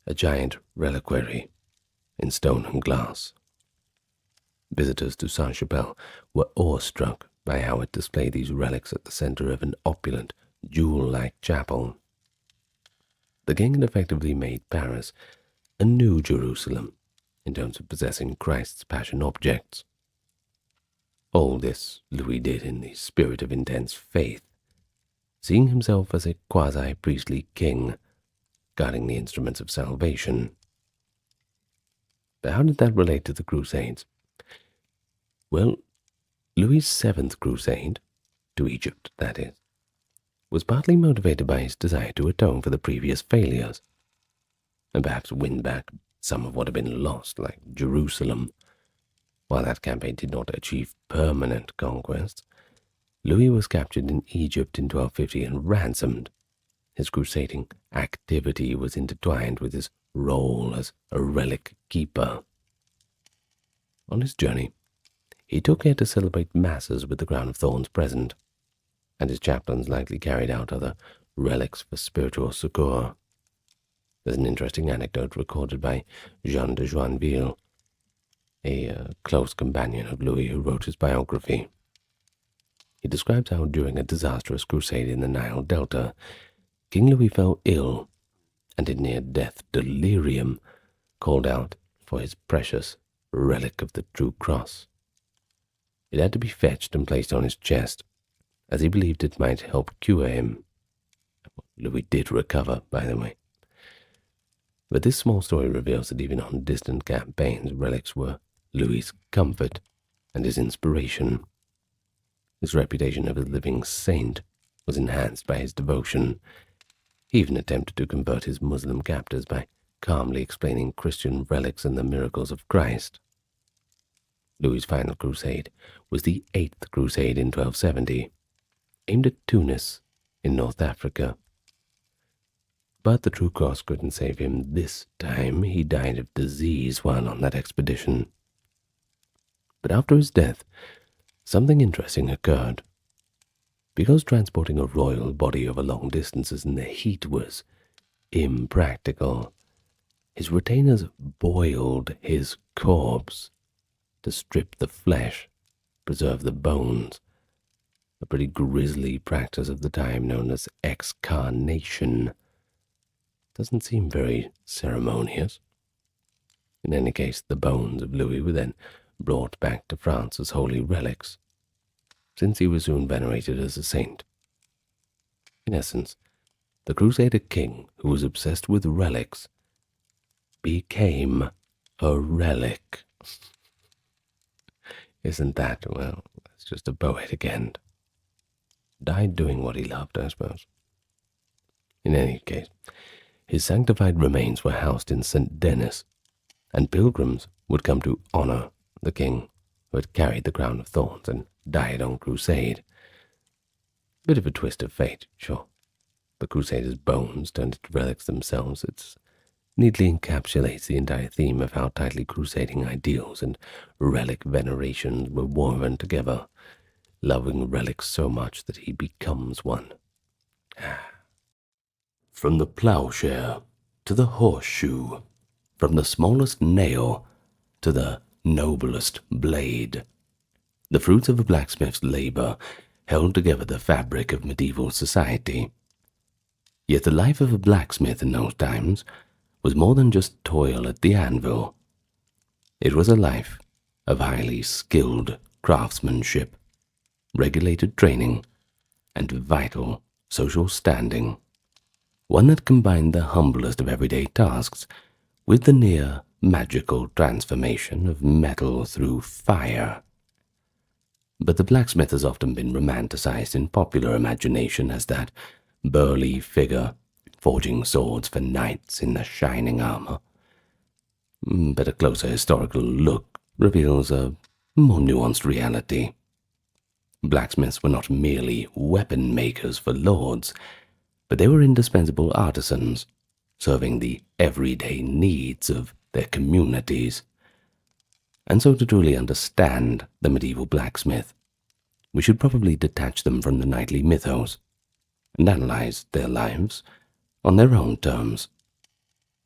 a giant reliquary in stone and glass. Visitors to Sainte-Chapelle were awestruck by how it displayed these relics at the center of an opulent, jewel-like chapel. The king had effectively made Paris a new Jerusalem in terms of possessing Christ's passion objects. All this Louis did in the spirit of intense faith, seeing himself as a quasi-priestly king, guarding the instruments of salvation. But how did that relate to the Crusades? Well, Louis's 7th crusade, to Egypt that is, was partly motivated by his desire to atone for the previous failures, and perhaps win back some of what had been lost, like Jerusalem. While that campaign did not achieve permanent conquests, Louis was captured in Egypt in 1250 and ransomed. His crusading activity was intertwined with his role as a relic keeper. On his journey, He took care to celebrate masses with the crown of thorns present, and his chaplains likely carried out other relics for spiritual succor. There's an interesting anecdote recorded by Jean de Joinville, a close companion of Louis who wrote his biography. He describes how during a disastrous crusade in the Nile Delta, King Louis fell ill and in near-death delirium called out for his precious relic of the true cross. It had to be fetched and placed on his chest, as he believed it might help cure him. Louis did recover, by the way. But this small story reveals that even on distant campaigns, relics were Louis's comfort and his inspiration. His reputation of a living saint was enhanced by his devotion. He even attempted to convert his Muslim captors by calmly explaining Christian relics and the miracles of Christ. Louis's final crusade was the 8th Crusade in 1270, aimed at Tunis in North Africa. But the true cross couldn't save him this time. He died of disease while on that expedition. But after his death, something interesting occurred. Because transporting a royal body over long distances in the heat was impractical, his retainers boiled his corpse to strip the flesh, preserve the bones, a pretty grisly practice of the time known as excarnation. Doesn't seem very ceremonious. In any case, the bones of Louis were then brought back to France as holy relics, since he was soon venerated as a saint. In essence, the Crusader king, who was obsessed with relics, became a relic. Isn't that, well, that's just a poetic end. Died doing what he loved, I suppose. In any case, his sanctified remains were housed in St. Denis, and pilgrims would come to honor the king who had carried the crown of thorns and died on crusade. Bit of a twist of fate, sure. The crusaders' bones turned into relics themselves. It neatly encapsulates the entire theme of how tightly crusading ideals and relic venerations were woven together, loving relics so much that he becomes one. From the plowshare to the horseshoe, from the smallest nail to the noblest blade, the fruits of a blacksmith's labor held together the fabric of medieval society. Yet the life of a blacksmith in those times was more than just toil at the anvil. It was a life of highly skilled craftsmanship, regulated training, and vital social standing. One that combined the humblest of everyday tasks with the near magical transformation of metal through fire. But the blacksmith has often been romanticized in popular imagination as that burly figure forging swords for knights in the shining armor. But a closer historical look reveals a more nuanced reality. Blacksmiths were not merely weapon makers for lords, but they were indispensable artisans, serving the everyday needs of their communities. And so to truly understand the medieval blacksmith, we should probably detach them from the knightly mythos and analyze their lives on their own terms.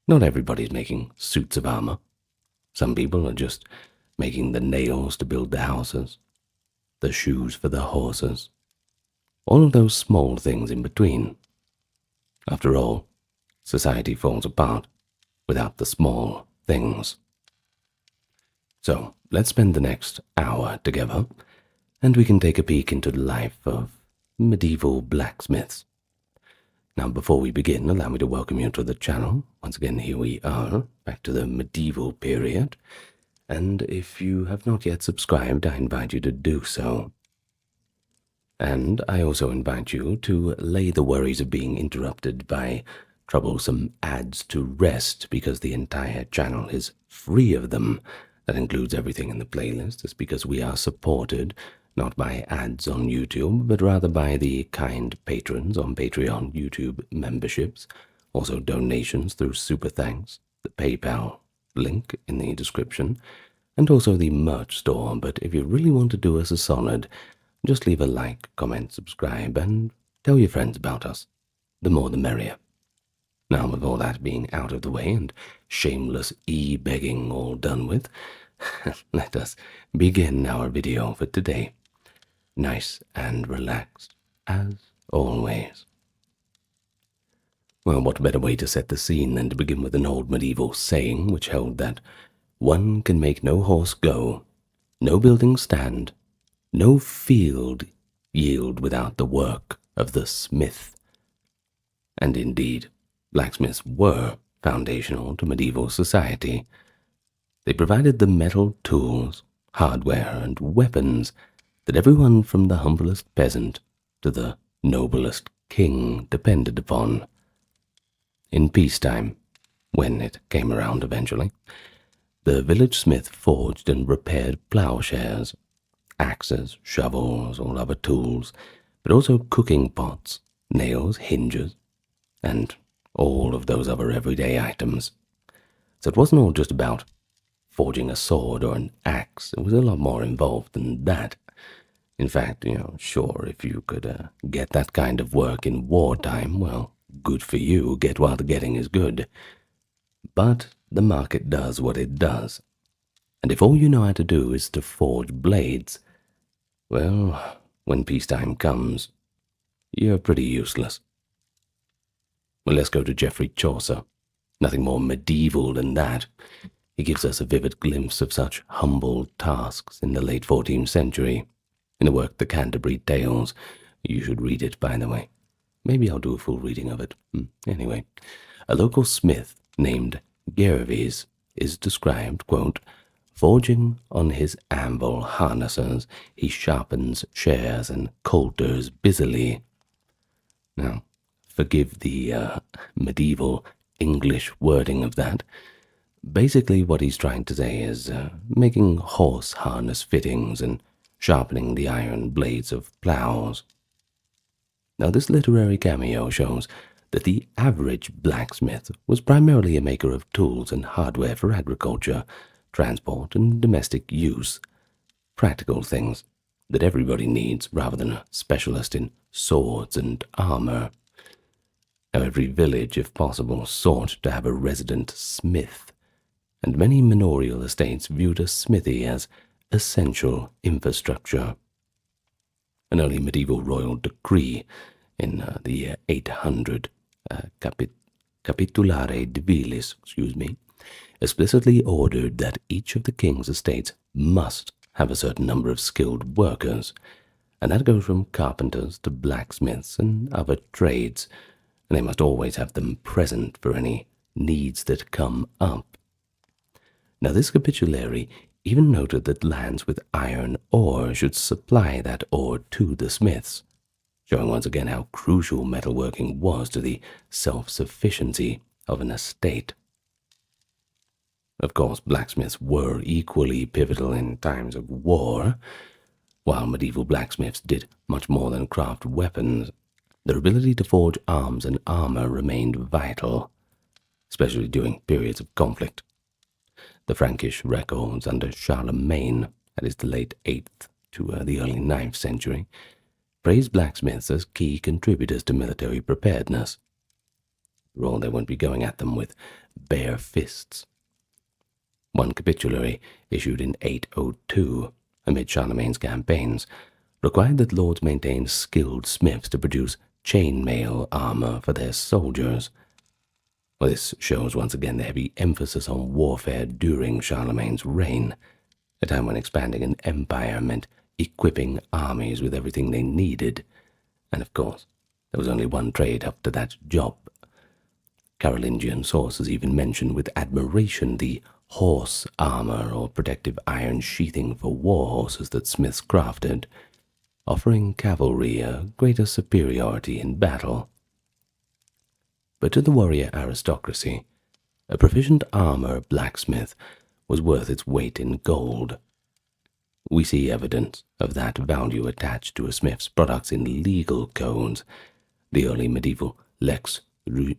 Not everybody's making suits of armor. Some people are just making the nails to build the houses, the shoes for the horses, all of those small things in between. After all, society falls apart without the small things. So, let's spend the next hour together, and we can take a peek into the life of medieval blacksmiths. Now, before we begin, allow me to welcome you to the channel. Once again, here we are, back to the medieval period, and if you have not yet subscribed, I invite you to do so. And I also invite you to lay the worries of being interrupted by troublesome ads to rest, because the entire channel is free of them. That includes everything in the playlist. It's because we are supported not by ads on YouTube, but rather by the kind patrons on Patreon, YouTube memberships, also donations through Super Thanks, the PayPal link in the description, and also the merch store, but if you really want to do us a solid, just leave a like, comment, subscribe, and tell your friends about us. The more the merrier. Now, with all that being out of the way and shameless e-begging all done with, let us begin our video for today. Nice and relaxed, as always. Well, what better way to set the scene than to begin with an old medieval saying which held that one can make no horse go, no building stand, no field yield without the work of the smith. And indeed, blacksmiths were foundational to medieval society. They provided the metal tools, hardware, and weapons that everyone from the humblest peasant to the noblest king depended upon. In peacetime, when it came around eventually, the village smith forged and repaired plowshares, axes, shovels, or other tools, but also cooking pots, nails, hinges, and all of those other everyday items. So it wasn't all just about forging a sword or an axe. It was a lot more involved than that. In fact, sure, if you could get that kind of work in wartime, well, good for you, get while the getting is good. But the market does what it does. And if all you know how to do is to forge blades, well, when peacetime comes, you're pretty useless. Well, let's go to Geoffrey Chaucer. Nothing more medieval than that. He gives us a vivid glimpse of such humble tasks in the late 14th century. In the work The Canterbury Tales. You should read it, by the way. Maybe I'll do a full reading of it. Anyway, a local smith named Gervase is described, quote, forging on his anvil harnesses, he sharpens shares and coulters busily. Now, forgive the medieval English wording of that. Basically, what he's trying to say is making horse harness fittings and sharpening the iron blades of plows. Now, this literary cameo shows that the average blacksmith was primarily a maker of tools and hardware for agriculture, transport, and domestic use. Practical things that everybody needs rather than a specialist in swords and armor. Now, every village, if possible, sought to have a resident smith, and many manorial estates viewed a smithy as essential infrastructure. An early medieval royal decree in the year 800, Capitulare Divilis, explicitly ordered that each of the king's estates must have a certain number of skilled workers, and that goes from carpenters to blacksmiths and other trades, and they must always have them present for any needs that come up. Now, this capitulary even noted that lands with iron ore should supply that ore to the smiths, showing once again how crucial metalworking was to the self-sufficiency of an estate. Of course, blacksmiths were equally pivotal in times of war. While medieval blacksmiths did much more than craft weapons, their ability to forge arms and armor remained vital, especially during periods of conflict. The Frankish records under Charlemagne, that is the late 8th to the early 9th century, praised blacksmiths as key contributors to military preparedness. After all, they won't be going at them with bare fists. One capitulary, issued in 802, amid Charlemagne's campaigns, required that lords maintain skilled smiths to produce chainmail armor for their soldiers. Well, this shows once again the heavy emphasis on warfare during Charlemagne's reign, a time when expanding an empire meant equipping armies with everything they needed, and of course, there was only one trade up to that job. Carolingian sources even mention with admiration the horse armor or protective iron sheathing for war horses that smiths crafted, offering cavalry a greater superiority in battle. But to the warrior aristocracy, a proficient armor blacksmith was worth its weight in gold. We see evidence of that value attached to a smith's products in legal codes, the early medieval lex ribuiaria.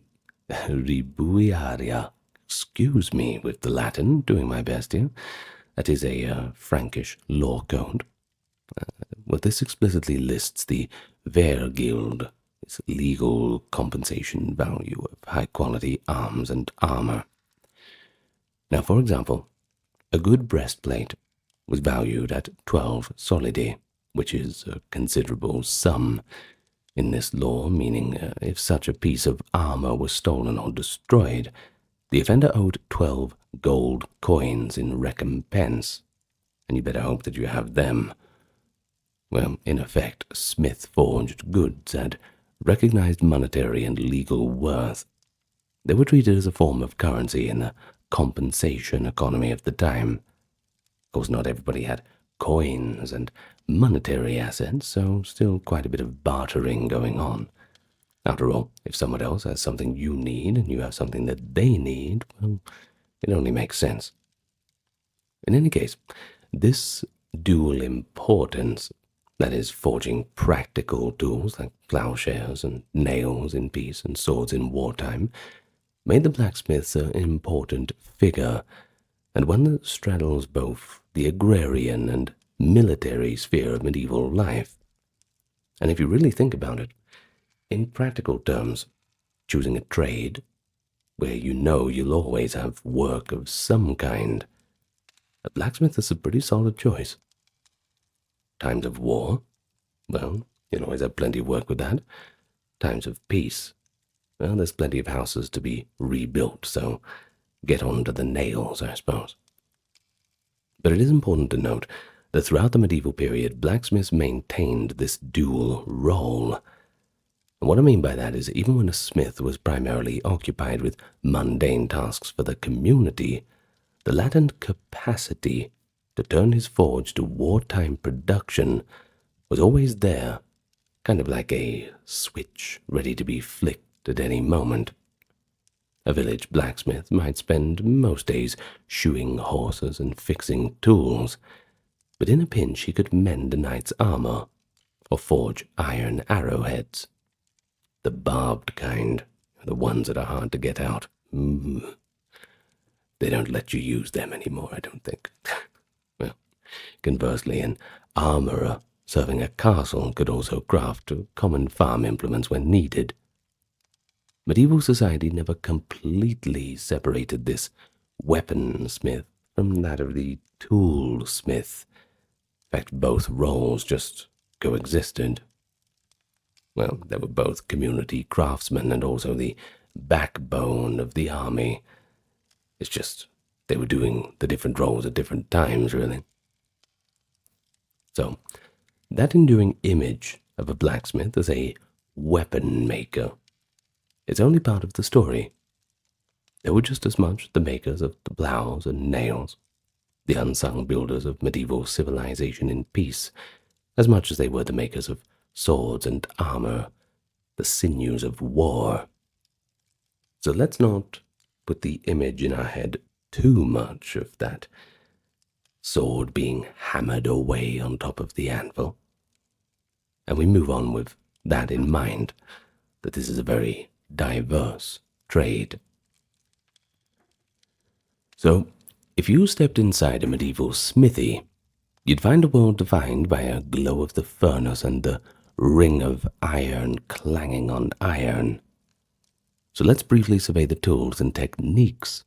Excuse me with the Latin, doing my best here. That is a Frankish law code. Well, this explicitly lists the Wehrgild, its legal compensation value of high-quality arms and armor. Now, for example, a good breastplate was valued at 12 solidi, which is a considerable sum in this law, meaning if such a piece of armor was stolen or destroyed, the offender owed 12 gold coins in recompense, and you better hope that you have them. Well, in effect, smith-forged goods had recognized monetary and legal worth. They were treated as a form of currency in the compensation economy of the time. Of course, not everybody had coins and monetary assets, so still quite a bit of bartering going on. After all, if someone else has something you need and you have something that they need, well, it only makes sense. In any case, this dual importance, that is, forging practical tools like plowshares and nails in peace and swords in wartime, made the blacksmiths an important figure, and one that straddles both the agrarian and military sphere of medieval life. And if you really think about it, in practical terms, choosing a trade, where you know you'll always have work of some kind, a blacksmith is a pretty solid choice. Times of war, well, you'll always have plenty of work with that. Times of peace, well, there's plenty of houses to be rebuilt, so get on to the nails, I suppose. But it is important to note that throughout the medieval period, blacksmiths maintained this dual role. And what I mean by that is, even when a smith was primarily occupied with mundane tasks for the community, the latent capacity to turn his forge to wartime production was always there, kind of like a switch ready to be flicked at any moment. A village blacksmith might spend most days shoeing horses and fixing tools, but in a pinch he could mend a knight's armor or forge iron arrowheads. The barbed kind, the ones that are hard to get out. They don't let you use them anymore, I don't think. Well, conversely, an armorer serving a castle could also craft common farm implements when needed. Medieval society never completely separated this weaponsmith from that of the toolsmith. In fact, both roles just coexisted. Well, they were both community craftsmen and also the backbone of the army. It's just they were doing the different roles at different times, really. So, that enduring image of a blacksmith as a weapon maker is only part of the story. They were just as much the makers of the plows and nails, the unsung builders of medieval civilization in peace, as much as they were the makers of swords and armor, the sinews of war. So let's not put the image in our head too much of that sword being hammered away on top of the anvil. And we move on with that in mind, that this is a very diverse trade. So, if you stepped inside a medieval smithy, you'd find a world defined by a glow of the furnace and the ring of iron clanging on iron. So let's briefly survey the tools and techniques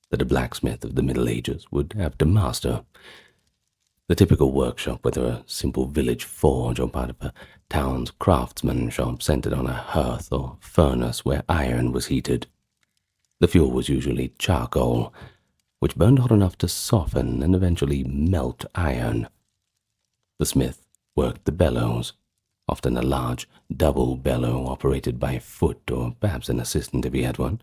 that a blacksmith of the Middle Ages would have to master. The typical workshop, whether a simple village forge or part of a town's craftsman shop, centered on a hearth or furnace where iron was heated. The fuel was usually charcoal, which burned hot enough to soften and eventually melt iron. The smith worked the bellows, often a large double bellow operated by foot or perhaps an assistant if he had one,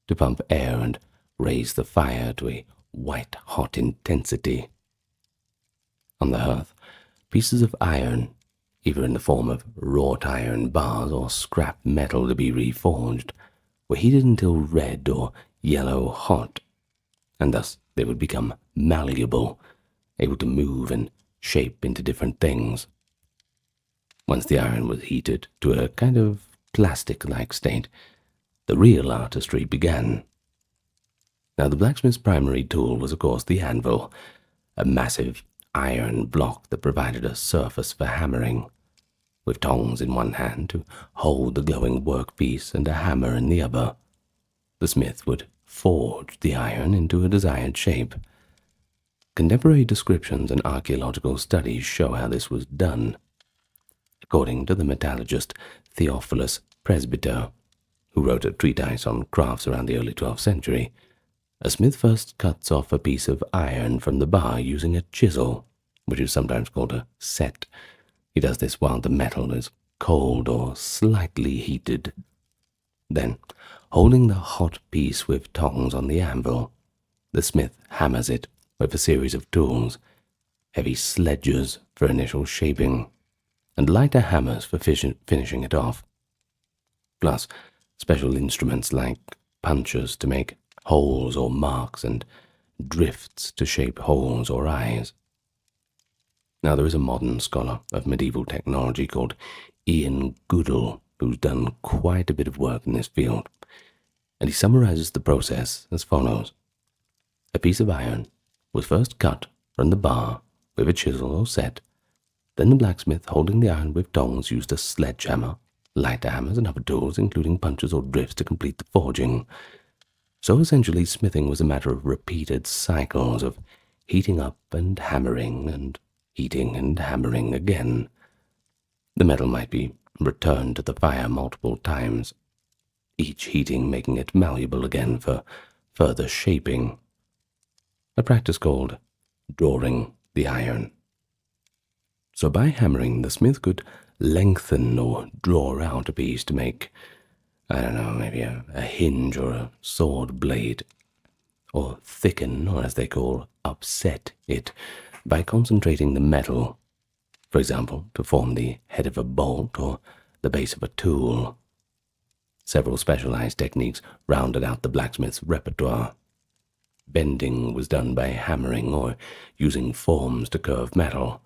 to pump air and raise the fire to a white-hot intensity. On the hearth, pieces of iron, either in the form of wrought iron bars or scrap metal to be reforged, were heated until red or yellow hot, and thus they would become malleable, able to move and shape into different things. Once the iron was heated to a kind of plastic-like state, the real artistry began. Now, the blacksmith's primary tool was, of course, the anvil, a massive iron block that provided a surface for hammering, with tongs in one hand to hold the glowing workpiece and a hammer in the other. The smith would forge the iron into a desired shape. Contemporary descriptions and archaeological studies show how this was done. According to the metallurgist Theophilus Presbyter, who wrote a treatise on crafts around the early 12th century, a smith first cuts off a piece of iron from the bar using a chisel, which is sometimes called a set. He does this while the metal is cold or slightly heated. Then, holding the hot piece with tongs on the anvil, the smith hammers it with a series of tools, heavy sledges for initial shaping, and lighter hammers for finishing it off, plus special instruments like punches to make holes or marks and drifts to shape holes or eyes. Now, there is a modern scholar of medieval technology called Ian Goodall who's done quite a bit of work in this field, and he summarizes the process as follows. A piece of iron was first cut from the bar with a chisel or set. Then the blacksmith, holding the iron with tongs, used a sledgehammer, lighter hammers, and other tools, including punches or drifts, to complete the forging. So essentially, smithing was a matter of repeated cycles of heating up and hammering, and heating and hammering again. The metal might be returned to the fire multiple times, each heating making it malleable again for further shaping, a practice called drawing the iron. So by hammering, the smith could lengthen or draw out a piece to make, maybe a hinge or a sword blade, or thicken, or as they call, upset it, by concentrating the metal, for example, to form the head of a bolt or the base of a tool. Several specialized techniques rounded out the blacksmith's repertoire. Bending was done by hammering or using forms to curve metal.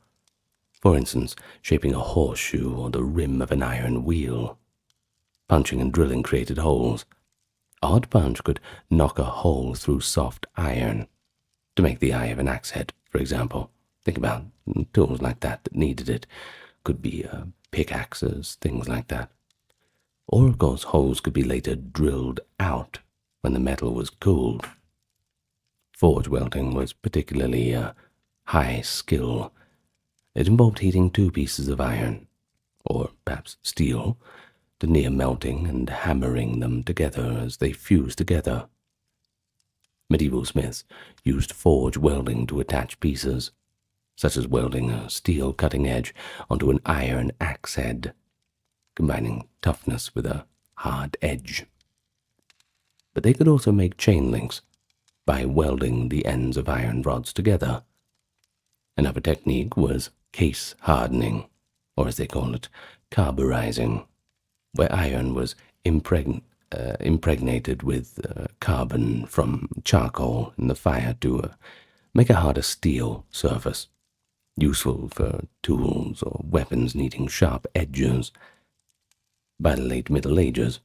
For instance, shaping a horseshoe or the rim of an iron wheel. Punching and drilling created holes. A hot punch could knock a hole through soft iron, to make the eye of an axe head, for example. Think about tools like that needed it. Could be pickaxes, things like that. Or, of course, holes could be later drilled out when the metal was cooled. Forge welding was particularly a high skill. It involved heating two pieces of iron, or perhaps steel, to near melting and hammering them together as they fused together. Medieval smiths used forge welding to attach pieces, such as welding a steel cutting edge onto an iron axe head, combining toughness with a hard edge. But they could also make chain links by welding the ends of iron rods together. Another technique was case hardening, or as they call it, carburizing, where iron was impregnated with carbon from charcoal in the fire to make a harder steel surface, useful for tools or weapons needing sharp edges. By the late Middle Ages,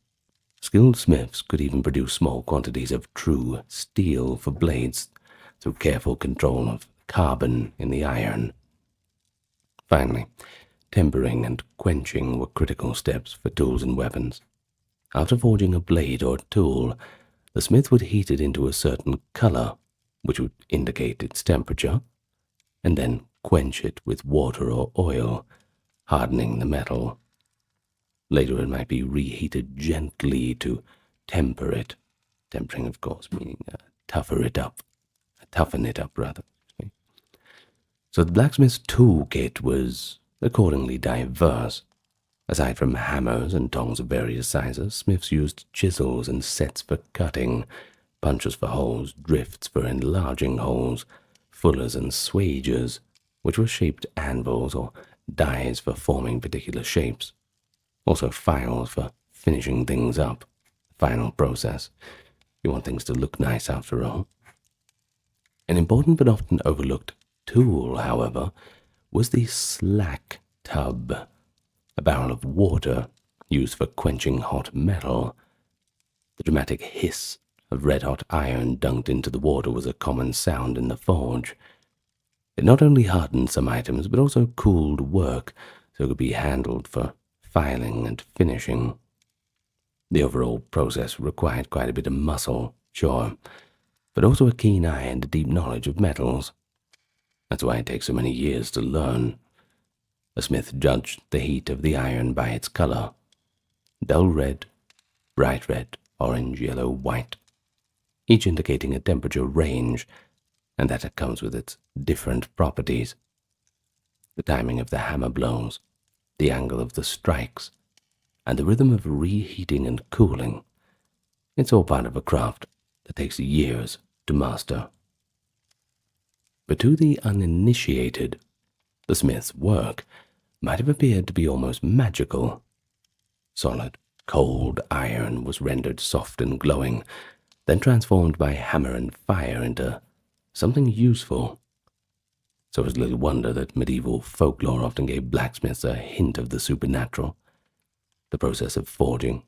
skilled smiths could even produce small quantities of true steel for blades through careful control of carbon in the iron. Finally, tempering and quenching were critical steps for tools and weapons. After forging a blade or tool, the smith would heat it into a certain color, which would indicate its temperature, and then quench it with water or oil, hardening the metal. Later it might be reheated gently to temper it. Tempering, of course, meaning toughen it up, rather. So the blacksmith's toolkit was accordingly diverse. Aside from hammers and tongs of various sizes, smiths used chisels and sets for cutting, punches for holes, drifts for enlarging holes, fullers and swagers, which were shaped anvils or dies for forming particular shapes. Also files for finishing things up. Final process. You want things to look nice after all. An important but often overlooked tool, however, was the slack tub, a barrel of water used for quenching hot metal. The dramatic hiss of red-hot iron dunked into the water was a common sound in the forge. It not only hardened some items, but also cooled work so it could be handled for filing and finishing. The overall process required quite a bit of muscle, sure, but also a keen eye and a deep knowledge of metals. That's why it takes so many years to learn. A smith judged the heat of the iron by its color: dull red, bright red, orange, yellow, white, each indicating a temperature range, and that it comes with its different properties. The timing of the hammer blows, the angle of the strikes, and the rhythm of reheating and cooling. It's all part of a craft that takes years to master. But to the uninitiated, the smith's work might have appeared to be almost magical. Solid, cold iron was rendered soft and glowing, then transformed by hammer and fire into something useful. So it's little wonder that medieval folklore often gave blacksmiths a hint of the supernatural. The process of forging,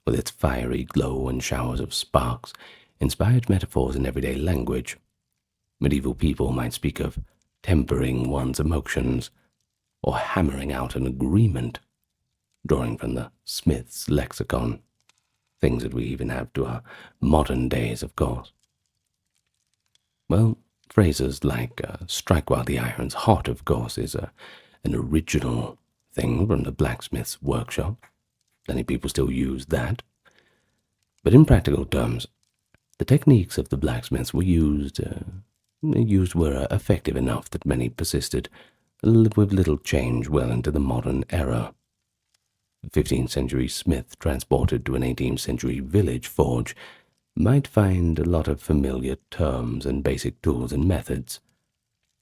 with its fiery glow and showers of sparks, inspired metaphors in everyday language. Medieval people might speak of tempering one's emotions, or hammering out an agreement, drawing from the smith's lexicon, things that we even have to our modern days, of course. Well, phrases like strike while the iron's hot, of course, is an original thing from the blacksmith's workshop. Many people still use that. But in practical terms, the techniques of the blacksmiths were were effective enough that many persisted with little change well into the modern era. A 15th century smith transported to an 18th century village forge might find a lot of familiar terms and basic tools and methods.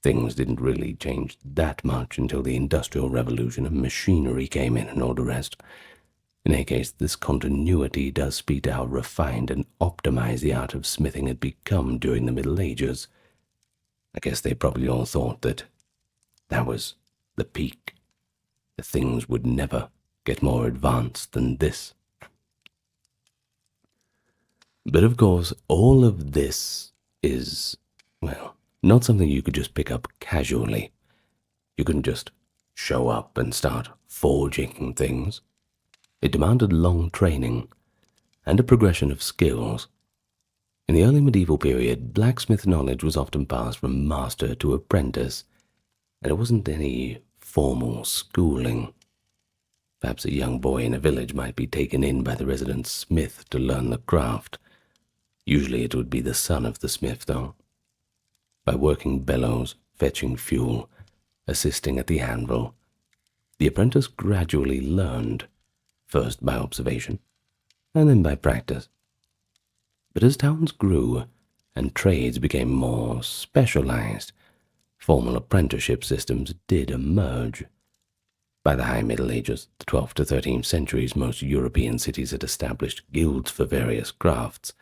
Things didn't really change that much until the Industrial Revolution and machinery came in and all the rest. In any case, this continuity does speak to how refined and optimized the art of smithing had become during the Middle Ages. I guess they probably all thought that was the peak. The things would never get more advanced than this. But of course, all of this is, well, not something you could just pick up casually. You couldn't just show up and start forging things. It demanded long training and a progression of skills. In the early medieval period, blacksmith knowledge was often passed from master to apprentice, and it wasn't any formal schooling. Perhaps a young boy in a village might be taken in by the resident smith to learn the craft. Usually it would be the son of the smith, though. By working bellows, fetching fuel, assisting at the anvil, the apprentice gradually learned, first by observation, and then by practice. But as towns grew and trades became more specialized, formal apprenticeship systems did emerge. By the High Middle Ages, the 12th to 13th centuries, most European cities had established guilds for various crafts,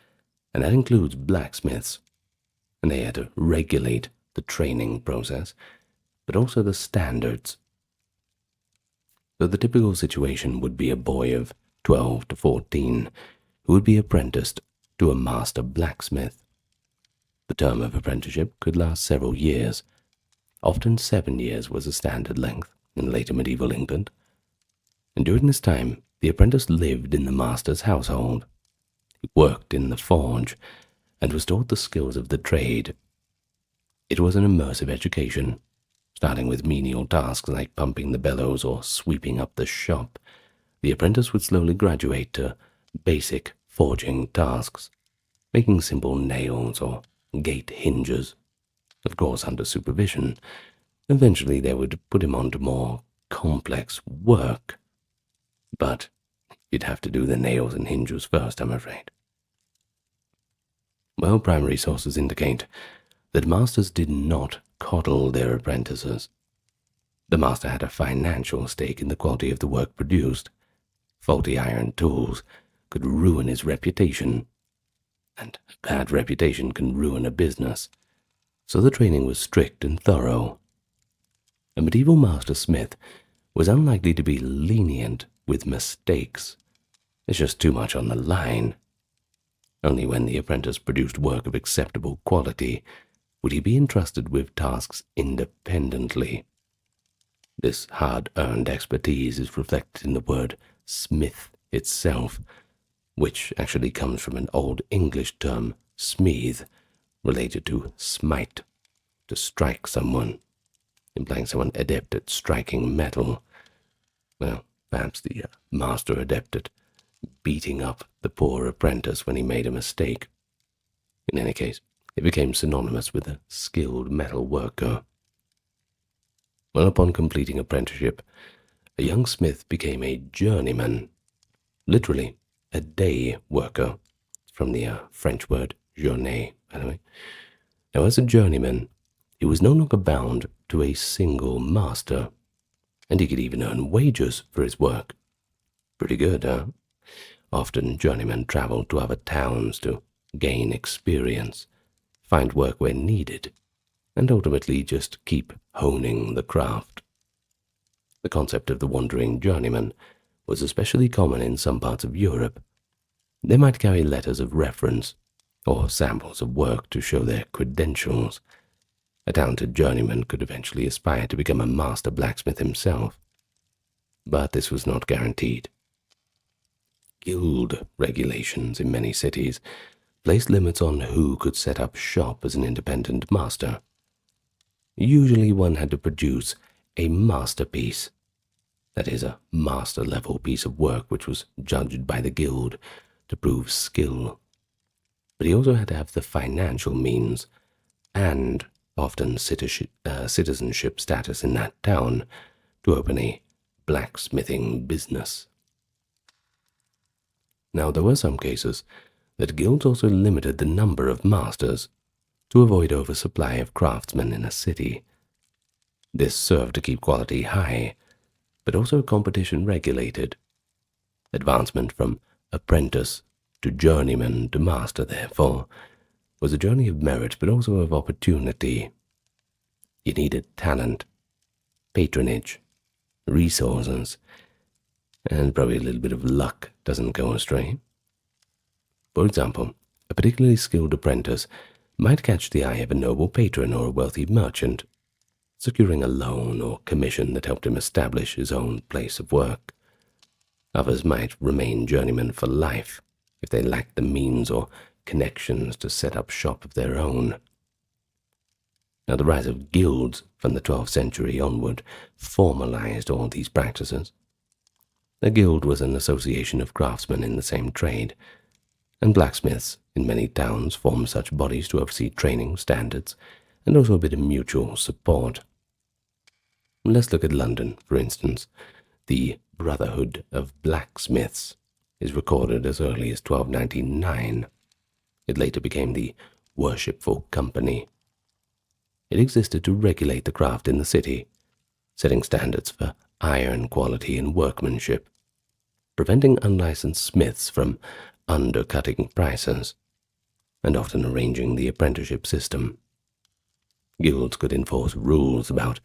and that includes blacksmiths, and they had to regulate the training process, but also the standards. So the typical situation would be a boy of 12 to 14 who would be apprenticed to a master blacksmith. The term of apprenticeship could last several years. Often 7 years was a standard length in later medieval England. And during this time, the apprentice lived in the master's household. He worked in the forge and was taught the skills of the trade. It was an immersive education, starting with menial tasks like pumping the bellows or sweeping up the shop. The apprentice would slowly graduate to basic forging tasks, making simple nails or gate hinges, of course under supervision. Eventually they would put him on to more complex work, but you'd have to do the nails and hinges first, I'm afraid. Well, primary sources indicate that masters did not coddle their apprentices. The master had a financial stake in the quality of the work produced. Faulty iron tools could ruin his reputation, and a bad reputation can ruin a business, so the training was strict and thorough. A medieval master smith was unlikely to be lenient with mistakes. There's just too much on the line. Only when the apprentice produced work of acceptable quality would he be entrusted with tasks independently. This hard-earned expertise is reflected in the word smith itself, which actually comes from an Old English term, smeath, related to smite, to strike someone, implying someone adept at striking metal. Well, perhaps the master adept at beating up the poor apprentice when he made a mistake. In any case, it became synonymous with a skilled metal worker. Well, upon completing apprenticeship, a young smith became a journeyman, literally a day worker, from the French word journée, by the way. Now, as a journeyman, he was no longer bound to a single master, and he could even earn wages for his work. Pretty good, huh? Often journeymen traveled to other towns to gain experience, find work where needed, and ultimately just keep honing the craft. The concept of the wandering journeyman was especially common in some parts of Europe. They might carry letters of reference or samples of work to show their credentials. A talented journeyman could eventually aspire to become a master blacksmith himself, but this was not guaranteed. Guild regulations in many cities placed limits on who could set up shop as an independent master. Usually one had to produce a masterpiece, that is, a master-level piece of work which was judged by the guild to prove skill. But he also had to have the financial means and often citizenship status in that town to open a blacksmithing business. Now, there were some cases that guilds also limited the number of masters to avoid oversupply of craftsmen in a city. This served to keep quality high, but also competition regulated. Advancement from apprentice to journeyman to master, therefore, was a journey of merit but also of opportunity. You needed talent, patronage, resources, and probably a little bit of luck doesn't go astray. For example, a particularly skilled apprentice might catch the eye of a noble patron or a wealthy merchant, securing a loan or commission that helped him establish his own place of work. Others might remain journeymen for life if they lacked the means or connections to set up shop of their own. Now, the rise of guilds from the 12th century onward formalized all these practices. A guild was an association of craftsmen in the same trade, and blacksmiths in many towns formed such bodies to oversee training standards and also a bit of mutual support. Let's look at London, for instance. The Brotherhood of Blacksmiths is recorded as early as 1299. It later became the Worshipful Company. It existed to regulate the craft in the city, setting standards for iron quality and workmanship, preventing unlicensed smiths from undercutting prices, and often arranging the apprenticeship system. Guilds could enforce rules about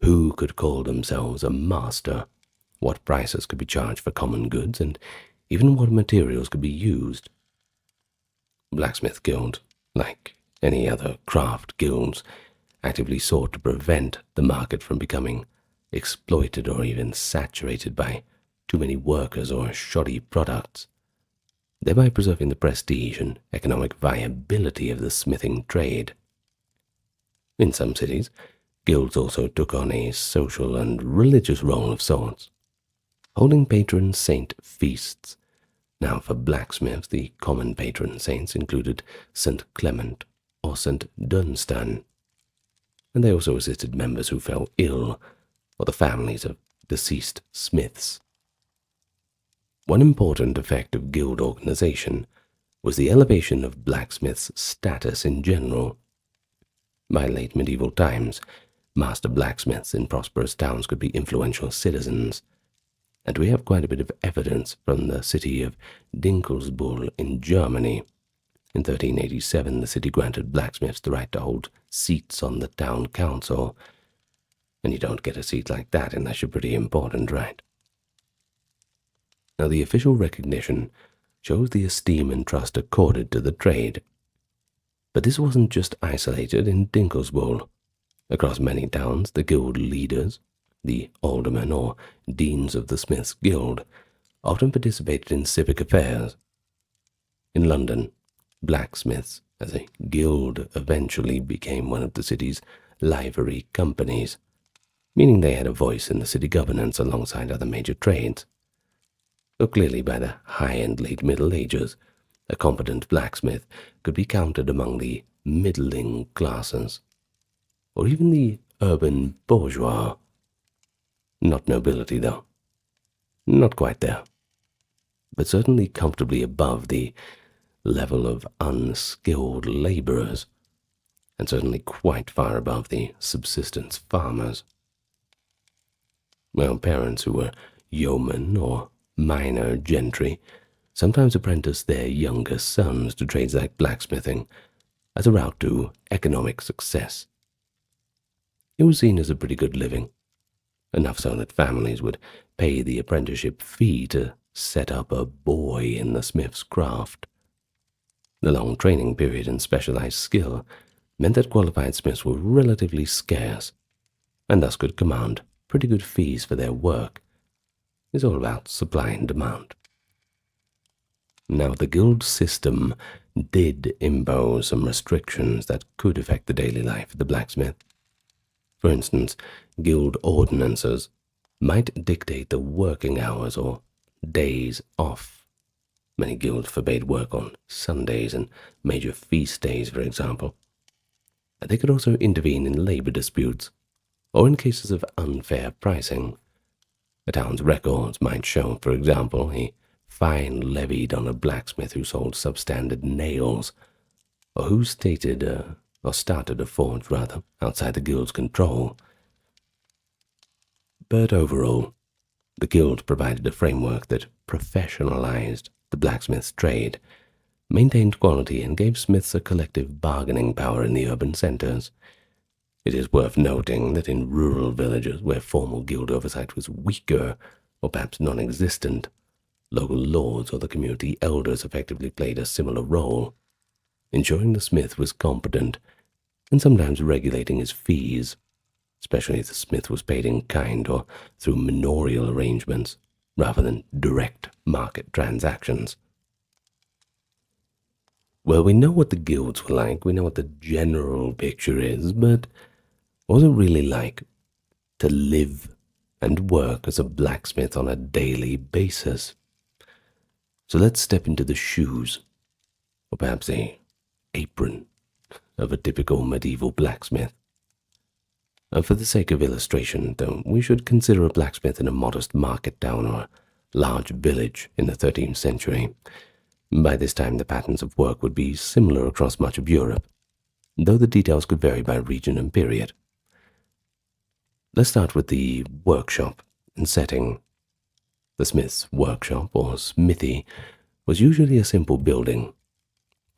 who could call themselves a master, what prices could be charged for common goods, and even what materials could be used. Blacksmith Guild, like any other craft guilds, actively sought to prevent the market from becoming exploited or even saturated by too many workers or shoddy products, thereby preserving the prestige and economic viability of the smithing trade. In some cities, guilds also took on a social and religious role of sorts, holding patron saint feasts. Now, for blacksmiths, the common patron saints included St. Clement or St. Dunstan, and they also assisted members who fell ill or the families of deceased smiths. One important effect of guild organization was the elevation of blacksmiths' status in general. By late medieval times, master blacksmiths in prosperous towns could be influential citizens, and we have quite a bit of evidence from the city of Dinkelsbühl in Germany. In 1387, the city granted blacksmiths the right to hold seats on the town council, and you don't get a seat like that unless you're pretty important, right? Now, the official recognition shows the esteem and trust accorded to the trade. But this wasn't just isolated in Dinkleswold. Across many towns, the guild leaders, the aldermen or deans of the Smiths Guild, often participated in civic affairs. In London, Blacksmiths as a guild eventually became one of the city's livery companies, meaning they had a voice in the city governance alongside other major trades. Though clearly by the high and late Middle Ages, a competent blacksmith could be counted among the middling classes, or even the urban bourgeois. Not nobility, though. Not quite there, but certainly comfortably above the level of unskilled labourers, and certainly quite far above the subsistence farmers. Well, parents who were yeomen or minor gentry sometimes apprenticed their younger sons to trades like blacksmithing as a route to economic success. It was seen as a pretty good living, enough so that families would pay the apprenticeship fee to set up a boy in the smith's craft. The long training period and specialized skill meant that qualified smiths were relatively scarce, and thus could command pretty good fees for their work. It's all about supply and demand. Now, the guild system did impose some restrictions that could affect the daily life of the blacksmith. For instance, guild ordinances might dictate the working hours or days off. Many guilds forbade work on Sundays and major feast days, for example. They could also intervene in labor disputes, or in cases of unfair pricing. A town's records might show, for example, a fine levied on a blacksmith who sold substandard nails, or who started a forge, outside the guild's control. But overall, the guild provided a framework that professionalized the blacksmith's trade, maintained quality, and gave smiths a collective bargaining power in the urban centers. It is worth noting that in rural villages where formal guild oversight was weaker or perhaps non-existent, local lords or the community elders effectively played a similar role, ensuring the smith was competent and sometimes regulating his fees, especially if the smith was paid in kind or through manorial arrangements rather than direct market transactions. Well, we know what the guilds were like, we know what the general picture is, but what was it really like to live and work as a blacksmith on a daily basis? So let's step into the shoes, or perhaps an apron, of a typical medieval blacksmith. For the sake of illustration, though, we should consider a blacksmith in a modest market town or a large village in the 13th century. By this time, the patterns of work would be similar across much of Europe, though the details could vary by region and period. Let's start with the workshop and setting. The smith's workshop, or smithy, was usually a simple building,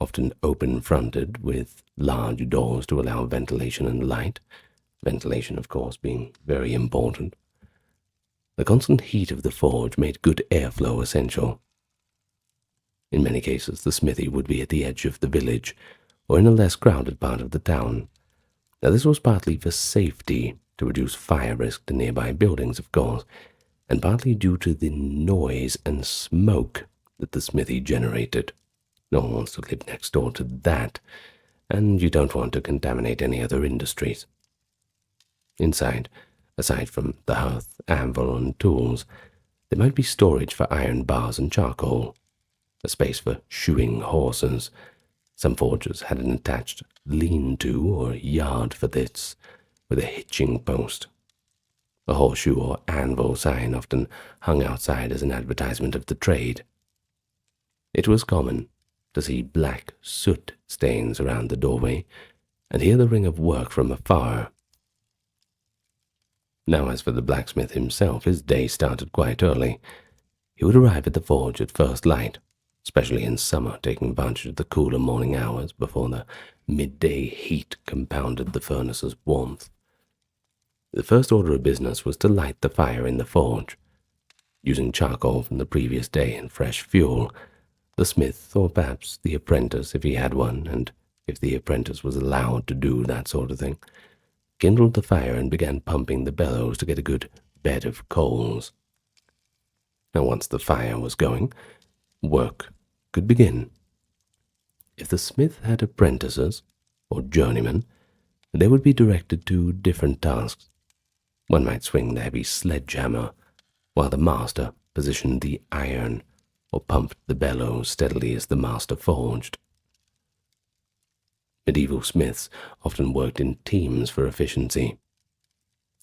often open-fronted with large doors to allow ventilation and light, ventilation, of course, being very important. The constant heat of the forge made good airflow essential. In many cases, the smithy would be at the edge of the village or in a less crowded part of the town. Now, this was partly for safety, to reduce fire risk to nearby buildings, of course, and partly due to the noise and smoke that the smithy generated. No one wants to live next door to that, and you don't want to contaminate any other industries. Inside, aside from the hearth, anvil, and tools, there might be storage for iron bars and charcoal, a space for shoeing horses. Some forges had an attached lean-to or yard for this, with a hitching post. A horseshoe or anvil sign often hung outside as an advertisement of the trade. It was common to see black soot stains around the doorway and hear the ring of work from afar. Now, as for the blacksmith himself, his day started quite early. He would arrive at the forge at first light, especially in summer, taking advantage of the cooler morning hours before the midday heat compounded the furnace's warmth. The first order of business was to light the fire in the forge. Using charcoal from the previous day and fresh fuel, the smith, or perhaps the apprentice if he had one, and if the apprentice was allowed to do that sort of thing, kindled the fire and began pumping the bellows to get a good bed of coals. Now once the fire was going, work could begin. If the smith had apprentices, or journeymen, they would be directed to different tasks. One might swing the heavy sledgehammer, while the master positioned the iron or pumped the bellows steadily as the master forged. Medieval smiths often worked in teams for efficiency.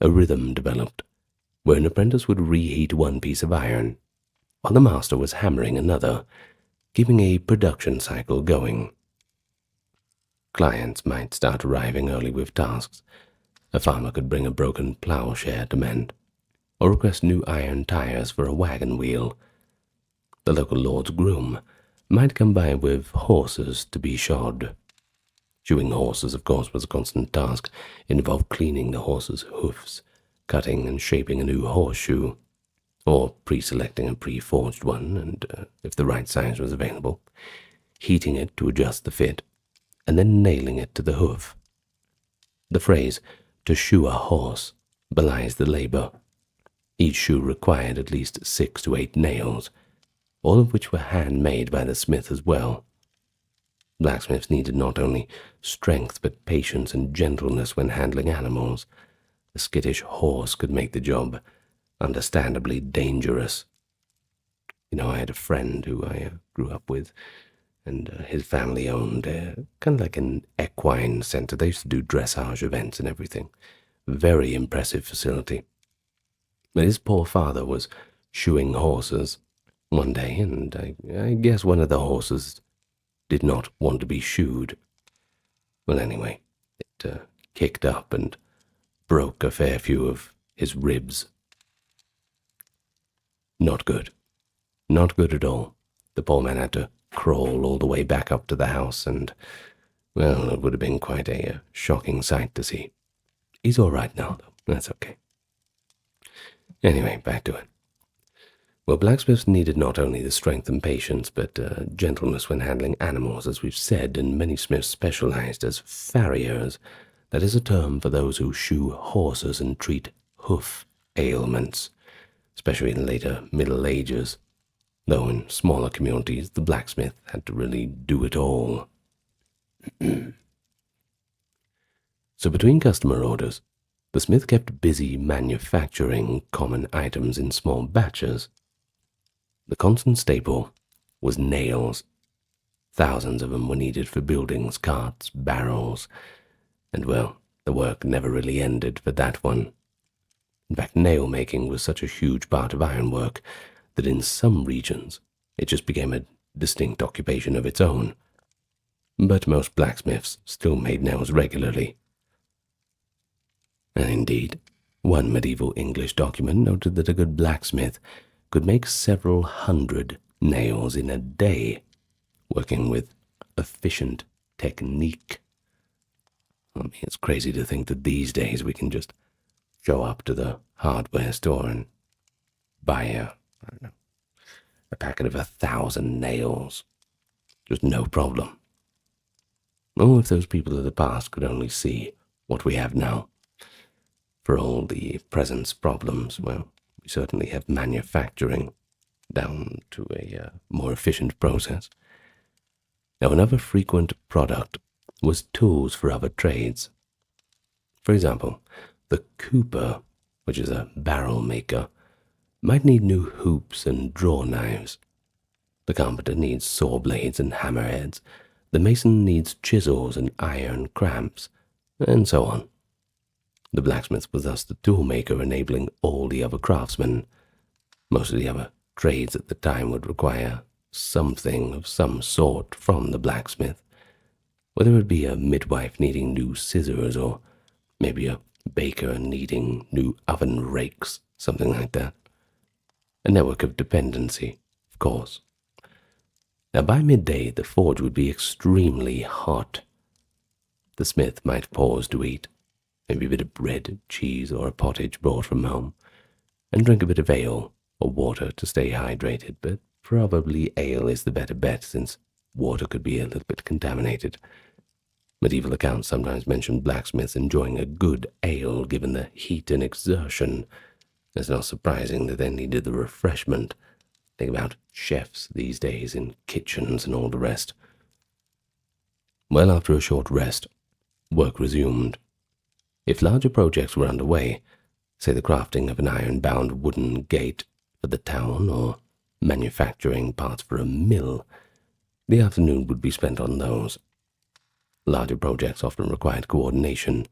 A rhythm developed, where an apprentice would reheat one piece of iron, while the master was hammering another, keeping a production cycle going. Clients might start arriving early with tasks. A farmer could bring a broken plowshare to mend, or request new iron tires for a wagon wheel. The local lord's groom might come by with horses to be shod. Shoeing horses, of course, was a constant task. It involved cleaning the horse's hoofs, cutting and shaping a new horseshoe, or pre-selecting a pre-forged one, and, if the right size was available, heating it to adjust the fit, and then nailing it to the hoof. The phrase, "to shoe a horse," belies the labor. Each shoe required at least 6 to 8 nails, all of which were handmade by the smith as well. Blacksmiths needed not only strength but patience and gentleness when handling animals. A skittish horse could make the job understandably dangerous. I had a friend who I grew up with, and his family owned kind of like an equine center. They used to do dressage events and everything. Very impressive facility. But his poor father was shoeing horses one day, and I guess one of the horses did not want to be shoed. Well, anyway, it kicked up and broke a fair few of his ribs. Not good. Not good at all. The poor man had to crawl all the way back up to the house, and, well, it would have been quite a shocking sight to see. He's all right now, though. That's okay. Anyway, back to it. Well, blacksmiths needed not only the strength and patience, but gentleness when handling animals, as we've said, and many smiths specialized as farriers. That is a term for those who shoe horses and treat hoof ailments, especially in later Middle Ages, though in smaller communities the blacksmith had to really do it all. So between customer orders, the smith kept busy manufacturing common items in small batches. The constant staple was nails. Thousands of them were needed for buildings, carts, barrels, and, well, the work never really ended for that one. In fact, nail-making was such a huge part of ironwork that in some regions it just became a distinct occupation of its own. But most blacksmiths still made nails regularly. And indeed, one medieval English document noted that a good blacksmith could make several hundred nails in a day, working with efficient technique. I mean, it's crazy to think that these days we can just show up to the hardware store and buy a packet of 1,000 nails. Just no problem. Oh, if those people of the past could only see what we have now. For all the present's problems, well, we certainly have manufacturing down to a more efficient process. Now, another frequent product was tools for other trades. For example, the cooper, which is a barrel maker, might need new hoops and draw knives. The carpenter needs saw blades and hammerheads. The mason needs chisels and iron clamps, and so on. The blacksmith was thus the toolmaker, enabling all the other craftsmen. Most of the other trades at the time would require something of some sort from the blacksmith, whether it be a midwife needing new scissors, or maybe a baker needing new oven rakes, something like that. A network of dependency, of course. Now, by midday, the forge would be extremely hot. The smith might pause to eat, maybe a bit of bread, cheese, or a pottage brought from home, and drink a bit of ale or water to stay hydrated, but probably ale is the better bet, since water could be a little bit contaminated. Medieval accounts sometimes mention blacksmiths enjoying a good ale given the heat and exertion. It's not surprising that they needed the refreshment. Think about chefs these days in kitchens and all the rest. Well, after a short rest, work resumed. If larger projects were underway, say the crafting of an iron-bound wooden gate for the town or manufacturing parts for a mill, the afternoon would be spent on those. Larger projects often required coordination.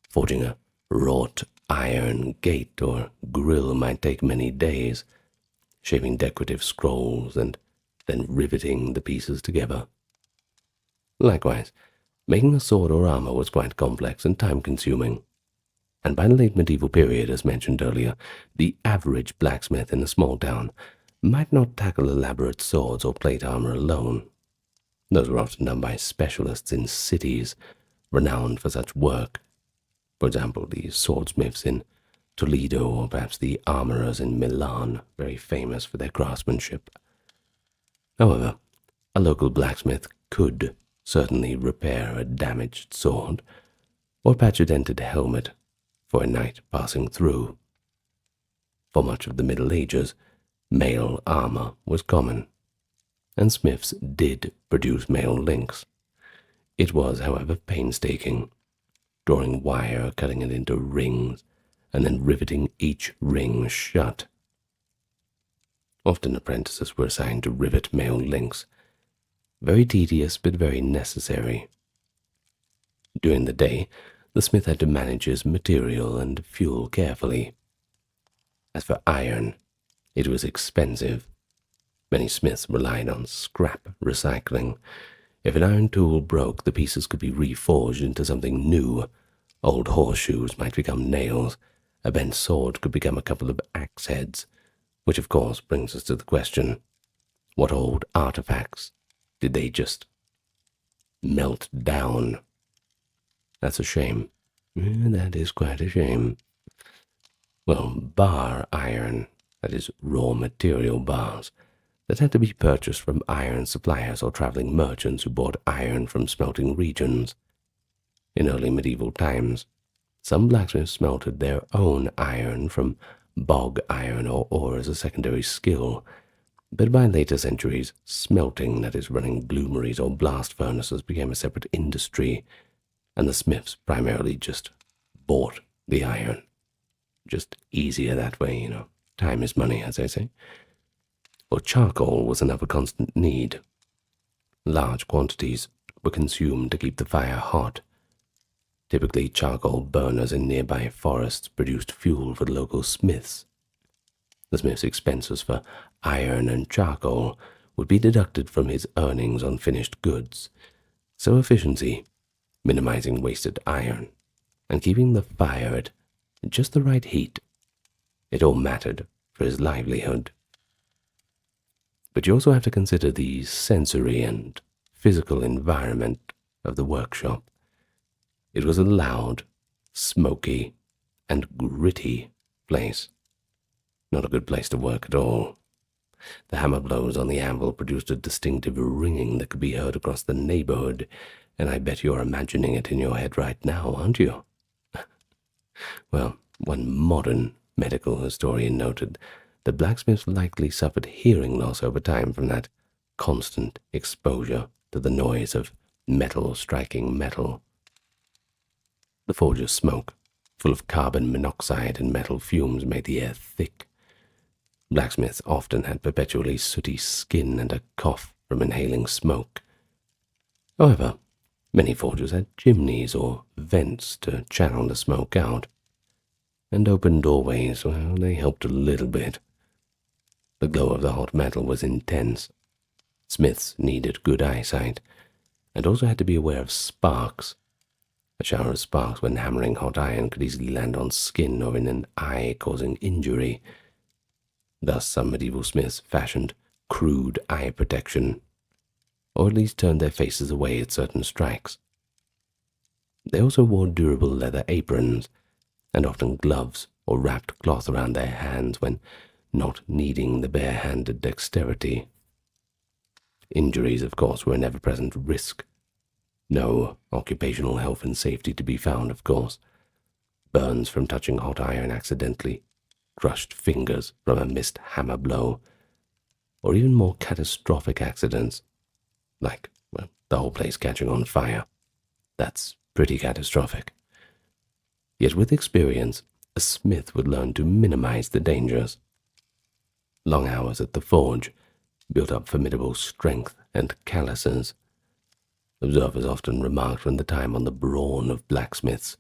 Forging a wrought iron gate or grill might take many days, shaping decorative scrolls and then riveting the pieces together. Likewise, making a sword or armor was quite complex and time-consuming, and by the late medieval period, as mentioned earlier, the average blacksmith in a small town might not tackle elaborate swords or plate armor alone. Those were often done by specialists in cities renowned for such work. For example, the swordsmiths in Toledo, or perhaps the armorers in Milan, very famous for their craftsmanship. However, a local blacksmith could certainly repair a damaged sword or patch a dented helmet for a knight passing through. For much of the Middle Ages, mail armor was common, and smiths did produce mail links. It was, however, painstaking, drawing wire, cutting it into rings, and then riveting each ring shut. Often apprentices were assigned to rivet mail links. Very tedious, but very necessary. During the day, the smith had to manage his material and fuel carefully. As for iron, it was expensive. Many smiths relied on scrap recycling. If an iron tool broke, the pieces could be reforged into something new. Old horseshoes might become nails. A bent sword could become a couple of axe heads, which of course brings us to the question, what old artifacts did they just melt down? That's a shame. That is quite a shame. Well, bar iron, that is raw material bars, that had to be purchased from iron suppliers or traveling merchants who bought iron from smelting regions. In early medieval times, some blacksmiths smelted their own iron from bog iron or ore as a secondary skill, but by later centuries, smelting, that is running bloomeries or blast furnaces, became a separate industry, and the smiths primarily just bought the iron. Just easier that way, Time is money, as I say. Well, charcoal was another constant need. Large quantities were consumed to keep the fire hot. Typically, charcoal burners in nearby forests produced fuel for the local smiths. The smith's expenses for iron and charcoal would be deducted from his earnings on finished goods, so efficiency, minimizing wasted iron, and keeping the fire at just the right heat, it all mattered for his livelihood. But you also have to consider the sensory and physical environment of the workshop. It was a loud, smoky, and gritty place. Not a good place to work at all. The hammer blows on the anvil produced a distinctive ringing that could be heard across the neighborhood, and I bet you're imagining it in your head right now, aren't you? Well, one modern medical historian noted that blacksmiths likely suffered hearing loss over time from that constant exposure to the noise of metal striking metal. The forge's smoke, full of carbon monoxide and metal fumes, made the air thick. Blacksmiths often had perpetually sooty skin and a cough from inhaling smoke. However, many forges had chimneys or vents to channel the smoke out, and open doorways, well, they helped a little bit. The glow of the hot metal was intense. Smiths needed good eyesight, and also had to be aware of sparks. A shower of sparks when hammering hot iron could easily land on skin or in an eye, causing injury. Thus, some medieval smiths fashioned crude eye protection, or at least turned their faces away at certain strikes. They also wore durable leather aprons, and often gloves or wrapped cloth around their hands when not needing the bare-handed dexterity. Injuries, of course, were an ever-present risk. No occupational health and safety to be found, of course. Burns from touching hot iron accidentally, crushed fingers from a missed hammer blow, or even more catastrophic accidents, like, well, the whole place catching on fire. That's pretty catastrophic. Yet with experience, a smith would learn to minimize the dangers. Long hours at the forge built up formidable strength and calluses. Observers often remarked from the time on the brawn of blacksmiths.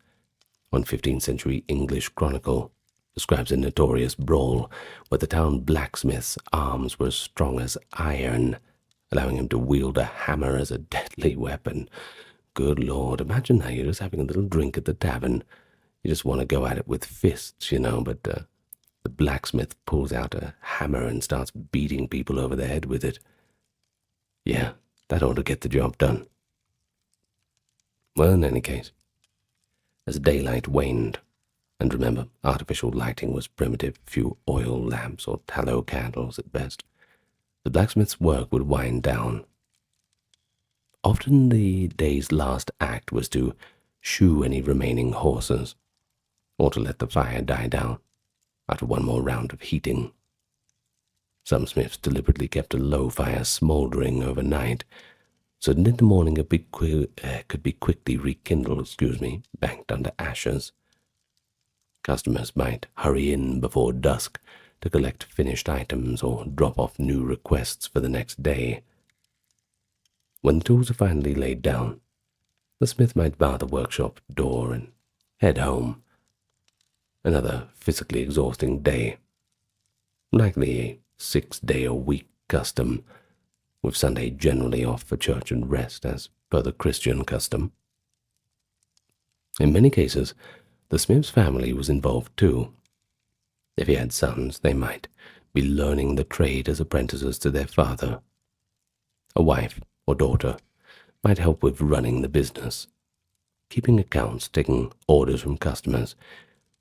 One 15th century English chronicle describes a notorious brawl where the town blacksmith's arms were as strong as iron, allowing him to wield a hammer as a deadly weapon. Good Lord, imagine that you're just having a little drink at the tavern. You just want to go at it with fists, but the blacksmith pulls out a hammer and starts beating people over the head with it. Yeah, that ought to get the job done. Well, in any case, as daylight waned, and remember, artificial lighting was primitive, few oil lamps or tallow candles at best, the blacksmith's work would wind down. Often the day's last act was to shoe any remaining horses, or to let the fire die down after one more round of heating. Some smiths deliberately kept a low fire smouldering overnight, so that in the morning it could be quickly rekindled, banked under ashes. Customers might hurry in before dusk to collect finished items or drop off new requests for the next day. When the tools are finally laid down, the smith might bar the workshop door and head home. Another physically exhausting day, likely a 6-day-a-week custom, with Sunday generally off for church and rest as per the Christian custom. In many cases, the smith's family was involved too. If he had sons, they might be learning the trade as apprentices to their father. A wife or daughter might help with running the business, keeping accounts, taking orders from customers,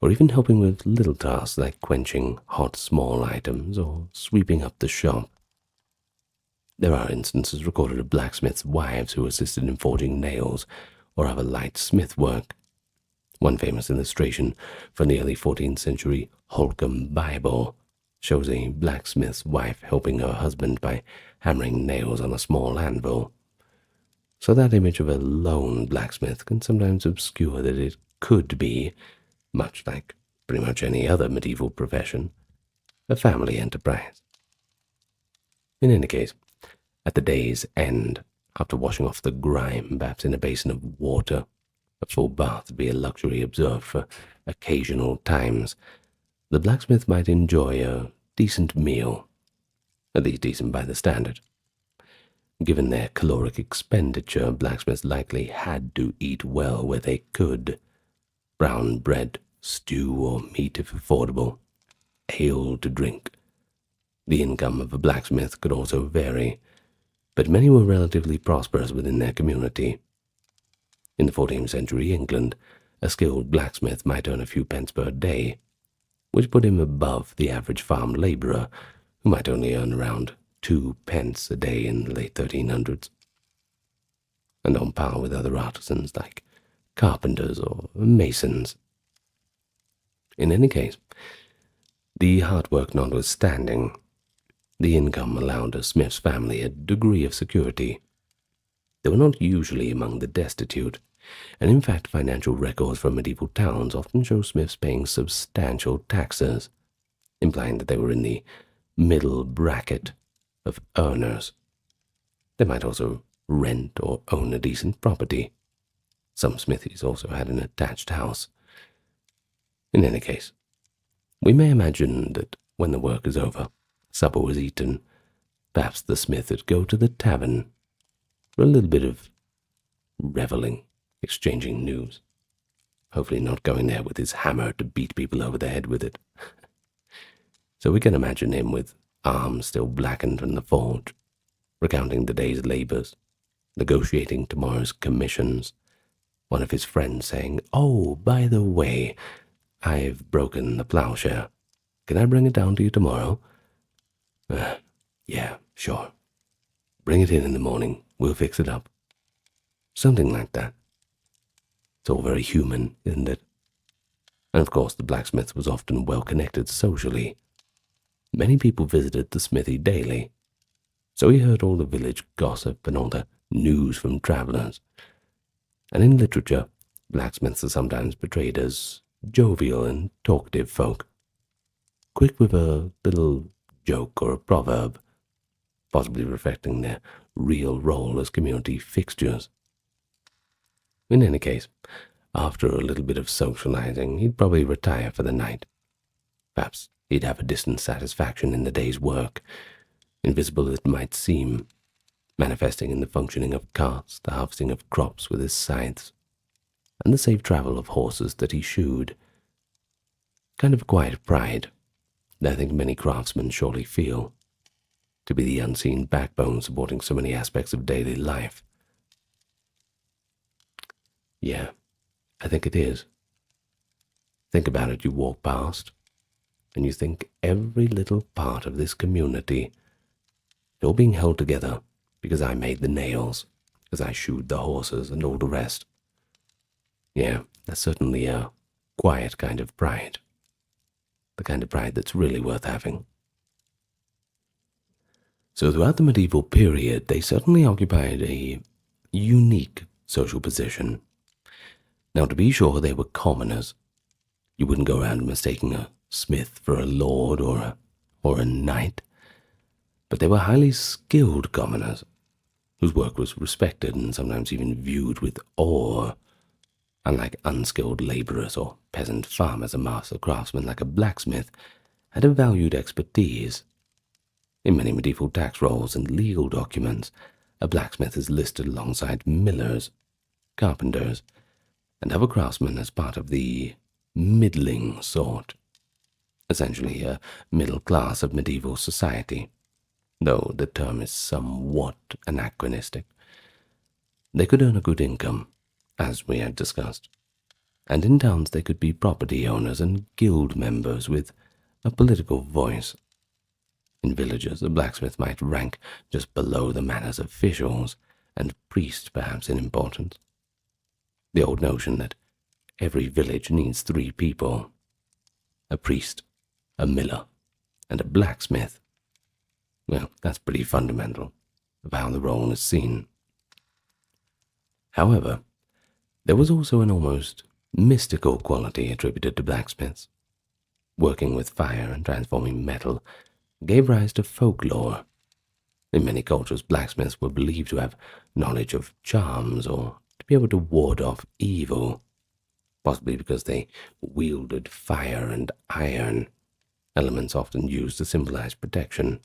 or even helping with little tasks like quenching hot small items or sweeping up the shop. There are instances recorded of blacksmiths' wives who assisted in forging nails or other light smith work. One famous illustration from the early 14th century Holcomb Bible shows a blacksmith's wife helping her husband by hammering nails on a small anvil. So that image of a lone blacksmith can sometimes obscure that it could be, much like pretty much any other medieval profession, a family enterprise. In any case, at the day's end, after washing off the grime, perhaps in a basin of water, a full bath would be a luxury observed for occasional times, the blacksmith might enjoy a decent meal, at least decent by the standard. Given their caloric expenditure, blacksmiths likely had to eat well where they could. Brown bread, stew or meat if affordable, ale to drink. The income of a blacksmith could also vary, but many were relatively prosperous within their community. In the 14th century England, a skilled blacksmith might earn a few pence per day, which put him above the average farm labourer, who might only earn around 2 pence a day in the late 1300s, and on par with other artisans like carpenters or masons. In any case, the hard work notwithstanding, the income allowed a smith's family a degree of security. They were not usually among the destitute, and in fact financial records from medieval towns often show smiths paying substantial taxes, implying that they were in the middle bracket of earners. They might also rent or own a decent property. Some smithies also had an attached house. In any case, we may imagine that when the work is over, supper was eaten, perhaps the smith would go to the tavern for a little bit of reveling, exchanging news, hopefully not going there with his hammer to beat people over the head with it. So we can imagine him with arms still blackened from the forge, recounting the day's labours, negotiating tomorrow's commissions, one of his friends saying, "Oh, by the way, I've broken the ploughshare. Can I bring it down to you tomorrow?" Yeah, sure. Bring it in the morning. We'll fix it up." Something like that. It's all very human, isn't it? And of course, the blacksmith was often well connected socially. Many people visited the smithy daily, so he heard all the village gossip and all the news from travellers. And in literature, blacksmiths are sometimes portrayed as jovial and talkative folk, quick with a little joke or a proverb, possibly reflecting their real role as community fixtures. In any case, after a little bit of socializing, he'd probably retire for the night. Perhaps he'd have a distant satisfaction in the day's work, invisible as it might seem, manifesting in the functioning of carts, the harvesting of crops with his scythes, and the safe travel of horses that he shoed. Kind of quiet pride that I think many craftsmen surely feel, to be the unseen backbone supporting so many aspects of daily life. Yeah, I think it is. Think about it, you walk past, and you think every little part of this community, it's all being held together because I made the nails, because I shoed the horses and all the rest. Yeah, that's certainly a quiet kind of pride. The kind of pride that's really worth having. So throughout the medieval period, they certainly occupied a unique social position. Now, to be sure, they were commoners. You wouldn't go around mistaking a smith for a lord or a knight. But they were highly skilled commoners, whose work was respected and sometimes even viewed with awe. Unlike unskilled labourers or peasant farmers, a master craftsman like a blacksmith had a valued expertise. In many medieval tax rolls and legal documents, a blacksmith is listed alongside millers, carpenters, and other craftsmen as part of the middling sort, essentially a middle class of medieval society, though the term is somewhat anachronistic. They could earn a good income, as we had discussed, and in towns they could be property owners and guild members with a political voice. In villages, a blacksmith might rank just below the manor's officials, and priest perhaps in importance. The old notion that every village needs 3 people, a priest, a miller, and a blacksmith, well, that's pretty fundamental of how the role is seen. However, there was also an almost mystical quality attributed to blacksmiths. Working with fire and transforming metal gave rise to folklore. In many cultures, blacksmiths were believed to have knowledge of charms or to be able to ward off evil, possibly because they wielded fire and iron, elements often used to symbolize protection.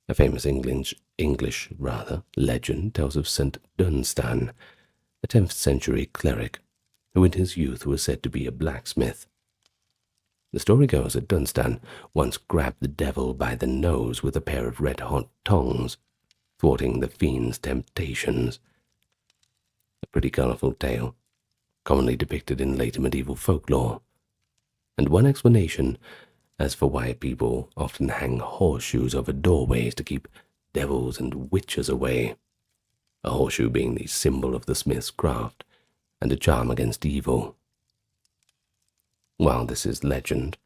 A famous English legend tells of St. Dunstan, a 10th century cleric, who in his youth was said to be a blacksmith. The story goes that Dunstan once grabbed the devil by the nose with a pair of red-hot tongs, thwarting the fiend's temptations. A pretty colourful tale, commonly depicted in later medieval folklore, and one explanation as for why people often hang horseshoes over doorways to keep devils and witches away, a horseshoe being the symbol of the smith's craft and a charm against evil. While this is legend,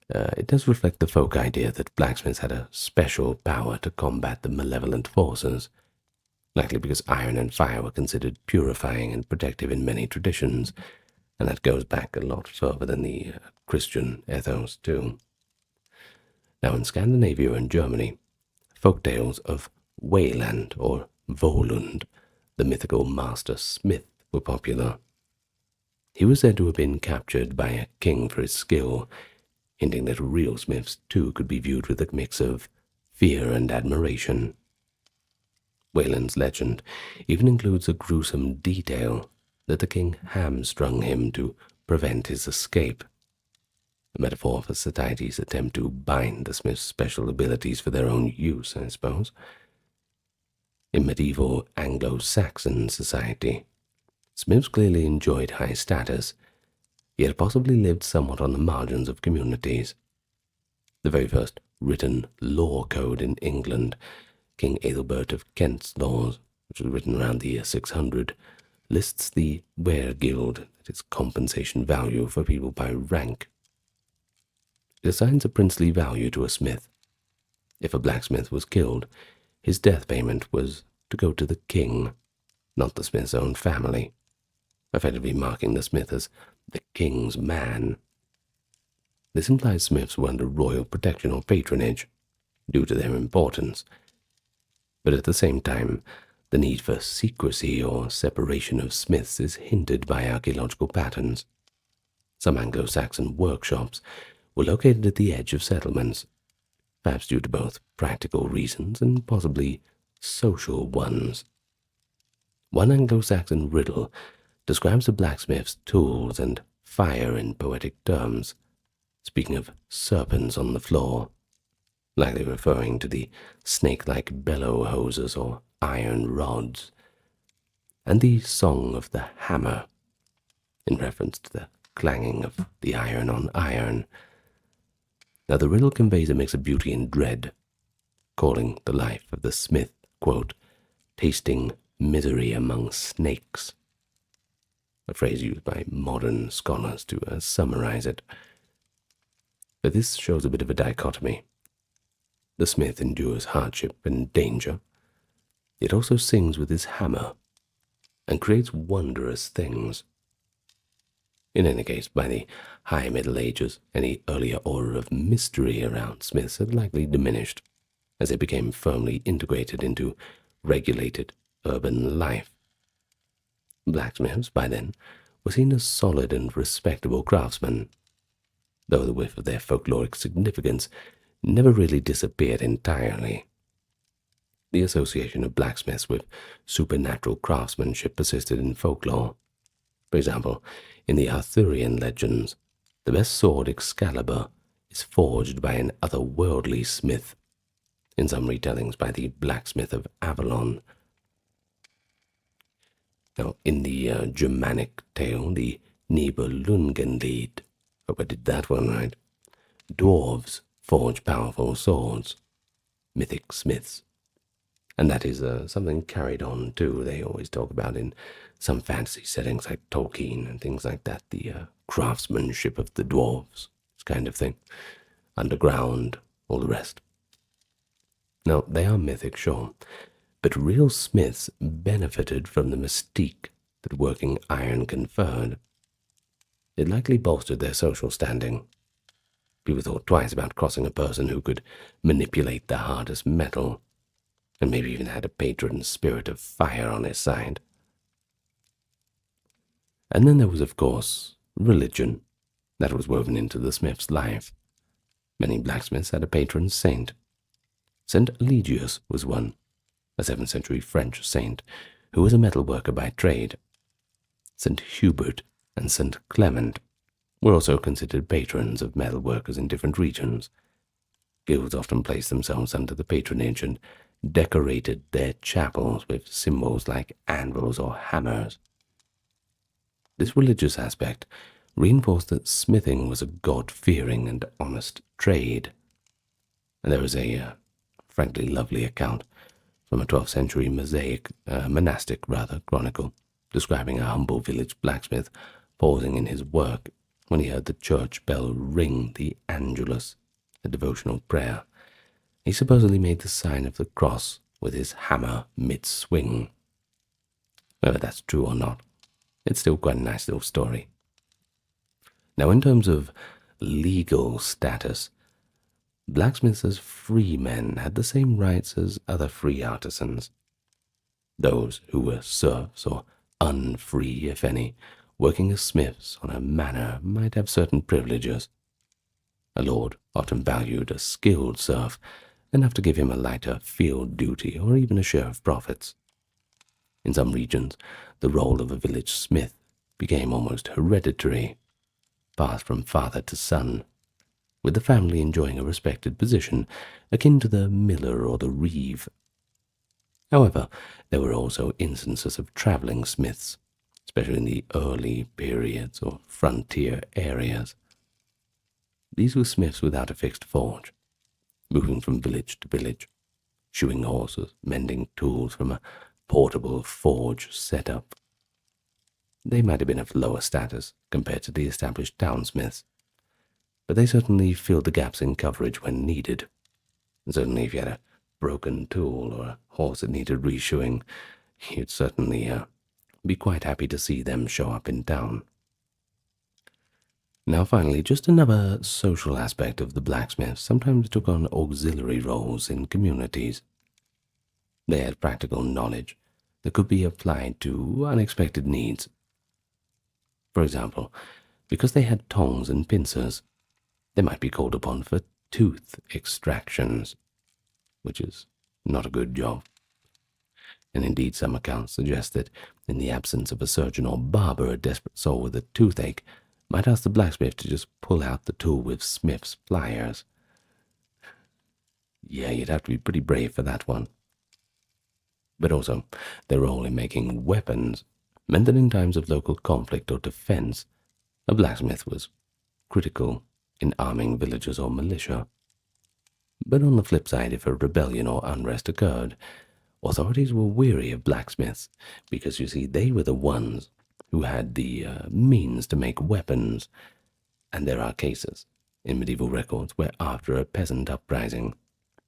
it does reflect the folk idea that blacksmiths had a special power to combat the malevolent forces, likely because iron and fire were considered purifying and protective in many traditions, and that goes back a lot further than the Christian ethos too. Now in Scandinavia and Germany, folk tales of Wayland or Volund, the mythical master smith, were popular. He was said to have been captured by a king for his skill, hinting that real smiths too could be viewed with a mix of fear and admiration. Wayland's legend even includes a gruesome detail that the king hamstrung him to prevent his escape, a metaphor for society's attempt to bind the smith's special abilities for their own use, I suppose. In medieval Anglo-Saxon society, smiths clearly enjoyed high status, yet possibly lived somewhat on the margins of communities. The very first written law code in England, King Ethelbert of Kent's laws, which was written around the year 600, lists the ware guild at its compensation value for people by rank. It assigns a princely value to a smith. If a blacksmith was killed, his death payment was to go to the king, not the smith's own family, effectively marking the smith as the king's man. This implies smiths were under royal protection or patronage, due to their importance. But at the same time, the need for secrecy or separation of smiths is hinted by archaeological patterns. Some Anglo-Saxon workshops were located at the edge of settlements, perhaps due to both practical reasons and possibly social ones. One Anglo-Saxon riddle describes a blacksmith's tools and fire in poetic terms, speaking of serpents on the floor, likely referring to the snake-like bellow hoses or iron rods, and the song of the hammer, in reference to the clanging of the iron on iron. Now the riddle conveys a mix of beauty and dread, calling the life of the smith, quote, tasting misery among snakes, a phrase used by modern scholars to summarize it. But this shows a bit of a dichotomy. The smith endures hardship and danger, yet also sings with his hammer and creates wondrous things. In any case, by the High Middle Ages, any earlier aura of mystery around smiths had likely diminished as they became firmly integrated into regulated urban life. Blacksmiths, by then, were seen as solid and respectable craftsmen, though the whiff of their folkloric significance never really disappeared entirely. The association of blacksmiths with supernatural craftsmanship persisted in folklore. For example, in the Arthurian legends, the best sword Excalibur is forged by an otherworldly smith, in some retellings by the blacksmith of Avalon. Now, in the Germanic tale, the Nibelungenlied, hope I did that one right, dwarves forge powerful swords, mythic smiths. And that is something carried on too. They always talk about in some fantasy settings like Tolkien and things like that, the craftsmanship of the dwarves, this kind of thing. Underground, all the rest. Now, they are mythic, sure, but real smiths benefited from the mystique that working iron conferred. It likely bolstered their social standing. People thought twice about crossing a person who could manipulate the hardest metal, and maybe even had a patron spirit of fire on his side. And then there was, of course, religion that was woven into the smith's life. Many blacksmiths had a patron saint. St. Eligius was one, a 7th century French saint who was a metalworker by trade. St. Hubert and St. Clement were also considered patrons of metalworkers in different regions. Guilds often placed themselves under the patronage and decorated their chapels with symbols like anvils or hammers. This religious aspect reinforced that smithing was a God-fearing and honest trade. And there is a frankly lovely account from a 12th century monastic chronicle describing a humble village blacksmith pausing in his work when he heard the church bell ring the Angelus, a devotional prayer. He supposedly made the sign of the cross with his hammer mid-swing. Whether that's true or not, it's still quite a nice little story. Now, in terms of legal status, blacksmiths as free men had the same rights as other free artisans. Those who were serfs or unfree, if any, working as smiths on a manor might have certain privileges. A lord often valued a skilled serf, enough to give him a lighter field duty or even a share of profits. In some regions, the role of a village smith became almost hereditary, passed from father to son, with the family enjoying a respected position akin to the miller or the reeve. However, there were also instances of traveling smiths, especially in the early periods or frontier areas. These were smiths without a fixed forge, moving from village to village, shoeing horses, mending tools from a portable forge setup. They might have been of lower status compared to the established townsmiths, but they certainly filled the gaps in coverage when needed. And certainly if you had a broken tool or a horse that needed reshoeing, you'd certainly be quite happy to see them show up in town. Now finally, just another social aspect of the blacksmiths sometimes took on auxiliary roles in communities. They had practical knowledge that could be applied to unexpected needs. For example, because they had tongs and pincers, they might be called upon for tooth extractions, which is not a good job. And indeed some accounts suggest that in the absence of a surgeon or barber, a desperate soul with a toothache might ask the blacksmith to just pull out the tool with Smith's pliers. Yeah, you'd have to be pretty brave for that one. But also, their role in making weapons meant that in times of local conflict or defense, a blacksmith was critical in arming villagers or militia. But on the flip side, if a rebellion or unrest occurred, authorities were weary of blacksmiths because, you see, they were the ones who had the means to make weapons, and there are cases in medieval records where after a peasant uprising,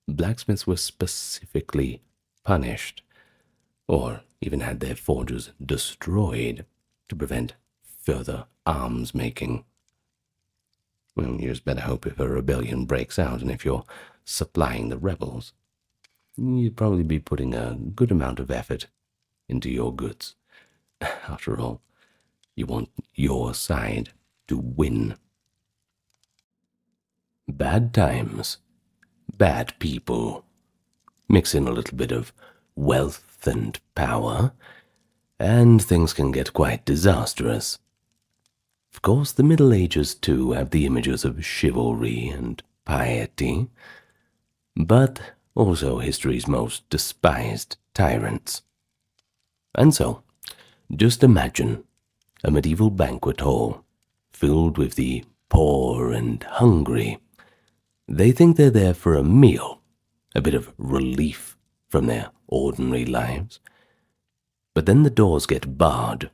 blacksmiths were specifically punished, or even had their forges destroyed to prevent further arms making. Well, you just better hope if a rebellion breaks out, and if you're supplying the rebels, you'd probably be putting a good amount of effort into your goods. After all, you want your side to win. Bad times, bad people. Mix in a little bit of wealth and power, and things can get quite disastrous. Of course, the Middle Ages too have the images of chivalry and piety, but also history's most despised tyrants. And so, just imagine a medieval banquet hall filled with the poor and hungry. They think they're there for a meal, a bit of relief from their ordinary lives. But then the doors get barred,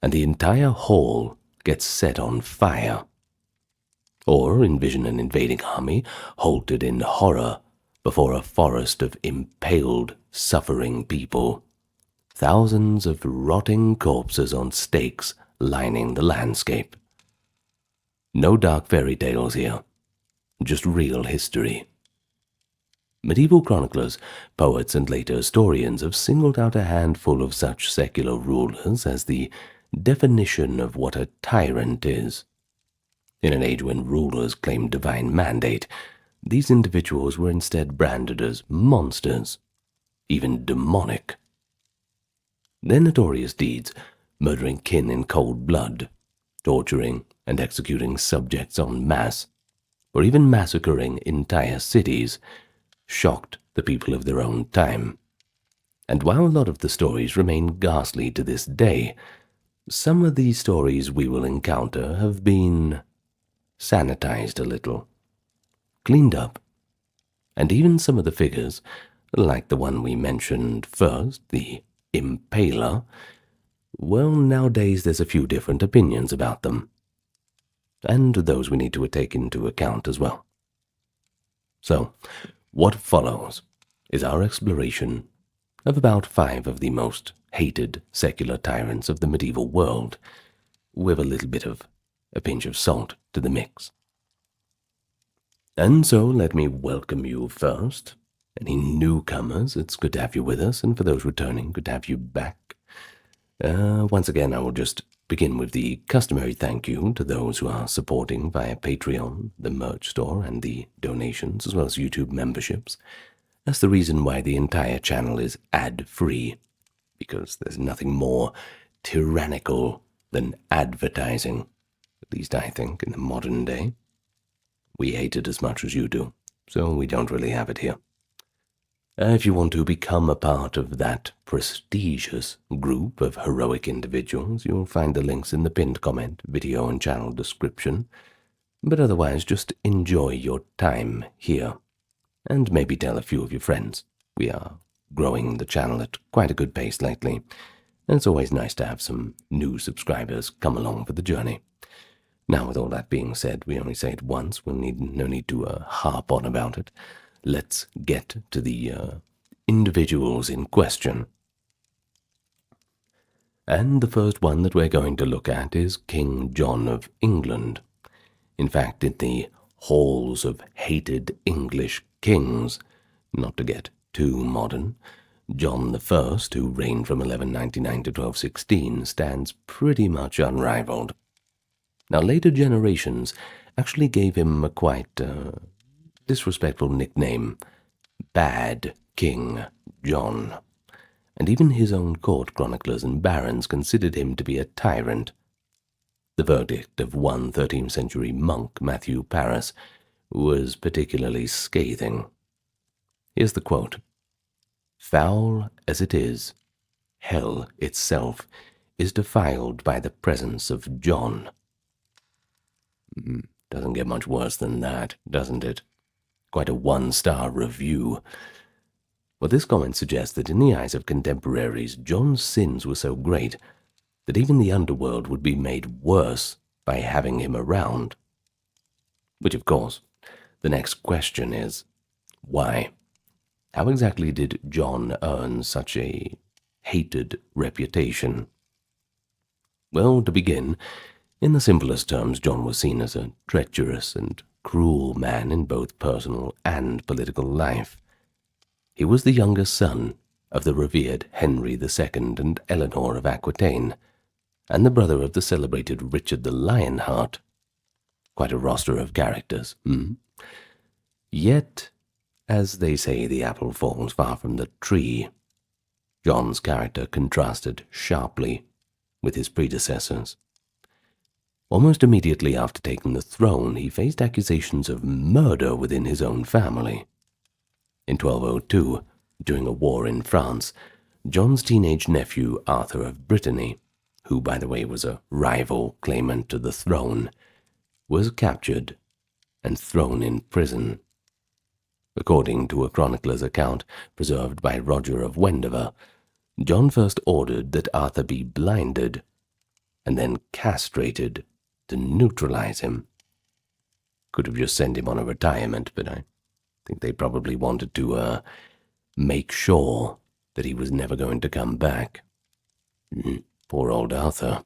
and the entire hall gets set on fire. Or envision an invading army halted in horror before a forest of impaled, suffering people. Thousands of rotting corpses on stakes lining the landscape. No dark fairy tales here, just real history. Medieval chroniclers, poets, and later historians have singled out a handful of such secular rulers as the definition of what a tyrant is. In an age when rulers claimed divine mandate, these individuals were instead branded as monsters, even demonic. Their notorious deeds, murdering kin in cold blood, torturing and executing subjects en masse, or even massacring entire cities, shocked the people of their own time. And while a lot of the stories remain ghastly to this day, some of these stories we will encounter have been sanitized a little, cleaned up, and even some of the figures, like the one we mentioned first, the Impaler, well, nowadays there's a few different opinions about them, and those we need to take into account as well. So, what follows is our exploration of about 5 of the most hated secular tyrants of the medieval world, with a little bit of a pinch of salt to the mix. And so let me welcome you first. Any newcomers, it's good to have you with us, and for those returning, good to have you back. Once again, I will just begin with the customary thank you to those who are supporting via Patreon, the merch store, and the donations, as well as YouTube memberships. That's the reason why the entire channel is ad-free, because there's nothing more tyrannical than advertising, at least I think, in the modern day. We hate it as much as you do, so we don't really have it here. If you want to become a part of that prestigious group of heroic individuals, you'll find the links in the pinned comment, video, and channel description. But otherwise, just enjoy your time here, and maybe tell a few of your friends. We are growing the channel at quite a good pace lately, and it's always nice to have some new subscribers come along for the journey. Now, with all that being said, we only say it once. We'll no need to harp on about it. Let's get to the individuals in question. And the first one that we're going to look at is King John of England. In fact, in the halls of hated English kings, not to get too modern, John the First, who reigned from 1199 to 1216, stands pretty much unrivaled. Now, later generations actually gave him a quite disrespectful nickname, Bad King John, and even his own court chroniclers and barons considered him to be a tyrant. The verdict of one 13th century monk, Matthew Paris, was particularly scathing. Here's the quote: "Foul as it is, hell itself is defiled by the presence of John." Doesn't get much worse than that, doesn't it? Quite a one-star review. Well, this comment suggests that in the eyes of contemporaries, John's sins were so great that even the underworld would be made worse by having him around. Which, of course, the next question is, why? How exactly did John earn such a hated reputation? Well, to begin, in the simplest terms, John was seen as a treacherous and cruel man in both personal and political life. He was the younger son of the revered Henry II and Eleanor of Aquitaine, and the brother of the celebrated Richard the Lionheart. Quite a roster of characters. Yet, as they say, the apple falls far from the tree. John's character contrasted sharply with his predecessors. Almost immediately after taking the throne, he faced accusations of murder within his own family. In 1202, during a war in France, John's teenage nephew, Arthur of Brittany, who, by the way, was a rival claimant to the throne, was captured and thrown in prison. According to a chronicler's account preserved by Roger of Wendover, John first ordered that Arthur be blinded and then castrated to neutralize him. Could have just sent him on a retirement, but I think they probably wanted to make sure that he was never going to come back. Poor old Arthur.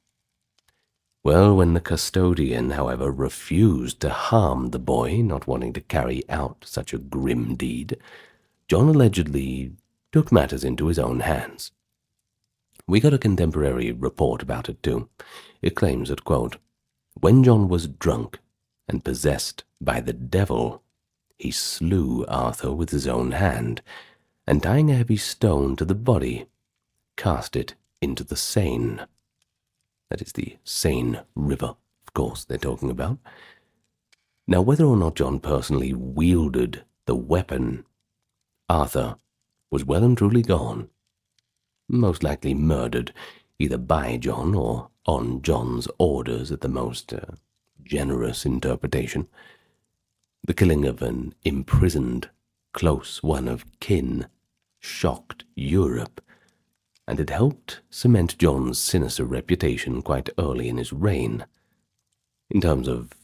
Well, when the custodian, however, refused to harm the boy, not wanting to carry out such a grim deed, John allegedly took matters into his own hands. We got a contemporary report about it too. It claims that, quote, "When John was drunk and possessed by the devil, he slew Arthur with his own hand, and tying a heavy stone to the body, cast it into the Seine." That is the Seine River, of course, they're talking about. Now, whether or not John personally wielded the weapon, Arthur was well and truly gone, most likely murdered either by John or on John's orders at the most generous interpretation. The killing of an imprisoned close one of kin shocked Europe, and it helped cement John's sinister reputation quite early in his reign. In terms of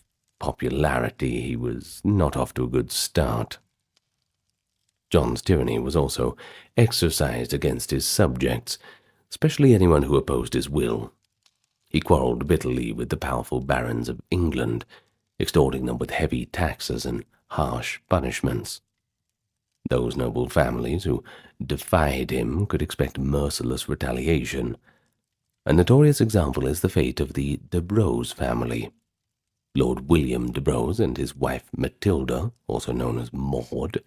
popularity, he was not off to a good start. John's tyranny was also exercised against his subjects, especially anyone who opposed his will. He quarreled bitterly with the powerful barons of England, extorting them with heavy taxes and harsh punishments. Those noble families who defied him could expect merciless retaliation. A notorious example is the fate of the de Braose family. Lord William de Braose and his wife Matilda, also known as Maud,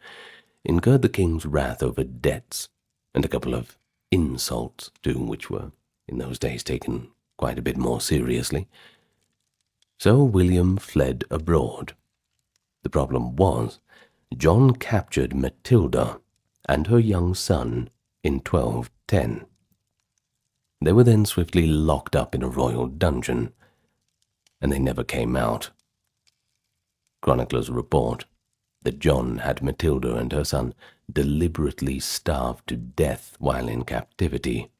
incurred the king's wrath over debts and a couple of insults too, which were in those days taken quite a bit more seriously. So William fled abroad. The problem was, John captured Matilda and her young son in 1210. They were then swiftly locked up in a royal dungeon, and they never came out. Chroniclers report that John had Matilda and her son deliberately starved to death while in captivity.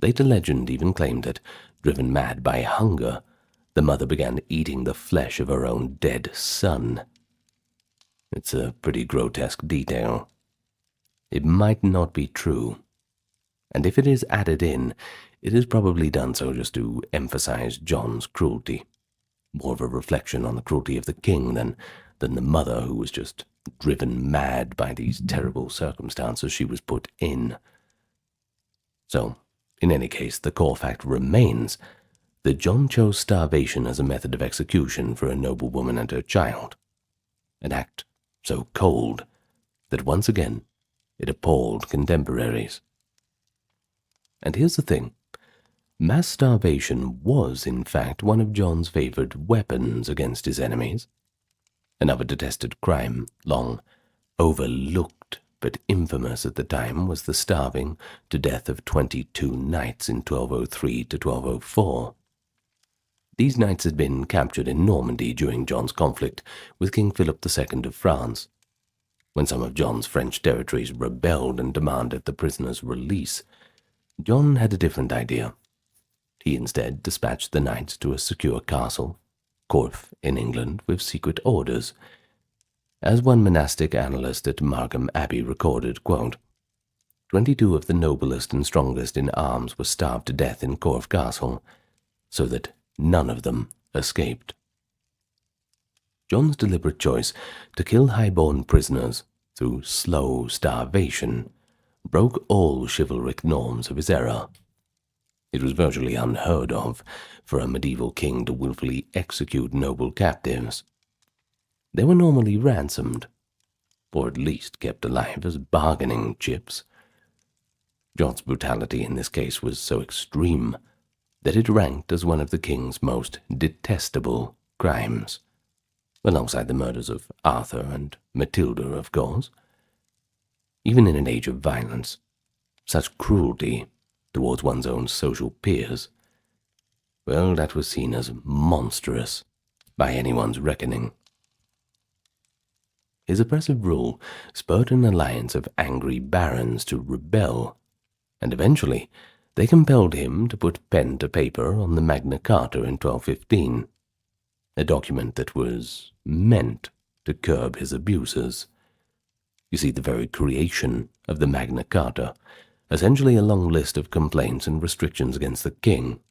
Later legend even claimed that, driven mad by hunger, the mother began eating the flesh of her own dead son. It's a pretty grotesque detail. It might not be true, and if it is added in, it is probably done so just to emphasize John's cruelty, more of a reflection on the cruelty of the king than the mother who was just driven mad by these terrible circumstances she was put in. So, in any case, the core fact remains that John chose starvation as a method of execution for a noblewoman and her child, an act so cold that once again it appalled contemporaries. And here's the thing. Mass starvation was, in fact, one of John's favored weapons against his enemies. Another detested crime, long overlooked but infamous at the time, was the starving to death of 22 knights in 1203 to 1204. These knights had been captured in Normandy during John's conflict with King Philip II of France. When some of John's French territories rebelled and demanded the prisoners' release, John had a different idea. He instead dispatched the knights to a secure castle, Corfe in England, with secret orders. As one monastic annalist at Markham Abbey recorded, quote, 22 of the noblest and strongest in arms were starved to death in Corfe Castle, so that none of them escaped. John's deliberate choice to kill high-born prisoners through slow starvation broke all chivalric norms of his era. It was virtually unheard of for a medieval king to willfully execute noble captives. They were normally ransomed, or at least kept alive as bargaining chips. John's brutality in this case was so extreme that it ranked as one of the king's most detestable crimes, alongside the murders of Arthur and Matilda, of course. Even in an age of violence, such cruelty towards one's own social peers, well, that was seen as monstrous by anyone's reckoning. His oppressive rule spurred an alliance of angry barons to rebel, and eventually they compelled him to put pen to paper on the Magna Carta in 1215, a document that was meant to curb his abuses. You see, the very creation of the Magna Carta, essentially a long list of complaints and restrictions against the king,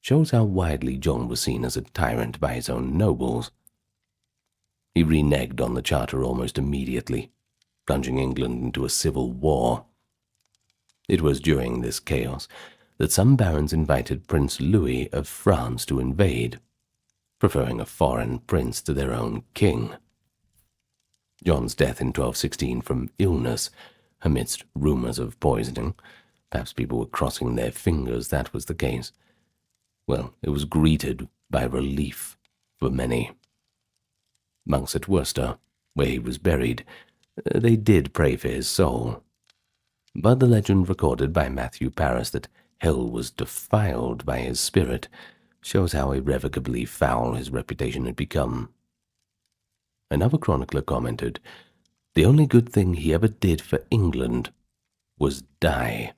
shows how widely John was seen as a tyrant by his own nobles. He reneged on the charter almost immediately, plunging England into a civil war. It was during this chaos that some barons invited Prince Louis of France to invade, preferring a foreign prince to their own king. John's death in 1216 from illness, amidst rumors of poisoning, perhaps people were crossing their fingers that was the case, well, it was greeted by relief for many. Monks at Worcester, where he was buried, they did pray for his soul. But the legend recorded by Matthew Paris that hell was defiled by his spirit shows how irrevocably foul his reputation had become. Another chronicler commented, the only good thing he ever did for England was die.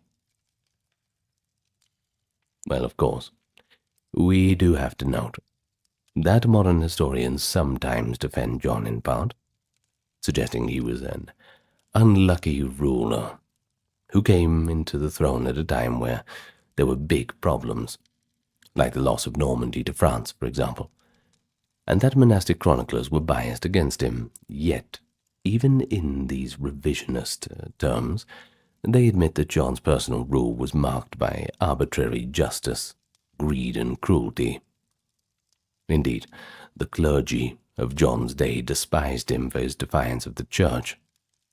Well, of course, we do have to note that modern historians sometimes defend John in part, suggesting he was an unlucky ruler who came into the throne at a time where there were big problems, like the loss of Normandy to France, for example, and that monastic chroniclers were biased against him. Yet, even in these revisionist terms, they admit that John's personal rule was marked by arbitrary justice, greed, and cruelty. Indeed, the clergy of John's day despised him for his defiance of the church.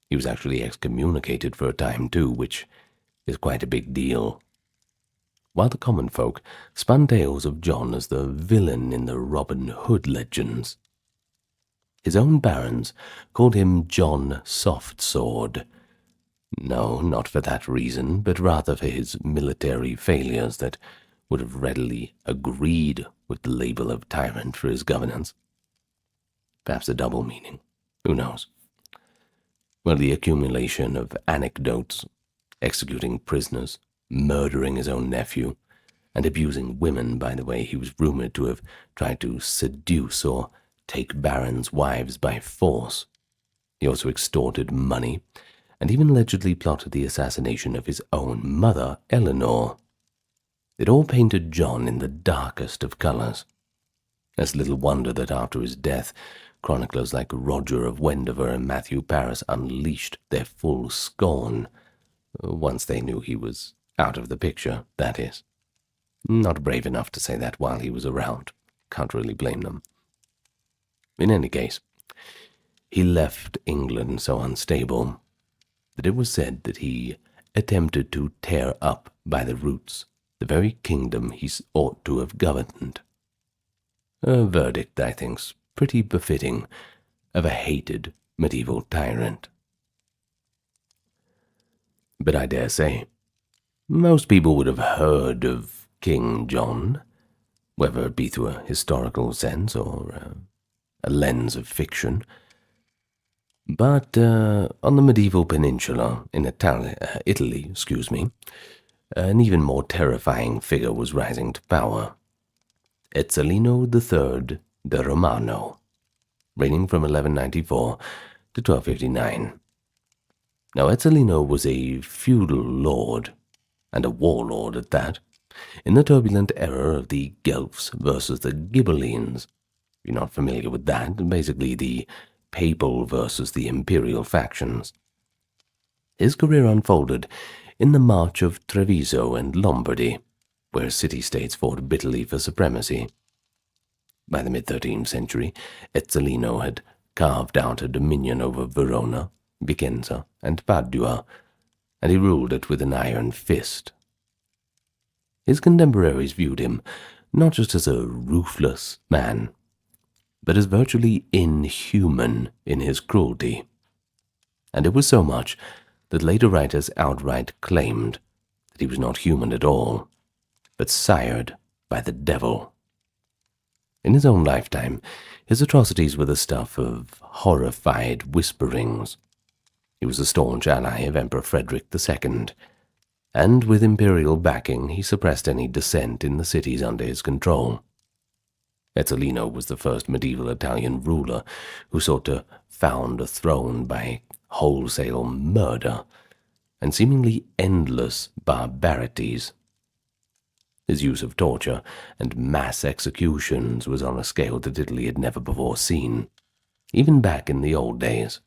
He was actually excommunicated for a time too, which is quite a big deal. While the common folk spun tales of John as the villain in the Robin Hood legends, his own barons called him John Softsword. No, not for that reason, but rather for his military failures that would have readily agreed with the label of tyrant for his governance. Perhaps a double meaning, Who knows? Well, the accumulation of anecdotes, executing prisoners, murdering his own nephew, and abusing women. By the way, he was rumored to have tried to seduce or take barons' wives by force. He also extorted money, and even allegedly plotted the assassination of his own mother, Eleanor. It all painted John in the darkest of colors. It's little wonder that after his death, chroniclers like Roger of Wendover and Matthew Paris unleashed their full scorn, once they knew he was out of the picture, that is. Not brave enough to say that while he was around. Can't really blame them. In any case, he left England so unstable that it was said that he attempted to tear up by the roots the very kingdom he ought to have governed. A verdict, I think's pretty befitting of a hated medieval tyrant. But I dare say, most people would have heard of King John, whether it be through a historical sense or a lens of fiction. But on the medieval peninsula in Italy, an even more terrifying figure was rising to power. Ezzelino III de Romano, reigning from 1194 to 1259. Now, Ezzelino was a feudal lord, and a warlord at that, in the turbulent era of the Guelphs versus the Ghibellines. If you're not familiar with that, basically the papal versus the imperial factions. His career unfolded in the March of Treviso and Lombardy, where city-states fought bitterly for supremacy. By the mid-13th century, Ezzelino had carved out a dominion over Verona, Vicenza, and Padua, and he ruled it with an iron fist. His contemporaries viewed him not just as a ruthless man, but as virtually inhuman in his cruelty. And it was so much that later writers outright claimed that he was not human at all, but sired by the devil. In his own lifetime, his atrocities were the stuff of horrified whisperings. He was a staunch ally of Emperor Frederick II, and with imperial backing he suppressed any dissent in the cities under his control. Ezzelino was the first medieval Italian ruler who sought to found a throne by wholesale murder and seemingly endless barbarities. His use of torture and mass executions was on a scale that Italy had never before seen, even back in the old days.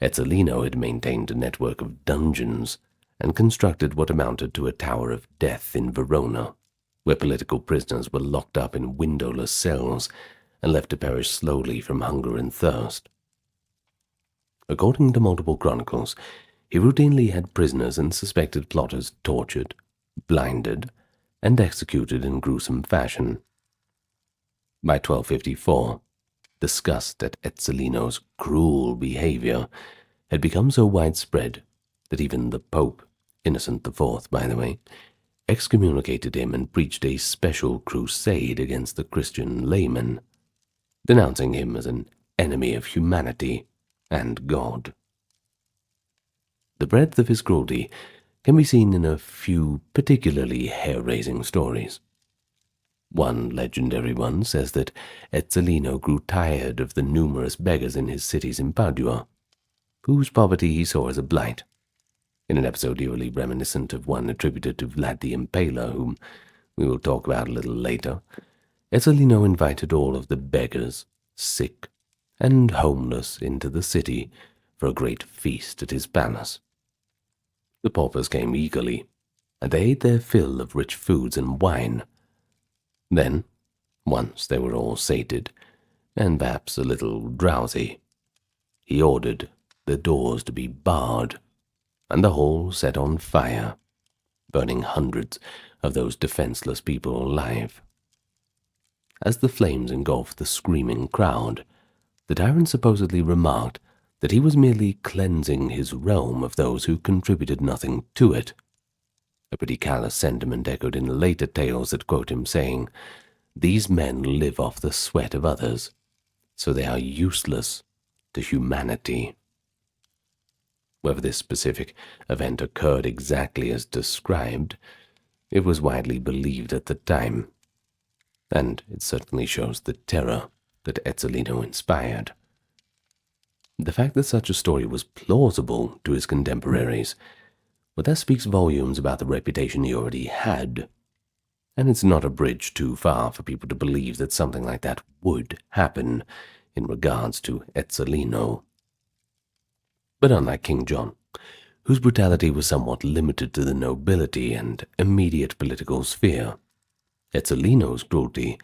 Ezzelino had maintained a network of dungeons and constructed what amounted to a Tower of Death in Verona, where political prisoners were locked up in windowless cells and left to perish slowly from hunger and thirst. According to multiple chronicles, he routinely had prisoners and suspected plotters tortured, blinded, and executed in gruesome fashion. By 1254, disgust at Ezzelino's cruel behavior had become so widespread that even the Pope, Innocent IV, by the way, excommunicated him and preached a special crusade against the Christian layman, denouncing him as an enemy of humanity and God. The breadth of his cruelty can be seen in a few particularly hair-raising stories. One legendary one says that Ezzelino grew tired of the numerous beggars in his cities in Padua, whose poverty he saw as a blight. In an episode eerily reminiscent of one attributed to Vlad the Impaler, whom we will talk about a little later, Ezzelino invited all of the beggars, sick, and homeless into the city for a great feast at his palace. The paupers came eagerly, and they ate their fill of rich foods and wine. Then, once they were all sated, and perhaps a little drowsy, he ordered the doors to be barred, and the hall set on fire, burning hundreds of those defenseless people alive. As the flames engulfed the screaming crowd, the tyrant supposedly remarked that he was merely cleansing his realm of those who contributed nothing to it. A pretty callous sentiment echoed in later tales that quote him saying, "These men live off the sweat of others, so they are useless to humanity. Whether this specific event occurred exactly as described, it was widely believed at the time, and it certainly shows the terror that Etzalino inspired. The fact that such a story was plausible to his contemporaries, well, that speaks volumes about the reputation he already had, and it's not a bridge too far for people to believe that something like that would happen in regards to Etzalino. But unlike King John, whose brutality was somewhat limited to the nobility and immediate political sphere, Etzalino's cruelty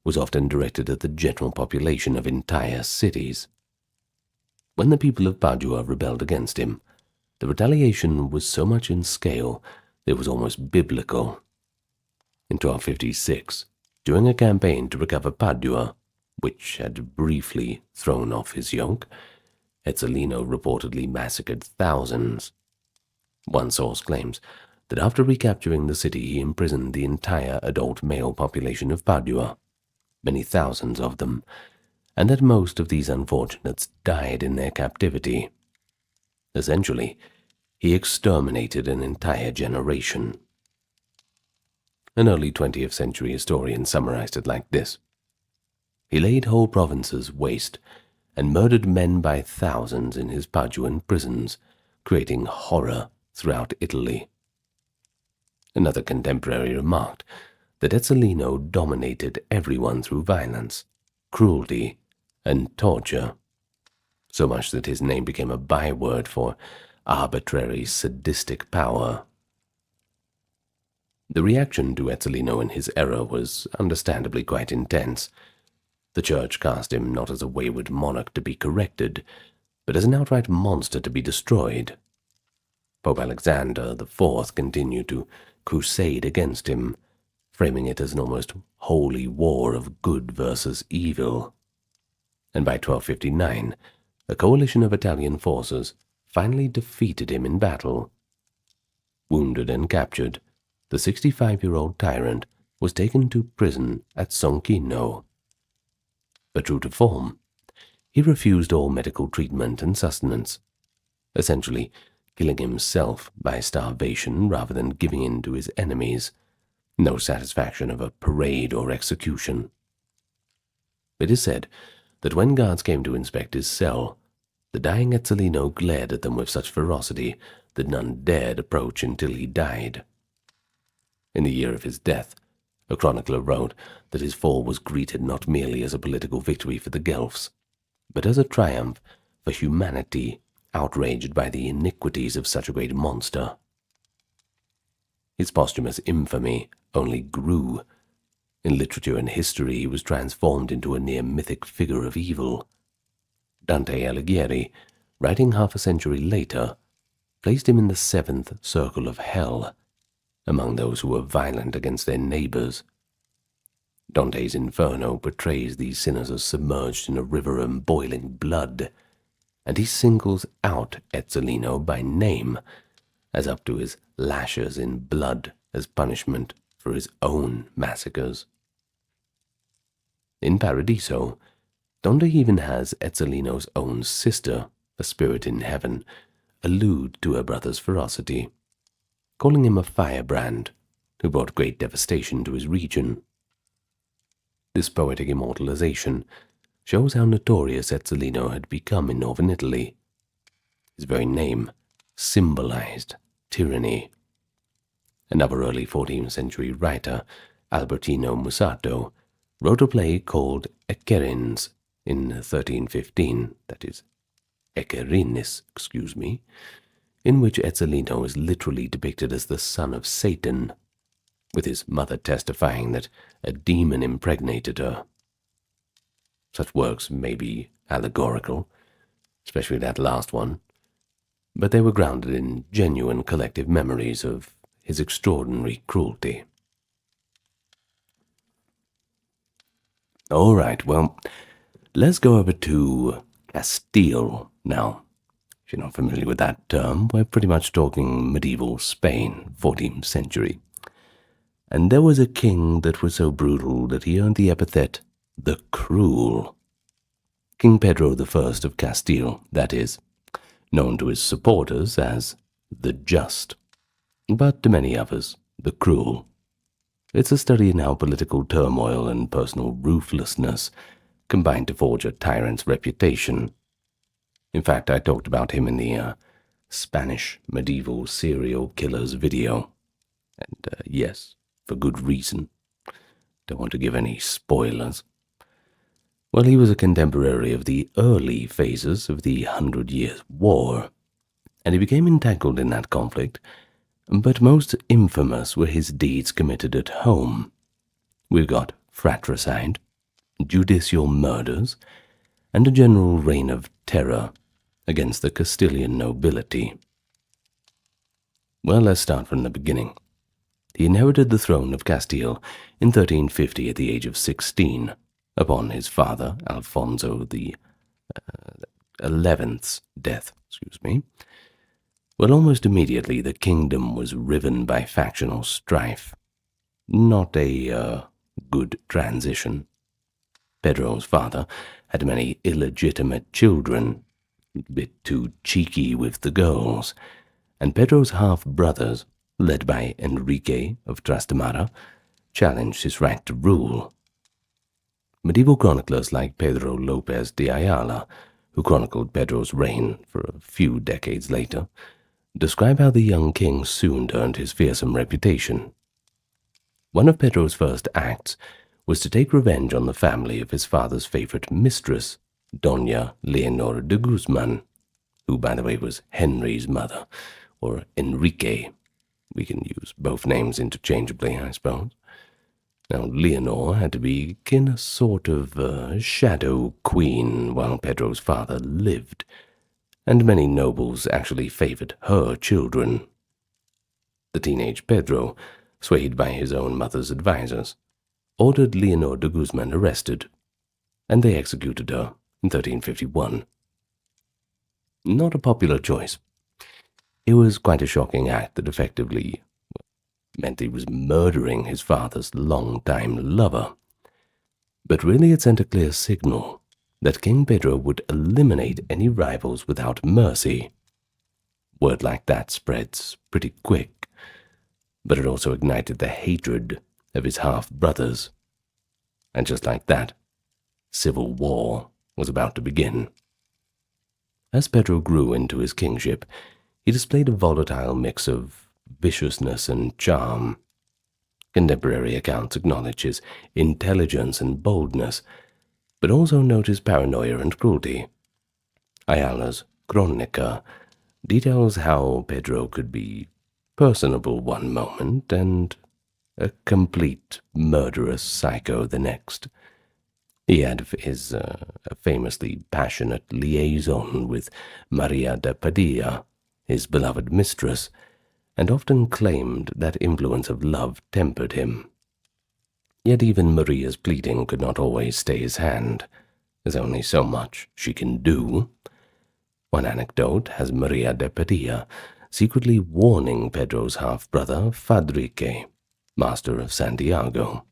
was often directed at the general population of entire cities. When the people of Padua rebelled against him, the retaliation was so much in scale that it was almost biblical. In 1256, during a campaign to recover Padua, which had briefly thrown off his yoke, Etzalino reportedly massacred thousands. One source claims that after recapturing the city he imprisoned the entire adult male population of Padua, many thousands of them, and that most of these unfortunates died in their captivity. Essentially, he exterminated an entire generation. An early 20th century historian summarized it like this: he laid whole provinces waste and murdered men by thousands in his Paduan prisons, creating horror throughout Italy. Another contemporary remarked that Etzalino dominated everyone through violence, cruelty, and torture, so much that his name became a byword for arbitrary, sadistic power. The reaction to Etzalino in his era was understandably quite intense. The church cast him not as a wayward monarch to be corrected, but as an outright monster to be destroyed. Pope Alexander IV continued to crusade against him, framing it as an almost holy war of good versus evil. And by 1259, a coalition of Italian forces finally defeated him in battle. Wounded and captured, the 65-year-old tyrant was taken to prison at Sonchino. But true to form, he refused all medical treatment and sustenance, essentially killing himself by starvation rather than giving in to his enemies, no satisfaction of a parade or execution. It is said that when guards came to inspect his cell, the dying Etzalino glared at them with such ferocity that none dared approach until he died. In the year of his death, a chronicler wrote that his fall was greeted not merely as a political victory for the Guelphs, but as a triumph for humanity outraged by the iniquities of such a great monster. His posthumous infamy only grew. In literature and history he was transformed into a near mythic figure of evil. Dante Alighieri, writing half a century later, placed him in the seventh circle of hell, among those who were violent against their neighbors. Dante's Inferno portrays these sinners as submerged in a river of boiling blood, and he singles out Etzalino by name, as up to his lashes in blood as punishment for his own massacres. In Paradiso, Dante even has Etzalino's own sister, a spirit in heaven, allude to her brother's ferocity, calling him a firebrand who brought great devastation to his region. This poetic immortalization shows how notorious Etzalino had become in northern Italy. His very name symbolized tyranny. Another early 14th century writer, Albertino Musato, wrote a play called Equerins in 1315, that is, Equerinis, in which Etzalino is literally depicted as the son of Satan, with his mother testifying that a demon impregnated her. Such works may be allegorical, especially that last one, but they were grounded in genuine collective memories of his extraordinary cruelty. All right, well, let's go over to Castile now. If you're not familiar with that term, we're pretty much talking medieval Spain, 14th century. And there was a king that was so brutal that he earned the epithet the Cruel. King Pedro I of Castile, that is, known to his supporters as the Just, but to many others, the Cruel. It's a study in how political turmoil and personal ruthlessness combined to forge a tyrant's reputation. In fact, I talked about him in the Spanish medieval serial killers video. And yes, for good reason. Don't want to give any spoilers. Well, he was a contemporary of the early phases of the 100 Years' War, and he became entangled in that conflict, but most infamous were his deeds committed at home. We've got fratricide, judicial murders, and a general reign of terror against the Castilian nobility. Well, let's start from the beginning. He inherited the throne of Castile in 1350 at the age of 16, upon his father, Alfonso the 11th's death. Well, almost immediately the kingdom was riven by factional strife. Not a good transition. Pedro's father had many illegitimate children, a bit too cheeky with the girls, and Pedro's half-brothers, led by Enrique of Trastamara, challenged his right to rule. Medieval chroniclers like Pedro Lopez de Ayala, who chronicled Pedro's reign for a few decades later, describe how the young king soon earned his fearsome reputation. One of Pedro's first acts was to take revenge on the family of his father's favorite mistress, Doña Leonor de Guzman, who, by the way, was Henry's mother, or Enrique. We can use both names interchangeably, I suppose. Now, Leonor had to be a sort of shadow queen while Pedro's father lived, and many nobles actually favored her children. The teenage Pedro, swayed by his own mother's advisors, ordered Leonor de Guzman arrested, and they executed her in 1351. Not a popular choice. It was quite a shocking act that effectively meant he was murdering his father's long-time lover. But really it sent a clear signal that King Pedro would eliminate any rivals without mercy. Word like that spreads pretty quick, but it also ignited the hatred of his half-brothers. And just like that, civil war was about to begin. As Pedro grew into his kingship, he displayed a volatile mix of viciousness and charm. Contemporary accounts acknowledge his intelligence and boldness, but also note his paranoia and cruelty. Ayala's Cronica details how Pedro could be personable one moment and a complete murderous psycho the next. He had his famously passionate liaison with Maria de Padilla, his beloved mistress, and often claimed that influence of love tempered him. Yet even Maria's pleading could not always stay his hand. There's only so much she can do. One anecdote has Maria de Padilla secretly warning Pedro's half-brother, Fadrique, master of Santiago,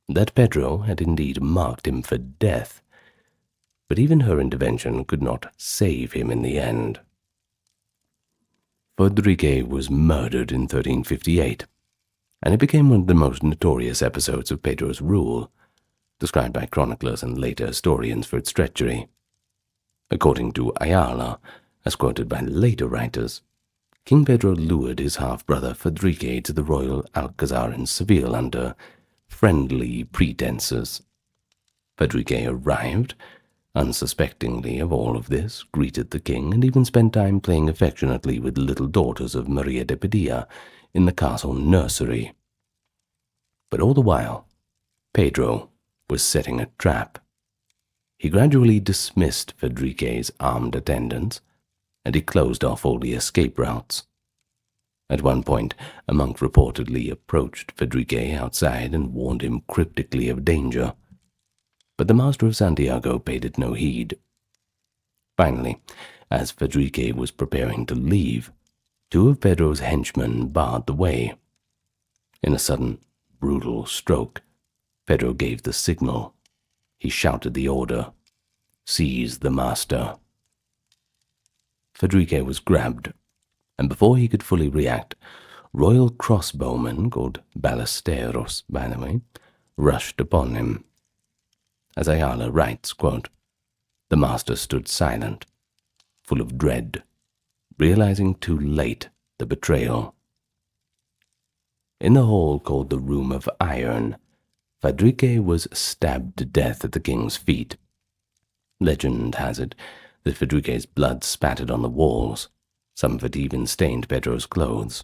that Pedro had indeed marked him for death, but even her intervention could not save him in the end. Fadrique was murdered in 1358, and it became one of the most notorious episodes of Pedro's rule, described by chroniclers and later historians for its treachery. According to Ayala, as quoted by later writers, King Pedro lured his half-brother Fadrique to the royal Alcazar in Seville under friendly pretenses. Fadrique arrived, unsuspectingly of all of this, greeted the king, and even spent time playing affectionately with the little daughters of Maria de Padilla in the castle nursery. But all the while, Pedro was setting a trap. He gradually dismissed Fadrique's armed attendants, and he closed off all the escape routes. At one point, a monk reportedly approached Fadrique outside and warned him cryptically of danger, but the master of Santiago paid it no heed. Finally, as Fadrique was preparing to leave, two of Pedro's henchmen barred the way. In a sudden, brutal stroke, Pedro gave the signal. He shouted the order, Seize the master. Fadrique was grabbed, and before he could fully react, royal crossbowmen, called ballesteros, by the way, rushed upon him. As Ayala writes, quote, "The master stood silent, full of dread, realizing too late the betrayal." In the hall called the Room of Iron, Fadrique was stabbed to death at the king's feet. Legend has it that Fadrique's blood spattered on the walls, some of it even stained Pedro's clothes.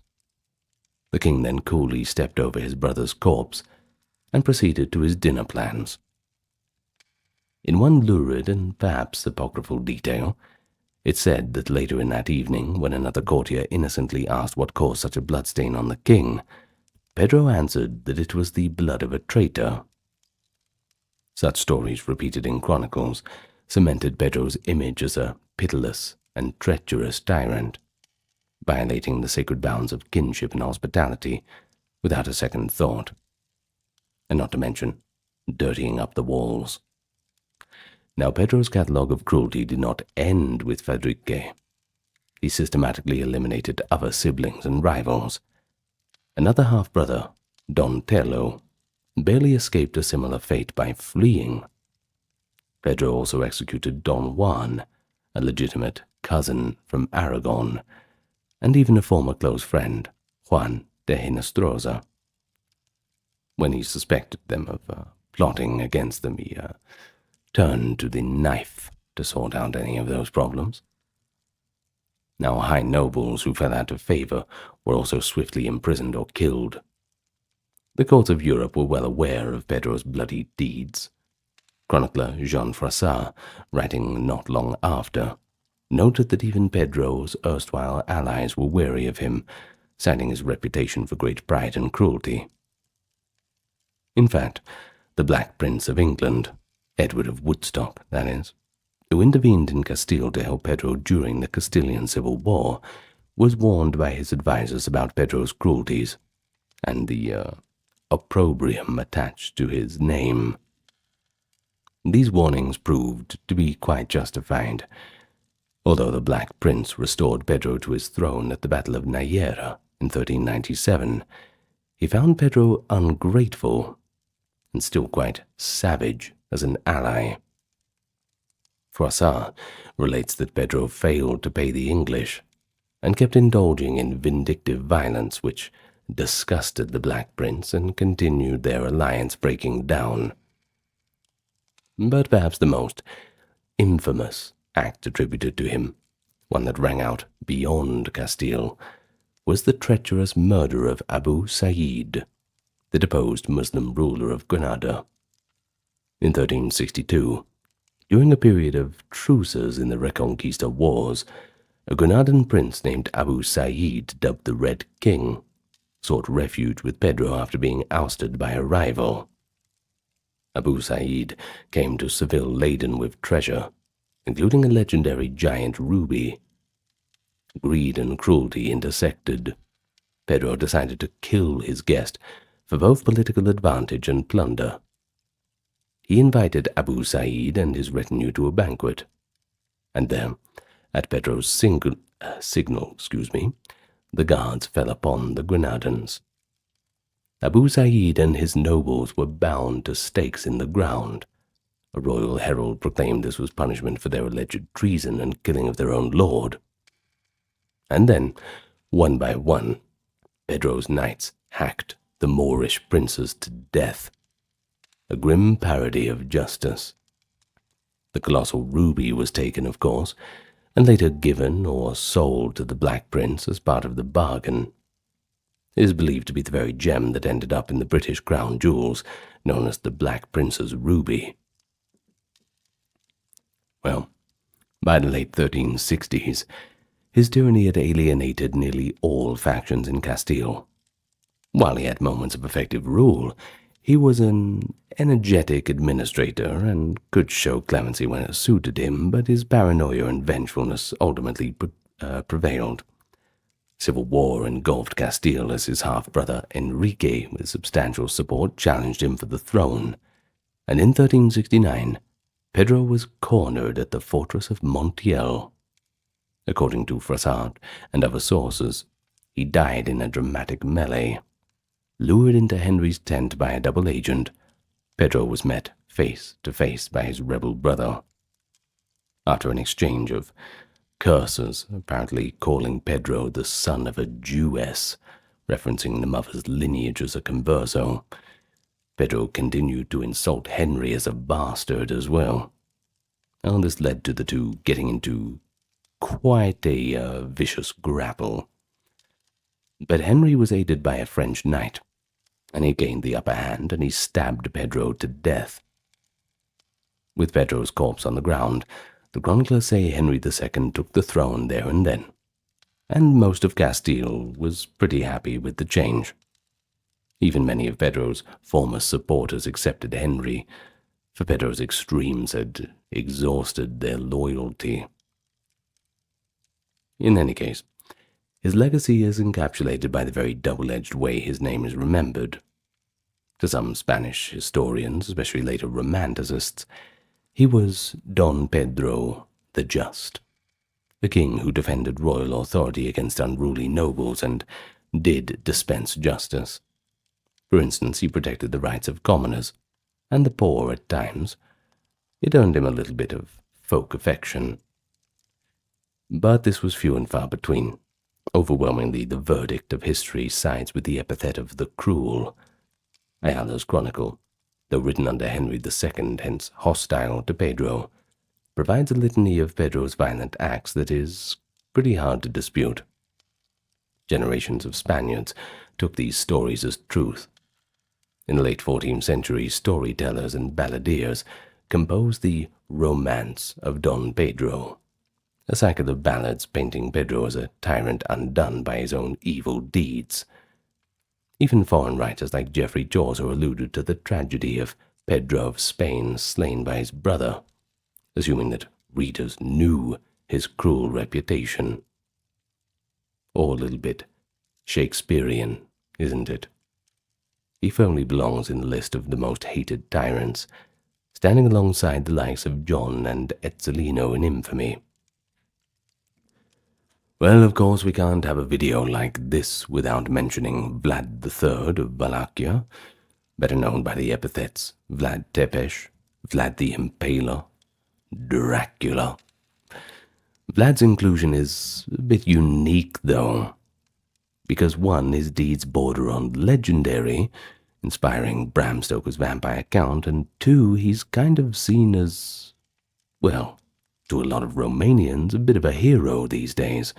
The king then coolly stepped over his brother's corpse and proceeded to his dinner plans. In one lurid and perhaps apocryphal detail, it said that later in that evening, when another courtier innocently asked what caused such a bloodstain on the king, Pedro answered that it was the blood of a traitor. Such stories repeated in chronicles cemented Pedro's image as a pitiless and treacherous tyrant, violating the sacred bounds of kinship and hospitality without a second thought, and not to mention dirtying up the walls. Now, Pedro's catalogue of cruelty did not end with Fadrique. He systematically eliminated other siblings and rivals. Another half-brother, Don Tello, barely escaped a similar fate by fleeing. Pedro also executed Don Juan, a legitimate cousin from Aragon, and even a former close friend, Juan de Hinestrosa. When he suspected them of plotting against them, he turned to the knife to sort out any of those problems. Now, high nobles who fell out of favor were also swiftly imprisoned or killed. The courts of Europe were well aware of Pedro's bloody deeds. Chronicler Jean Froissart, writing not long after, noted that even Pedro's erstwhile allies were wary of him, citing his reputation for great pride and cruelty. In fact, the Black Prince of England, Edward of Woodstock, that is, who intervened in Castile to help Pedro during the Castilian Civil War, was warned by his advisers about Pedro's cruelties and the opprobrium attached to his name. These warnings proved to be quite justified. Although the Black Prince restored Pedro to his throne at the Battle of Nayera in 1397, he found Pedro ungrateful and still quite savage as an ally. Froissart relates that Pedro failed to pay the English and kept indulging in vindictive violence which disgusted the Black Prince and continued their alliance breaking down. But perhaps the most infamous act attributed to him, one that rang out beyond Castile, was the treacherous murder of Abu Sa'id, the deposed Muslim ruler of Granada. In 1362, during a period of truces in the Reconquista Wars, a Granadan prince named Abu Sa'id, dubbed the Red King, sought refuge with Pedro after being ousted by a rival. Abu Sa'id came to Seville laden with treasure, including a legendary giant ruby. Greed and cruelty intersected. Pedro decided to kill his guest for both political advantage and plunder. He invited Abu Sa'id and his retinue to a banquet, and there, at Pedro's signal, the guards fell upon the Granadans. Abu Sa'id and his nobles were bound to stakes in the ground. A royal herald proclaimed this was punishment for their alleged treason and killing of their own lord. And then, one by one, Pedro's knights hacked the Moorish princes to death, a grim parody of justice. The colossal ruby was taken, of course, and later given or sold to the Black Prince as part of the bargain. It is believed to be the very gem that ended up in the British crown jewels, known as the Black Prince's ruby. Well, by the late 1360s, his tyranny had alienated nearly all factions in Castile. While he had moments of effective rule, he was an energetic administrator and could show clemency when it suited him, but his paranoia and vengefulness ultimately prevailed. Civil war engulfed Castile as his half-brother Enrique, with substantial support, challenged him for the throne, and in 1369, Pedro was cornered at the fortress of Montiel. According to Froissart and other sources, he died in a dramatic melee. Lured into Henry's tent by a double agent, Pedro was met face to face by his rebel brother. After an exchange of curses, apparently calling Pedro the son of a Jewess, referencing the mother's lineage as a converso, Pedro continued to insult Henry as a bastard as well. And this led to the two getting into quite a vicious grapple. But Henry was aided by a French knight, and he gained the upper hand, and he stabbed Pedro to death. With Pedro's corpse on the ground, the chroniclers say Henry II took the throne there and then, and most of Castile was pretty happy with the change. Even many of Pedro's former supporters accepted Henry, for Pedro's extremes had exhausted their loyalty. In any case, his legacy is encapsulated by the very double-edged way his name is remembered. To some Spanish historians, especially later Romanticists, he was Don Pedro the Just, the king who defended royal authority against unruly nobles and did dispense justice. For instance, he protected the rights of commoners and the poor at times. It earned him a little bit of folk affection. But this was few and far between. Overwhelmingly, the verdict of history sides with the epithet of the cruel. Ayala's chronicle, though written under Henry II, hence hostile to Pedro, provides a litany of Pedro's violent acts that is pretty hard to dispute. Generations of Spaniards took these stories as truth. In the late 14th century, storytellers and balladeers composed the Romance of Don Pedro, a cycle of ballads painting Pedro as a tyrant undone by his own evil deeds. Even foreign writers like Geoffrey Chaucer alluded to the tragedy of Pedro of Spain slain by his brother, assuming that readers knew his cruel reputation. All a little bit Shakespearean, isn't it? He firmly belongs in the list of the most hated tyrants, standing alongside the likes of John and Etzalino in infamy. Well, of course, we can't have a video like this without mentioning Vlad III of Wallachia, better known by the epithets Vlad Tepes, Vlad the Impaler, Dracula. Vlad's inclusion is a bit unique, though, because one, his deeds border on legendary, inspiring Bram Stoker's vampire count, and two, he's kind of seen as, well, to a lot of Romanians, a bit of a hero these days.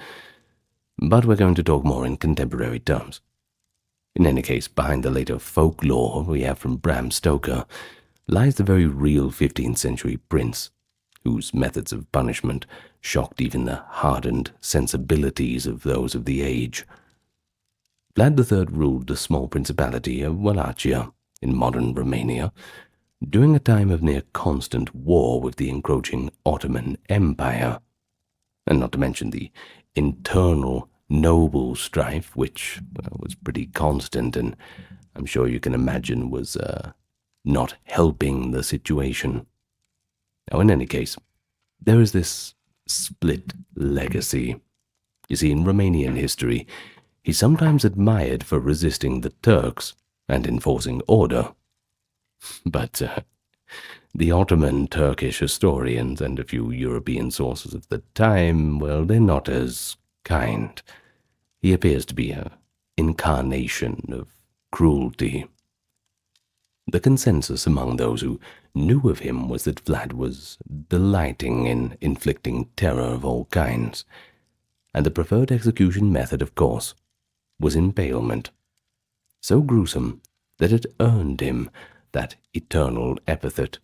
But we're going to talk more in contemporary terms. In any case, behind the later folklore we have from Bram Stoker lies the very real 15th century prince, whose methods of punishment shocked even the hardened sensibilities of those of the age. Vlad III ruled the small principality of Wallachia in modern Romania during a time of near constant war with the encroaching Ottoman Empire, and not to mention the internal noble strife, which was pretty constant and I'm sure you can imagine was not helping the situation. Now, in any case, there is this split legacy. You see, in Romanian history, he's sometimes admired for resisting the Turks and enforcing order. But the Ottoman Turkish historians and a few European sources of the time, well, they're not as kind. He appears to be an incarnation of cruelty. The consensus among those who knew of him was that Vlad was delighting in inflicting terror of all kinds, and the preferred execution method, of course, was impalement, so gruesome that it earned him that eternal epithet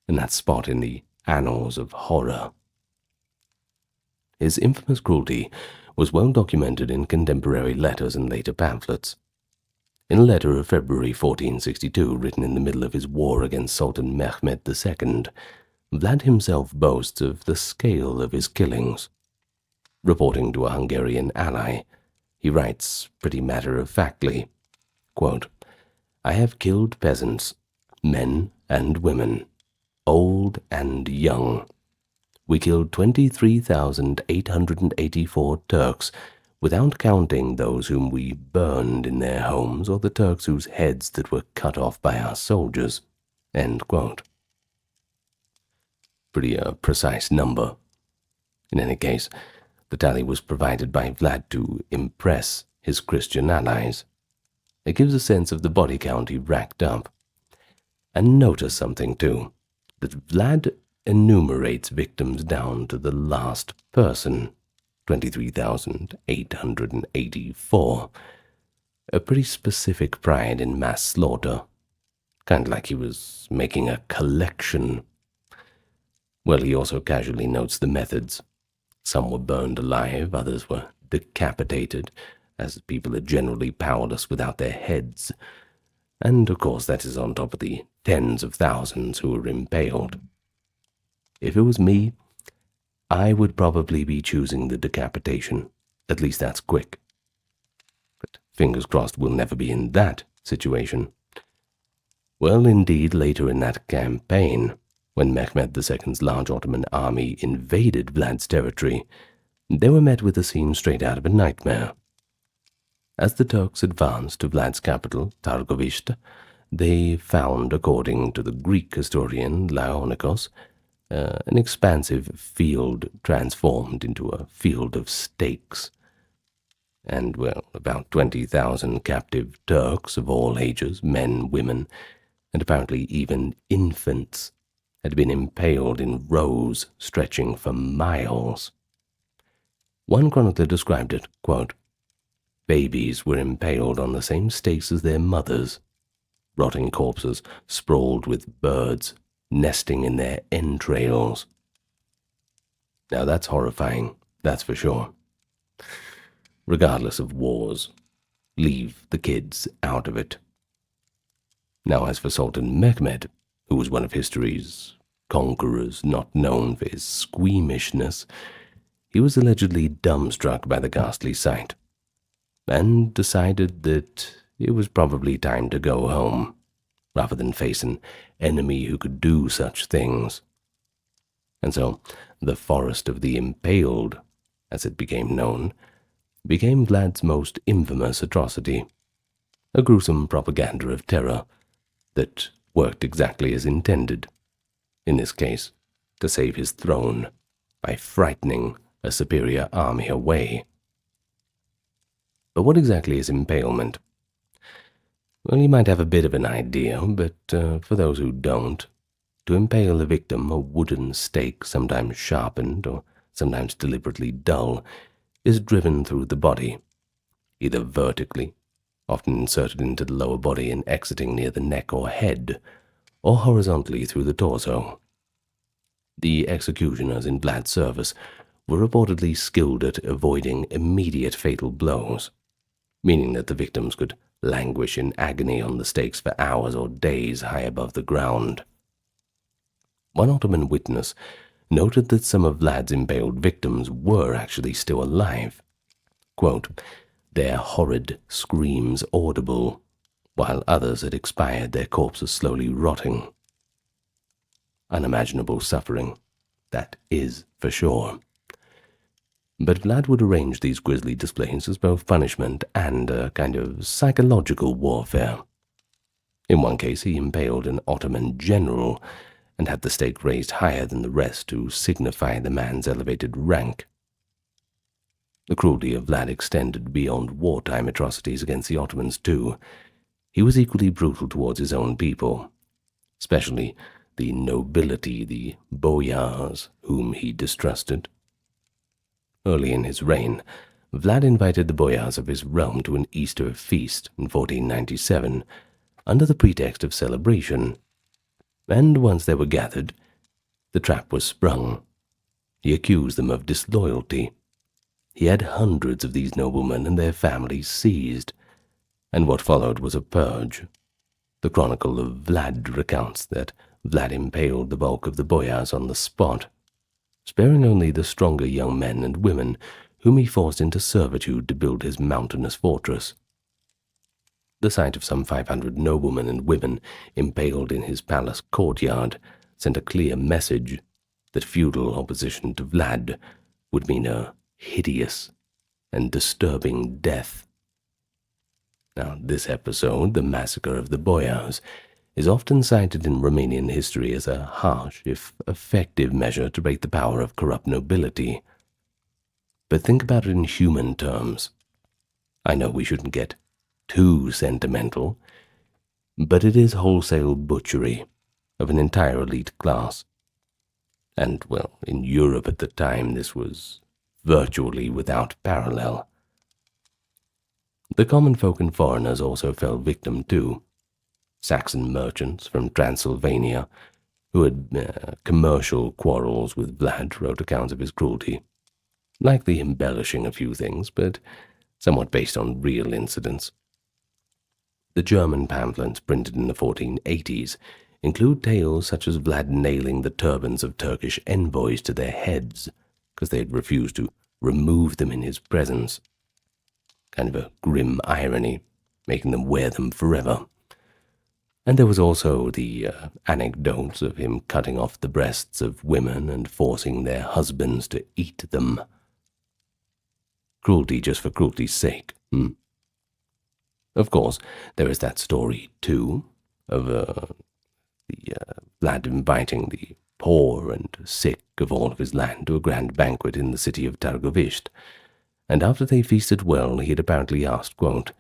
and that spot in the annals of horror. His infamous cruelty was well documented in contemporary letters and later pamphlets. In a letter of February 1462, written in the middle of his war against Sultan Mehmed II, Vlad himself boasts of the scale of his killings. Reporting to a Hungarian ally, he writes pretty matter-of-factly, quote, "I have killed peasants, men and women, old and young. We killed 23,884 Turks, without counting those whom we burned in their homes or the Turks whose heads that were cut off by our soldiers." End quote. Pretty precise number. In any case, the tally was provided by Vlad to impress his Christian allies. It gives a sense of the body count he racked up. And notice something, too, that Vlad enumerates victims down to the last person, 23,884. A pretty specific pride in mass slaughter, kind of like he was making a collection. Well, he also casually notes the methods. Some were burned alive, others were decapitated, as people are generally powerless without their heads. And, of course, that is on top of the tens of thousands who were impaled. If it was me, I would probably be choosing the decapitation. At least that's quick. But fingers crossed we'll never be in that situation. Well, indeed, later in that campaign, when Mehmed II's large Ottoman army invaded Vlad's territory, they were met with a scene straight out of a nightmare. As the Turks advanced to Vlad's capital, Targovishte, they found, according to the Greek historian Laonikos, an expansive field transformed into a field of stakes. And, well, about 20,000 captive Turks of all ages, men, women, and apparently even infants, had been impaled in rows stretching for miles. One chronicler described it, quote, "Babies were impaled on the same stakes as their mothers, rotting corpses sprawled with birds nesting in their entrails." Now that's horrifying, that's for sure. Regardless of wars, leave the kids out of it. Now as for Sultan Mehmed, who was one of history's conquerors not known for his squeamishness, he was allegedly dumbstruck by the ghastly sight, and decided that it was probably time to go home, rather than face an enemy who could do such things. And so, the Forest of the Impaled, as it became known, became Vlad's most infamous atrocity, a gruesome propaganda of terror that worked exactly as intended, in this case, to save his throne by frightening a superior army away. But what exactly is impalement? Well, you might have a bit of an idea, but for those who don't, to impale a victim, a wooden stake, sometimes sharpened or sometimes deliberately dull, is driven through the body, either vertically, often inserted into the lower body and exiting near the neck or head, or horizontally through the torso. The executioners in Vlad's service were reportedly skilled at avoiding immediate fatal blows, meaning that the victims could languish in agony on the stakes for hours or days high above the ground. One Ottoman witness noted that some of Vlad's impaled victims were actually still alive. Quote, "Their horrid screams audible, while others had expired, their corpses slowly rotting." Unimaginable suffering, that is for sure. But Vlad would arrange these grisly displays as both punishment and a kind of psychological warfare. In one case, he impaled an Ottoman general and had the stake raised higher than the rest to signify the man's elevated rank. The cruelty of Vlad extended beyond wartime atrocities against the Ottomans, too. He was equally brutal towards his own people, especially the nobility, the boyars, whom he distrusted. Early in his reign, Vlad invited the boyars of his realm to an Easter feast in 1497, under the pretext of celebration, and once they were gathered, the trap was sprung. He accused them of disloyalty. He had hundreds of these noblemen and their families seized, and what followed was a purge. The Chronicle of Vlad recounts that Vlad impaled the bulk of the boyars on the spot, sparing only the stronger young men and women whom he forced into servitude to build his mountainous fortress. The sight of some 500 noblemen and women impaled in his palace courtyard sent a clear message that feudal opposition to Vlad would mean a hideous and disturbing death. Now, this episode, the massacre of the boyars, is often cited in Romanian history as a harsh, if effective, measure to break the power of corrupt nobility. But think about it in human terms. I know we shouldn't get too sentimental, but it is wholesale butchery of an entire elite class. And, well, in Europe at the time, this was virtually without parallel. The common folk and foreigners also fell victim too. Saxon merchants from Transylvania, who had commercial quarrels with Vlad, wrote accounts of his cruelty, likely embellishing a few things, but somewhat based on real incidents. The German pamphlets printed in the 1480s include tales such as Vlad nailing the turbans of Turkish envoys to their heads because they had refused to remove them in his presence. Kind of a grim irony, making them wear them forever. And there was also the anecdotes of him cutting off the breasts of women and forcing their husbands to eat them. Cruelty just for cruelty's sake. Of course, there is that story, too, of Vlad inviting the poor and sick of all of his land to a grand banquet in the city of Targovist, and after they feasted well, he had apparently asked, quote,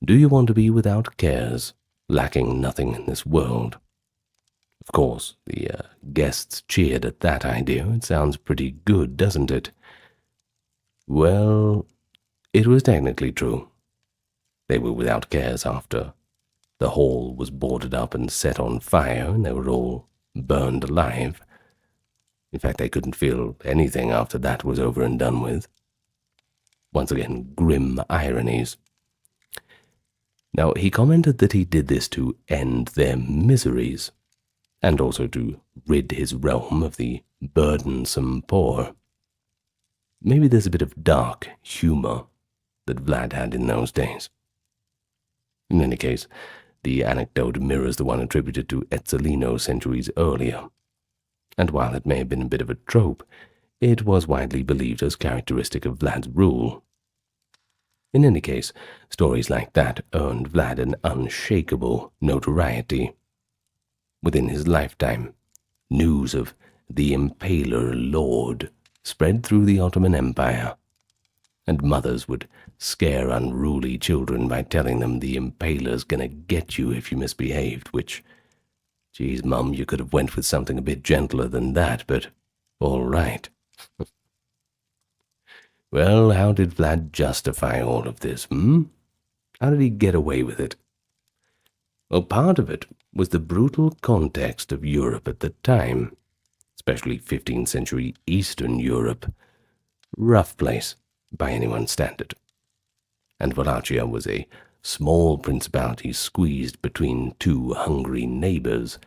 "Do you want to be without cares, lacking nothing in this world?" Of course, the guests cheered at that idea. It sounds pretty good, doesn't it? Well, it was technically true. They were without cares after the hall was boarded up and set on fire, and they were all burned alive. In fact, they couldn't feel anything after that was over and done with. Once again, grim ironies. Now, he commented that he did this to end their miseries, and also to rid his realm of the burdensome poor. Maybe there's a bit of dark humor that Vlad had in those days. In any case, the anecdote mirrors the one attributed to Ezzolino centuries earlier, and while it may have been a bit of a trope, it was widely believed as characteristic of Vlad's rule. In any case, stories like that earned Vlad an unshakable notoriety. Within his lifetime, news of the Impaler Lord spread through the Ottoman Empire, and mothers would scare unruly children by telling them the Impaler's gonna get you if you misbehaved, which, geez, Mum, you could have went with something a bit gentler than that, but all right. Well, how did Vlad justify all of this, How did he get away with it? Well, part of it was the brutal context of Europe at the time, especially 15th century Eastern Europe. Rough place, by anyone's standard. And Wallachia was a small principality squeezed between two hungry neighbors,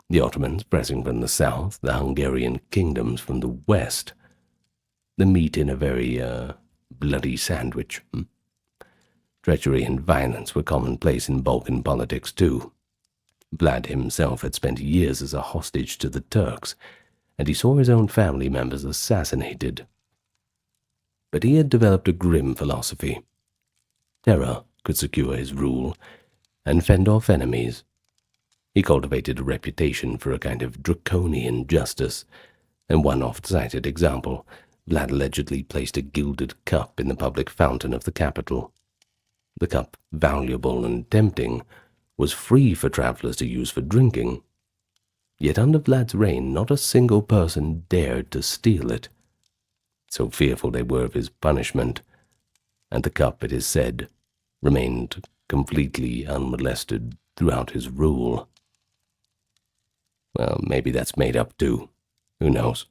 the Ottomans pressing from the south, the Hungarian kingdoms from the west. The meat in a very bloody sandwich. Treachery and violence were commonplace in Balkan politics too. Vlad himself had spent years as a hostage to the Turks, and he saw his own family members assassinated. But he had developed a grim philosophy. Terror could secure his rule and fend off enemies. He cultivated a reputation for a kind of draconian justice, and one oft-cited example, Vlad allegedly placed a gilded cup in the public fountain of the capital. The cup, valuable and tempting, was free for travelers to use for drinking. Yet under Vlad's reign, not a single person dared to steal it. So fearful they were of his punishment, and the cup, it is said, remained completely unmolested throughout his rule. Well, maybe that's made up too. Who knows?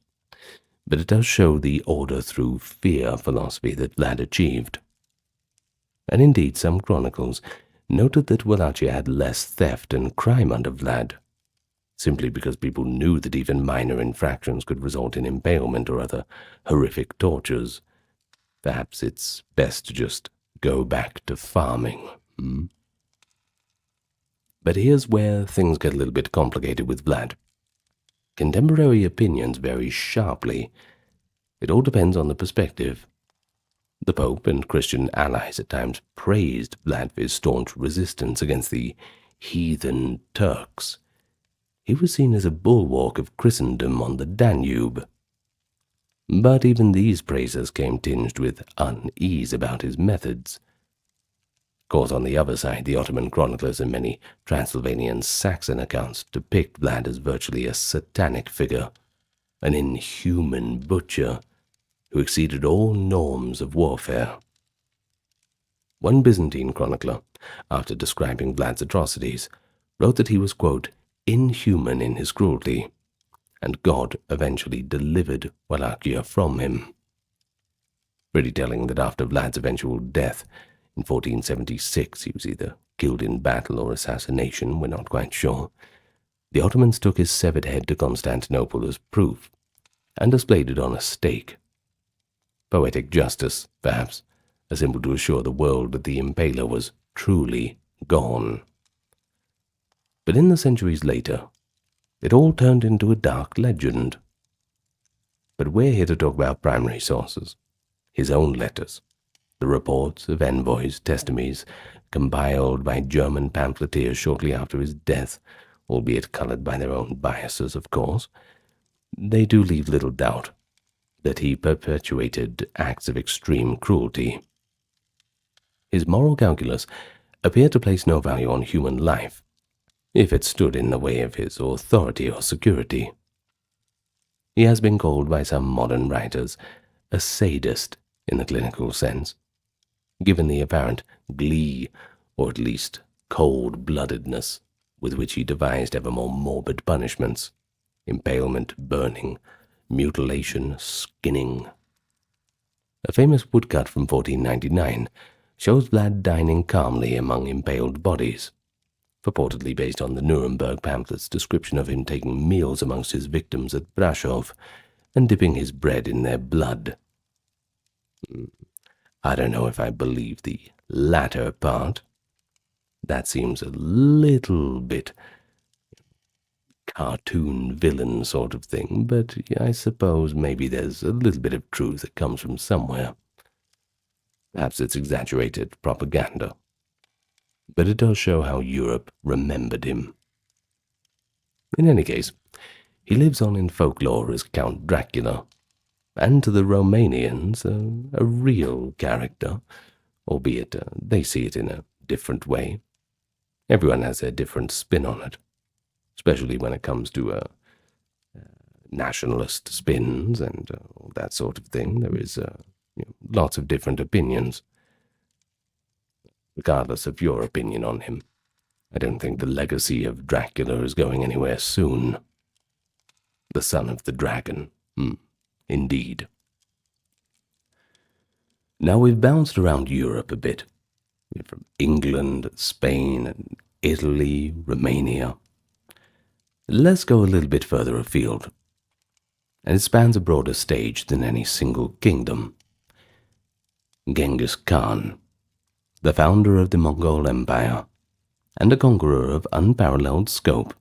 But it does show the order through fear philosophy that Vlad achieved. And indeed, some chronicles noted that Wallachia had less theft and crime under Vlad, simply because people knew that even minor infractions could result in impalement or other horrific tortures. Perhaps it's best to just go back to farming. But here's where things get a little bit complicated with Vlad. Contemporary opinions vary sharply. It all depends on the perspective. The Pope and Christian allies at times praised Vlad for his staunch resistance against the heathen Turks. He was seen as a bulwark of Christendom on the Danube. But even these praises came tinged with unease about his methods. Of course, on the other side, the Ottoman chroniclers and many Transylvanian Saxon accounts depict Vlad as virtually a satanic figure, an inhuman butcher who exceeded all norms of warfare. One Byzantine chronicler, after describing Vlad's atrocities, wrote that he was, quote, inhuman in his cruelty, and God eventually delivered Wallachia from him. Pretty telling that after Vlad's eventual death in 1476, he was either killed in battle or assassination, we're not quite sure, the Ottomans took his severed head to Constantinople as proof, and displayed it on a stake. Poetic justice, perhaps, a symbol to assure the world that the impaler was truly gone. But in the centuries later, it all turned into a dark legend. But we're here to talk about primary sources, his own letters, the reports of envoys, testimonies, compiled by German pamphleteers shortly after his death, albeit colored by their own biases, of course. They do leave little doubt that he perpetuated acts of extreme cruelty. His moral calculus appeared to place no value on human life, if it stood in the way of his authority or security. He has been called by some modern writers a sadist in the clinical sense, given the apparent glee, or at least cold-bloodedness, with which he devised ever more morbid punishments: impalement, burning, mutilation, skinning. A famous woodcut from 1499 shows Vlad dining calmly among impaled bodies, purportedly based on the Nuremberg pamphlet's description of him taking meals amongst his victims at Brasov and dipping his bread in their blood. I don't know if I believe the latter part. That seems a little bit cartoon villain sort of thing, but I suppose maybe there's a little bit of truth that comes from somewhere. Perhaps it's exaggerated propaganda, but it does show how Europe remembered him. In any case, he lives on in folklore as Count Dracula, and to the Romanians, a real character, albeit they see it in a different way. Everyone has their different spin on it, especially when it comes to nationalist spins and all that sort of thing. There is lots of different opinions. Regardless of your opinion on him, I don't think the legacy of Dracula is going anywhere soon. The son of the dragon. Indeed. Now we've bounced around Europe a bit, from England, Spain, and Italy, Romania. Let's go a little bit further afield, and it spans a broader stage than any single kingdom. Genghis Khan, the founder of the Mongol Empire, and a conqueror of unparalleled scope,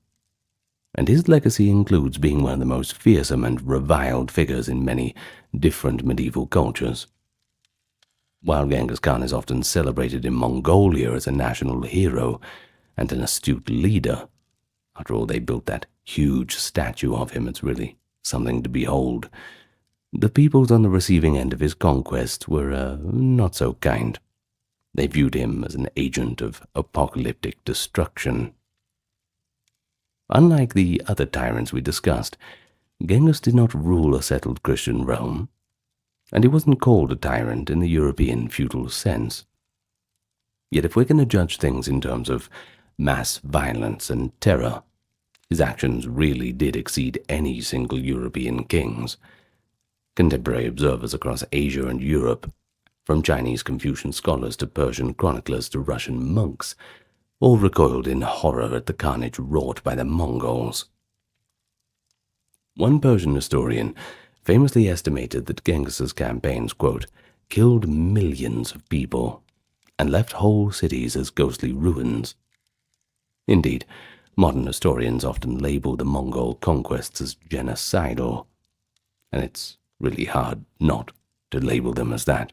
and his legacy includes being one of the most fearsome and reviled figures in many different medieval cultures. While Genghis Khan is often celebrated in Mongolia as a national hero and an astute leader, after all, they built that huge statue of him, it's really something to behold, the peoples on the receiving end of his conquests were not so kind. They viewed him as an agent of apocalyptic destruction. Unlike the other tyrants we discussed, Genghis did not rule a settled Christian Rome, and he wasn't called a tyrant in the European feudal sense. Yet if we're going to judge things in terms of mass violence and terror, his actions really did exceed any single European king's. Contemporary observers across Asia and Europe, from Chinese Confucian scholars to Persian chroniclers to Russian monks, all recoiled in horror at the carnage wrought by the Mongols. One Persian historian famously estimated that Genghis's campaigns, quote, killed millions of people and left whole cities as ghostly ruins. Indeed, Modern historians often label the Mongol conquests as genocidal, and it's really hard not to label them as that.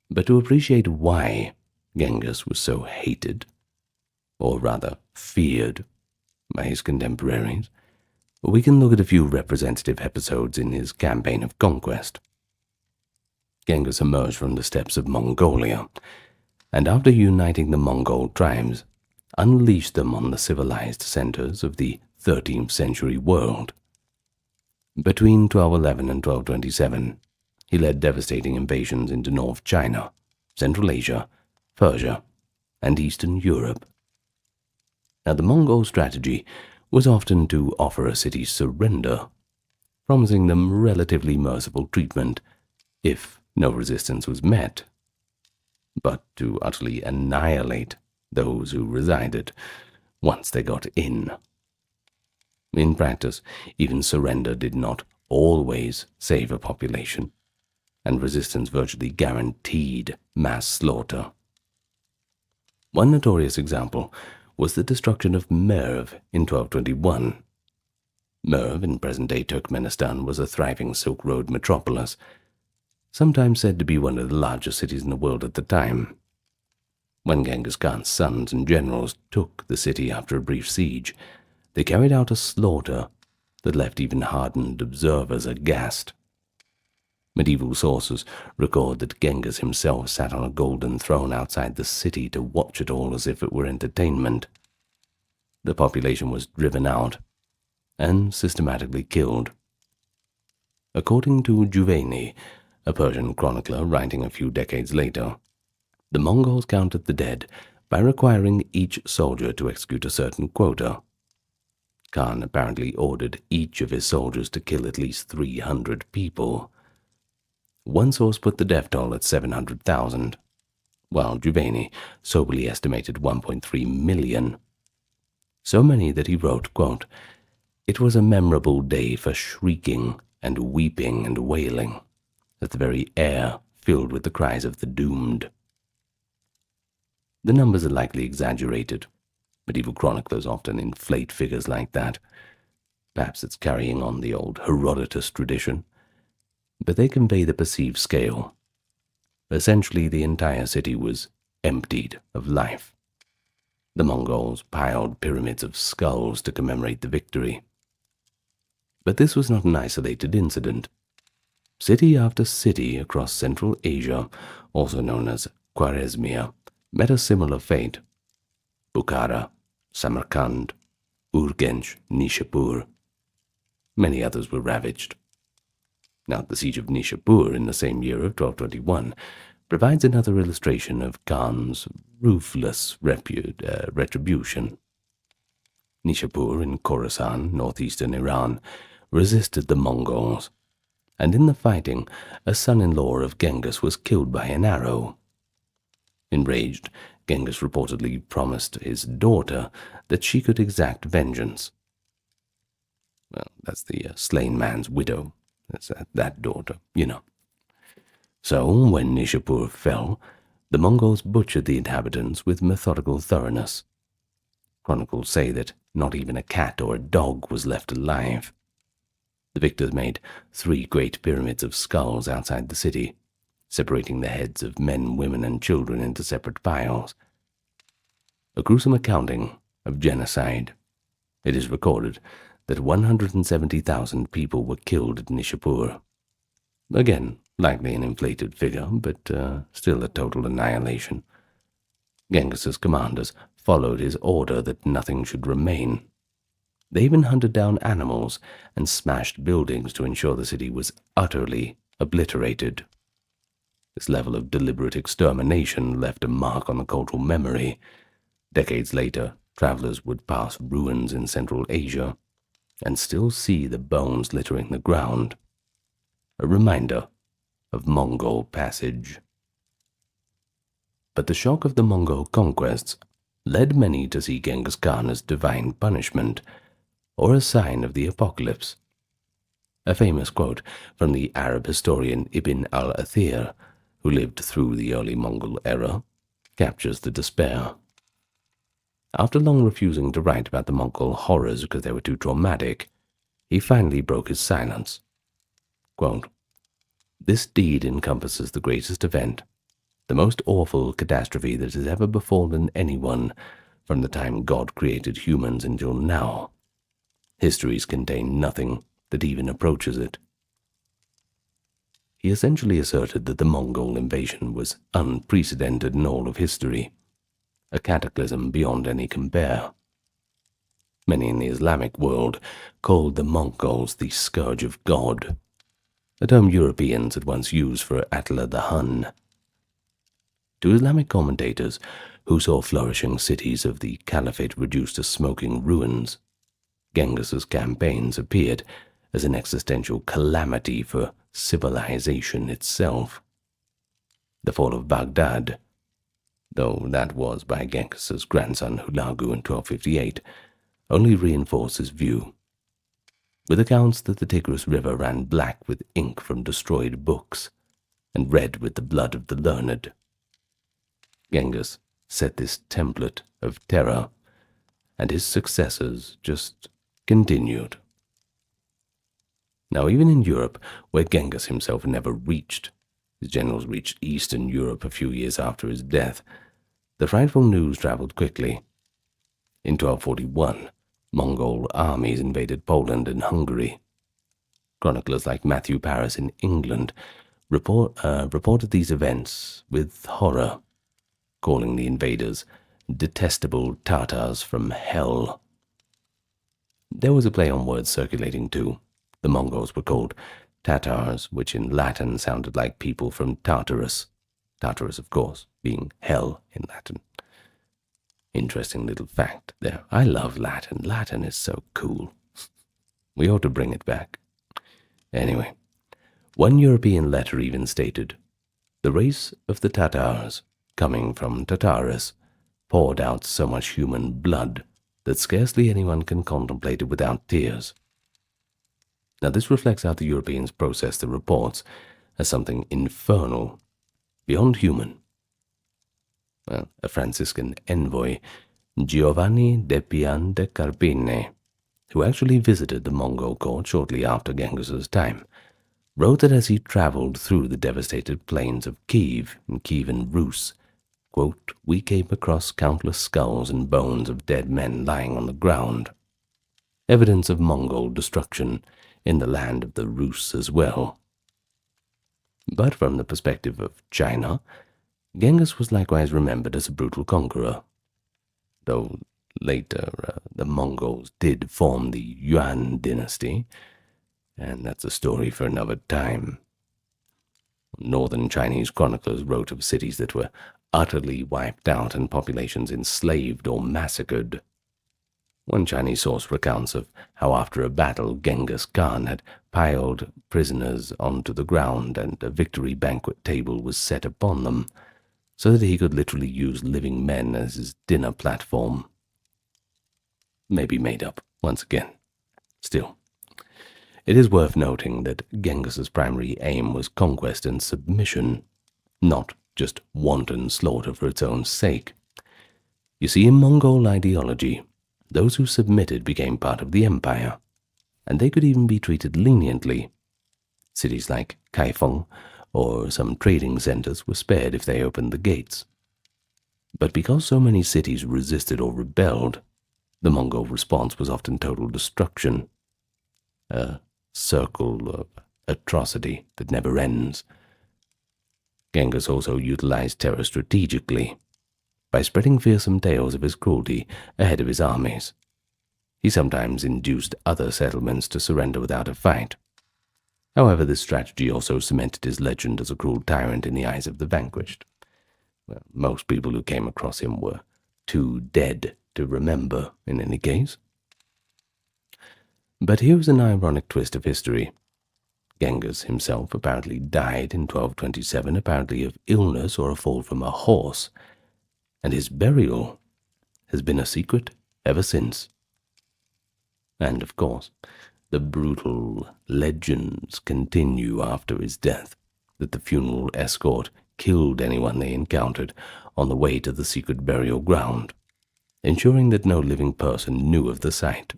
But to appreciate why Genghis was so hated, or rather feared, by his contemporaries, we can look at a few representative episodes in his campaign of conquest. Genghis emerged from the steppes of Mongolia, and after uniting the Mongol tribes, unleashed them on the civilized centers of the 13th century world. Between 1211 and 1227, he led devastating invasions into North China, Central Asia, Persia, and Eastern Europe. Now, the Mongol strategy was often to offer a city surrender, promising them relatively merciful treatment if no resistance was met, but to utterly annihilate those who resided once they got in. In practice, even surrender did not always save a population, and resistance virtually guaranteed mass slaughter. One notorious example was the destruction of Merv in 1221. Merv, in present-day Turkmenistan, was a thriving Silk Road metropolis, sometimes said to be one of the largest cities in the world at the time. When Genghis Khan's sons and generals took the city after a brief siege, they carried out a slaughter that left even hardened observers aghast. Medieval sources record that Genghis himself sat on a golden throne outside the city to watch it all as if it were entertainment. The population was driven out and systematically killed. According to Juvayni, a Persian chronicler writing a few decades later, the Mongols counted the dead by requiring each soldier to execute a certain quota. Khan apparently ordered each of his soldiers to kill at least 300 people. One source put the death toll at 700,000, while Juvayni soberly estimated 1.3 million. So many that he wrote, quote, "It was a memorable day for shrieking and weeping and wailing, as the very air filled with the cries of the doomed." The numbers are likely exaggerated. Medieval chroniclers often inflate figures like that. Perhaps it's carrying on the old Herodotus tradition, but they convey the perceived scale. Essentially, the entire city was emptied of life. The Mongols piled pyramids of skulls to commemorate the victory. But this was not an isolated incident. City after city across Central Asia, also known as Khwarezmia, met a similar fate. Bukhara, Samarkand, Urgench, Nishapur. Many others were ravaged. Now, the siege of Nishapur in the same year of 1221 provides another illustration of Khan's ruthless retribution. Nishapur in Khorasan, northeastern Iran, resisted the Mongols, and in the fighting, a son-in-law of Genghis was killed by an arrow. Enraged, Genghis reportedly promised his daughter that she could exact vengeance. Well, that's the slain man's widow. That's that daughter, you know. So, when Nishapur fell, the Mongols butchered the inhabitants with methodical thoroughness. Chronicles say that not even a cat or a dog was left alive. The victors made 3 great pyramids of skulls outside the city, separating the heads of men, women, and children into separate piles. A gruesome accounting of genocide. It is recorded that 170,000 people were killed at Nishapur. Again, likely an inflated figure, but still a total annihilation. Genghis's commanders followed his order that nothing should remain. They even hunted down animals and smashed buildings to ensure the city was utterly obliterated. This level of deliberate extermination left a mark on the cultural memory. Decades later, travelers would pass ruins in Central Asia and still see the bones littering the ground. A reminder of Mongol passage. But the shock of the Mongol conquests led many to see Genghis Khan as divine punishment, or a sign of the apocalypse. A famous quote from the Arab historian Ibn al-Athir, who lived through the early Mongol era, captures the despair. After long refusing to write about the Mongol horrors because they were too traumatic, he finally broke his silence. Quote, "This deed encompasses the greatest event, the most awful catastrophe that has ever befallen anyone from the time God created humans until now. Histories contain nothing that even approaches it." He essentially asserted that the Mongol invasion was unprecedented in all of history, a cataclysm beyond any compare. Many in the Islamic world called the Mongols the scourge of God, a term Europeans had once used for Attila the Hun. To Islamic commentators, who saw flourishing cities of the Caliphate reduced to smoking ruins, Genghis's campaigns appeared as an existential calamity for civilization itself. The fall of Baghdad, though that was by Genghis's grandson Hulagu in 1258, only reinforced his view, with accounts that the Tigris River ran black with ink from destroyed books and red with the blood of the learned. Genghis set this template of terror, and his successors just continued. Now, even in Europe, where Genghis himself never reached, his generals reached Eastern Europe a few years after his death, the frightful news traveled quickly. In 1241, Mongol armies invaded Poland and Hungary. Chroniclers like Matthew Paris in England reported these events with horror, calling the invaders detestable Tatars from hell. There was a play on words circulating too. The Mongols were called Tatars, which in Latin sounded like people from Tartarus. Tartarus, of course, being hell in Latin. Interesting little fact there. I love Latin. Latin is so cool. We ought to bring it back. Anyway, one European letter even stated, "The race of the Tatars, coming from Tartarus, poured out so much human blood that scarcely anyone can contemplate it without tears." Now this reflects how the Europeans processed the reports as something infernal, beyond human. Well, a Franciscan envoy, Giovanni de Pian de Carpine, who actually visited the Mongol court shortly after Genghis's time, wrote that as he traveled through the devastated plains of Kiev and Kievan Rus, quote, "We came across countless skulls and bones of dead men lying on the ground, evidence of Mongol destruction in the land of the Rus as well." But from the perspective of China, Genghis was likewise remembered as a brutal conqueror, though later the Mongols did form the Yuan dynasty, and that's a story for another time. Northern Chinese chroniclers wrote of cities that were utterly wiped out and populations enslaved or massacred. One Chinese source recounts of how after a battle Genghis Khan had piled prisoners onto the ground and a victory banquet table was set upon them, so that he could literally use living men as his dinner platform. Maybe made up, once again. Still, it is worth noting that Genghis's primary aim was conquest and submission, not just wanton slaughter for its own sake. You see, in Mongol ideology, those who submitted became part of the empire, and they could even be treated leniently. Cities like Kaifeng or some trading centers were spared if they opened the gates. But because so many cities resisted or rebelled, the Mongol response was often total destruction, a circle of atrocity that never ends. Genghis also utilized terror strategically, by spreading fearsome tales of his cruelty ahead of his armies. He sometimes induced other settlements to surrender without a fight. However, this strategy also cemented his legend as a cruel tyrant in the eyes of the vanquished. Well, most people who came across him were too dead to remember, in any case. But here's an ironic twist of history. Genghis himself apparently died in 1227, apparently of illness or a fall from a horse, and his burial has been a secret ever since. And, of course, the brutal legends continue after his death, that the funeral escort killed anyone they encountered on the way to the secret burial ground, ensuring that no living person knew of the site.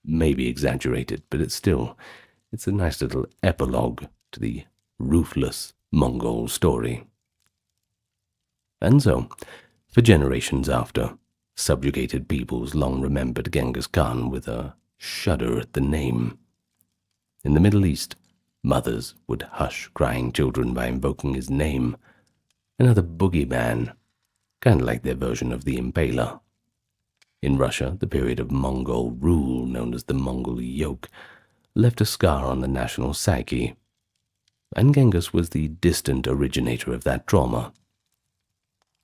Maybe exaggerated, but it's a nice little epilogue to the ruthless Mongol story. And so, for generations after, subjugated peoples long remembered Genghis Khan with a shudder at the name. In the Middle East, mothers would hush crying children by invoking his name, another boogeyman, kind of like their version of the Impaler. In Russia, the period of Mongol rule, known as the Mongol Yoke, left a scar on the national psyche, and Genghis was the distant originator of that trauma.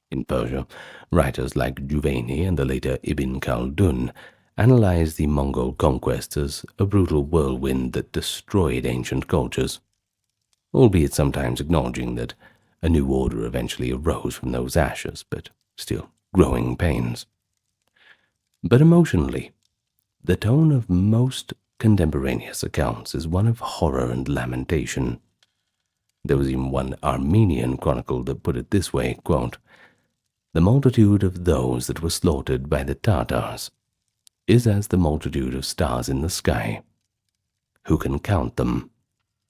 In Persia, writers like Juvayni and the later Ibn Khaldun analyzed the Mongol conquest as a brutal whirlwind that destroyed ancient cultures, albeit sometimes acknowledging that a new order eventually arose from those ashes, but still growing pains. But emotionally, the tone of most contemporaneous accounts is one of horror and lamentation. There was even one Armenian chronicle that put it this way, quote, "The multitude of those that were slaughtered by the Tatars is as the multitude of stars in the sky. Who can count them?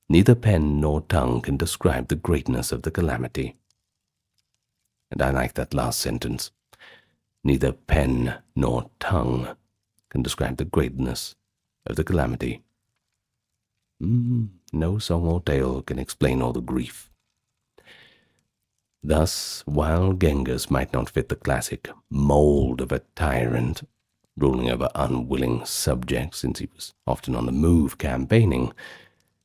Neither pen nor tongue can describe the greatness of the calamity." And I like that last sentence. Neither pen nor tongue can describe the greatness of the calamity. No song or tale can explain all the grief. Thus, while Genghis might not fit the classic mold of a tyrant, ruling over unwilling subjects since he was often on the move campaigning,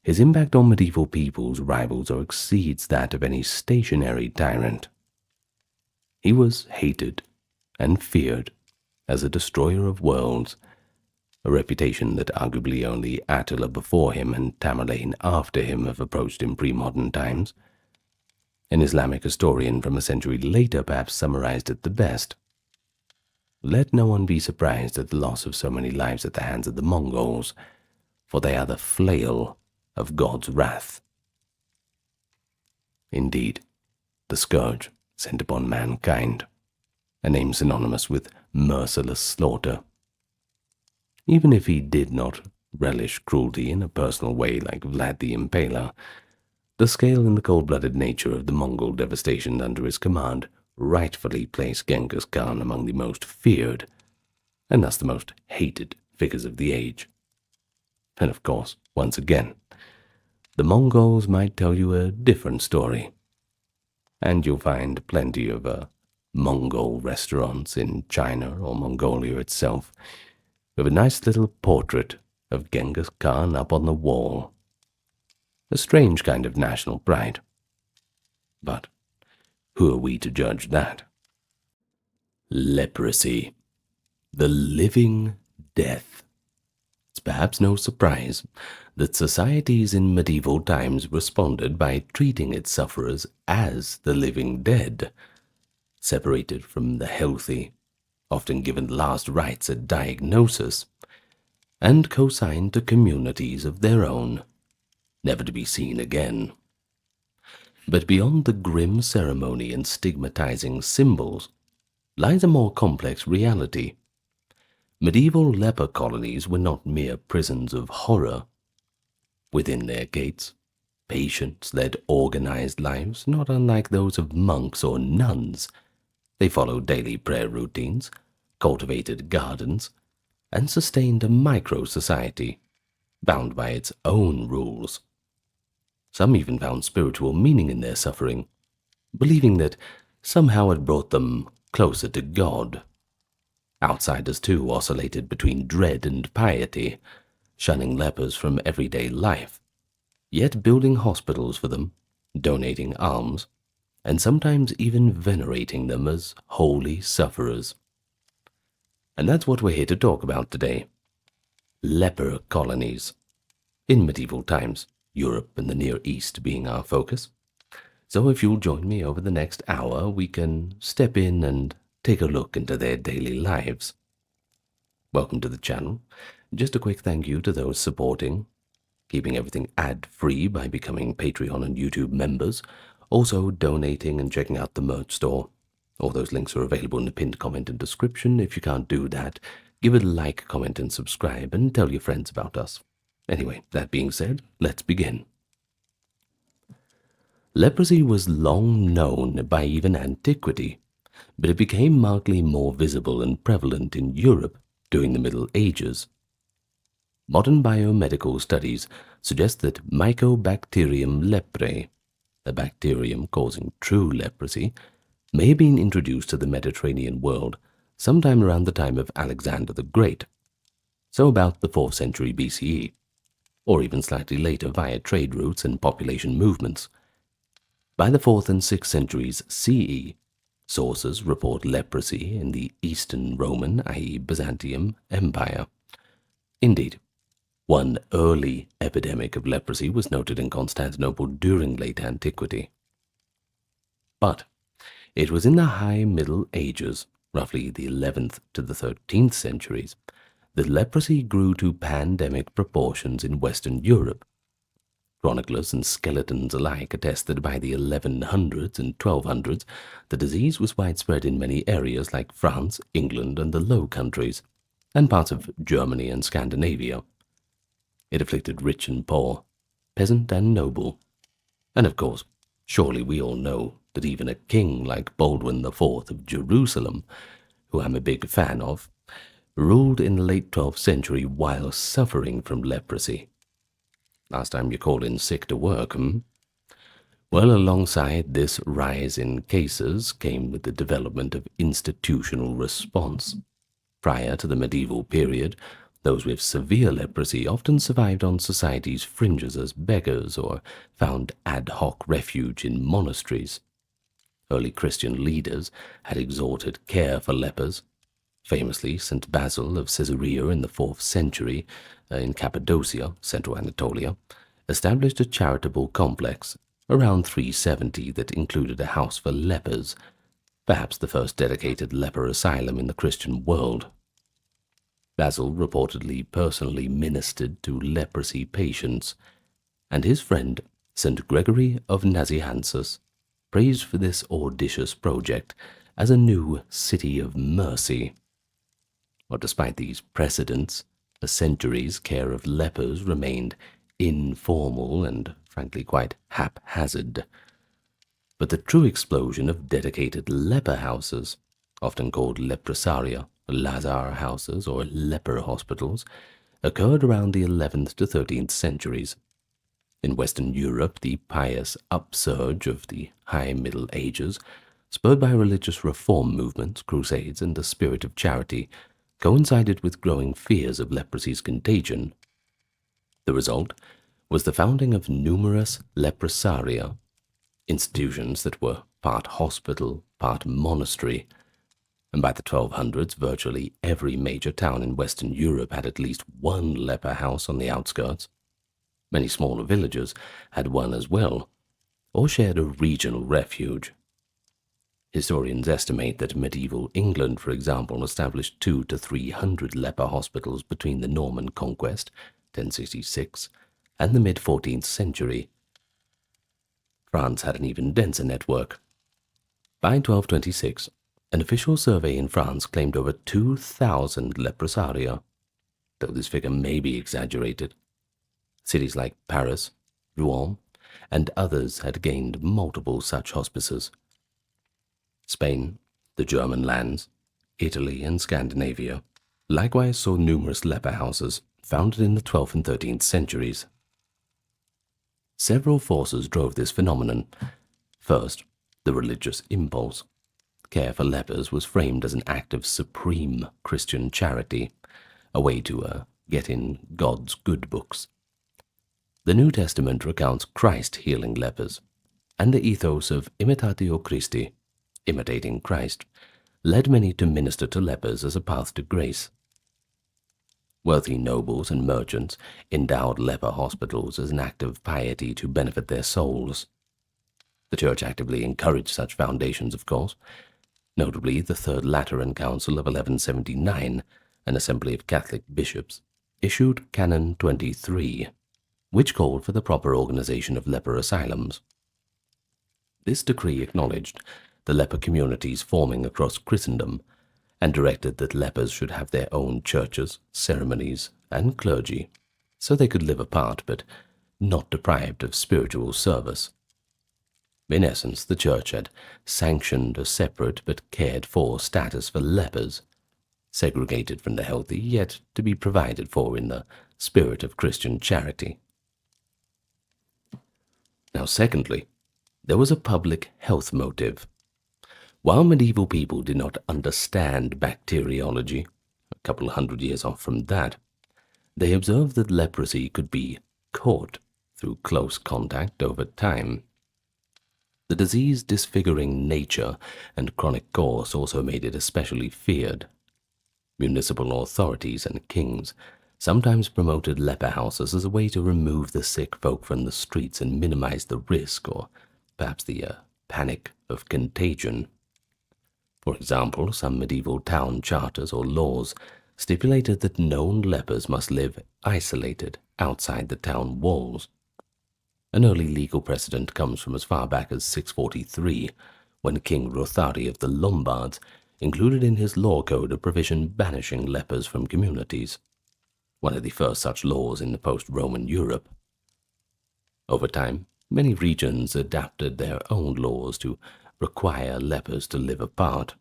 his impact on medieval peoples rivals or exceeds that of any stationary tyrant. He was hated and feared as a destroyer of worlds, a reputation that arguably only Attila before him and Tamerlane after him have approached in pre-modern times. An Islamic historian from a century later perhaps summarized it the best. Let no one be surprised at the loss of so many lives at the hands of the Mongols, for they are the flail of God's wrath. Indeed, the scourge sent upon mankind, a name synonymous with merciless slaughter. Even if he did not relish cruelty in a personal way like Vlad the Impaler, the scale and the cold-blooded nature of the Mongol devastation under his command rightfully placed Genghis Khan among the most feared, and thus the most hated figures of the age. And of course, once again, the Mongols might tell you a different story, and you'll find plenty of Mongol restaurants in China or Mongolia itself, with a nice little portrait of Genghis Khan up on the wall. A strange kind of national pride. But who are we to judge that? Leprosy. The living death. It's perhaps no surprise that societies in medieval times responded by treating its sufferers as the living dead, separated from the healthy, often given last rites at diagnosis, and consigned to communities of their own, never to be seen again. But beyond the grim ceremony and stigmatizing symbols lies a more complex reality. Medieval leper colonies were not mere prisons of horror. Within their gates, patients led organized lives not unlike those of monks or nuns. They followed daily prayer routines, cultivated gardens, and sustained a micro-society, bound by its own rules. Some even found spiritual meaning in their suffering, believing that somehow it brought them closer to God. Outsiders, too, oscillated between dread and piety, shunning lepers from everyday life, yet building hospitals for them, donating alms, and sometimes even venerating them as holy sufferers. And that's what we're here to talk about today. Leper colonies. In medieval times, Europe and the Near East being our focus. So if you'll join me over the next hour, we can step in and take a look into their daily lives. Welcome to the channel. Just a quick thank you to those supporting, keeping everything ad-free by becoming Patreon and YouTube members, also donating and checking out the merch store. All those links are available in the pinned comment and description. If you can't do that, give it a like, comment, and subscribe, and tell your friends about us. Anyway, that being said, let's begin. Leprosy was long known by even antiquity, but it became markedly more visible and prevalent in Europe during the Middle Ages. Modern biomedical studies suggest that Mycobacterium leprae, a bacterium causing true leprosy, may have been introduced to the Mediterranean world sometime around the time of Alexander the Great, so about the 4th century BCE, or even slightly later via trade routes and population movements. By the 4th and 6th centuries CE, sources report leprosy in the Eastern Roman, i.e. Byzantium, Empire. Indeed, one early epidemic of leprosy was noted in Constantinople during late antiquity. But it was in the High Middle Ages, roughly the 11th to the 13th centuries, that leprosy grew to pandemic proportions in Western Europe. Chroniclers and skeletons alike attest that by the 1100s and 1200s, the disease was widespread in many areas like France, England, and the Low Countries, and parts of Germany and Scandinavia. It afflicted rich and poor, peasant and noble. And of course, surely we all know that even a king like Baldwin IV of Jerusalem, who I'm a big fan of, ruled in the late 12th century while suffering from leprosy. Last time you called in sick to work, Well, alongside this rise in cases came with the development of institutional response. Prior to the medieval period, those with severe leprosy often survived on society's fringes as beggars or found ad hoc refuge in monasteries. Early Christian leaders had exhorted care for lepers. Famously, St. Basil of Caesarea in the 4th century, in Cappadocia, central Anatolia, established a charitable complex around 370 that included a house for lepers, perhaps the first dedicated leper asylum in the Christian world. Basil reportedly personally ministered to leprosy patients, and his friend, St. Gregory of Nazianzus, praised for this audacious project as a new city of mercy. But despite these precedents, for centuries care of lepers remained informal and frankly quite haphazard. But the true explosion of dedicated leper houses, often called leprosaria, Lazar houses, or leper hospitals, occurred around the 11th to 13th centuries. In Western Europe, the pious upsurge of the High Middle Ages, spurred by religious reform movements, crusades, and the spirit of charity, coincided with growing fears of leprosy's contagion. The result was the founding of numerous leprosaria, institutions that were part hospital, part monastery, and by the 1200s, virtually every major town in Western Europe had at least one leper house on the outskirts. Many smaller villages had one as well, or shared a regional refuge. Historians estimate that medieval England, for example, established 200 to 300 leper hospitals between the Norman Conquest, 1066, and the mid-14th century. France had an even denser network. By 1226, an official survey in France claimed over 2,000 leprosaria, though this figure may be exaggerated. Cities like Paris, Rouen, and others had gained multiple such hospices. Spain, the German lands, Italy, and Scandinavia likewise saw numerous leper houses founded in the 12th and 13th centuries. Several forces drove this phenomenon. First, the religious impulse. Care for lepers was framed as an act of supreme Christian charity, a way to get in God's good books. The New Testament recounts Christ healing lepers, and the ethos of imitatio Christi, imitating Christ, led many to minister to lepers as a path to grace. Wealthy nobles and merchants endowed leper hospitals as an act of piety to benefit their souls. The Church actively encouraged such foundations, of course. Notably, the Third Lateran Council of 1179, an assembly of Catholic bishops, issued Canon 23, which called for the proper organization of leper asylums. This decree acknowledged the leper communities forming across Christendom, and directed that lepers should have their own churches, ceremonies, and clergy, so they could live apart but not deprived of spiritual service. In essence, the Church had sanctioned a separate but cared-for status for lepers, segregated from the healthy, yet to be provided for in the spirit of Christian charity. Now, secondly, there was a public health motive. While medieval people did not understand bacteriology, a couple of 100 years off from that, they observed that leprosy could be caught through close contact over time. The disease disfiguring nature and chronic course also made it especially feared. Municipal authorities and kings sometimes promoted leper houses as a way to remove the sick folk from the streets and minimize the risk or perhaps the panic of contagion. For example, some medieval town charters or laws stipulated that known lepers must live isolated outside the town walls. An early legal precedent comes from as far back as 643, when King Rothari of the Lombards included in his law code a provision banishing lepers from communities, one of the first such laws in the post-Roman Europe. Over time, many regions adapted their own laws to require lepers to live apart.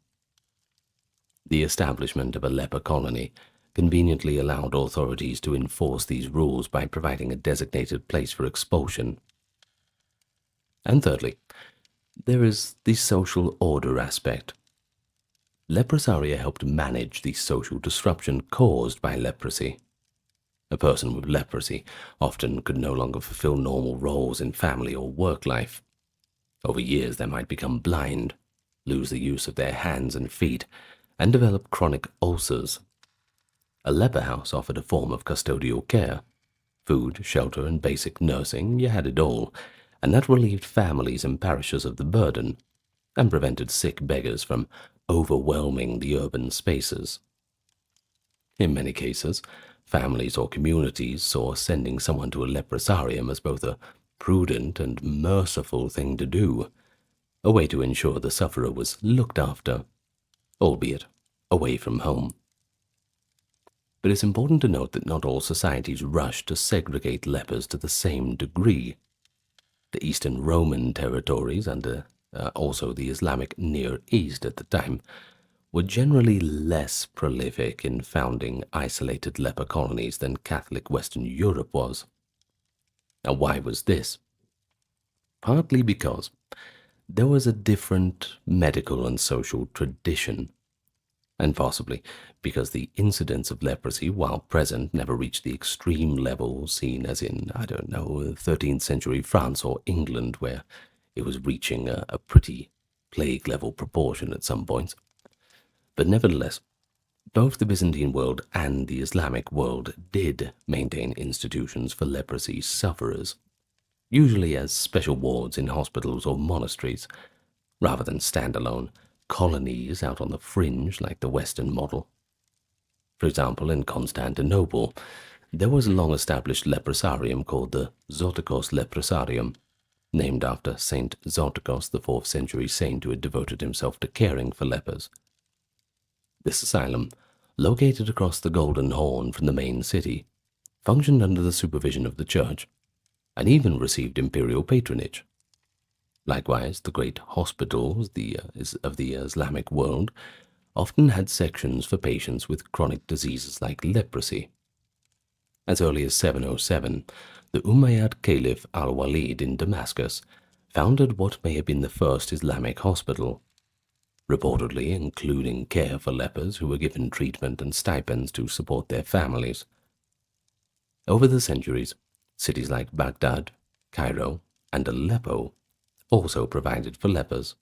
The establishment of a leper colony conveniently allowed authorities to enforce these rules by providing a designated place for expulsion. And thirdly, there is the social order aspect. Leprosaria helped manage the social disruption caused by leprosy. A person with leprosy often could no longer fulfill normal roles in family or work life. Over years, they might become blind, lose the use of their hands and feet, and develop chronic ulcers. A leper house offered a form of custodial care. Food, shelter, and basic nursing, you had it all, and that relieved families and parishes of the burden, and prevented sick beggars from overwhelming the urban spaces. In many cases, families or communities saw sending someone to a leprosarium as both a prudent and merciful thing to do, a way to ensure the sufferer was looked after, albeit away from home. But it's important to note that not all societies rushed to segregate lepers to the same degree. The Eastern Roman territories and also the Islamic Near East at the time were generally less prolific in founding isolated leper colonies than Catholic Western Europe was. Now, why was this? Partly because there was a different medical and social tradition, and possibly because the incidence of leprosy, while present, never reached the extreme level seen as in, 13th century France or England, where it was reaching a pretty plague-level proportion at some points. But nevertheless, both the Byzantine world and the Islamic world did maintain institutions for leprosy sufferers, usually as special wards in hospitals or monasteries, rather than standalone colonies out on the fringe like the Western model. For example, in Constantinople, there was a long-established leprosarium called the Zotikos Leprosarium, named after Saint Zotikos, the 4th century saint who had devoted himself to caring for lepers. This asylum, located across the Golden Horn from the main city, functioned under the supervision of the Church, and even received imperial patronage. Likewise, the great hospitals of the Islamic world often had sections for patients with chronic diseases like leprosy. As early as 707, the Umayyad Caliph al-Walid in Damascus founded what may have been the first Islamic hospital, reportedly including care for lepers who were given treatment and stipends to support their families. Over the centuries, cities like Baghdad, Cairo, and Aleppo also provided for lepers,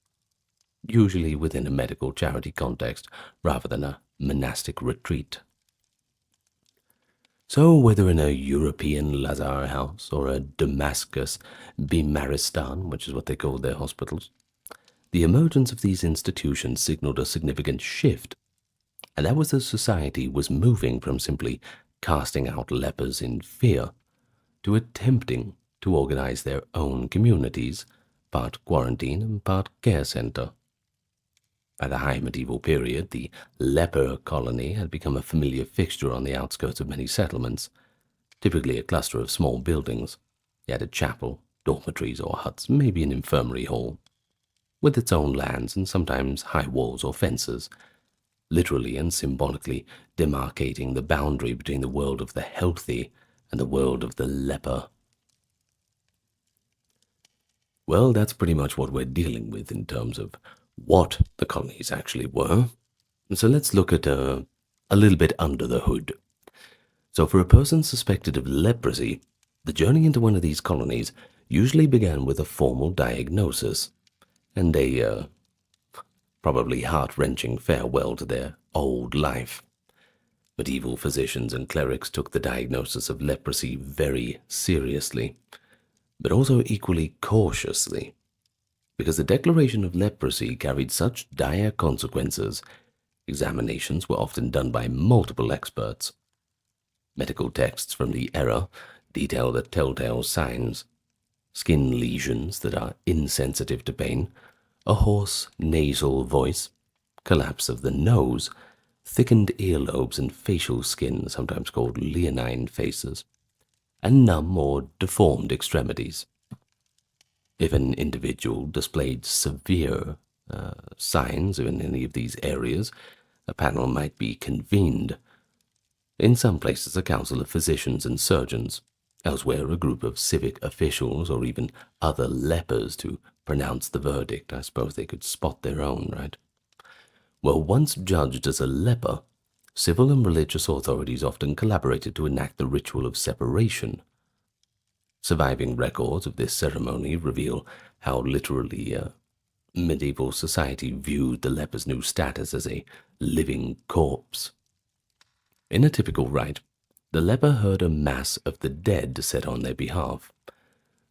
usually within a medical charity context rather than a monastic retreat. So whether in a European Lazar house or a Damascus Bimaristan, which is what they called their hospitals, the emergence of these institutions signaled a significant shift, and that was that society was moving from simply casting out lepers in fear to attempting to organize their own communities, part quarantine and part care center. By the high medieval period, the leper colony had become a familiar fixture on the outskirts of many settlements, typically a cluster of small buildings. You had a chapel, dormitories or huts, maybe an infirmary hall, with its own lands and sometimes high walls or fences, literally and symbolically demarcating the boundary between the world of the healthy and the world of the leper. Well, that's pretty much what we're dealing with in terms of what the colonies actually were. So let's look at a little bit under the hood. So for a person suspected of leprosy, the journey into one of these colonies usually began with a formal diagnosis and a probably heart-wrenching farewell to their old life. Medieval physicians and clerics took the diagnosis of leprosy very seriously, but also equally cautiously, because the declaration of leprosy carried such dire consequences. Examinations were often done by multiple experts. Medical texts from the era detail the telltale signs: skin lesions that are insensitive to pain, a hoarse nasal voice, collapse of the nose, thickened earlobes and facial skin, sometimes called leonine faces, and numb or deformed extremities. If an individual displayed severe signs in any of these areas, a panel might be convened. In some places, a council of physicians and surgeons, elsewhere a group of civic officials or even other lepers to pronounce the verdict. I suppose they could spot their own, right? Well, once judged as a leper, civil and religious authorities often collaborated to enact the ritual of separation. Surviving records of this ceremony reveal how literally medieval society viewed the leper's new status as a living corpse. In a typical rite, the leper heard a mass of the dead said on their behalf.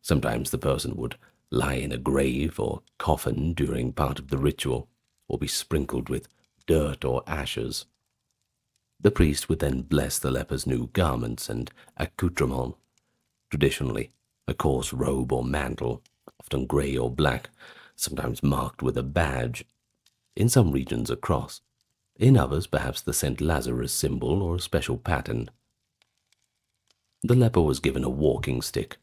Sometimes the person would lie in a grave or coffin during part of the ritual, or be sprinkled with dirt or ashes. The priest would then bless the leper's new garments and accoutrements, traditionally a coarse robe or mantle, often grey or black, sometimes marked with a badge, in some regions a cross, in others perhaps the St. Lazarus symbol or a special pattern. The leper was given a walking stick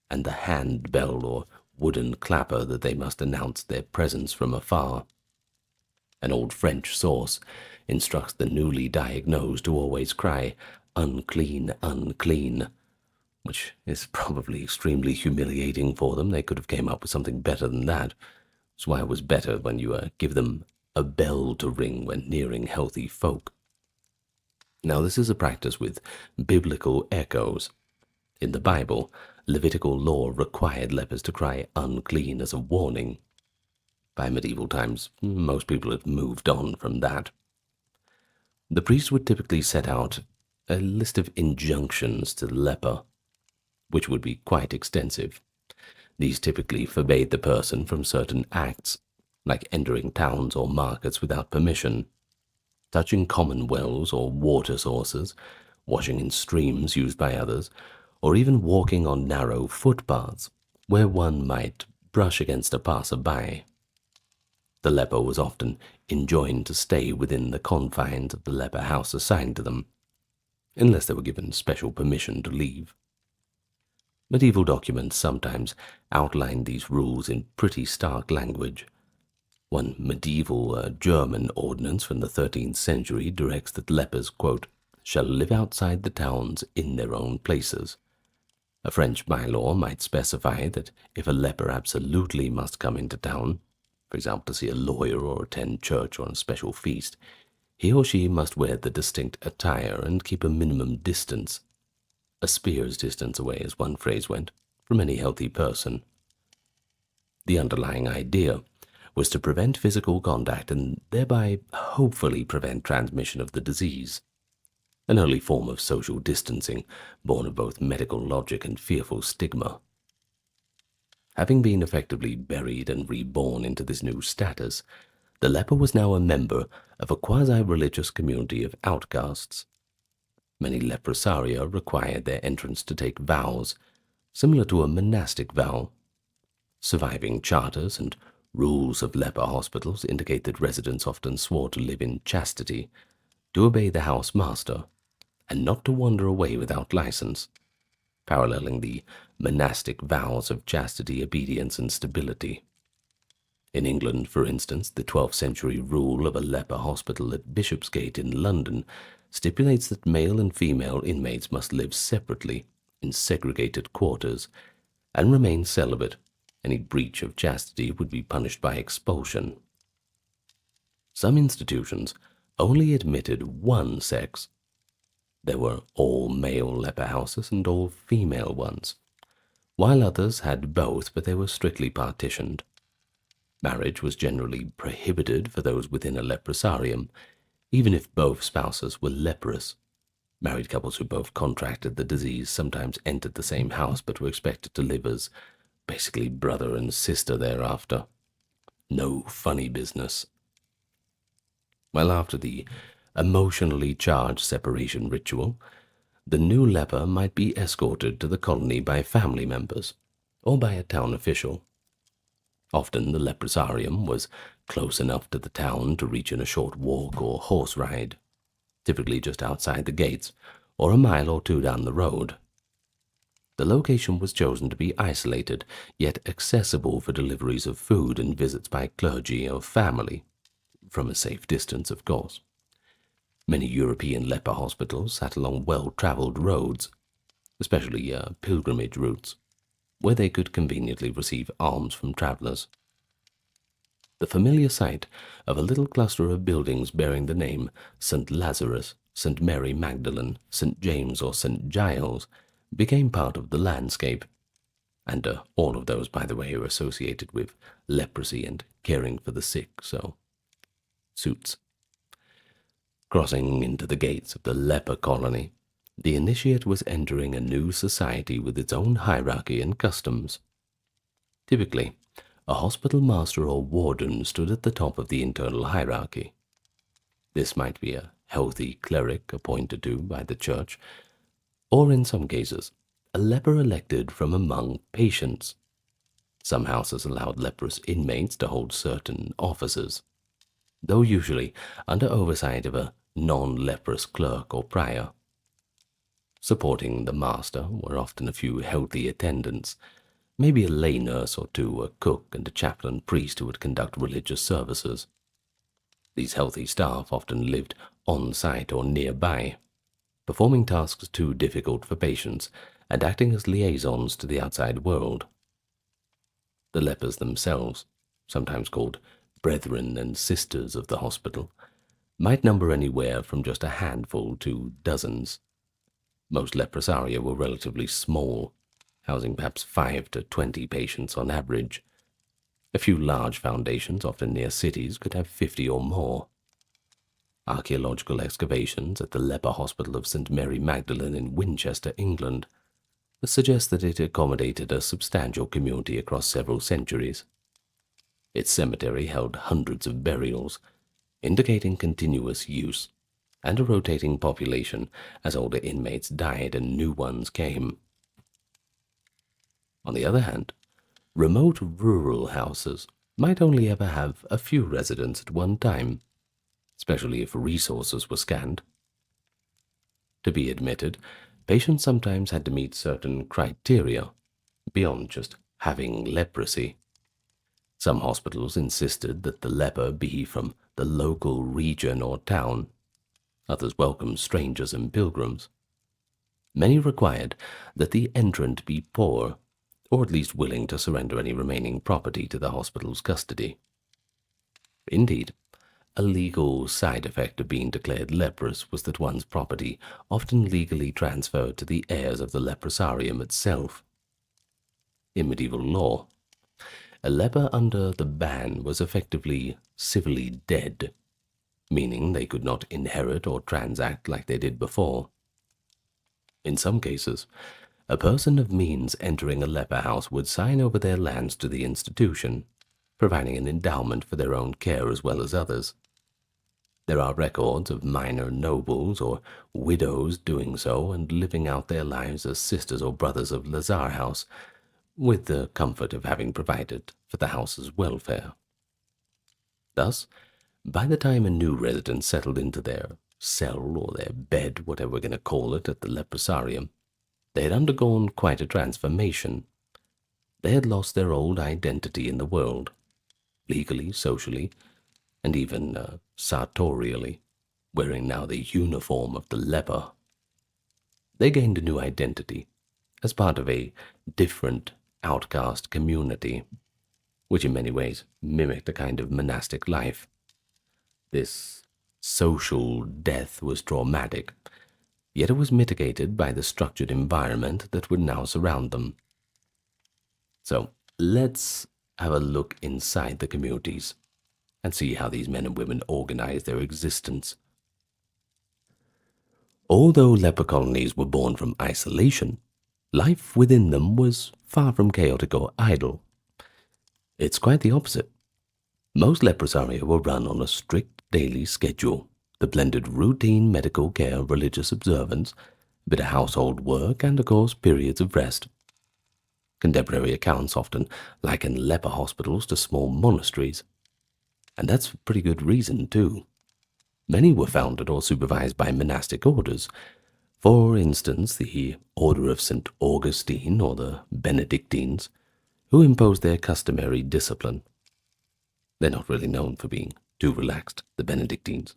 and the hand bell or wooden clapper that they must announce their presence from afar. An old French source instructs the newly diagnosed to always cry, "Unclean, unclean," which is probably extremely humiliating for them. They could have came up with something better than that. That's why it was better when you give them a bell to ring when nearing healthy folk. Now, this is a practice with biblical echoes. In the Bible, Levitical law required lepers to cry unclean as a warning. By medieval times, most people had moved on from that. The priest would typically set out a list of injunctions to the leper, which would be quite extensive. These typically forbade the person from certain acts, like entering towns or markets without permission, touching common wells or water sources, washing in streams used by others, or even walking on narrow footpaths where one might brush against a passer-by. The leper was often enjoined to stay within the confines of the leper house assigned to them, unless they were given special permission to leave. Medieval documents sometimes outlined these rules in pretty stark language. One medieval German ordinance from the 13th century directs that lepers, quote, shall live outside the towns in their own places. A French bylaw might specify that if a leper absolutely must come into town, for example to see a lawyer or attend church on a special feast, he or she must wear the distinct attire and keep a minimum distance, a spear's distance away, as one phrase went, from any healthy person. The underlying idea was to prevent physical contact and thereby hopefully prevent transmission of the disease, an early form of social distancing born of both medical logic and fearful stigma. Having been effectively buried and reborn into this new status, the leper was now a member of a quasi-religious community of outcasts. Many leprosaria required their entrants to take vows, similar to a monastic vow. Surviving charters and Rules of leper hospitals indicate that residents often swore to live in chastity, to obey the house master, and not to wander away without license, paralleling the monastic vows of chastity, obedience, and stability. In England, for instance, the 12th century rule of a leper hospital at Bishopsgate in London stipulates that male and female inmates must live separately in segregated quarters and remain celibate. Any breach of chastity would be punished by expulsion. Some institutions only admitted one sex. There were all male leper houses and all female ones, while others had both, but they were strictly partitioned. Marriage was generally prohibited for those within a leprosarium, even if both spouses were leprous. Married couples who both contracted the disease sometimes entered the same house but were expected to live as basically brother and sister thereafter. No funny business. Well, after the emotionally charged separation ritual, the new leper might be escorted to the colony by family members or by a town official. Often the leprosarium was close enough to the town to reach in a short walk or horse ride, typically just outside the gates or a mile or two down the road. The location was chosen to be isolated, yet accessible for deliveries of food and visits by clergy or family, from a safe distance, of course. Many European leper hospitals sat along well-traveled roads, especially pilgrimage routes, where they could conveniently receive alms from travelers. The familiar sight of a little cluster of buildings bearing the name St. Lazarus, St. Mary Magdalene, St. James, or St. Giles became part of the landscape, and all of those, by the way, are associated with leprosy and caring for the sick, so suits. Crossing into the gates of the leper colony, the initiate was entering a new society with its own hierarchy and customs. Typically, a hospital master or warden stood at the top of the internal hierarchy. This might be a healthy cleric appointed to by the church, or in some cases, a leper elected from among patients. Some houses allowed leprous inmates to hold certain offices, though usually under oversight of a non-leprous clerk or prior. Supporting the master were often a few healthy attendants, maybe a lay nurse or two, a cook, and a chaplain priest who would conduct religious services. These healthy staff often lived on-site or nearby, performing tasks too difficult for patients and acting as liaisons to the outside world. The lepers themselves, sometimes called brethren and sisters of the hospital, might number anywhere from just a handful to dozens. Most leprosaria were relatively small, housing perhaps 5 to 20 patients on average. A few large foundations, often near cities, could have 50 or more. Archaeological excavations at the leper hospital of St. Mary Magdalene in Winchester, England, suggest that it accommodated a substantial community across several centuries. Its cemetery held hundreds of burials, indicating continuous use and a rotating population as older inmates died and new ones came. On the other hand, remote rural houses might only ever have a few residents at one time, especially if resources were scant. To be admitted, patients sometimes had to meet certain criteria, beyond just having leprosy. Some hospitals insisted that the leper be from the local region or town. Others welcomed strangers and pilgrims. Many required that the entrant be poor, or at least willing to surrender any remaining property to the hospital's custody. Indeed, a legal side effect of being declared leprous was that one's property often legally transferred to the heirs of the leprosarium itself. In medieval law, a leper under the ban was effectively civilly dead, meaning they could not inherit or transact like they did before. In some cases, a person of means entering a leper house would sign over their lands to the institution, providing an endowment for their own care as well as others. There are records of minor nobles or widows doing so and living out their lives as sisters or brothers of Lazar House, with the comfort of having provided for the house's welfare. Thus, by the time a new resident settled into their cell or their bed, whatever we're going to call it, at the leprosarium, they had undergone quite a transformation. They had lost their old identity in the world, legally, socially, and even sartorially, wearing now the uniform of the leper. They gained a new identity as part of a different outcast community, which in many ways mimicked a kind of monastic life. This social death was traumatic, yet it was mitigated by the structured environment that would now surround them. So let's have a look inside the communities and see how these men and women organized their existence. Although leper colonies were born from isolation, life within them was far from chaotic or idle. It's quite the opposite. Most leprosaria were run on a strict daily schedule that blended routine medical care, religious observance, a bit of household work, and of course periods of rest. Contemporary accounts often liken leper hospitals to small monasteries, and that's for pretty good reason too. Many were founded or supervised by monastic orders. For instance, the Order of St. Augustine or the Benedictines, who imposed their customary discipline. They're not really known for being too relaxed, the Benedictines.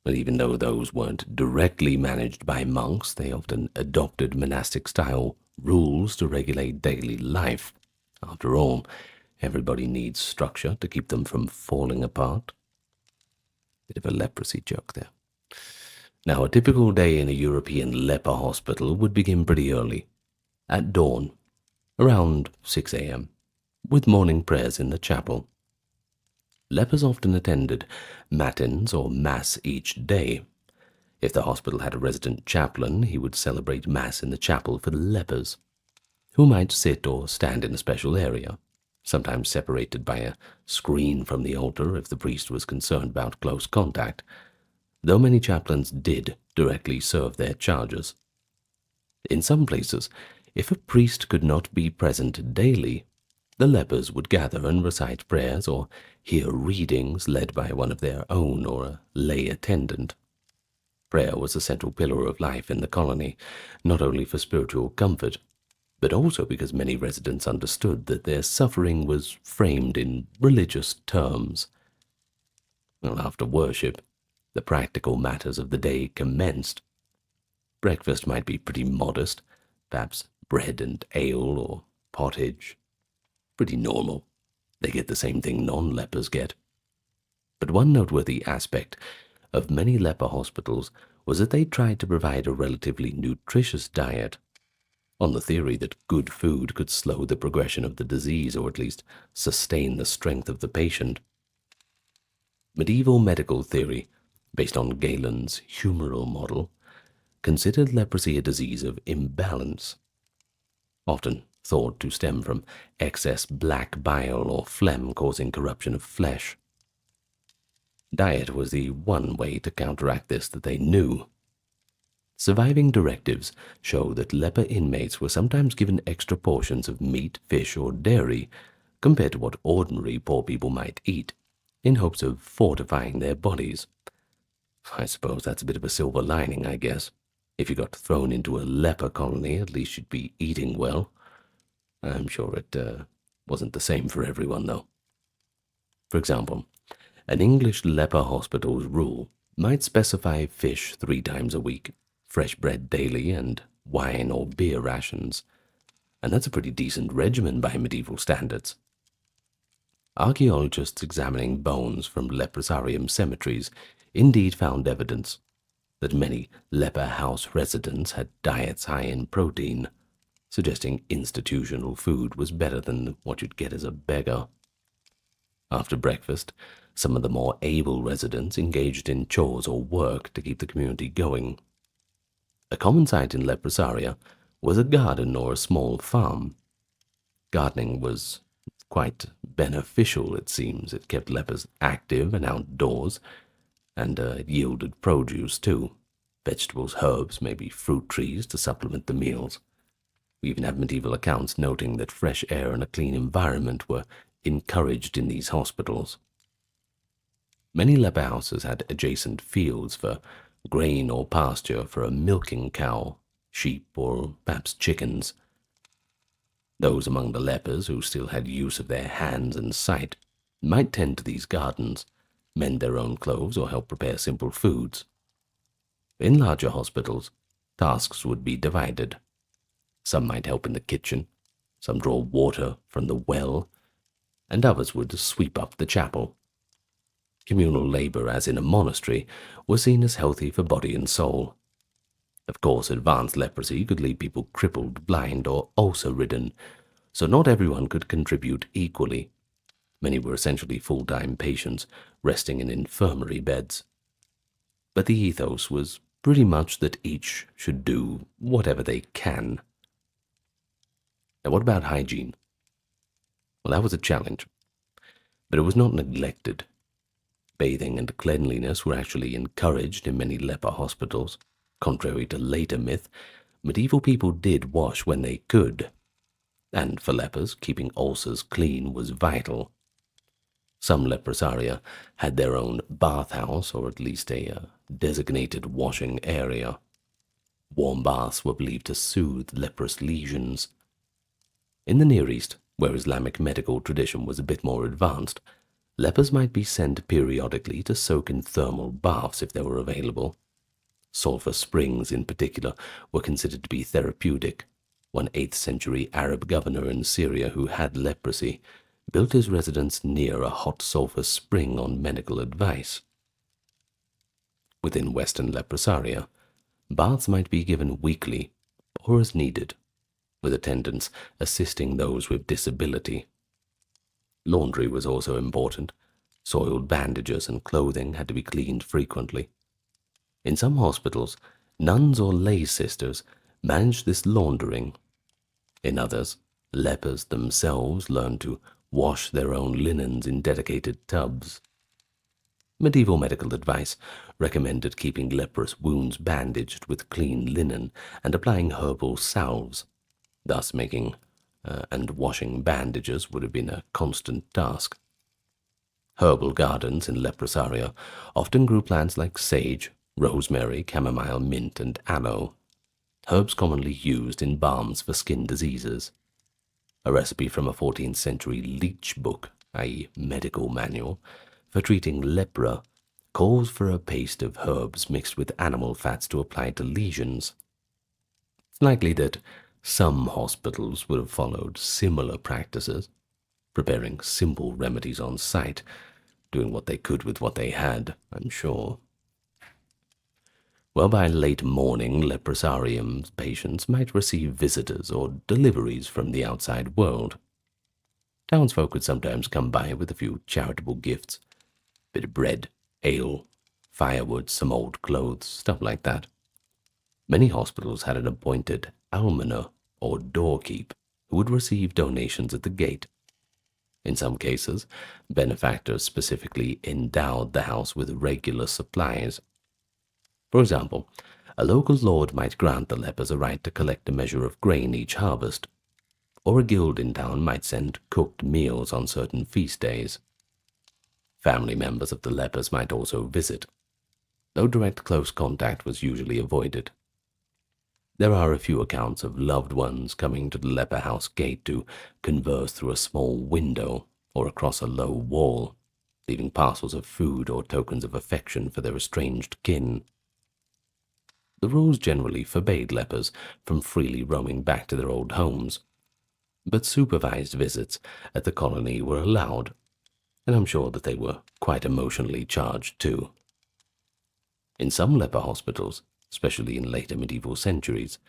But even though those weren't directly managed by monks, they often adopted monastic-style rules to regulate daily life. After all, everybody needs structure to keep them from falling apart. Bit of a leprosy joke there. Now, a typical day in a European leper hospital would begin pretty early, at dawn, around 6 a.m., with morning prayers in the chapel. Lepers often attended matins or mass each day. If the hospital had a resident chaplain, he would celebrate mass in the chapel for the lepers, who might sit or stand in a special area, sometimes separated by a screen from the altar if the priest was concerned about close contact, though many chaplains did directly serve their charges. In some places, if a priest could not be present daily, the lepers would gather and recite prayers or hear readings led by one of their own or a lay attendant. Prayer was a central pillar of life in the colony, not only for spiritual comfort, but also because many residents understood that their suffering was framed in religious terms. Well, after worship, the practical matters of the day commenced. Breakfast might be pretty modest, perhaps bread and ale or pottage. Pretty normal. They get the same thing non-lepers get. But one noteworthy aspect of many leper hospitals was that they tried to provide a relatively nutritious diet, on the theory that good food could slow the progression of the disease or at least sustain the strength of the patient. Medieval medical theory, based on Galen's humoral model, considered leprosy a disease of imbalance, often thought to stem from excess black bile or phlegm causing corruption of flesh. Diet was the one way to counteract this that they knew. Surviving directives show that leper inmates were sometimes given extra portions of meat, fish, or dairy compared to what ordinary poor people might eat, in hopes of fortifying their bodies. I suppose that's a bit of a silver lining, I guess. If you got thrown into a leper colony, at least you'd be eating well. I'm sure it wasn't the same for everyone, though. For example, an English leper hospital's rule might specify fish 3 times a week, fresh bread daily, and wine or beer rations, and that's a pretty decent regimen by medieval standards. Archaeologists examining bones from leprosarium cemeteries indeed found evidence that many leper house residents had diets high in protein, suggesting institutional food was better than what you'd get as a beggar. After breakfast, some of the more able residents engaged in chores or work to keep the community going. A common sight in leprosaria was a garden or a small farm. Gardening was quite beneficial, it seems. It kept lepers active and outdoors, and it yielded produce too. Vegetables, herbs, maybe fruit trees to supplement the meals. We even have medieval accounts noting that fresh air and a clean environment were encouraged in these hospitals. Many leper houses had adjacent fields for grain or pasture for a milking cow, sheep, or perhaps chickens. Those among the lepers who still had use of their hands and sight might tend to these gardens, mend their own clothes, or help prepare simple foods. In larger hospitals, tasks would be divided. Some might help in the kitchen, some draw water from the well, and others would sweep up the chapel. Communal labor, as in a monastery, was seen as healthy for body and soul. Of course, advanced leprosy could leave people crippled, blind, or ulcer-ridden, so not everyone could contribute equally. Many were essentially full-time patients, resting in infirmary beds. But the ethos was pretty much that each should do whatever they can. Now, what about hygiene? Well, that was a challenge, but it was not neglected. Bathing and cleanliness were actually encouraged in many leper hospitals. Contrary to later myth, medieval people did wash when they could, and for lepers, keeping ulcers clean was vital. Some leprosaria had their own bathhouse, or at least a designated washing area. Warm baths were believed to soothe leprous lesions. In the Near East, where Islamic medical tradition was a bit more advanced, lepers might be sent periodically to soak in thermal baths if they were available. Sulphur springs, in particular, were considered to be therapeutic. One 8th century Arab governor in Syria who had leprosy built his residence near a hot sulphur spring on medical advice. Within Western leprosaria, baths might be given weekly or as needed, with attendants assisting those with disability. Laundry was also important. Soiled bandages and clothing had to be cleaned frequently. In some hospitals, nuns or lay sisters managed this laundering. In others, lepers themselves learned to wash their own linens in dedicated tubs. Medieval medical advice recommended keeping leprous wounds bandaged with clean linen and applying herbal salves. Thus making and washing bandages would have been a constant task. Herbal gardens in leprosaria often grew plants like sage, rosemary, chamomile, mint, and aloe, herbs commonly used in balms for skin diseases. A recipe from a 14th century leech book, i.e. medical manual, for treating lepra calls for a paste of herbs mixed with animal fats to apply to lesions. It's likely that some hospitals would have followed similar practices, preparing simple remedies on site, doing what they could with what they had, I'm sure. Well, by late morning, leprosarium patients might receive visitors or deliveries from the outside world. Townsfolk would sometimes come by with a few charitable gifts, a bit of bread, ale, firewood, some old clothes, stuff like that. Many hospitals had an appointed almoner or doorkeep who would receive donations at the gate. In some cases, benefactors specifically endowed the house with regular supplies. For example, a local lord might grant the lepers a right to collect a measure of grain each harvest, or a guild in town might send cooked meals on certain feast days. Family members of the lepers might also visit, though direct close contact was usually avoided. There are a few accounts of loved ones coming to the leper house gate to converse through a small window or across a low wall, leaving parcels of food or tokens of affection for their estranged kin. The rules generally forbade lepers from freely roaming back to their old homes, but supervised visits at the colony were allowed, and I'm sure that they were quite emotionally charged too. In some leper hospitals, especially in later medieval centuries,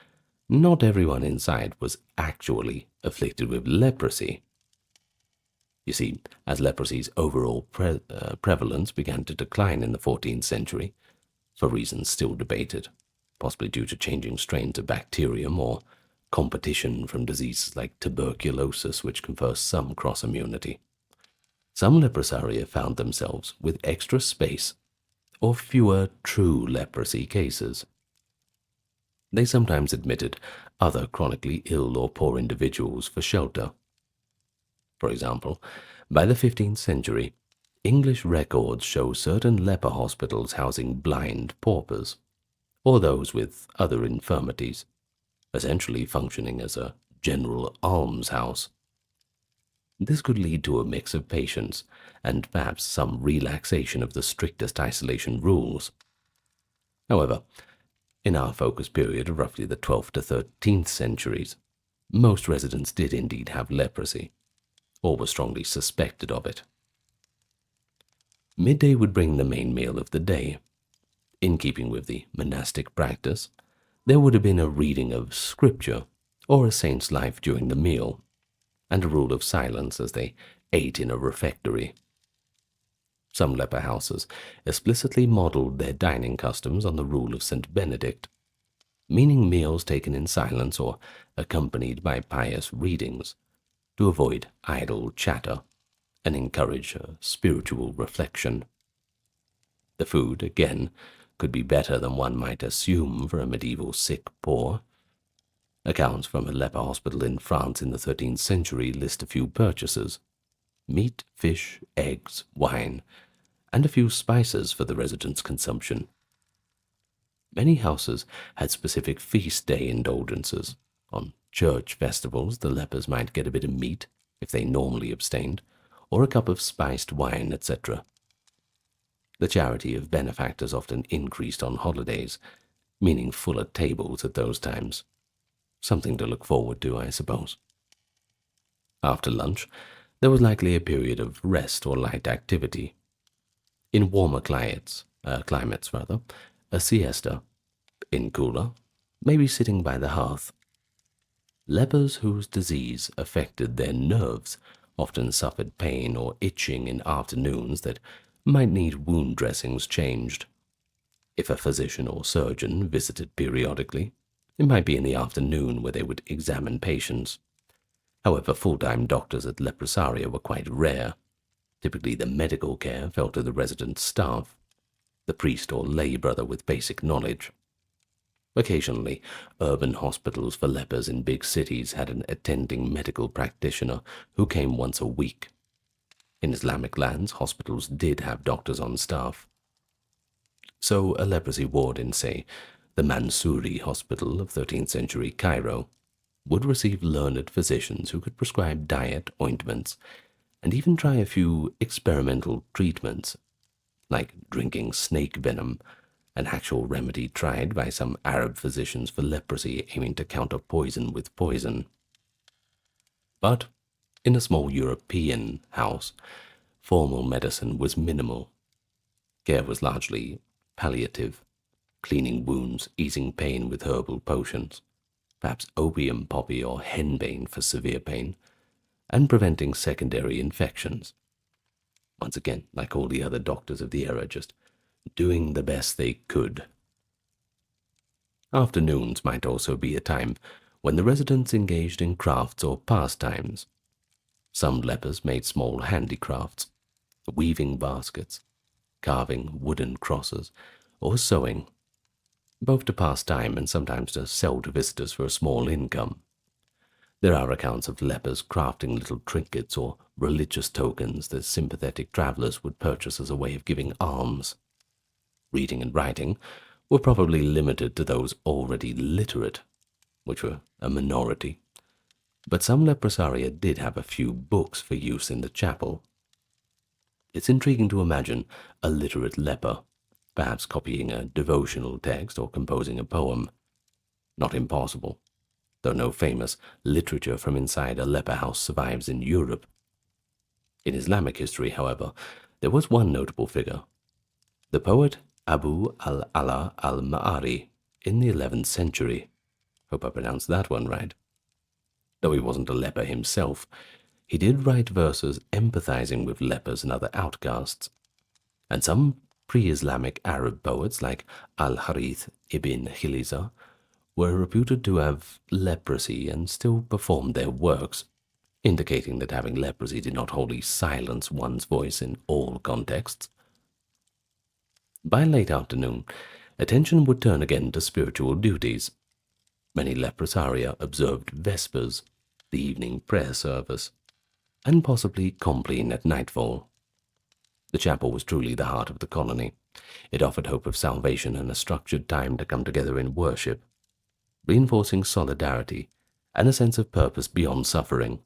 not everyone inside was actually afflicted with leprosy. You see, as leprosy's overall prevalence began to decline in the 14th century, for reasons still debated, possibly due to changing strains of bacterium or competition from diseases like tuberculosis, which confer some cross-immunity, some leprosaria found themselves with extra space or fewer true leprosy cases. They sometimes admitted other chronically ill or poor individuals for shelter. For example, by the 15th century, English records show certain leper hospitals housing blind paupers, or those with other infirmities, essentially functioning as a general almshouse. This could lead to a mix of patients and perhaps some relaxation of the strictest isolation rules. However, in our focus period of roughly the 12th to 13th centuries, most residents did indeed have leprosy, or were strongly suspected of it. Midday would bring the main meal of the day. In keeping with the monastic practice, there would have been a reading of scripture or a saint's life during the meal, and a rule of silence as they ate in a refectory. Some leper houses explicitly modeled their dining customs on the rule of St. Benedict, meaning meals taken in silence or accompanied by pious readings to avoid idle chatter and encourage spiritual reflection. The food, again, could be better than one might assume for a medieval sick poor. Accounts from a leper hospital in France in the 13th century list a few purchases: meat, fish, eggs, wine, and a few spices for the residents' consumption. Many houses had specific feast day indulgences. On church festivals, the lepers might get a bit of meat, if they normally abstained, or a cup of spiced wine, etc. The charity of benefactors often increased on holidays, meaning fuller tables at those times. Something to look forward to, I suppose. After lunch, there was likely a period of rest or light activity. In warmer climates, a siesta. In cooler, maybe sitting by the hearth. Lepers whose disease affected their nerves often suffered pain or itching in afternoons that might need wound dressings changed. If a physician or surgeon visited periodically, it might be in the afternoon where they would examine patients. However, full-time doctors at leprosaria were quite rare. Typically, the medical care fell to the resident staff, the priest or lay brother with basic knowledge. Occasionally, urban hospitals for lepers in big cities had an attending medical practitioner who came once a week. In Islamic lands, hospitals did have doctors on staff. So a leprosy ward in, say, the Mansouri Hospital of 13th century Cairo would receive learned physicians who could prescribe diet, ointments, and even try a few experimental treatments, like drinking snake venom, an actual remedy tried by some Arab physicians for leprosy aiming to counter poison with poison. But in a small European house, formal medicine was minimal. Care was largely palliative, cleaning wounds, easing pain with herbal potions, perhaps opium poppy or henbane for severe pain, and preventing secondary infections. Once again, like all the other doctors of the era, just doing the best they could. Afternoons might also be a time when the residents engaged in crafts or pastimes. Some lepers made small handicrafts, weaving baskets, carving wooden crosses, or sewing, both to pass time and sometimes to sell to visitors for a small income. There are accounts of lepers crafting little trinkets or religious tokens that sympathetic travelers would purchase as a way of giving alms. Reading and writing were probably limited to those already literate, which were a minority, but some leprosaria did have a few books for use in the chapel. It's intriguing to imagine a literate leper, perhaps copying a devotional text or composing a poem. Not impossible, though no famous literature from inside a leper house survives in Europe. In Islamic history, however, there was one notable figure, the poet Abu al-Ala al-Ma'ari in the 11th century. Hope I pronounced that one right. Though he wasn't a leper himself, he did write verses empathizing with lepers and other outcasts, and some pre-Islamic Arab poets like al-Harith ibn Khiliza were reputed to have leprosy and still performed their works, indicating that having leprosy did not wholly silence one's voice in all contexts. By late afternoon, attention would turn again to spiritual duties. Many leprosaria observed Vespers, the evening prayer service, and possibly Compline at nightfall. The chapel was truly the heart of the colony. It offered hope of salvation and a structured time to come together in worship, reinforcing solidarity and a sense of purpose beyond suffering.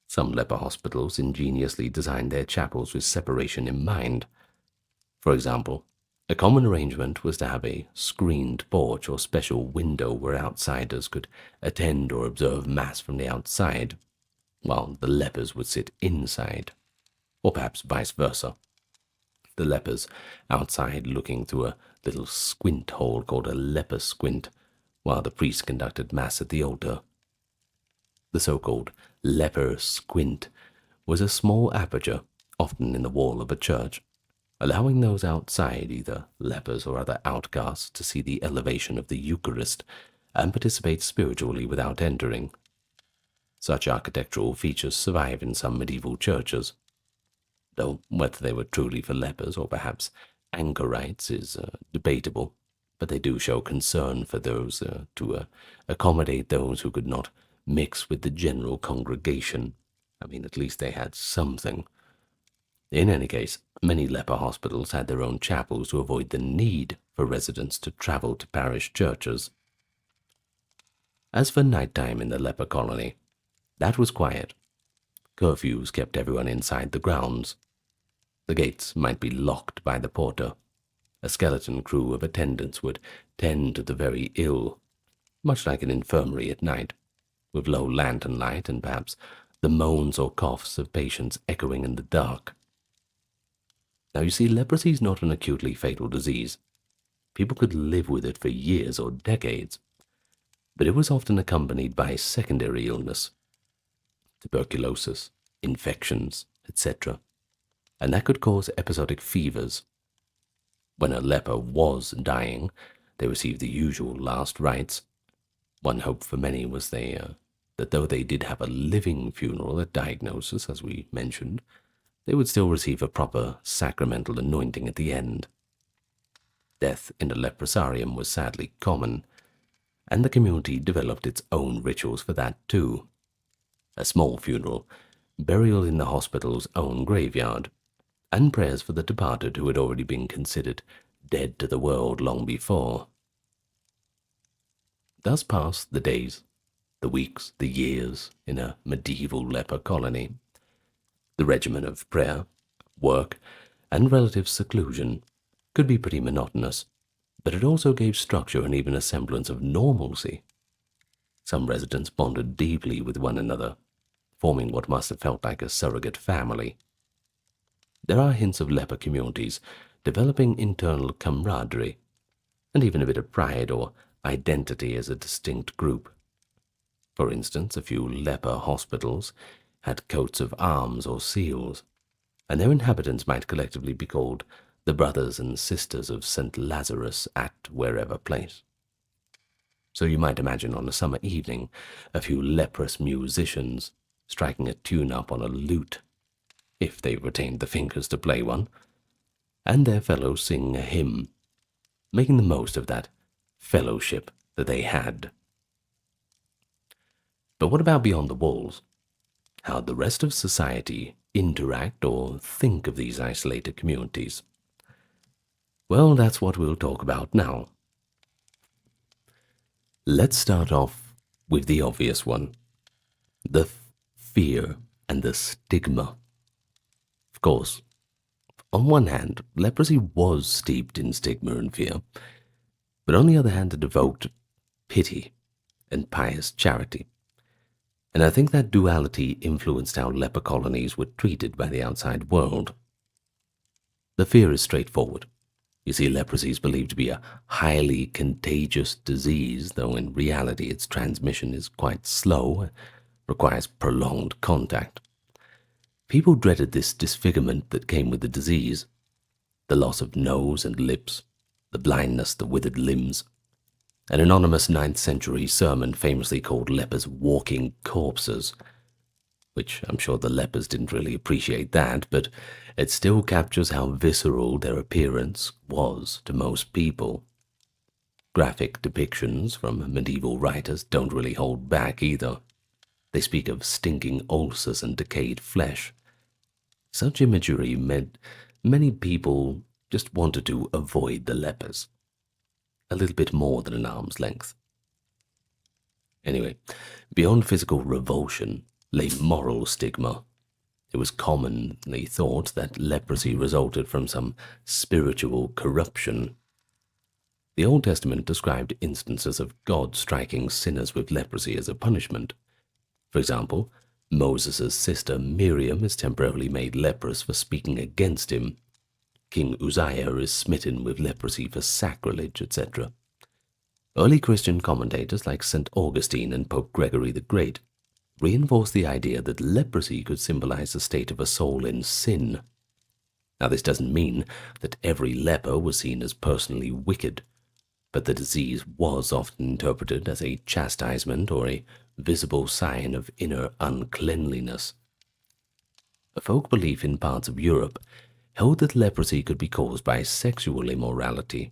Some leper hospitals ingeniously designed their chapels with separation in mind. For example, a common arrangement was to have a screened porch or special window where outsiders could attend or observe Mass from the outside, while the lepers would sit inside, or perhaps vice versa. The lepers outside looking through a little squint hole called a leper squint, while the priest conducted Mass at the altar. The so-called leper squint was a small aperture, often in the wall of a church, allowing those outside, either lepers or other outcasts, to see the elevation of the Eucharist and participate spiritually without entering. Such architectural features survive in some medieval churches, though whether they were truly for lepers or perhaps anchorites is debatable, but they do show concern for those to accommodate those who could not mix with the general congregation. I mean, at least they had something. In any case, many leper hospitals had their own chapels to avoid the need for residents to travel to parish churches. As for nighttime in the leper colony, that was quiet. Curfews kept everyone inside the grounds. The gates might be locked by the porter. A skeleton crew of attendants would tend to the very ill, much like an infirmary at night, with low lantern light and perhaps the moans or coughs of patients echoing in the dark. Now you see, leprosy is not an acutely fatal disease. People could live with it for years or decades, but it was often accompanied by secondary illness, tuberculosis, infections, etc., and that could cause episodic fevers. When a leper was dying, they received the usual last rites. One hope for many was that though they did have a living funeral at diagnosis, as we mentioned, they would still receive a proper sacramental anointing at the end. Death in a leprosarium was sadly common, and the community developed its own rituals for that too. A small funeral, burial in the hospital's own graveyard, and prayers for the departed who had already been considered dead to the world long before. Thus passed the days, the weeks, the years in a medieval leper colony. The regimen of prayer, work, and relative seclusion could be pretty monotonous, but it also gave structure and even a semblance of normalcy. Some residents bonded deeply with one another, forming what must have felt like a surrogate family. There are hints of leper communities developing internal camaraderie, and even a bit of pride or identity as a distinct group. For instance, a few leper hospitals had coats of arms or seals, and their inhabitants might collectively be called the brothers and sisters of St. Lazarus at wherever place. So you might imagine on a summer evening a few leprous musicians striking a tune up on a lute, if they retained the fingers to play one, and their fellows sing a hymn, making the most of that fellowship that they had. But what about beyond the walls? How'd the rest of society interact or think of these isolated communities? Well, that's what we'll talk about now. Let's start off with the obvious one, the fear and the stigma. Of course, on one hand, leprosy was steeped in stigma and fear, but on the other hand, it evoked pity and pious charity. And I think that duality influenced how leper colonies were treated by the outside world. The fear is straightforward. You see, leprosy is believed to be a highly contagious disease, though in reality its transmission is quite slow and requires prolonged contact. People dreaded this disfigurement that came with the disease, the loss of nose and lips, the blindness, the withered limbs. An anonymous 9th century sermon famously called lepers walking corpses, which I'm sure the lepers didn't really appreciate that, but it still captures how visceral their appearance was to most people. Graphic depictions from medieval writers don't really hold back either. They speak of stinking ulcers and decayed flesh. Such imagery meant many people just wanted to avoid the lepers, a little bit more than an arm's length. Anyway, beyond physical revulsion lay moral stigma. It was commonly thought that leprosy resulted from some spiritual corruption. The Old Testament described instances of God striking sinners with leprosy as a punishment. For example, Moses' sister Miriam is temporarily made leprous for speaking against him. King Uzziah is smitten with leprosy for sacrilege, etc. Early Christian commentators like St. Augustine and Pope Gregory the Great reinforced the idea that leprosy could symbolize the state of a soul in sin. Now, this doesn't mean that every leper was seen as personally wicked, but the disease was often interpreted as a chastisement or a visible sign of inner uncleanliness. A folk belief in parts of Europe held that leprosy could be caused by sexual immorality.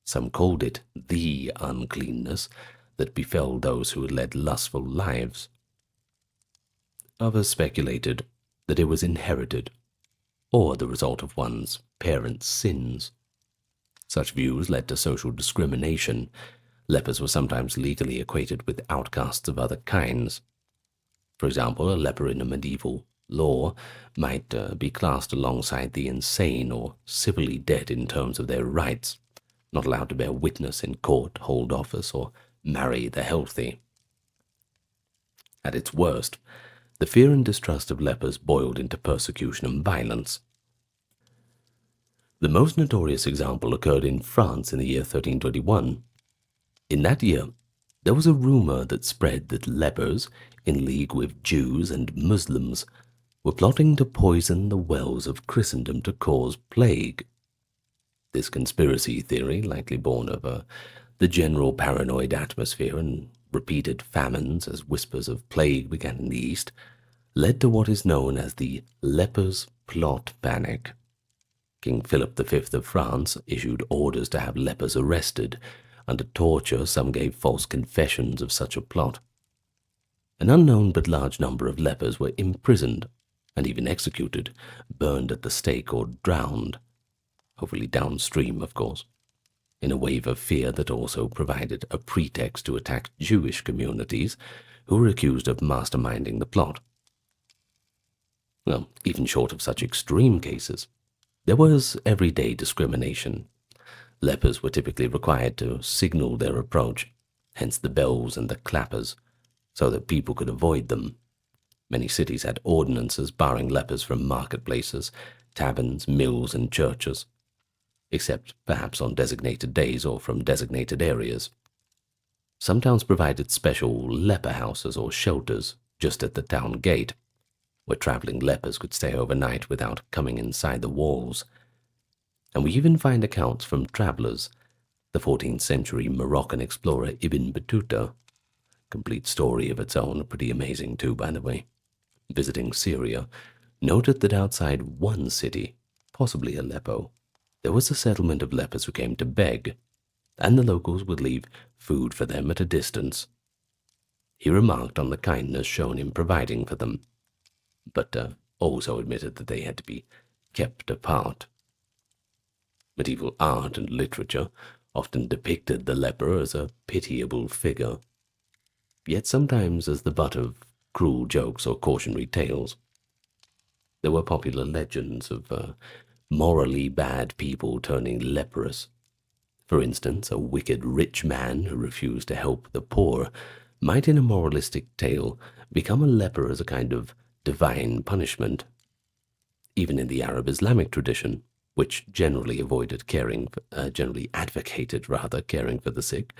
Some called it the uncleanness that befell those who had led lustful lives. Others speculated that it was inherited, or the result of one's parents' sins. Such views led to social discrimination. Lepers were sometimes legally equated with outcasts of other kinds. For example, a leper in a medieval law might be classed alongside the insane or civilly dead in terms of their rights, not allowed to bear witness in court, hold office, or marry the healthy. At its worst, the fear and distrust of lepers boiled into persecution and violence. The most notorious example occurred in France in the year 1321. In that year, there was a rumor that spread that lepers, in league with Jews and Muslims, were plotting to poison the wells of Christendom to cause plague. This conspiracy theory, likely born of the general paranoid atmosphere and repeated famines as whispers of plague began in the East, led to what is known as the Lepers' Plot Panic. King Philip V of France issued orders to have lepers arrested. Under torture, some gave false confessions of such a plot. An unknown but large number of lepers were imprisoned and even executed, burned at the stake or drowned, hopefully downstream, of course, in a wave of fear that also provided a pretext to attack Jewish communities who were accused of masterminding the plot. Well, even short of such extreme cases, there was everyday discrimination. Lepers were typically required to signal their approach, hence the bells and the clappers, so that people could avoid them. Many cities had ordinances barring lepers from marketplaces, taverns, mills, and churches, except perhaps on designated days or from designated areas. Some towns provided special leper houses or shelters just at the town gate, where traveling lepers could stay overnight without coming inside the walls. And we even find accounts from travelers. The 14th century Moroccan explorer Ibn Battuta, complete story of its own, pretty amazing too, by the way, visiting Syria, noted that outside one city, possibly Aleppo, there was a settlement of lepers who came to beg, and the locals would leave food for them at a distance. He remarked on the kindness shown in providing for them, but also admitted that they had to be kept apart. Medieval art and literature often depicted the leper as a pitiable figure, yet sometimes as the butt of cruel jokes or cautionary tales. There were popular legends of morally bad people turning leprous. For instance, a wicked rich man who refused to help the poor might in a moralistic tale become a leper as a kind of divine punishment. Even in the Arab Islamic tradition, which generally advocated caring for the sick,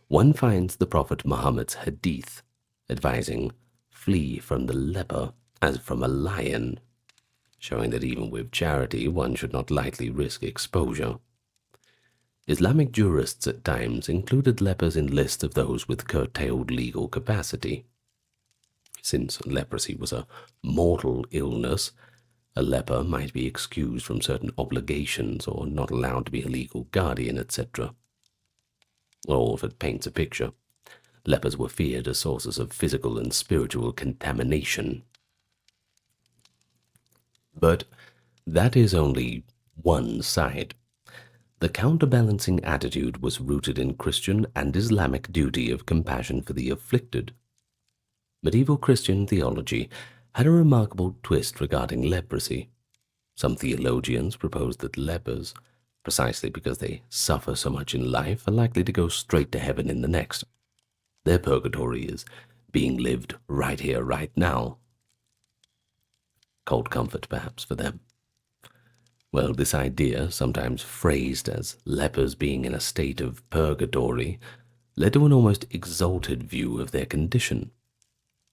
one finds the Prophet Muhammad's hadith advising flee from the leper as from a lion, showing that even with charity one should not lightly risk exposure. Islamic jurists at times included lepers in lists of those with curtailed legal capacity. Since leprosy was a mortal illness, a leper might be excused from certain obligations or not allowed to be a legal guardian, etc. Or, if it paints a picture, lepers were feared as sources of physical and spiritual contamination. But that is only one side. The counterbalancing attitude was rooted in Christian and Islamic duty of compassion for the afflicted. Medieval Christian theology had a remarkable twist regarding leprosy. Some theologians proposed that lepers, precisely because they suffer so much in life, are likely to go straight to heaven in the next. Their purgatory is being lived right here, right now. Cold comfort, perhaps, for them. Well, this idea, sometimes phrased as lepers being in a state of purgatory, led to an almost exalted view of their condition.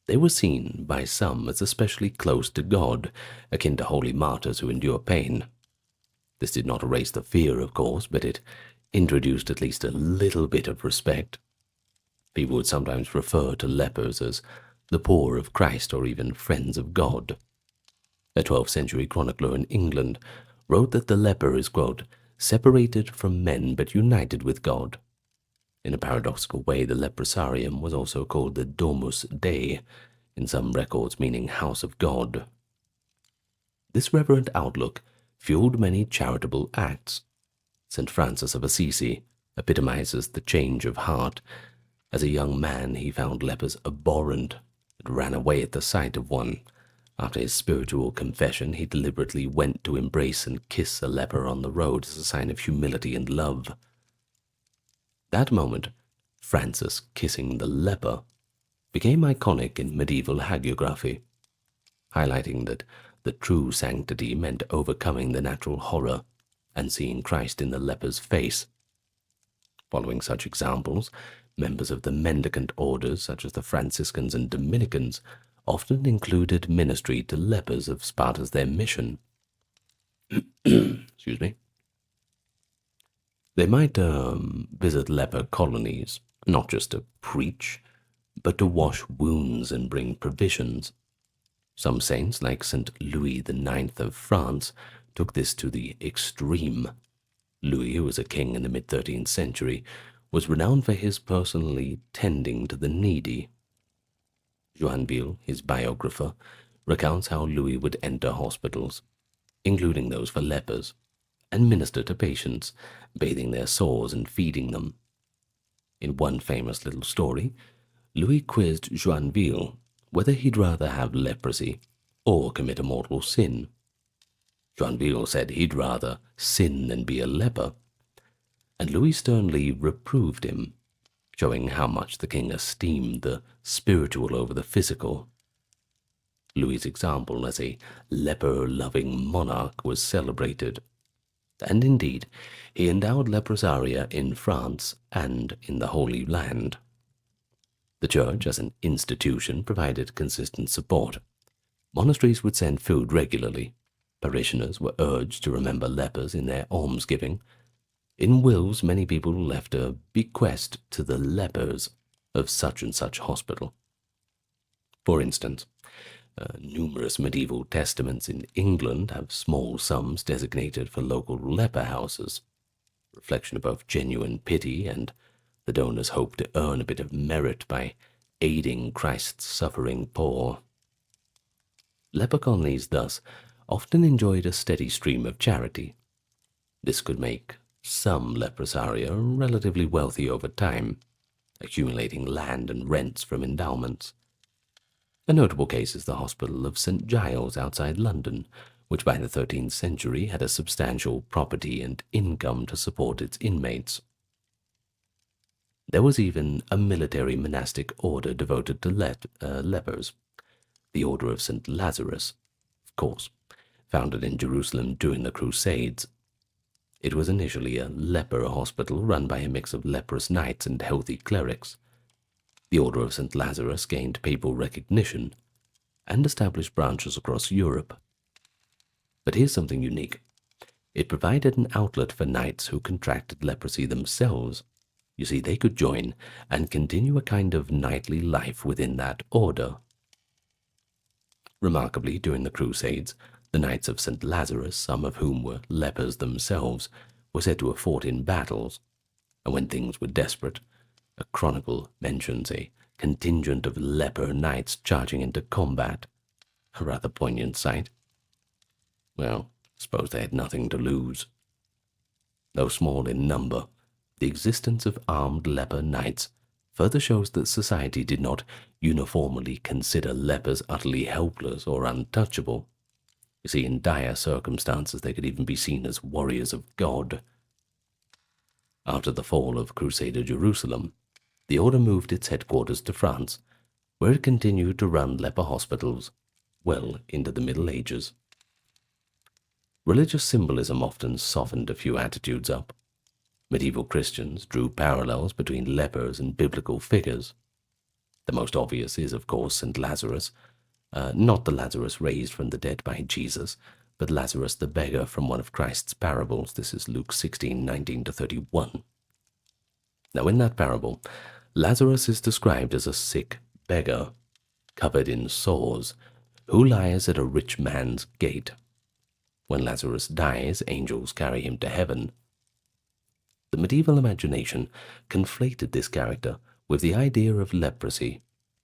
They were seen by some as especially close to God, akin to holy martyrs who endure pain. This did not erase the fear, of course, but it introduced at least a little bit of respect. People would sometimes refer to lepers as the poor of Christ or even friends of God. A 12th century chronicler in England wrote that the leper is, quote, separated from men but united with God. In a paradoxical way, the leprosarium was also called the Domus Dei, in some records meaning house of God. This reverent outlook fueled many charitable acts. St. Francis of Assisi epitomizes the change of heart. As a young man, he found lepers abhorrent and ran away at the sight of one. After his spiritual confession, he deliberately went to embrace and kiss a leper on the road as a sign of humility and love. That moment, Francis kissing the leper, became iconic in medieval hagiography, highlighting that the true sanctity meant overcoming the natural horror and seeing Christ in the leper's face. Following such examples, members of the mendicant orders, such as the Franciscans and Dominicans, often included ministry to lepers as part of their mission. Excuse me. They might visit leper colonies, not just to preach, but to wash wounds and bring provisions. Some saints, like St. Louis IX of France, took this to the extreme. Louis, who was a king in the mid-13th century, was renowned for his personally tending to the needy. Joinville, his biographer, recounts how Louis would enter hospitals, including those for lepers, and minister to patients, bathing their sores and feeding them. In one famous little story, Louis quizzed Joinville whether he'd rather have leprosy or commit a mortal sin. Joinville said he'd rather sin than be a leper, and Louis sternly reproved him, showing how much the king esteemed the spiritual over the physical. Louis's example as a leper-loving monarch was celebrated, and indeed he endowed leprosaria in France and in the Holy Land. The Church, as an institution, provided consistent support. Monasteries would send food regularly. Parishioners were urged to remember lepers in their almsgiving. In wills, many people left a bequest to the lepers of such and such hospital. For instance, numerous medieval testaments in England have small sums designated for local leper houses, reflection of both genuine pity and the donor's hope to earn a bit of merit by aiding Christ's suffering poor. Leper colonies, thus, often enjoyed a steady stream of charity. This could make some leprosaria relatively wealthy over time, accumulating land and rents from endowments. A notable case is the Hospital of St. Giles outside London, which by the 13th century had a substantial property and income to support its inmates. There was even a military monastic order devoted to lepers, the Order of St. Lazarus, of course, founded in Jerusalem during the Crusades. It was initially a leper hospital run by a mix of leprous knights and healthy clerics. The Order of St. Lazarus gained papal recognition and established branches across Europe. But here's something unique. It provided an outlet for knights who contracted leprosy themselves. You see, they could join and continue a kind of knightly life within that order. Remarkably, during the Crusades, the Knights of St. Lazarus, some of whom were lepers themselves, were said to have fought in battles, and when things were desperate, a chronicle mentions a contingent of leper knights charging into combat, a rather poignant sight. Well, suppose they had nothing to lose. Though small in number, the existence of armed leper knights further shows that society did not uniformly consider lepers utterly helpless or untouchable. You see, in dire circumstances, they could even be seen as warriors of God. After the fall of Crusader Jerusalem, the order moved its headquarters to France, where it continued to run leper hospitals well into the Middle Ages. Religious symbolism often softened a few attitudes up. Medieval Christians drew parallels between lepers and biblical figures. The most obvious is, of course, St. Lazarus, not the Lazarus raised from the dead by Jesus, but Lazarus the beggar from one of Christ's parables. This is Luke 16:19-31. Now, in that parable, Lazarus is described as a sick beggar, covered in sores, who lies at a rich man's gate. When Lazarus dies, angels carry him to heaven. The medieval imagination conflated this character with the idea of leprosy,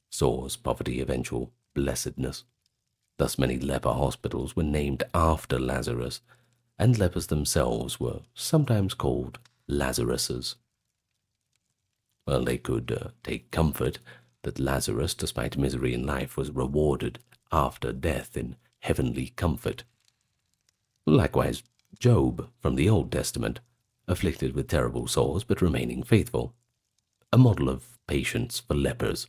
sores, poverty, eventual blessedness. Thus many leper hospitals were named after Lazarus, and lepers themselves were sometimes called Lazaruses. Well, they could take comfort that Lazarus, despite misery in life, was rewarded after death in heavenly comfort. Likewise, Job from the Old Testament, afflicted with terrible sores but remaining faithful, a model of patience for lepers.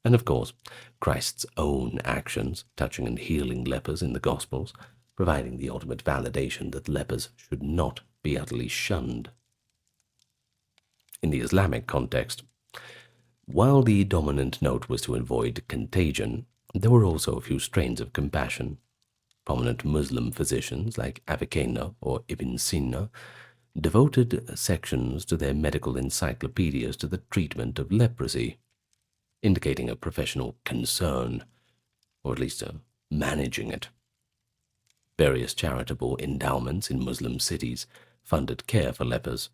And of course, Christ's own actions touching and healing lepers in the Gospels, providing the ultimate validation that lepers should not be utterly shunned. In the Islamic context, while the dominant note was to avoid contagion, there were also a few strains of compassion. Prominent Muslim physicians like Avicenna or Ibn Sina devoted sections to their medical encyclopedias to the treatment of leprosy, indicating a professional concern, or at least managing it. Various charitable endowments in Muslim cities funded care for lepers.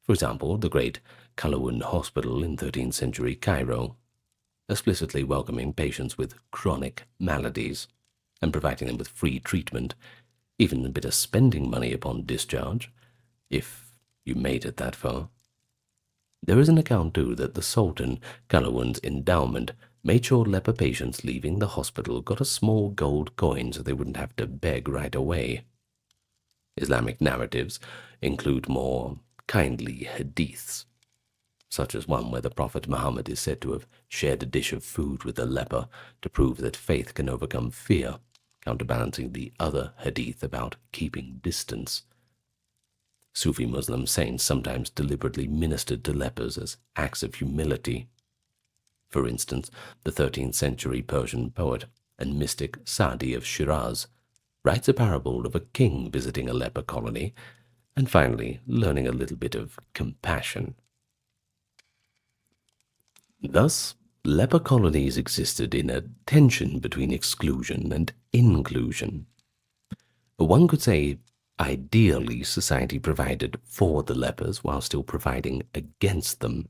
For example, the great Congruent Hospital in 13th century Cairo, explicitly welcoming patients with chronic maladies and providing them with free treatment, even a bit of spending money upon discharge, if you made it that far. There is an account, too, that the Sultan Congruent's endowment made sure leper patients leaving the hospital got a small gold coin so they wouldn't have to beg right away. Islamic narratives include more kindly hadiths, such as one where the Prophet Muhammad is said to have shared a dish of food with a leper to prove that faith can overcome fear, counterbalancing the other hadith about keeping distance. Sufi Muslim saints sometimes deliberately ministered to lepers as acts of humility. For instance, the 13th century Persian poet and mystic Sa'di of Shiraz writes a parable of a king visiting a leper colony and finally learning a little bit of compassion. Thus, leper colonies existed in a tension between exclusion and inclusion. One could say, ideally, society provided for the lepers while still providing against them.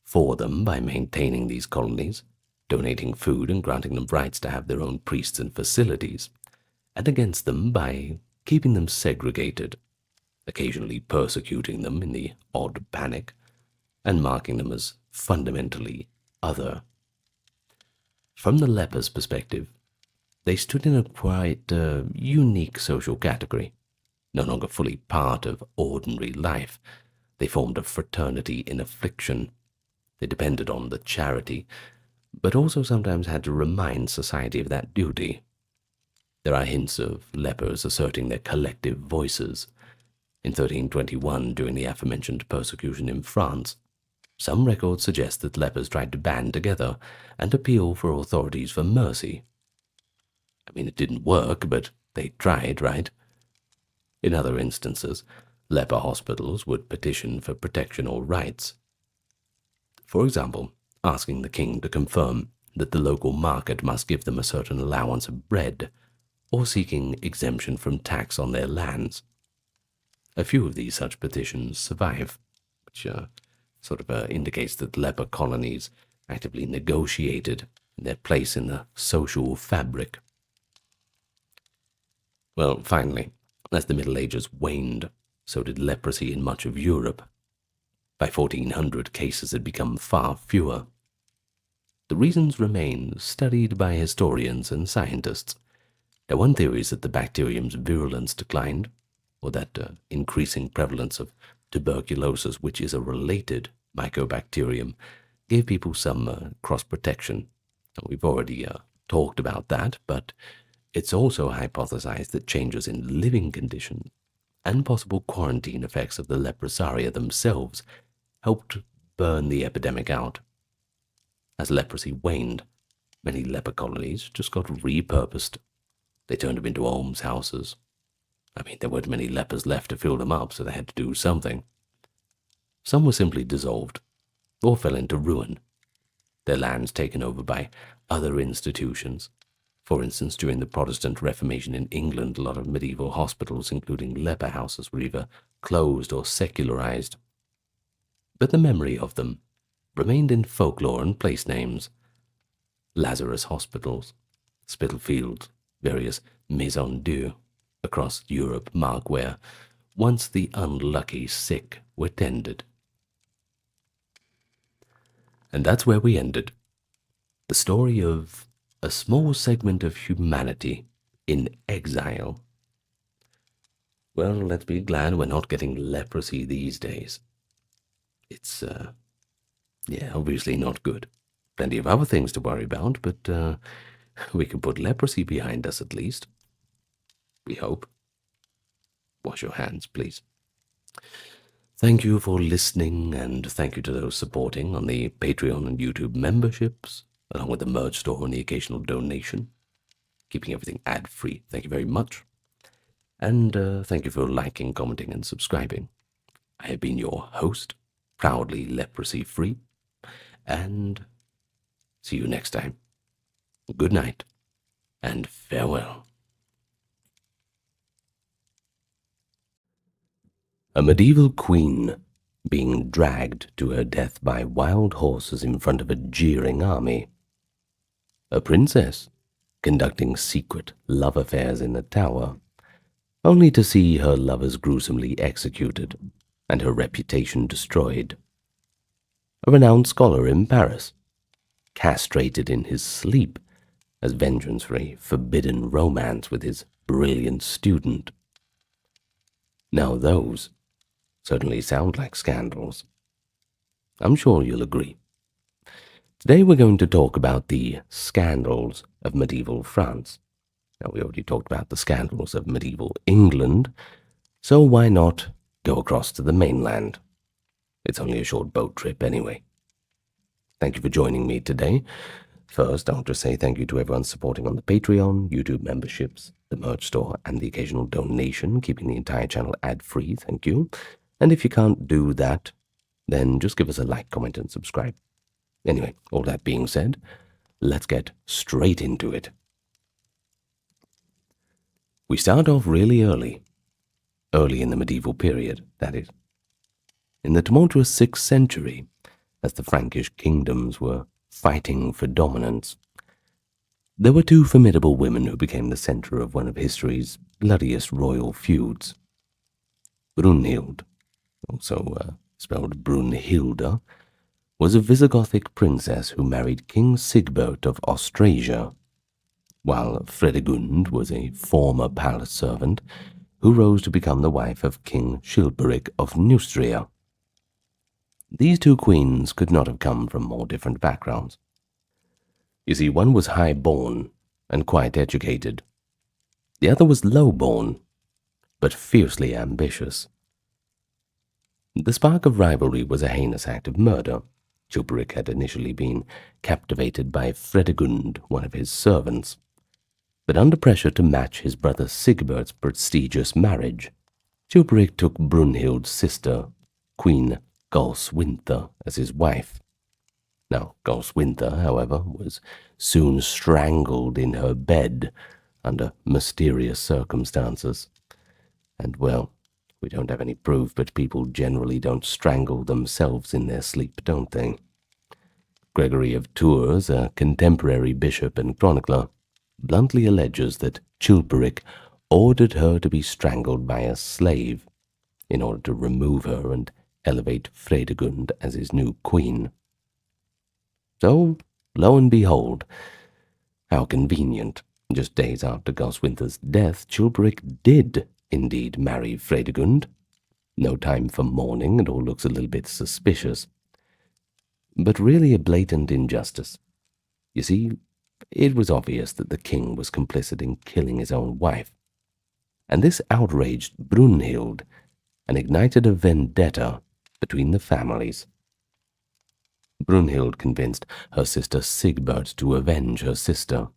For them by maintaining these colonies, donating food and granting them rights to have their own priests and facilities, and against them by keeping them segregated, occasionally persecuting them in the odd panic, and marking them as fundamentally other. From the leper's perspective, they stood in a quite unique social category. No longer fully part of ordinary life, they formed a fraternity in affliction. They depended on the charity, but also sometimes had to remind society of that duty. There are hints of lepers asserting their collective voices. In 1321, during the aforementioned persecution in France, some records suggest that lepers tried to band together and appeal for authorities for mercy. I mean, it didn't work, but they tried, right? In other instances, leper hospitals would petition for protection or rights. For example, asking the king to confirm that the local market must give them a certain allowance of bread, or seeking exemption from tax on their lands. A few of these such petitions survive, which indicates that leper colonies actively negotiated their place in the social fabric. Well, finally, as the Middle Ages waned, so did leprosy in much of Europe. By 1400, cases had become far fewer. The reasons remain studied by historians and scientists. Now, one theory is that the bacterium's virulence declined, or that increasing prevalence of tuberculosis, which is a related mycobacterium, gave people some cross-protection. We've already talked about that, but it's also hypothesized that changes in living conditions and possible quarantine effects of the leprosaria themselves helped burn the epidemic out. As leprosy waned, many leper colonies just got repurposed. They turned them into almshouses. I mean, there weren't many lepers left to fill them up, so they had to do something. Some were simply dissolved, or fell into ruin, their lands taken over by other institutions. For instance, during the Protestant Reformation in England, a lot of medieval hospitals, including leper houses, were either closed or secularized. But the memory of them remained in folklore and place names. Lazarus hospitals, Spitalfields, various maisons Dieu across Europe mark where once the unlucky sick were tended. And that's where we ended. The story of a small segment of humanity in exile. Well, let's be glad we're not getting leprosy these days. It's, obviously not good. Plenty of other things to worry about, but we can put leprosy behind us at least. We hope. Wash your hands, please. Thank you for listening, and thank you to those supporting on the Patreon and YouTube memberships, along with the merch store and the occasional donation, keeping everything ad-free. Thank you very much. And thank you for liking, commenting, and subscribing. I have been your host, proudly leprosy-free, and see you next time. Good night, and farewell. A medieval queen being dragged to her death by wild horses in front of a jeering army. A princess conducting secret love affairs in a tower, only to see her lovers gruesomely executed and her reputation destroyed. A renowned scholar in Paris, castrated in his sleep as vengeance for a forbidden romance with his brilliant student. Now those certainly sound like scandals. I'm sure you'll agree. Today we're going to talk about the scandals of medieval France. Now, we already talked about the scandals of medieval England, so why not go across to the mainland? It's only a short boat trip anyway. Thank you for joining me today. First, I want to say thank you to everyone supporting on the Patreon, YouTube memberships, the merch store, and the occasional donation, keeping the entire channel ad-free. Thank you. And if you can't do that, then just give us a like, comment, and subscribe. Anyway, all that being said, let's get straight into it. We start off really early in the medieval period, that is. In the tumultuous 6th century, as the Frankish kingdoms were fighting for dominance, there were two formidable women who became the center of one of history's bloodiest royal feuds. Brunhild, also spelled Brunhilda, was a Visigothic princess who married King Sigbert of Austrasia, while Fredegund was a former palace servant who rose to become the wife of King Chilperic of Neustria. These two queens could not have come from more different backgrounds. You see, one was high-born and quite educated. The other was low-born, but fiercely ambitious. The spark of rivalry was a heinous act of murder. Chilperic had initially been captivated by Fredegund, one of his servants, but under pressure to match his brother Sigbert's prestigious marriage, Chilperic took Brunhild's sister, Queen Galswintha, as his wife. Now, Galswintha, however, was soon strangled in her bed under mysterious circumstances. And, well, we don't have any proof, but people generally don't strangle themselves in their sleep, don't they? Gregory of Tours, a contemporary bishop and chronicler, bluntly alleges that Chilperic ordered her to be strangled by a slave in order to remove her and elevate Fredegund as his new queen. So, lo and behold, how convenient, just days after Goswinther's death, Chilperic did indeed marry Fredegund. No time for mourning, it all looks a little bit suspicious, but really a blatant injustice. You see, it was obvious that the king was complicit in killing his own wife, and this outraged Brunhild and ignited a vendetta between the families. Brunhild convinced her sister Sigbert to avenge her sister.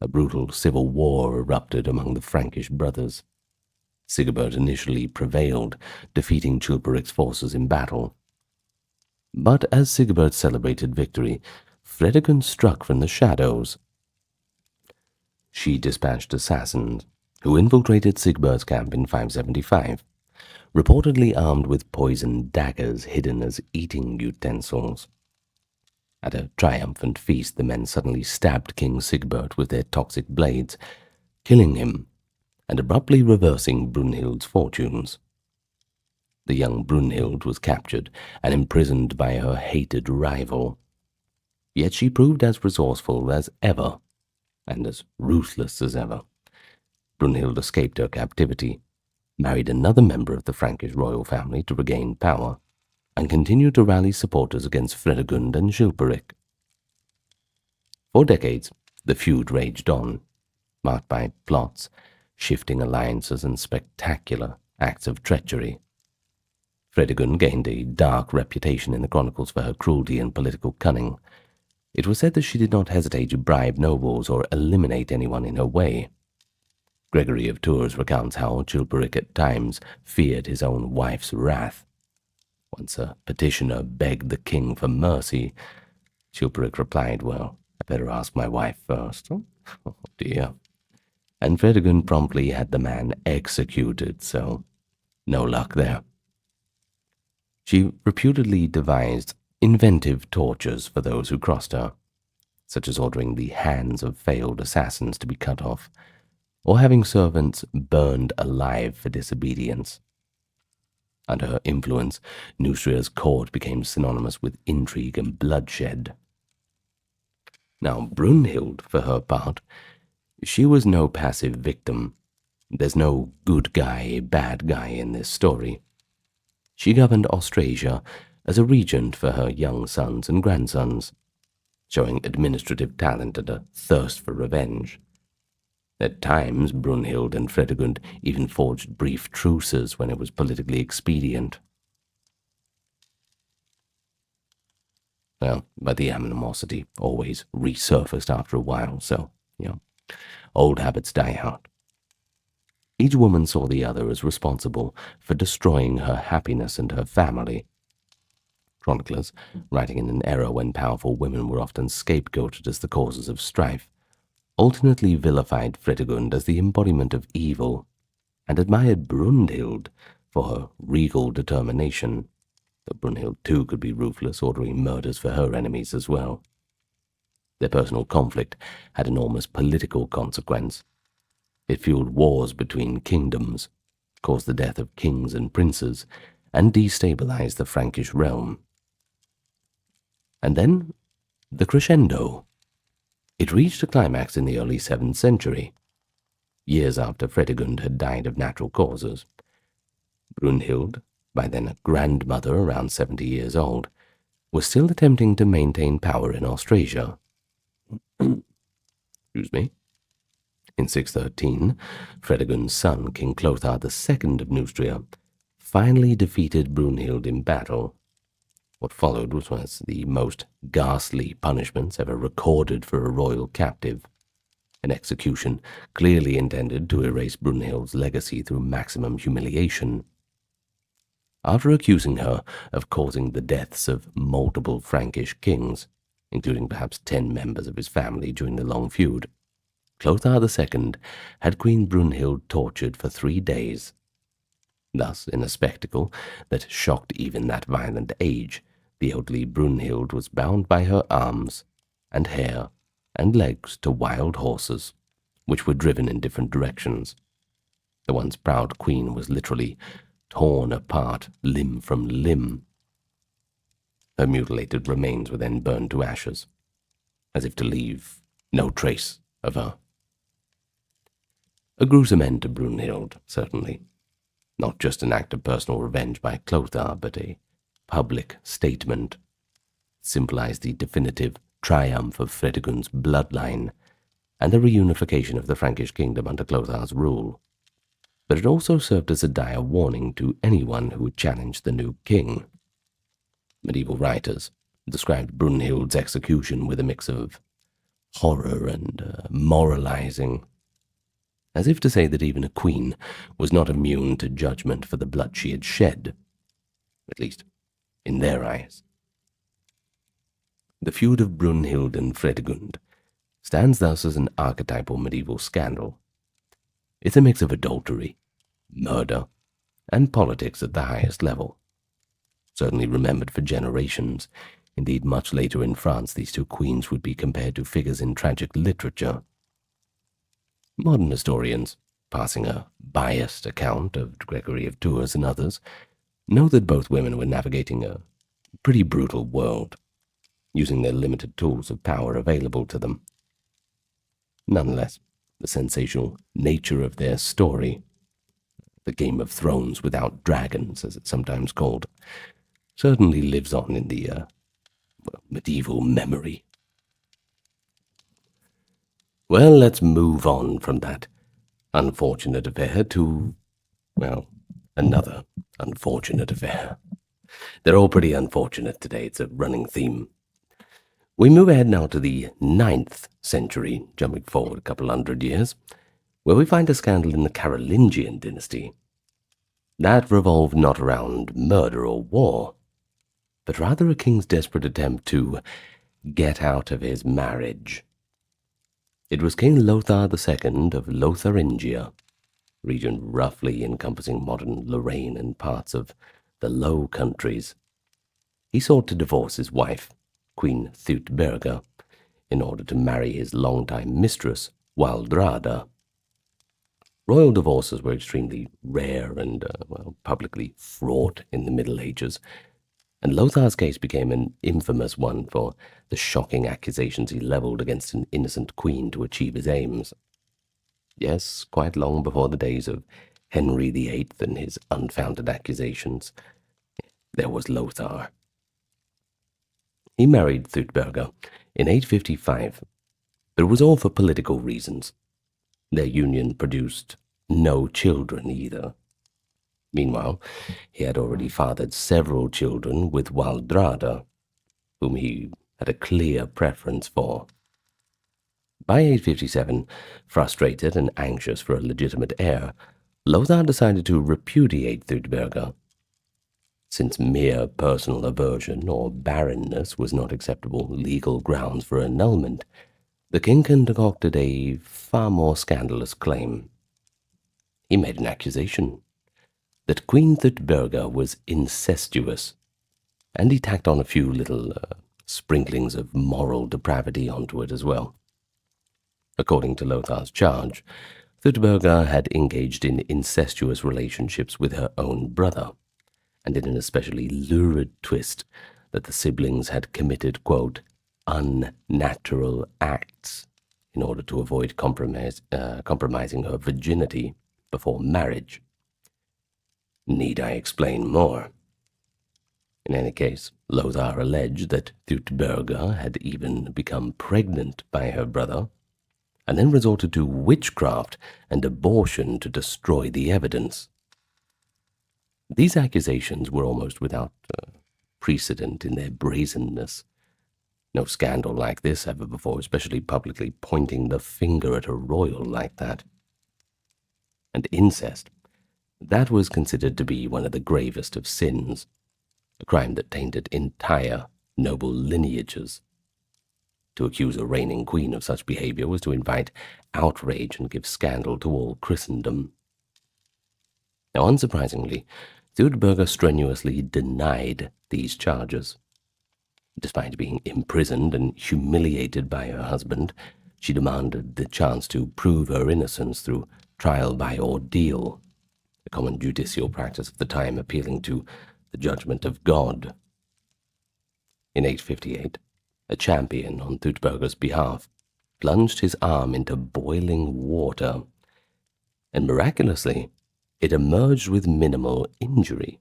A brutal civil war erupted among the Frankish brothers. Sigebert initially prevailed, defeating Chilperic's forces in battle. But as Sigebert celebrated victory, Fredegund struck from the shadows. She dispatched assassins, who infiltrated Sigbert's camp in 575, reportedly armed with poisoned daggers hidden as eating utensils. At a triumphant feast, the men suddenly stabbed King Sigbert with their toxic blades, killing him and abruptly reversing Brunhild's fortunes. The young Brunhild was captured and imprisoned by her hated rival. Yet she proved as resourceful as ever, and as ruthless as ever. Brunhild escaped her captivity, married another member of the Frankish royal family to regain power, and continued to rally supporters against Fredegund and Chilperic. For decades, the feud raged on, marked by plots, shifting alliances, and spectacular acts of treachery. Fredegund gained a dark reputation in the chronicles for her cruelty and political cunning. It was said that she did not hesitate to bribe nobles or eliminate anyone in her way. Gregory of Tours recounts how Chilperic at times feared his own wife's wrath. Once a petitioner begged the king for mercy, Chilperic replied, "Well, I better ask my wife first." Oh dear. And Fredegund promptly had the man executed, so no luck there. She reputedly devised inventive tortures for those who crossed her, such as ordering the hands of failed assassins to be cut off, or having servants burned alive for disobedience. Under her influence, Neustria's court became synonymous with intrigue and bloodshed. Now, Brunhild, for her part, she was no passive victim. There's no good guy, bad guy in this story. She governed Austrasia as a regent for her young sons and grandsons, showing administrative talent and a thirst for revenge. At times, Brunhild and Fredegund even forged brief truces when it was politically expedient. Well, but the animosity always resurfaced after a while, so, old habits die hard. Each woman saw the other as responsible for destroying her happiness and her family. Chroniclers, writing in an era when powerful women were often scapegoated as the causes of strife, alternately vilified Fredegund as the embodiment of evil and admired Brunhild for her regal determination, though Brunhild too could be ruthless, ordering murders for her enemies as well. Their personal conflict had enormous political consequence. It fueled wars between kingdoms, caused the death of kings and princes, and destabilized the Frankish realm. And then, the crescendo. It reached a climax in the early 7th century, years after Fredegund had died of natural causes. Brunhild, by then a grandmother around 70 years old, was still attempting to maintain power in Austrasia. Excuse me. In 613, Fredegund's son, King Clothar II of Neustria, finally defeated Brunhild in battle. What followed was the most ghastly punishments ever recorded for a royal captive, an execution clearly intended to erase Brunhild's legacy through maximum humiliation. After accusing her of causing the deaths of multiple Frankish kings, including perhaps 10 members of his family during the long feud, Clothar II had Queen Brunhild tortured for 3 days. Thus, in a spectacle that shocked even that violent age, the elderly Brunhild was bound by her arms and hair and legs to wild horses, which were driven in different directions. The once proud queen was literally torn apart, limb from limb. Her mutilated remains were then burned to ashes, as if to leave no trace of her. A gruesome end to Brunhild, certainly. Not just an act of personal revenge by Clothar, but a public statement. It symbolized the definitive triumph of Fredegund's bloodline and the reunification of the Frankish kingdom under Clothar's rule. But it also served as a dire warning to anyone who would challenge the new king. Medieval writers described Brunhild's execution with a mix of horror and moralizing, as if to say that even a queen was not immune to judgment for the blood she had shed, at least in their eyes. The feud of Brunhild and Fredegund stands thus as an archetypal medieval scandal. It's a mix of adultery, murder, and politics at the highest level. Certainly remembered for generations. Indeed, much later in France, these two queens would be compared to figures in tragic literature. Modern historians, passing a biased account of Gregory of Tours and others, know that both women were navigating a pretty brutal world, using their limited tools of power available to them. Nonetheless, the sensational nature of their story, the Game of Thrones without dragons, as it's sometimes called, certainly lives on in the medieval memory. Well, let's move on from that unfortunate affair to, well, another unfortunate affair. They're all pretty unfortunate today. It's a running theme. We move ahead now to the 9th century, jumping forward a couple hundred years, where we find a scandal in the Carolingian dynasty. That revolved not around murder or war, but rather a king's desperate attempt to get out of his marriage. It was King Lothar II of Lotharingia, region roughly encompassing modern Lorraine and parts of the Low Countries. He sought to divorce his wife, Queen Thutberga, in order to marry his longtime mistress, Waldrada. Royal divorces were extremely rare and, publicly fraught in the Middle Ages, and Lothar's case became an infamous one for the shocking accusations he leveled against an innocent queen to achieve his aims. Yes, quite long before the days of Henry VIII and his unfounded accusations, there was Lothar. He married Thutberga in 855, but it was all for political reasons. Their union produced no children either. Meanwhile, he had already fathered several children with Waldrada, whom he had a clear preference for. By 857, frustrated and anxious for a legitimate heir, Lothar decided to repudiate Thutberga. Since mere personal aversion or barrenness was not acceptable legal grounds for annulment, the king concocted a far more scandalous claim. He made an accusation that Queen Thutberga was incestuous, and he tacked on a few little sprinklings of moral depravity onto it as well. According to Lothar's charge, Thutberga had engaged in incestuous relationships with her own brother, and in an especially lurid twist that the siblings had committed, quote, unnatural acts in order to avoid compromising her virginity before marriage. Need I explain more? In any case, Lothar alleged that Thutberga had even become pregnant by her brother, and then resorted to witchcraft and abortion to destroy the evidence. These accusations were almost without precedent in their brazenness. No scandal like this ever before, especially publicly pointing the finger at a royal like that. And incest, that was considered to be one of the gravest of sins, a crime that tainted entire noble lineages. To accuse a reigning queen of such behavior was to invite outrage and give scandal to all Christendom. Now, unsurprisingly, Thutberga strenuously denied these charges. Despite being imprisoned and humiliated by her husband, She demanded the chance to prove her innocence through trial by ordeal, a common judicial practice of the time appealing to the judgment of God. In 858, a champion on Gutenberg's behalf plunged his arm into boiling water, and miraculously it emerged with minimal injury,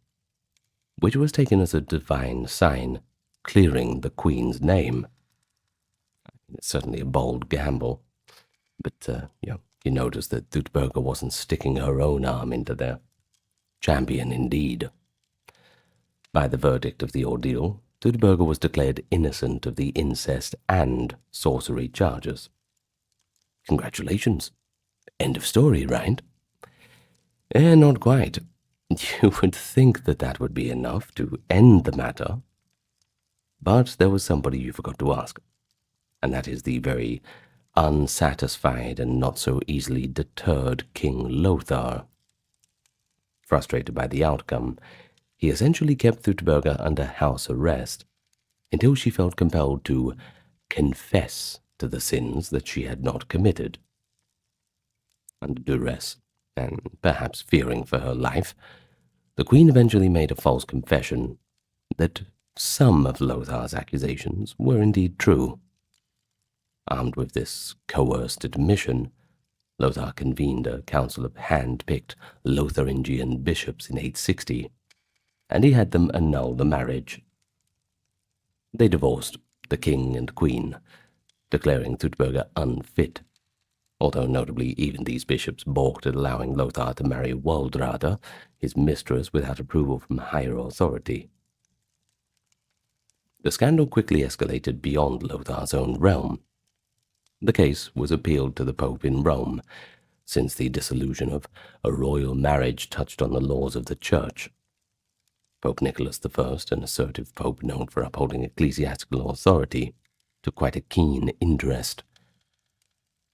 which was taken as a divine sign clearing the Queen's name. It's certainly a bold gamble, but you notice that Gutenberg wasn't sticking her own arm into there. Champion indeed. By the verdict of the ordeal, Gutenberg was declared innocent of the incest and sorcery charges. Congratulations. End of story, right? Not quite. You would think that that would be enough to end the matter. But there was somebody you forgot to ask, and that is the very unsatisfied and not so easily deterred King Lothar. Frustrated by the outcome, he essentially kept Gutenberg under house arrest until she felt compelled to confess to the sins that she had not committed. Under duress, and perhaps fearing for her life, the Queen eventually made a false confession that some of Lothar's accusations were indeed true. Armed with this coerced admission, Lothar convened a council of hand-picked Lotharingian bishops in 860, and he had them annul the marriage. They divorced the king and queen, declaring Gutenberg unfit, although notably even these bishops balked at allowing Lothar to marry Waldrada, his mistress, without approval from higher authority. The scandal quickly escalated beyond Lothar's own realm. The case was appealed to the Pope in Rome, since the dissolution of a royal marriage touched on the laws of the Church. Pope Nicholas I, an assertive pope known for upholding ecclesiastical authority, took quite a keen interest.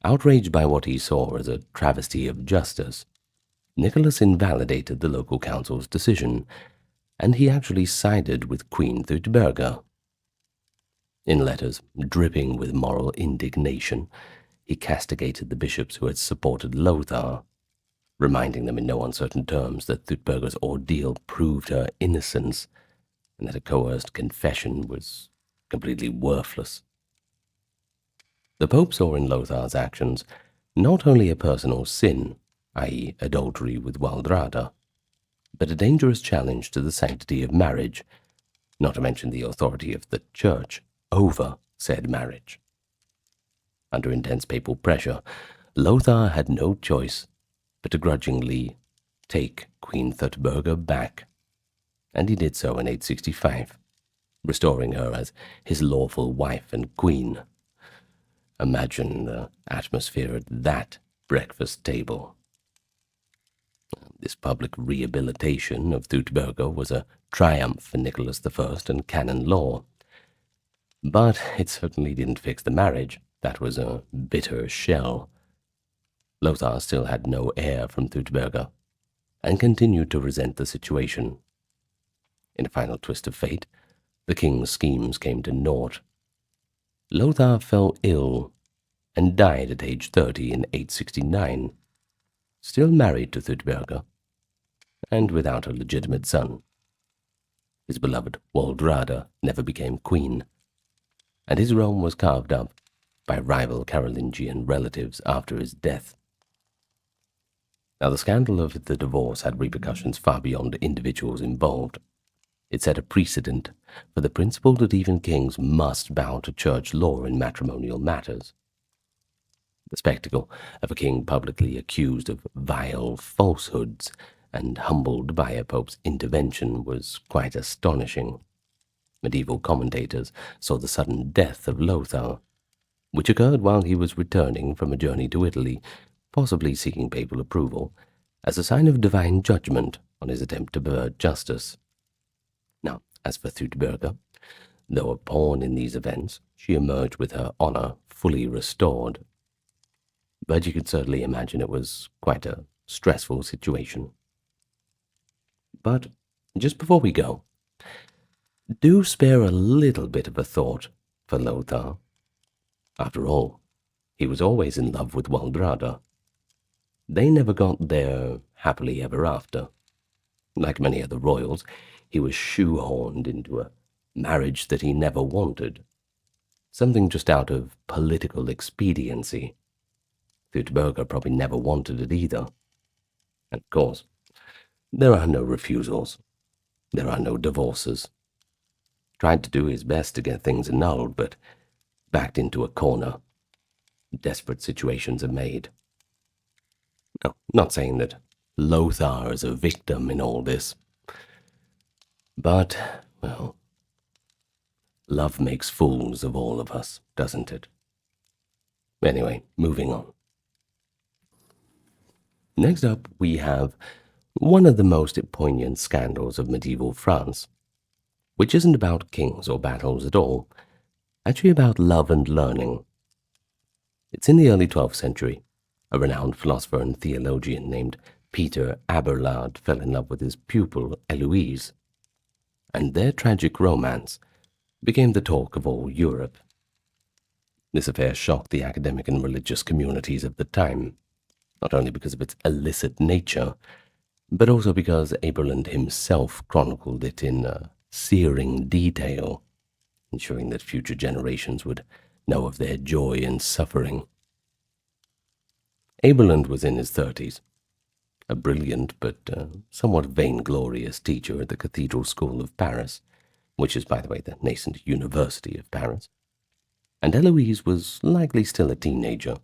Outraged by what he saw as a travesty of justice, Nicholas invalidated the local council's decision, and he actually sided with Queen Gutenberg. In letters dripping with moral indignation, he castigated the bishops who had supported Lothar, reminding them in no uncertain terms that Gutenberg's ordeal proved her innocence and that a coerced confession was completely worthless. The Pope saw in Lothar's actions not only a personal sin, i.e. adultery with Waldrada, but a dangerous challenge to the sanctity of marriage, not to mention the authority of the Church over said marriage. Under intense papal pressure, Lothar had no choice but to grudgingly take Queen Gutenberg back, and he did so in 865, restoring her as his lawful wife and queen. Imagine the atmosphere at that breakfast table. This public rehabilitation of Gutenberg was a triumph for Nicholas I and canon law. But it certainly didn't fix the marriage. That was a bitter shell. Lothar still had no heir from Gutenberg, and continued to resent the situation. In a final twist of fate, the king's schemes came to naught. Lothar fell ill and died at age 30 in 869, still married to Gutenberg, and without a legitimate son. His beloved Waldrada never became queen, and his realm was carved up by rival Carolingian relatives after his death. Now, the scandal of the divorce had repercussions far beyond individuals involved. It set a precedent for the principle that even kings must bow to church law in matrimonial matters. The spectacle of a king publicly accused of vile falsehoods and humbled by a pope's intervention was quite astonishing. Medieval commentators saw the sudden death of Lothar, which occurred while he was returning from a journey to Italy, possibly seeking papal approval, as a sign of divine judgment on his attempt to pervert justice. Now, as for Gutenberg, though a pawn in these events, she emerged with her honor fully restored. But you could certainly imagine it was quite a stressful situation. But just before we go, do spare a little bit of a thought for Lothar. After all, He was always in love with Waldrada. They never got there happily ever after. Like many other royals, he was shoehorned into a marriage that he never wanted, something just out of political expediency. Gutenberg probably never wanted it either. And of course, there are no refusals. There are no divorces. Tried to do his best to get things annulled, but backed into a corner. Desperate situations are made. No, not saying that Lothar is a victim in all this. But, well, love makes fools of all of us, doesn't it? Anyway, moving on. Next up, we have one of the most poignant scandals of medieval France, which isn't about kings or battles at all, actually about love and learning. It's in the early 12th century. A renowned philosopher and theologian named Peter Abelard fell in love with his pupil Eloise, and their tragic romance became the talk of all Europe. This affair shocked the academic and religious communities of the time, not only because of its illicit nature, but also because Abelard himself chronicled it in searing detail, ensuring that future generations would know of their joy and suffering. Abelard was in his 30s, a brilliant but somewhat vainglorious teacher at the Cathedral School of Paris, which is, by the way, the nascent University of Paris, and Eloise was likely still a teenager,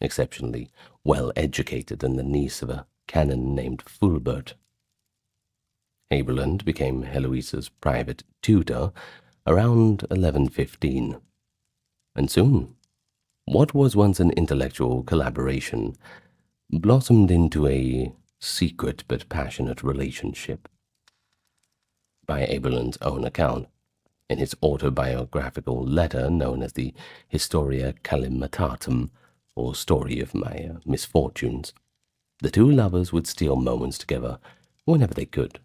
exceptionally well-educated and the niece of a canon named Fulbert. Abelard became Heloise's private tutor around 1115, and soon what was once an intellectual collaboration blossomed into a secret but passionate relationship. By Abelard's own account, in his autobiographical letter known as the Historia Calamitatum, or Story of My Misfortunes, the two lovers would steal moments together whenever they could,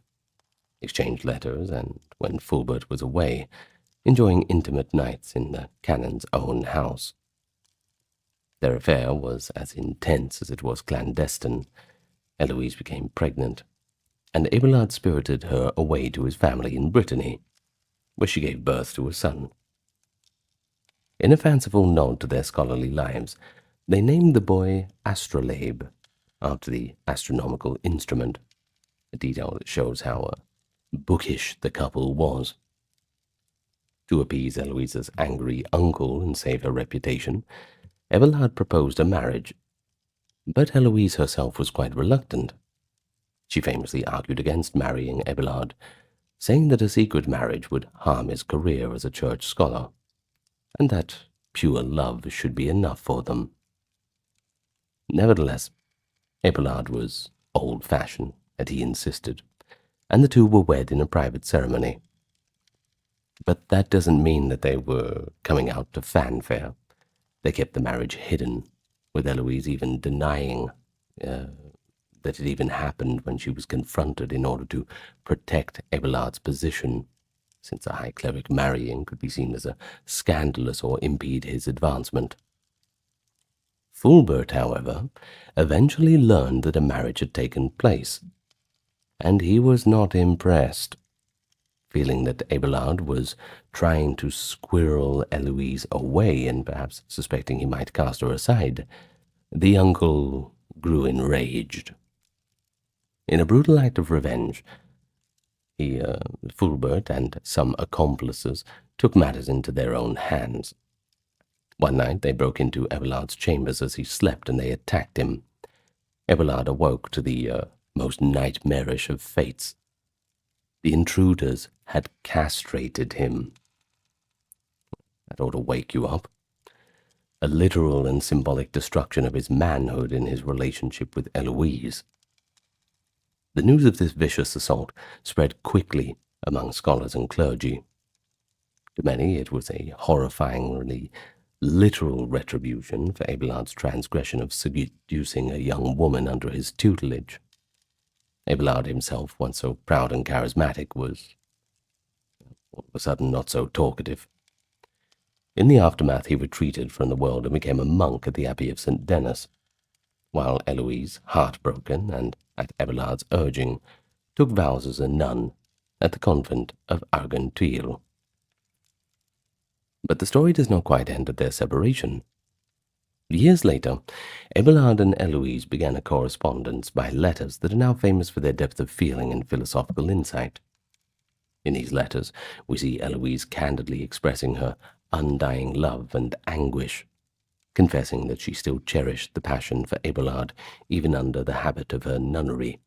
exchange letters, and, when Fulbert was away, enjoying intimate nights in the canon's own house. Their affair was as intense as it was clandestine. Eloise became pregnant, and Abelard spirited her away to his family in Brittany, where she gave birth to a son. In a fanciful nod to their scholarly lives, they named the boy Astrolabe, after the astronomical instrument, a detail that shows how bookish the couple was. To appease Eloise's angry uncle and save her reputation, Abelard proposed a marriage, but Eloise herself was quite reluctant. She famously argued against marrying Abelard, saying that a secret marriage would harm his career as a church scholar, and that pure love should be enough for them. Nevertheless, Abelard was old-fashioned, and he insisted, and the two were wed in a private ceremony. But that doesn't mean that they were coming out to fanfare. They kept the marriage hidden, with Eloise even denying that it even happened when she was confronted in order to protect Abelard's position, since a high cleric marrying could be seen as a scandalous or impede his advancement. Fulbert, however, eventually learned that a marriage had taken place, and he was not impressed. Feeling that Abelard was trying to squirrel Eloise away and perhaps suspecting he might cast her aside, the uncle grew enraged. In a brutal act of revenge, Fulbert and some accomplices took matters into their own hands. One night they broke into Abelard's chambers as he slept, and they attacked him. Abelard awoke to the most nightmarish of fates. The intruders had castrated him. That ought to wake you up. A literal and symbolic destruction of his manhood in his relationship with Eloise. The news of this vicious assault spread quickly among scholars and clergy. To many it was a horrifyingly literal retribution for Abelard's transgression of seducing a young woman under his tutelage. Abelard himself, once so proud and charismatic, was all of a sudden not so talkative. In the aftermath, he retreated from the world and became a monk at the Abbey of St. Denis, while Eloise, heartbroken and at Abelard's urging, took vows as a nun at the convent of Argenteuil. But the story does not quite end at their separation. Years later, Abelard and Eloise began a correspondence by letters that are now famous for their depth of feeling and philosophical insight. In these letters, we see Eloise candidly expressing her undying love and anguish, confessing that she still cherished the passion for Abelard even under the habit of her nunnery.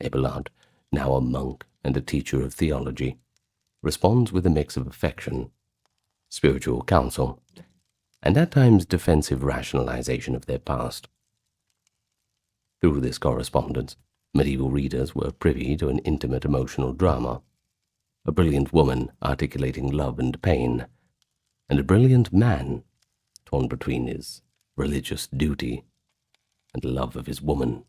Abelard, now a monk and a teacher of theology, responds with a mix of affection, spiritual counsel, and at times defensive rationalization of their past. Through this correspondence, medieval readers were privy to an intimate emotional drama, a brilliant woman articulating love and pain, and a brilliant man torn between his religious duty and love of his woman.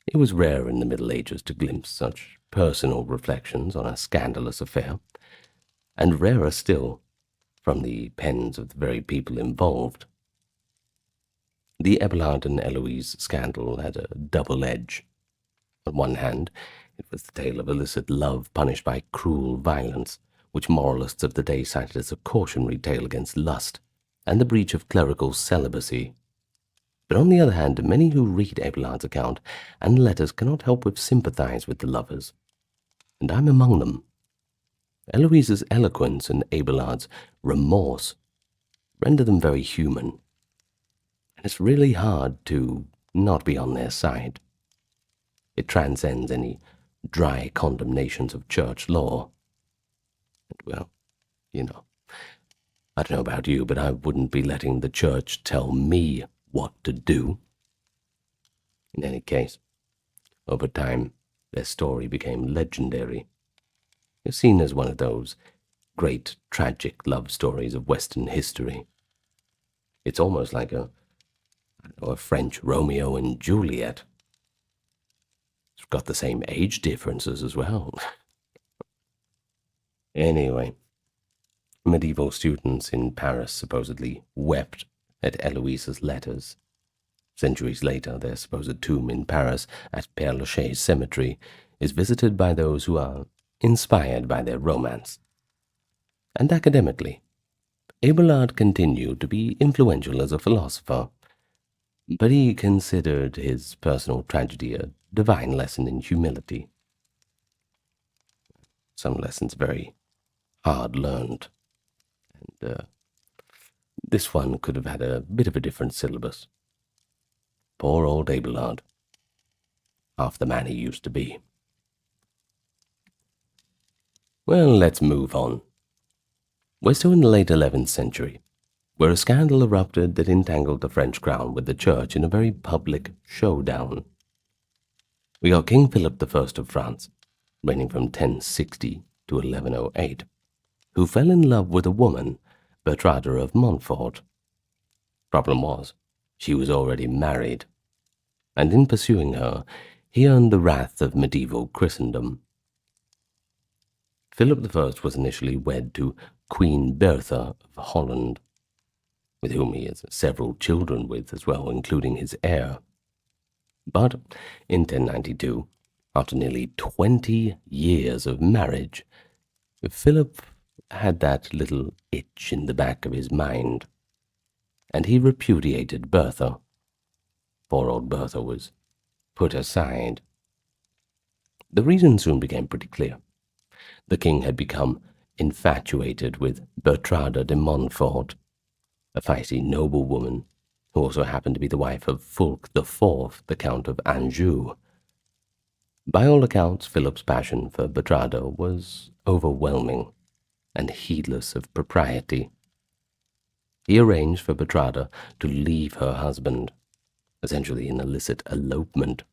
It was rare in the Middle Ages to glimpse such personal reflections on a scandalous affair, and rarer still from the pens of the very people involved. The Abelard and Eloise scandal had a double edge. On one hand, it was the tale of illicit love punished by cruel violence, which moralists of the day cited as a cautionary tale against lust and the breach of clerical celibacy. But on the other hand, many who read Abelard's account and letters cannot help but sympathize with the lovers, and I'm among them. Eloise's eloquence and Abelard's remorse render them very human, and it's really hard to not be on their side. It transcends any dry condemnations of church law. And well, I don't know about you, but I wouldn't be letting the church tell me what to do. In any case, over time, their story became legendary. It's seen as one of those great tragic love stories of Western history. It's almost like a French Romeo and Juliet. It's got the same age differences as well. Anyway, medieval students in Paris supposedly wept at Eloise's letters. Centuries later, their supposed tomb in Paris at Père Lachaise Cemetery is visited by those who are inspired by their romance. And academically, Abelard continued to be influential as a philosopher, but he considered his personal tragedy a divine lesson in humility. Some lessons very hard learned, and this one could have had a bit of a different syllabus. Poor old Abelard, half the man he used to be. Well, let's move on. We're still in the late 11th century, where a scandal erupted that entangled the French crown with the church in a very public showdown. We got King Philip I of France, reigning from 1060 to 1108, who fell in love with a woman, Bertrade of Montfort. Problem was, she was already married, and in pursuing her, he earned the wrath of medieval Christendom. Philip I was initially wed to Queen Bertha of Holland, with whom he has several children with as well, including his heir. But in 1092, after nearly 20 years of marriage, Philip had that little itch in the back of his mind, and he repudiated Bertha. Poor old Bertha was put aside. The reason soon became pretty clear. The king had become infatuated with Bertrade de Montfort, a feisty noblewoman who also happened to be the wife of Fulk IV, the Count of Anjou. By all accounts, Philip's passion for Bertrade was overwhelming and heedless of propriety. He arranged for Bertrade to leave her husband, essentially an illicit elopement,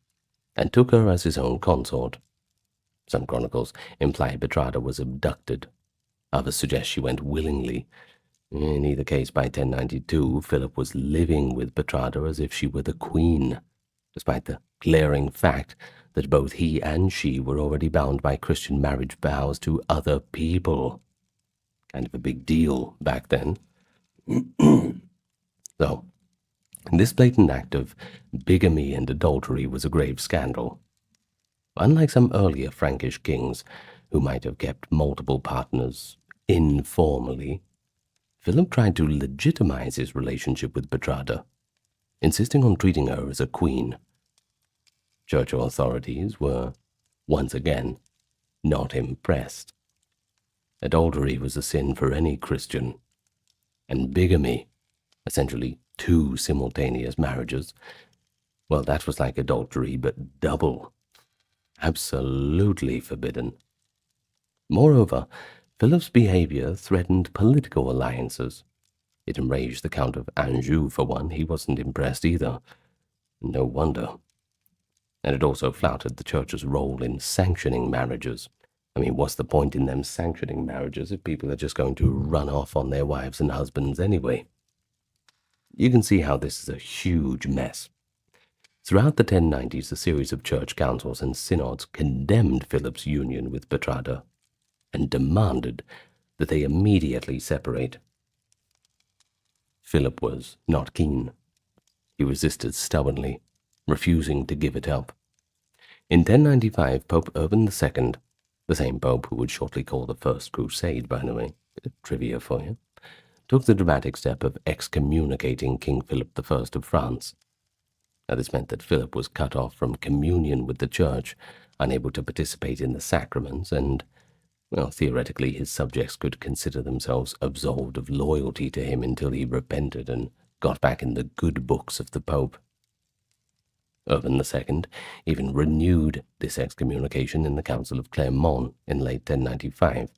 and took her as his own consort. Some chronicles imply Bertrade was abducted. Others suggest she went willingly. In either case, by 1092, Philip was living with Bertrade as if she were the queen, despite the glaring fact that both he and she were already bound by Christian marriage vows to other people. kind of a big deal back then. So, this blatant act of bigamy and adultery was a grave scandal. Unlike some earlier Frankish kings, who might have kept multiple partners informally, Philip tried to legitimize his relationship with Bertrada, insisting on treating her as a queen. Church authorities were, once again, not impressed. Adultery was a sin for any Christian, and bigamy, essentially 2 simultaneous marriages, well, that was like adultery, but double. Absolutely forbidden. Moreover, Philip's behavior threatened political alliances. It enraged the Count of Anjou, for one. He wasn't impressed either. No wonder. And it also flouted the church's role in sanctioning marriages. I mean, what's the point in them sanctioning marriages if people are just going to run off on their wives and husbands anyway? You can see how this is a huge mess. Throughout the 1090s, a series of church councils and synods condemned Philip's union with Bertrada and demanded that they immediately separate. Philip was not keen. He resisted stubbornly, refusing to give it up. In 1095, Pope Urban II, the same pope who would shortly call the First Crusade, by the way, bit of trivia for you, took the dramatic step of excommunicating King Philip I of France. Now, this meant that Philip was cut off from communion with the church, unable to participate in the sacraments, and, well, theoretically his subjects could consider themselves absolved of loyalty to him until he repented and got back in the good books of the Pope. Urban II even renewed this excommunication in the Council of Clermont in late 1095.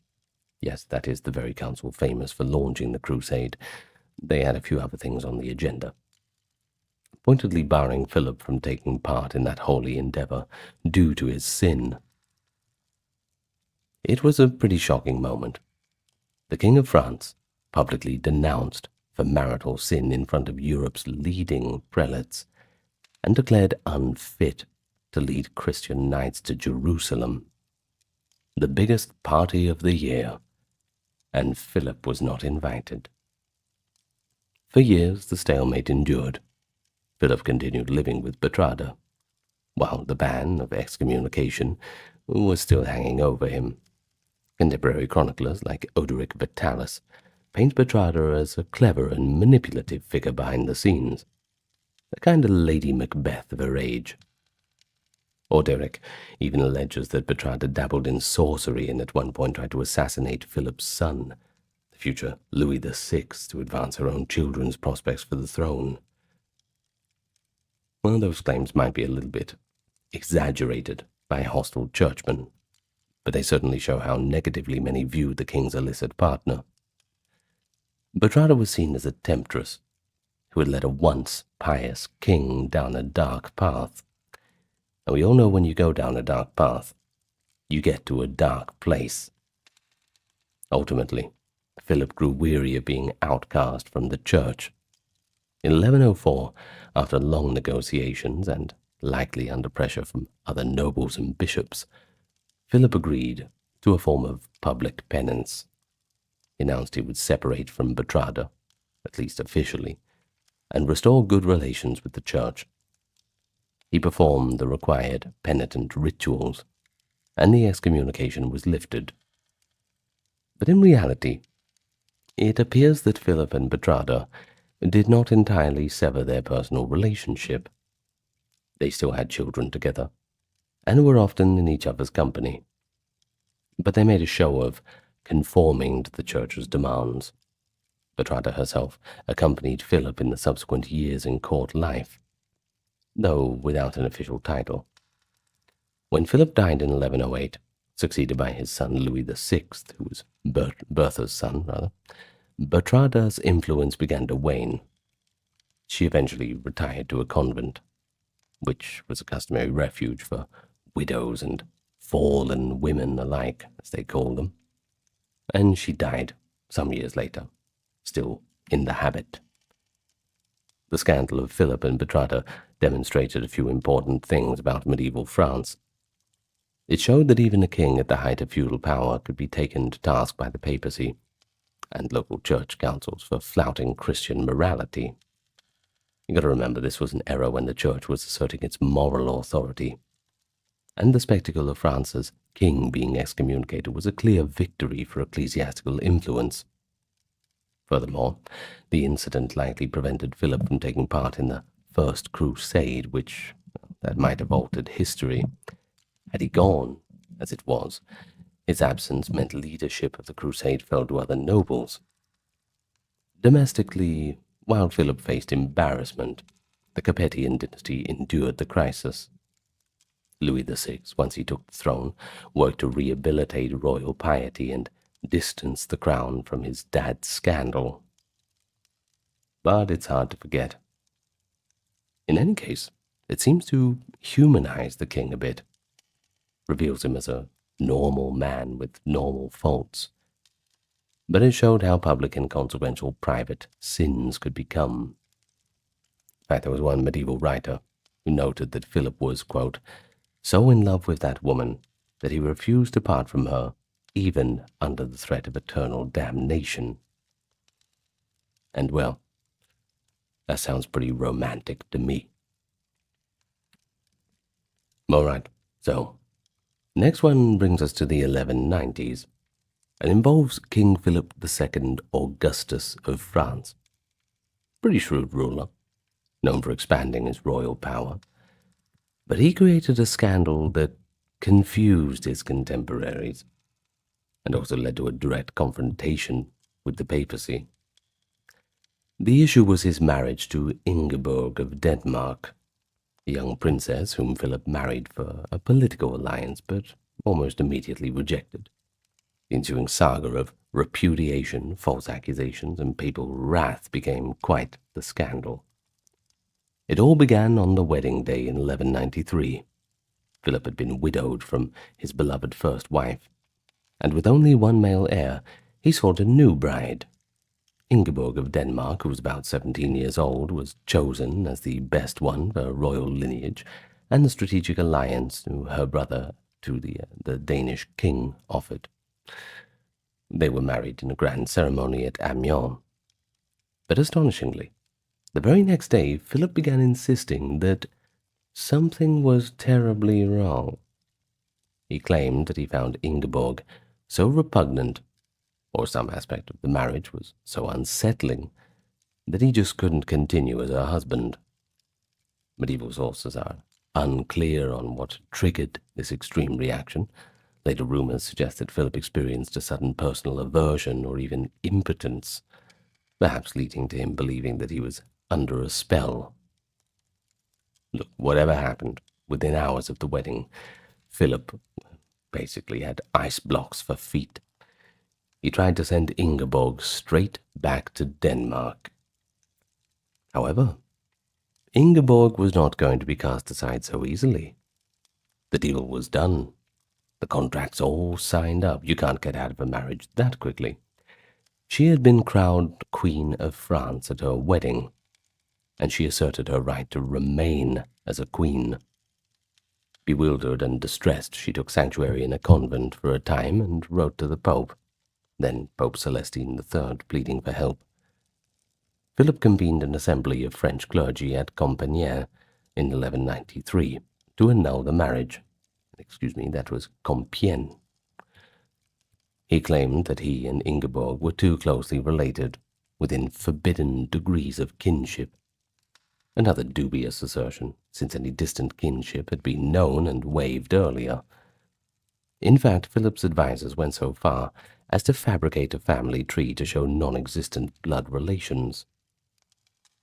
Yes, that is the very council famous for launching the crusade. They had a few other things on the agenda, pointedly barring Philip from taking part in that holy endeavor due to his sin. It was a pretty shocking moment. The King of France, publicly denounced for marital sin in front of Europe's leading prelates, and declared unfit to lead Christian knights to Jerusalem, the biggest party of the year, and Philip was not invited. For years the stalemate endured. Philip continued living with Bertrada, while the ban of excommunication was still hanging over him. Contemporary chroniclers like Odoric Vitalis paint Bertrada as a clever and manipulative figure behind the scenes, a kind of Lady Macbeth of her age. Odoric even alleges that Bertrada dabbled in sorcery and at one point tried to assassinate Philip's son, the future Louis VI, to advance her own children's prospects for the throne. Well, those claims might be a little bit exaggerated by hostile churchmen, but they certainly show how negatively many viewed the king's illicit partner. Bertrada was seen as a temptress who had led a once pious king down a dark path. And we all know when you go down a dark path, you get to a dark place. Ultimately, Philip grew weary of being outcast from the church. In 1104, after long negotiations and likely under pressure from other nobles and bishops, Philip agreed to a form of public penance. He announced he would separate from Bertrada, at least officially, and restore good relations with the church. He performed the required penitent rituals, and the excommunication was lifted. But in reality, it appears that Philip and Bertrada did not entirely sever their personal relationship. They still had children together, and were often in each other's company. But they made a show of conforming to the church's demands. Bertrada herself accompanied Philip in the subsequent years in court life, though without an official title. When Philip died in 1108, succeeded by his son Louis VI, who was Bertha's son, Bertrada's influence began to wane. She eventually retired to a convent, which was a customary refuge for widows and fallen women alike, as they called them, and she died some years later, still in the habit. The scandal of Philip and Bertrada demonstrated a few important things about medieval France. It showed that even a king at the height of feudal power could be taken to task by the papacy, and local church councils for flouting Christian morality. You got to remember, this was an era when the church was asserting its moral authority, and the spectacle of France's king being excommunicated was a clear victory for ecclesiastical influence. Furthermore, the incident likely prevented Philip from taking part in the First Crusade, which that might have altered history. Had he gone, as it was, his absence meant leadership of the crusade fell to other nobles. Domestically, while Philip faced embarrassment, the Capetian dynasty endured the crisis. Louis VI, once he took the throne, worked to rehabilitate royal piety and distance the crown from his dad's scandal. But it's hard to forget. In any case, it seems to humanize the king a bit, reveals him as a normal man with normal faults. But it showed how public and consequential private sins could become. In fact, there was one medieval writer who noted that Philip was, quote, so in love with that woman that he refused to part from her, even under the threat of eternal damnation. And well, that sounds pretty romantic to me. Alright, so next one brings us to the 1190s and involves King Philip II Augustus of France. Pretty shrewd ruler, known for expanding his royal power, but he created a scandal that confused his contemporaries and also led to a direct confrontation with the papacy. The issue was his marriage to Ingeborg of Denmark, a young princess whom Philip married for a political alliance, but almost immediately rejected. The ensuing saga of repudiation, false accusations, and papal wrath became quite the scandal. It all began on the wedding day in 1193. Philip had been widowed from his beloved first wife, and with only one male heir, he sought a new bride. Ingeborg of Denmark, who was about 17 years old, was chosen as the best one for royal lineage, and the strategic alliance her brother to the Danish king offered. They were married in a grand ceremony at Amiens. But astonishingly, the very next day, Philip began insisting that something was terribly wrong. He claimed that he found Ingeborg so repugnant, or some aspect of the marriage was so unsettling, that he just couldn't continue as her husband. Medieval sources are unclear on what triggered this extreme reaction. Later rumors suggest that Philip experienced a sudden personal aversion or even impotence, perhaps leading to him believing that he was under a spell. Look, whatever happened, within hours of the wedding, Philip basically had ice blocks for feet. He tried to send Ingeborg straight back to Denmark. However, Ingeborg was not going to be cast aside so easily. The deal was done. The contracts all signed up. You can't get out of a marriage that quickly. She had been crowned Queen of France at her wedding, and she asserted her right to remain as a queen. Bewildered and distressed, she took sanctuary in a convent for a time and wrote to the Pope, then Pope Celestine III, pleading for help. Philip convened an assembly of French clergy at Compiègne in 1193 to annul the marriage. That was Compiègne. He claimed that he and Ingeborg were too closely related, within forbidden degrees of kinship. Another dubious assertion, since any distant kinship had been known and waived earlier. In fact, Philip's advisers went so far as to fabricate a family tree to show non-existent blood relations.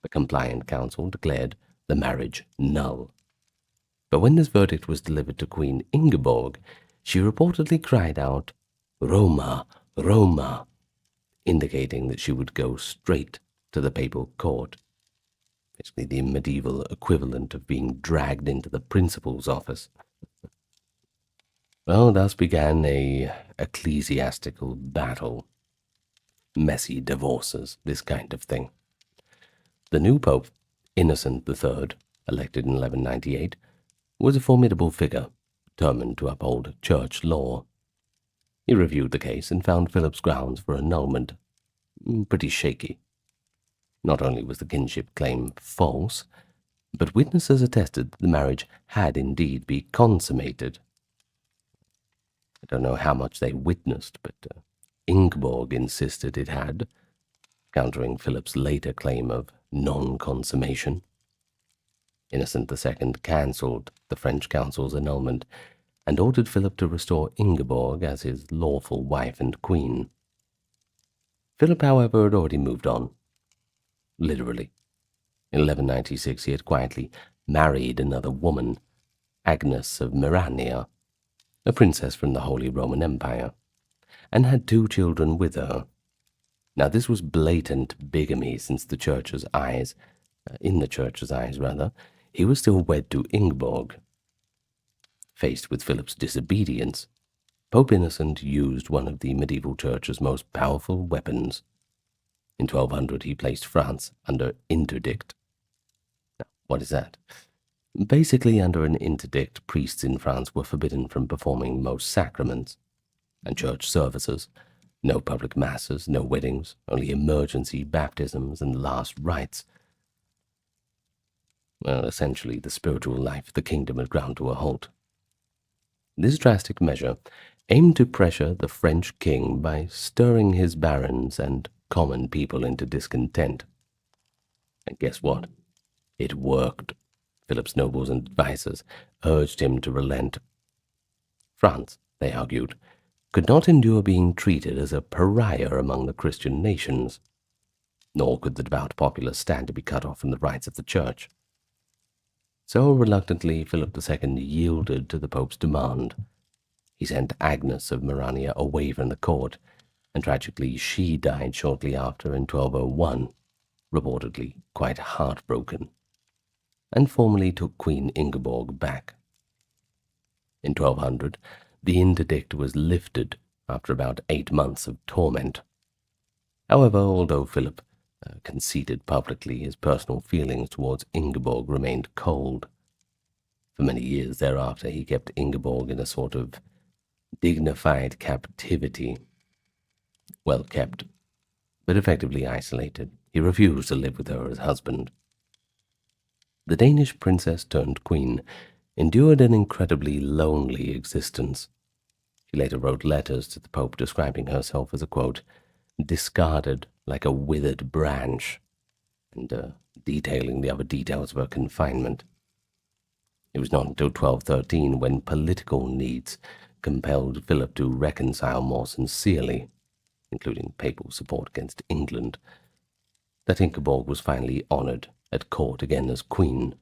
The compliant council declared the marriage null. But when this verdict was delivered to Queen Ingeborg, she reportedly cried out, "Roma, Roma," indicating that she would go straight to the papal court. Basically the medieval equivalent of being dragged into the principal's office. Well, thus began a ecclesiastical battle. Messy divorces, this kind of thing. The new pope, Innocent III, elected in 1198, was a formidable figure, determined to uphold church law. He reviewed the case and found Philip's grounds for annulment. pretty shaky. Not only was the kinship claim false, but witnesses attested that the marriage had indeed been consummated. I don't know how much they witnessed, but Ingeborg insisted it had, countering Philip's later claim of non-consummation. Innocent II cancelled the French council's annulment and ordered Philip to restore Ingeborg as his lawful wife and queen. Philip, however, had already moved on. Literally. In 1196 he had quietly married another woman, Agnes of Mirania, a princess from the Holy Roman Empire, and had 2 children with her. Now this was blatant bigamy, since in the church's eyes, he was still wed to Ingeborg. Faced with Philip's disobedience, Pope Innocent used one of the medieval church's most powerful weapons. In 1200 he placed France under interdict. Now, what is that? Basically, under an interdict, priests in France were forbidden from performing most sacraments and church services. No public masses, no weddings, only emergency baptisms and last rites. Well, essentially, the spiritual life of the kingdom had ground to a halt. This drastic measure aimed to pressure the French king by stirring his barons and common people into discontent. And guess what? It worked. Philip's nobles and advisers urged him to relent. France, they argued, could not endure being treated as a pariah among the Christian nations, nor could the devout populace stand to be cut off from the rites of the church. So reluctantly Philip II yielded to the Pope's demand. He sent Agnes of Mirania away from the court, and tragically she died shortly after in 1201, reportedly quite heartbroken, and formally took Queen Ingeborg back. In 1200, the interdict was lifted after about 8 months of torment. However, although Philip conceded publicly, his personal feelings towards Ingeborg remained cold. For many years thereafter, he kept Ingeborg in a sort of dignified captivity. Well kept, but effectively isolated. He refused to live with her as husband. The Danish princess turned queen endured an incredibly lonely existence. She later wrote letters to the Pope describing herself as a, quote, discarded like a withered branch, and detailing the other details of her confinement. It was not until 1213, when political needs compelled Philip to reconcile more sincerely, including papal support against England, that Ingeborg was finally honoured at court again as queen.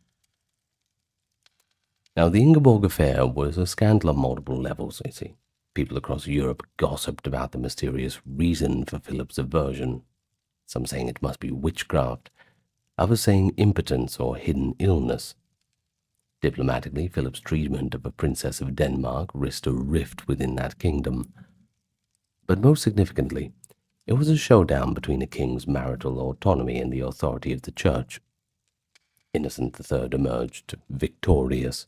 Now, the Ingeborg affair was a scandal on multiple levels, you see. People across Europe gossiped about the mysterious reason for Philip's aversion, some saying it must be witchcraft, others saying impotence or hidden illness. Diplomatically, Philip's treatment of a princess of Denmark risked a rift within that kingdom. But most significantly, it was a showdown between a king's marital autonomy and the authority of the church. Innocent III emerged victorious,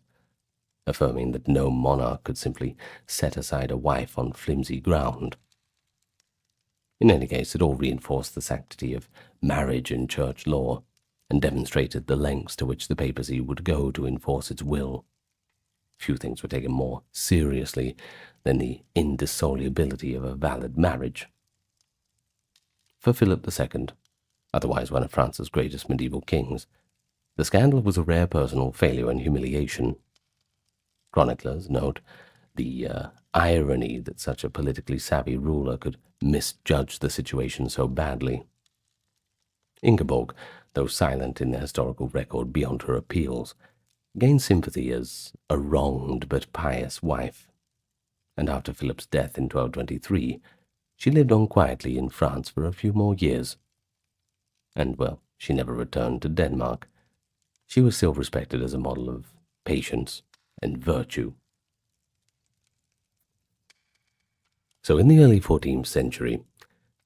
affirming that no monarch could simply set aside a wife on flimsy ground. In any case, it all reinforced the sanctity of marriage in church law, and demonstrated the lengths to which the papacy would go to enforce its will. Few things were taken more seriously than the indissolubility of a valid marriage. For Philip II, otherwise one of France's greatest medieval kings, the scandal was a rare personal failure and humiliation. Chroniclers note the irony that such a politically savvy ruler could misjudge the situation so badly. Ingeborg, though silent in the historical record beyond her appeals, gained sympathy as a wronged but pious wife, and after Philip's death in 1223, she lived on quietly in France for a few more years. And, well, she never returned to Denmark. She was still respected as a model of patience and virtue. So in the early 14th century,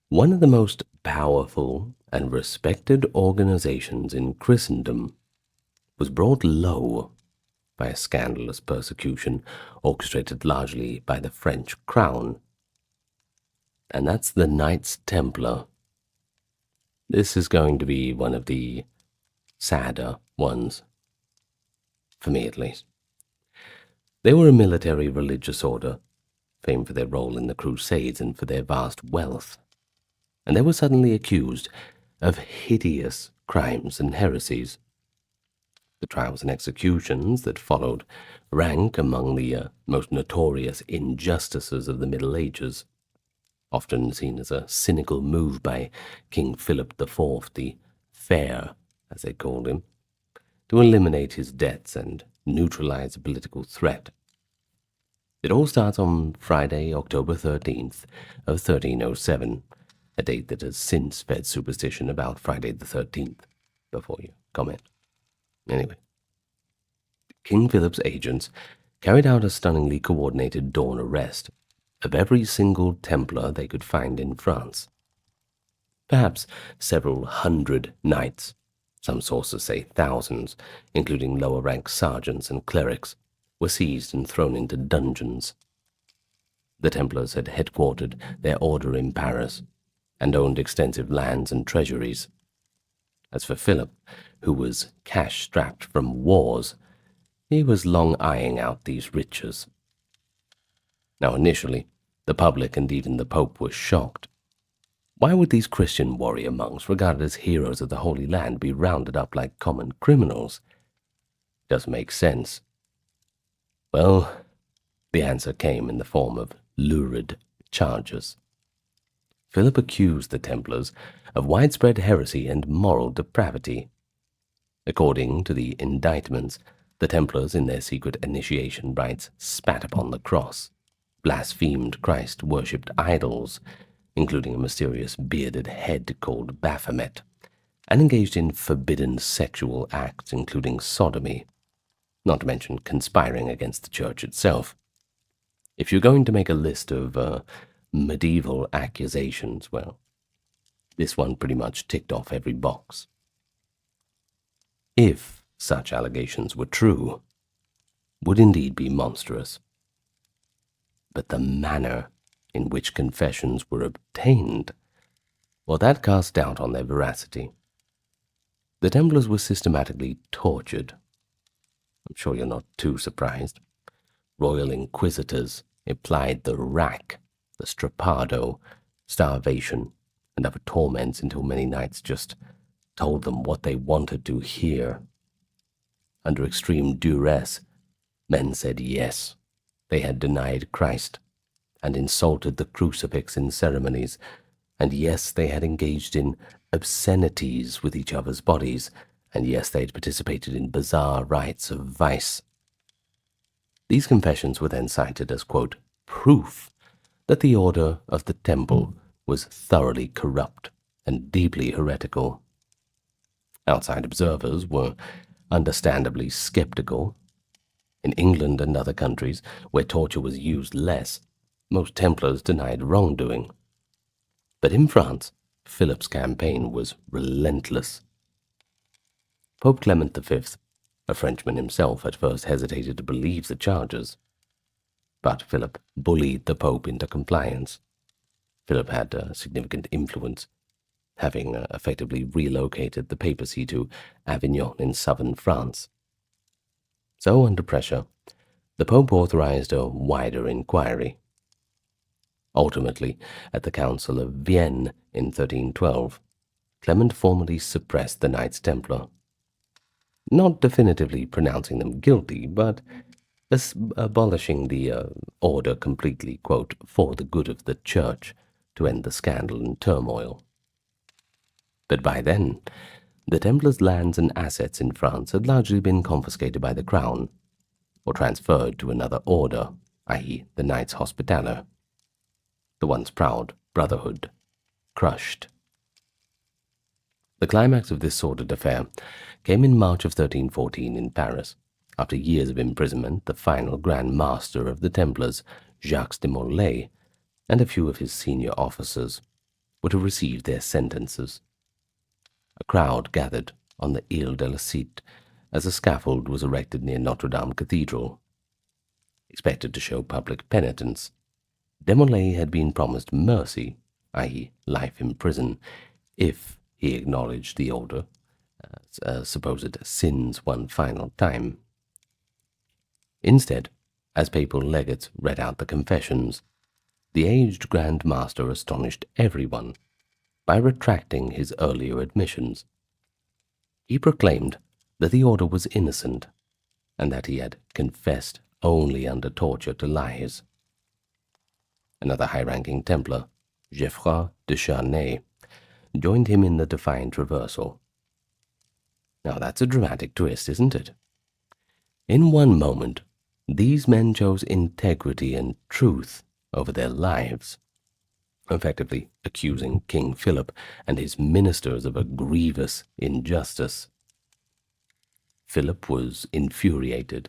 one of the most powerful and respected organizations in Christendom was brought low by a scandalous persecution orchestrated largely by the French crown. And that's the Knights Templar, This is going to be one of the sadder ones, for me at least. They were a military religious order, famed for their role in the Crusades and for their vast wealth, and they were suddenly accused of hideous crimes and heresies. The trials and executions that followed rank among the most notorious injustices of the Middle Ages, often seen as a cynical move by King Philip IV, the Fair, as they called him, to eliminate his debts and neutralize a political threat. It all starts on Friday, October 13th of 1307, a date that has since fed superstition about Friday the 13th, before you comment. Anyway, King Philip's agents carried out a stunningly coordinated dawn arrest of every single Templar they could find in France. Perhaps several hundred knights, some sources say thousands, including lower-rank sergeants and clerics, were seized and thrown into dungeons. The Templars had headquartered their order in Paris and owned extensive lands and treasuries. As for Philip, who was cash-strapped from wars, he was long eyeing out these riches. Now initially, the public and even the Pope were shocked. Why would these Christian warrior monks, regarded as heroes of the Holy Land, be rounded up like common criminals? It doesn't make sense. Well, the answer came in the form of lurid charges. Philip accused the Templars of widespread heresy and moral depravity. According to the indictments, the Templars, in their secret initiation rites, spat upon the cross, blasphemed Christ, worshipped idols, including a mysterious bearded head called Baphomet, and engaged in forbidden sexual acts, including sodomy, not to mention conspiring against the church itself. If you're going to make a list of medieval accusations, well, this one pretty much ticked off every box. If such allegations were true, would indeed be monstrous. But the manner in which confessions were obtained, well, that cast doubt on their veracity. The Templars were systematically tortured. I'm sure you're not too surprised. Royal inquisitors applied the rack, the strappado, starvation, and other torments until many knights just told them what they wanted to hear. Under extreme duress, men said yes, they had denied Christ and insulted the crucifix in ceremonies, and yes, they had engaged in obscenities with each other's bodies, and yes, they had participated in bizarre rites of vice. These confessions were then cited as, quote, proof that the order of the Temple was thoroughly corrupt and deeply heretical. Outside observers were understandably skeptical. In England and other countries where torture was used less, most Templars denied wrongdoing. But in France, Philip's campaign was relentless. Pope Clement V, a Frenchman himself, at first hesitated to believe the charges. But Philip bullied the Pope into compliance. Philip had significant influence, having effectively relocated the papacy to Avignon in southern France. So, under pressure, the Pope authorized a wider inquiry. Ultimately, at the Council of Vienne in 1312, Clement formally suppressed the Knights Templar, not definitively pronouncing them guilty, but abolishing the order completely, quote, for the good of the Church, to end the scandal and turmoil. But by then, the Templars' lands and assets in France had largely been confiscated by the Crown, or transferred to another order, i.e. the Knights Hospitaller. The once proud brotherhood crushed. The climax of this sordid affair came in March of 1314 in Paris. After years of imprisonment, the final Grand Master of the Templars, Jacques de Molay, and a few of his senior officers were to receive their sentences. A crowd gathered on the Ile de la Cite as a scaffold was erected near Notre Dame Cathedral. Expected to show public penitence, de Molay had been promised mercy, i.e. life in prison, if he acknowledged the order, supposed sins one final time. Instead, as papal legates read out the confessions, the aged Grand Master astonished everyone by retracting his earlier admissions. He proclaimed that the order was innocent and that he had confessed only under torture to lies. Another high-ranking Templar, Geoffroy de Charnay, joined him in the defiant reversal. Now that's a dramatic twist, isn't it? In one moment, these men chose integrity and truth over their lives, effectively accusing King Philip and his ministers of a grievous injustice. Philip was infuriated,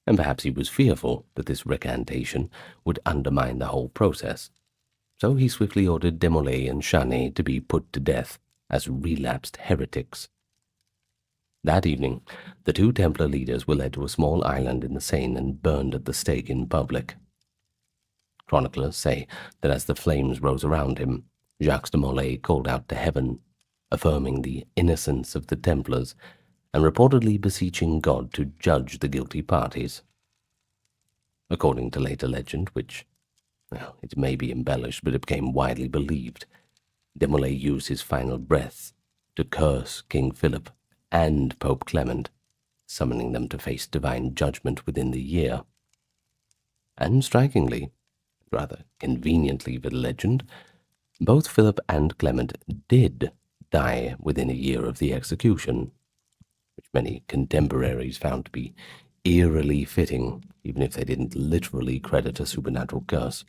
and perhaps he was fearful that this recantation would undermine the whole process. So he swiftly ordered Demolay and Charnay to be put to death as relapsed heretics. That evening, the two Templar leaders were led to a small island in the Seine and burned at the stake in public. Chroniclers say that as the flames rose around him, Jacques de Molay called out to heaven, affirming the innocence of the Templars and reportedly beseeching God to judge the guilty parties. According to later legend, which, well, it may be embellished, but it became widely believed, de Molay used his final breath to curse King Philip and Pope Clement, summoning them to face divine judgment within the year. And strikingly, rather conveniently for the legend, both Philip and Clement did die within a year of the execution, which many contemporaries found to be eerily fitting, even if they didn't literally credit a supernatural curse.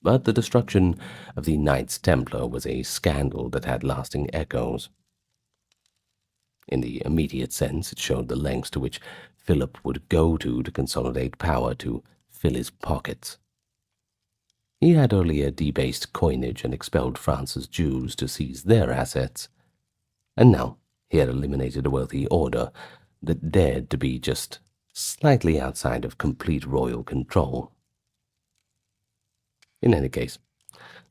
But the destruction of the Knights Templar was a scandal that had lasting echoes. In the immediate sense, it showed the lengths to which Philip would go to consolidate power to fill his pockets. He had earlier debased coinage and expelled France's Jews to seize their assets, and now he had eliminated a wealthy order that dared to be just slightly outside of complete royal control. In any case,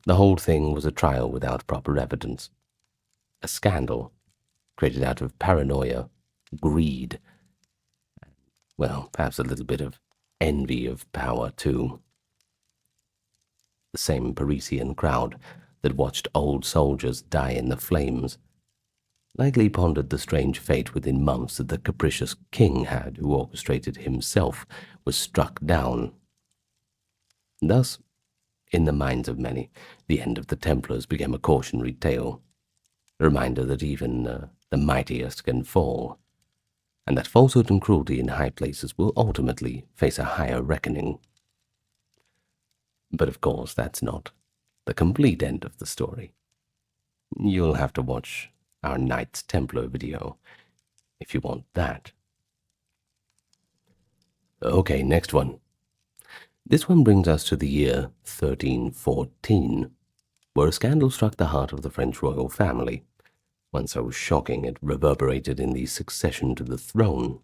the whole thing was a trial without proper evidence, a scandal created out of paranoia, greed, well, perhaps a little bit of envy of power, too. The same Parisian crowd that watched old soldiers die in the flames likely pondered the strange fate within months that the capricious king had, who orchestrated himself, was struck down. Thus, in the minds of many, the end of the Templars became a cautionary tale, a reminder that even the mightiest can fall, and that falsehood and cruelty in high places will ultimately face a higher reckoning. But of course, that's not the complete end of the story. You'll have to watch our Knights Templar video if you want that. Okay, next one. This one brings us to the year 1314, where a scandal struck the heart of the French royal family, one so shocking it reverberated in the succession to the throne.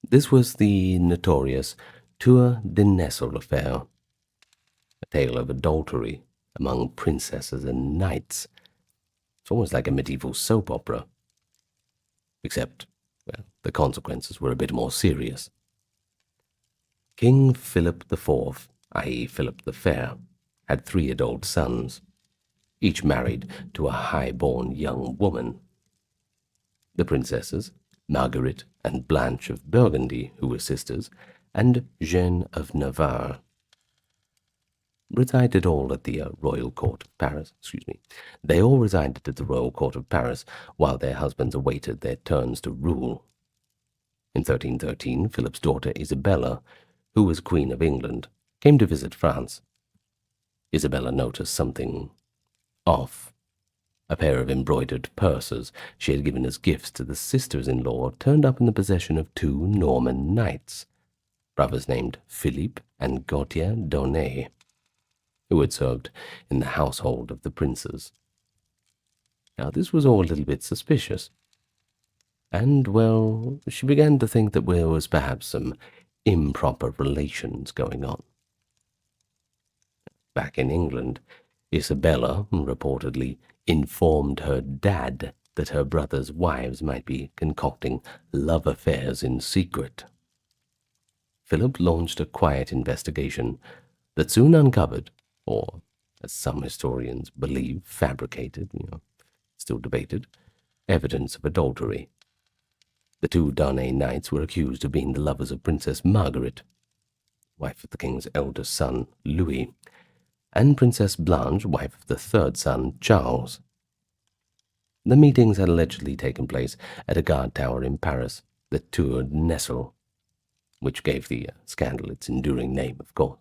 This was the notorious Tour de Nesle affair, a tale of adultery among princesses and knights. It's almost like a medieval soap opera, except, well, the consequences were a bit more serious. King Philip IV, i.e. Philip the Fair, had 3 adult sons, each married to a high-born young woman. The princesses, Marguerite and Blanche of Burgundy, who were sisters, and Jeanne of Navarre, resided all at the royal court of Paris. They all resided at the royal court of Paris while their husbands awaited their turns to rule. In 1313, Philip's daughter Isabella, who was Queen of England, came to visit France. Isabella noticed something off. A pair of embroidered purses she had given as gifts to the sisters-in-law turned up in the possession of 2 Norman knights, brothers named Philippe and Gautier d'Aunay, who had served in the household of the princes. Now, this was all a little bit suspicious, and, well, she began to think that there was perhaps some improper relations going on. Back in England, Isabella reportedly informed her dad that her brother's wives might be concocting love affairs in secret. Philip launched a quiet investigation that soon uncovered, or as some historians believe, fabricated, still debated, evidence of adultery. The two Darnay knights were accused of being the lovers of Princess Margaret, wife of the king's eldest son, Louis, and Princess Blanche, wife of the third son, Charles. The meetings had allegedly taken place at a guard tower in Paris, the Tour de Nesle, which gave the scandal its enduring name, of course.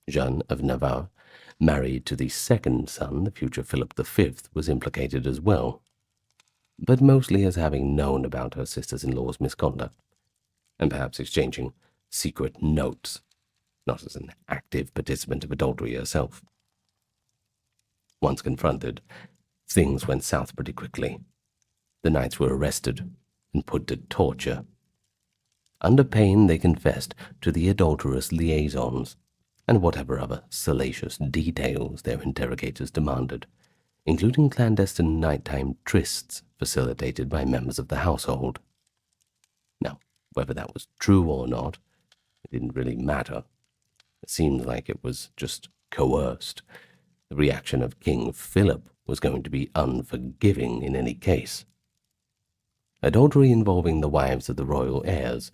Jeanne of Navarre, married to the second son, the future Philip V, was implicated as well, but mostly as having known about her sisters-in-law's misconduct, and perhaps exchanging secret notes, not as an active participant of adultery herself. Once confronted, things went south pretty quickly. The knights were arrested and put to torture. Under pain, they confessed to the adulterous liaisons and whatever other salacious details their interrogators demanded, including clandestine nighttime trysts facilitated by members of the household. Now, whether that was true or not, it didn't really matter. It seemed like it was just coerced. The reaction of King Philip was going to be unforgiving in any case. Adultery involving the wives of the royal heirs,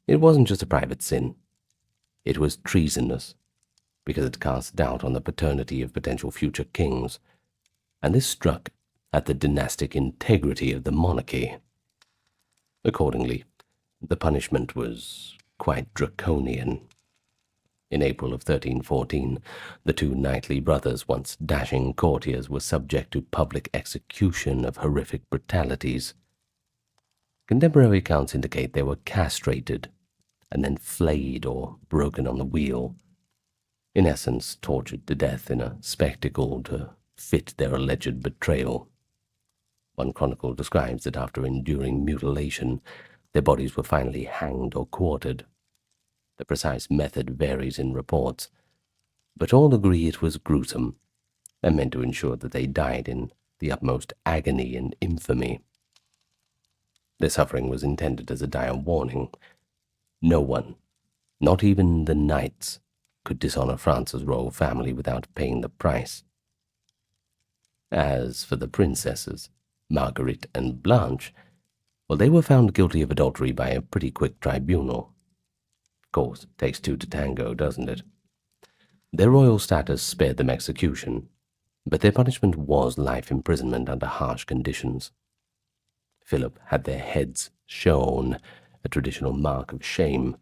it wasn't just a private sin. It was treasonous, because it cast doubt on the paternity of potential future kings, and this struck at the dynastic integrity of the monarchy. Accordingly, the punishment was quite draconian. In April of 1314, the two knightly brothers, once dashing courtiers, were subject to public execution of horrific brutalities. Contemporary accounts indicate they were castrated and then flayed or broken on the wheel, in essence tortured to death in a spectacle to fit their alleged betrayal. One chronicle describes that after enduring mutilation, their bodies were finally hanged or quartered. The precise method varies in reports, but all agree it was gruesome and meant to ensure that they died in the utmost agony and infamy. Their suffering was intended as a dire warning. No one, not even the knights, could dishonor France's royal family without paying the price. As for the princesses, Marguerite and Blanche, well, they were found guilty of adultery by a pretty quick tribunal. Of course, it takes two to tango, doesn't it? Their royal status spared them execution, but their punishment was life imprisonment under harsh conditions. Philip had their heads shorn, a traditional mark of shame,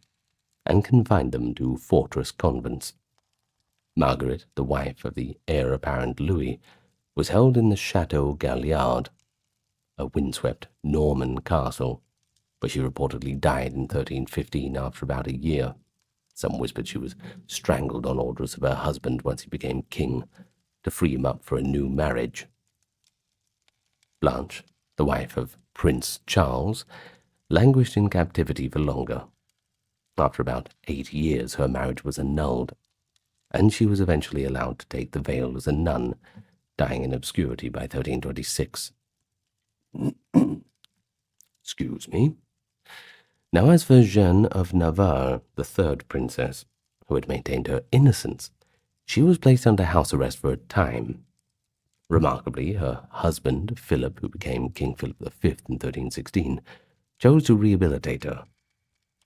and confined them to fortress convents. Margaret, the wife of the heir apparent Louis, was held in the Chateau Galliard, a windswept Norman castle, where she reportedly died in 1315 after about a year. Some whispered she was strangled on orders of her husband once he became king, to free him up for a new marriage. Blanche, the wife of Prince Charles, languished in captivity for longer. After about 8 years, her marriage was annulled, and she was eventually allowed to take the veil as a nun, dying in obscurity by 1326. Excuse me. Now as for Jeanne of Navarre, the third princess, who had maintained her innocence, she was placed under house arrest for a time. Remarkably, her husband, Philip, who became King Philip V in 1316, chose to rehabilitate her,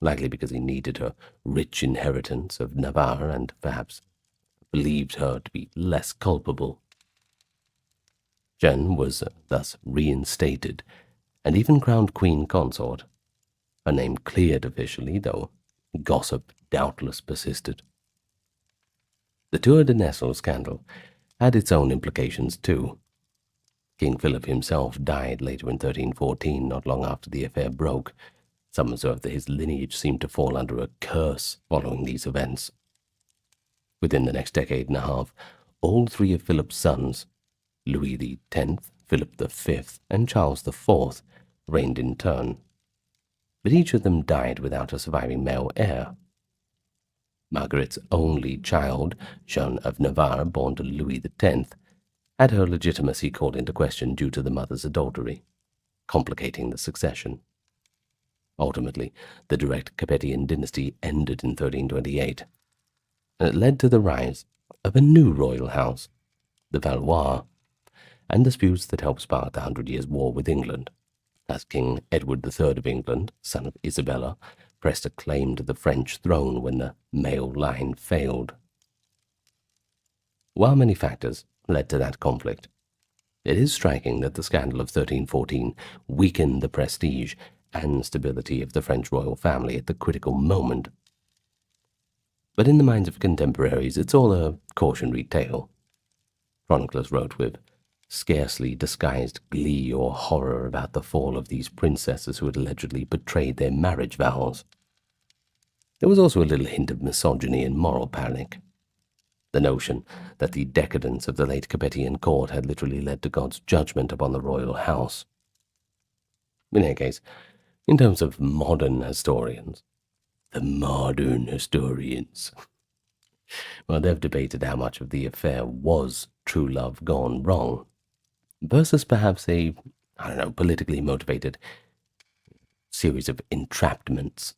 likely because he needed her rich inheritance of Navarre and perhaps believed her to be less culpable. Jeanne was thus reinstated and even crowned queen consort. Her name cleared officially, though gossip doubtless persisted. The Tour de Nesle scandal had its own implications too. King Philip himself died later in 1314, not long after the affair broke. Some observed that his lineage seemed to fall under a curse following these events. Within the next decade and a half, all three of Philip's sons, Louis X, Philip V, and Charles IV, reigned in turn, but each of them died without a surviving male heir. Margaret's only child, Jeanne of Navarre, born to Louis X, had her legitimacy called into question due to the mother's adultery, complicating the succession. Ultimately, the direct Capetian dynasty ended in 1328, and it led to the rise of a new royal house, the Valois, and disputes that helped spark the 100 Years' War with England, as King Edward III of England, son of Isabella, pressed a claim to the French throne when the male line failed. While many factors led to that conflict, it is striking that the scandal of 1314 weakened the prestige and stability of the French royal family at the critical moment. But in the minds of contemporaries, it's all a cautionary tale. Chroniclers wrote with scarcely disguised glee or horror about the fall of these princesses who had allegedly betrayed their marriage vows. There was also a little hint of misogyny and moral panic. The notion that the decadence of the late Capetian court had literally led to God's judgment upon the royal house. In any case, in terms of modern historians, the modern historians, well, they've debated how much of the affair was true love gone wrong, versus perhaps a, politically motivated series of entrapments.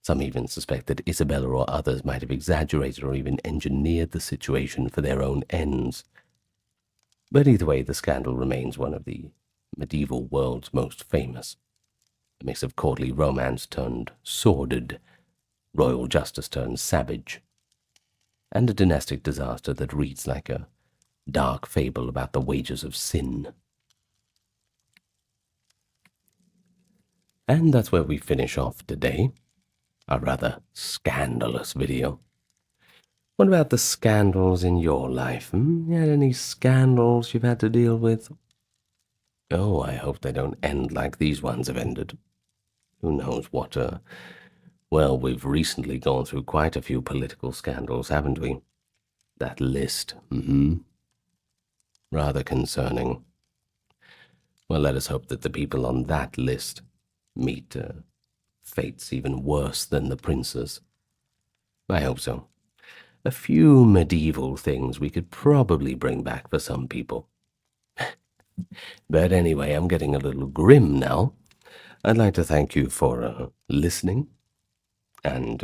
Some even suspect that Isabella or others might have exaggerated or even engineered the situation for their own ends. But either way, the scandal remains one of the medieval world's most famous. A mix of courtly romance turned sordid, royal justice turned savage, and a dynastic disaster that reads like a dark fable about the wages of sin. And that's where we finish off today. A rather scandalous video. What about the scandals in your life? You had any scandals you've had to deal with? Oh, I hope they don't end like these ones have ended. Who knows what, well, we've recently gone through quite a few political scandals, haven't we? That list, rather concerning. Well, let us hope that the people on that list meet fates even worse than the princes. I hope so. A few medieval things we could probably bring back for some people. But anyway, I'm getting a little grim now. I'd like to thank you for listening, and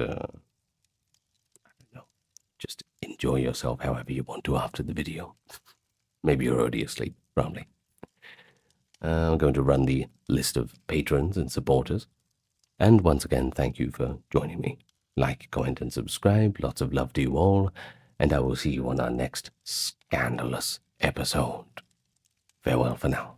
just enjoy yourself however you want to after the video. Maybe you're already asleep, probably. I'm going to run the list of patrons and supporters. And once again, thank you for joining me. Like, comment, and subscribe. Lots of love to you all. And I will see you on our next scandalous episode. Farewell for now.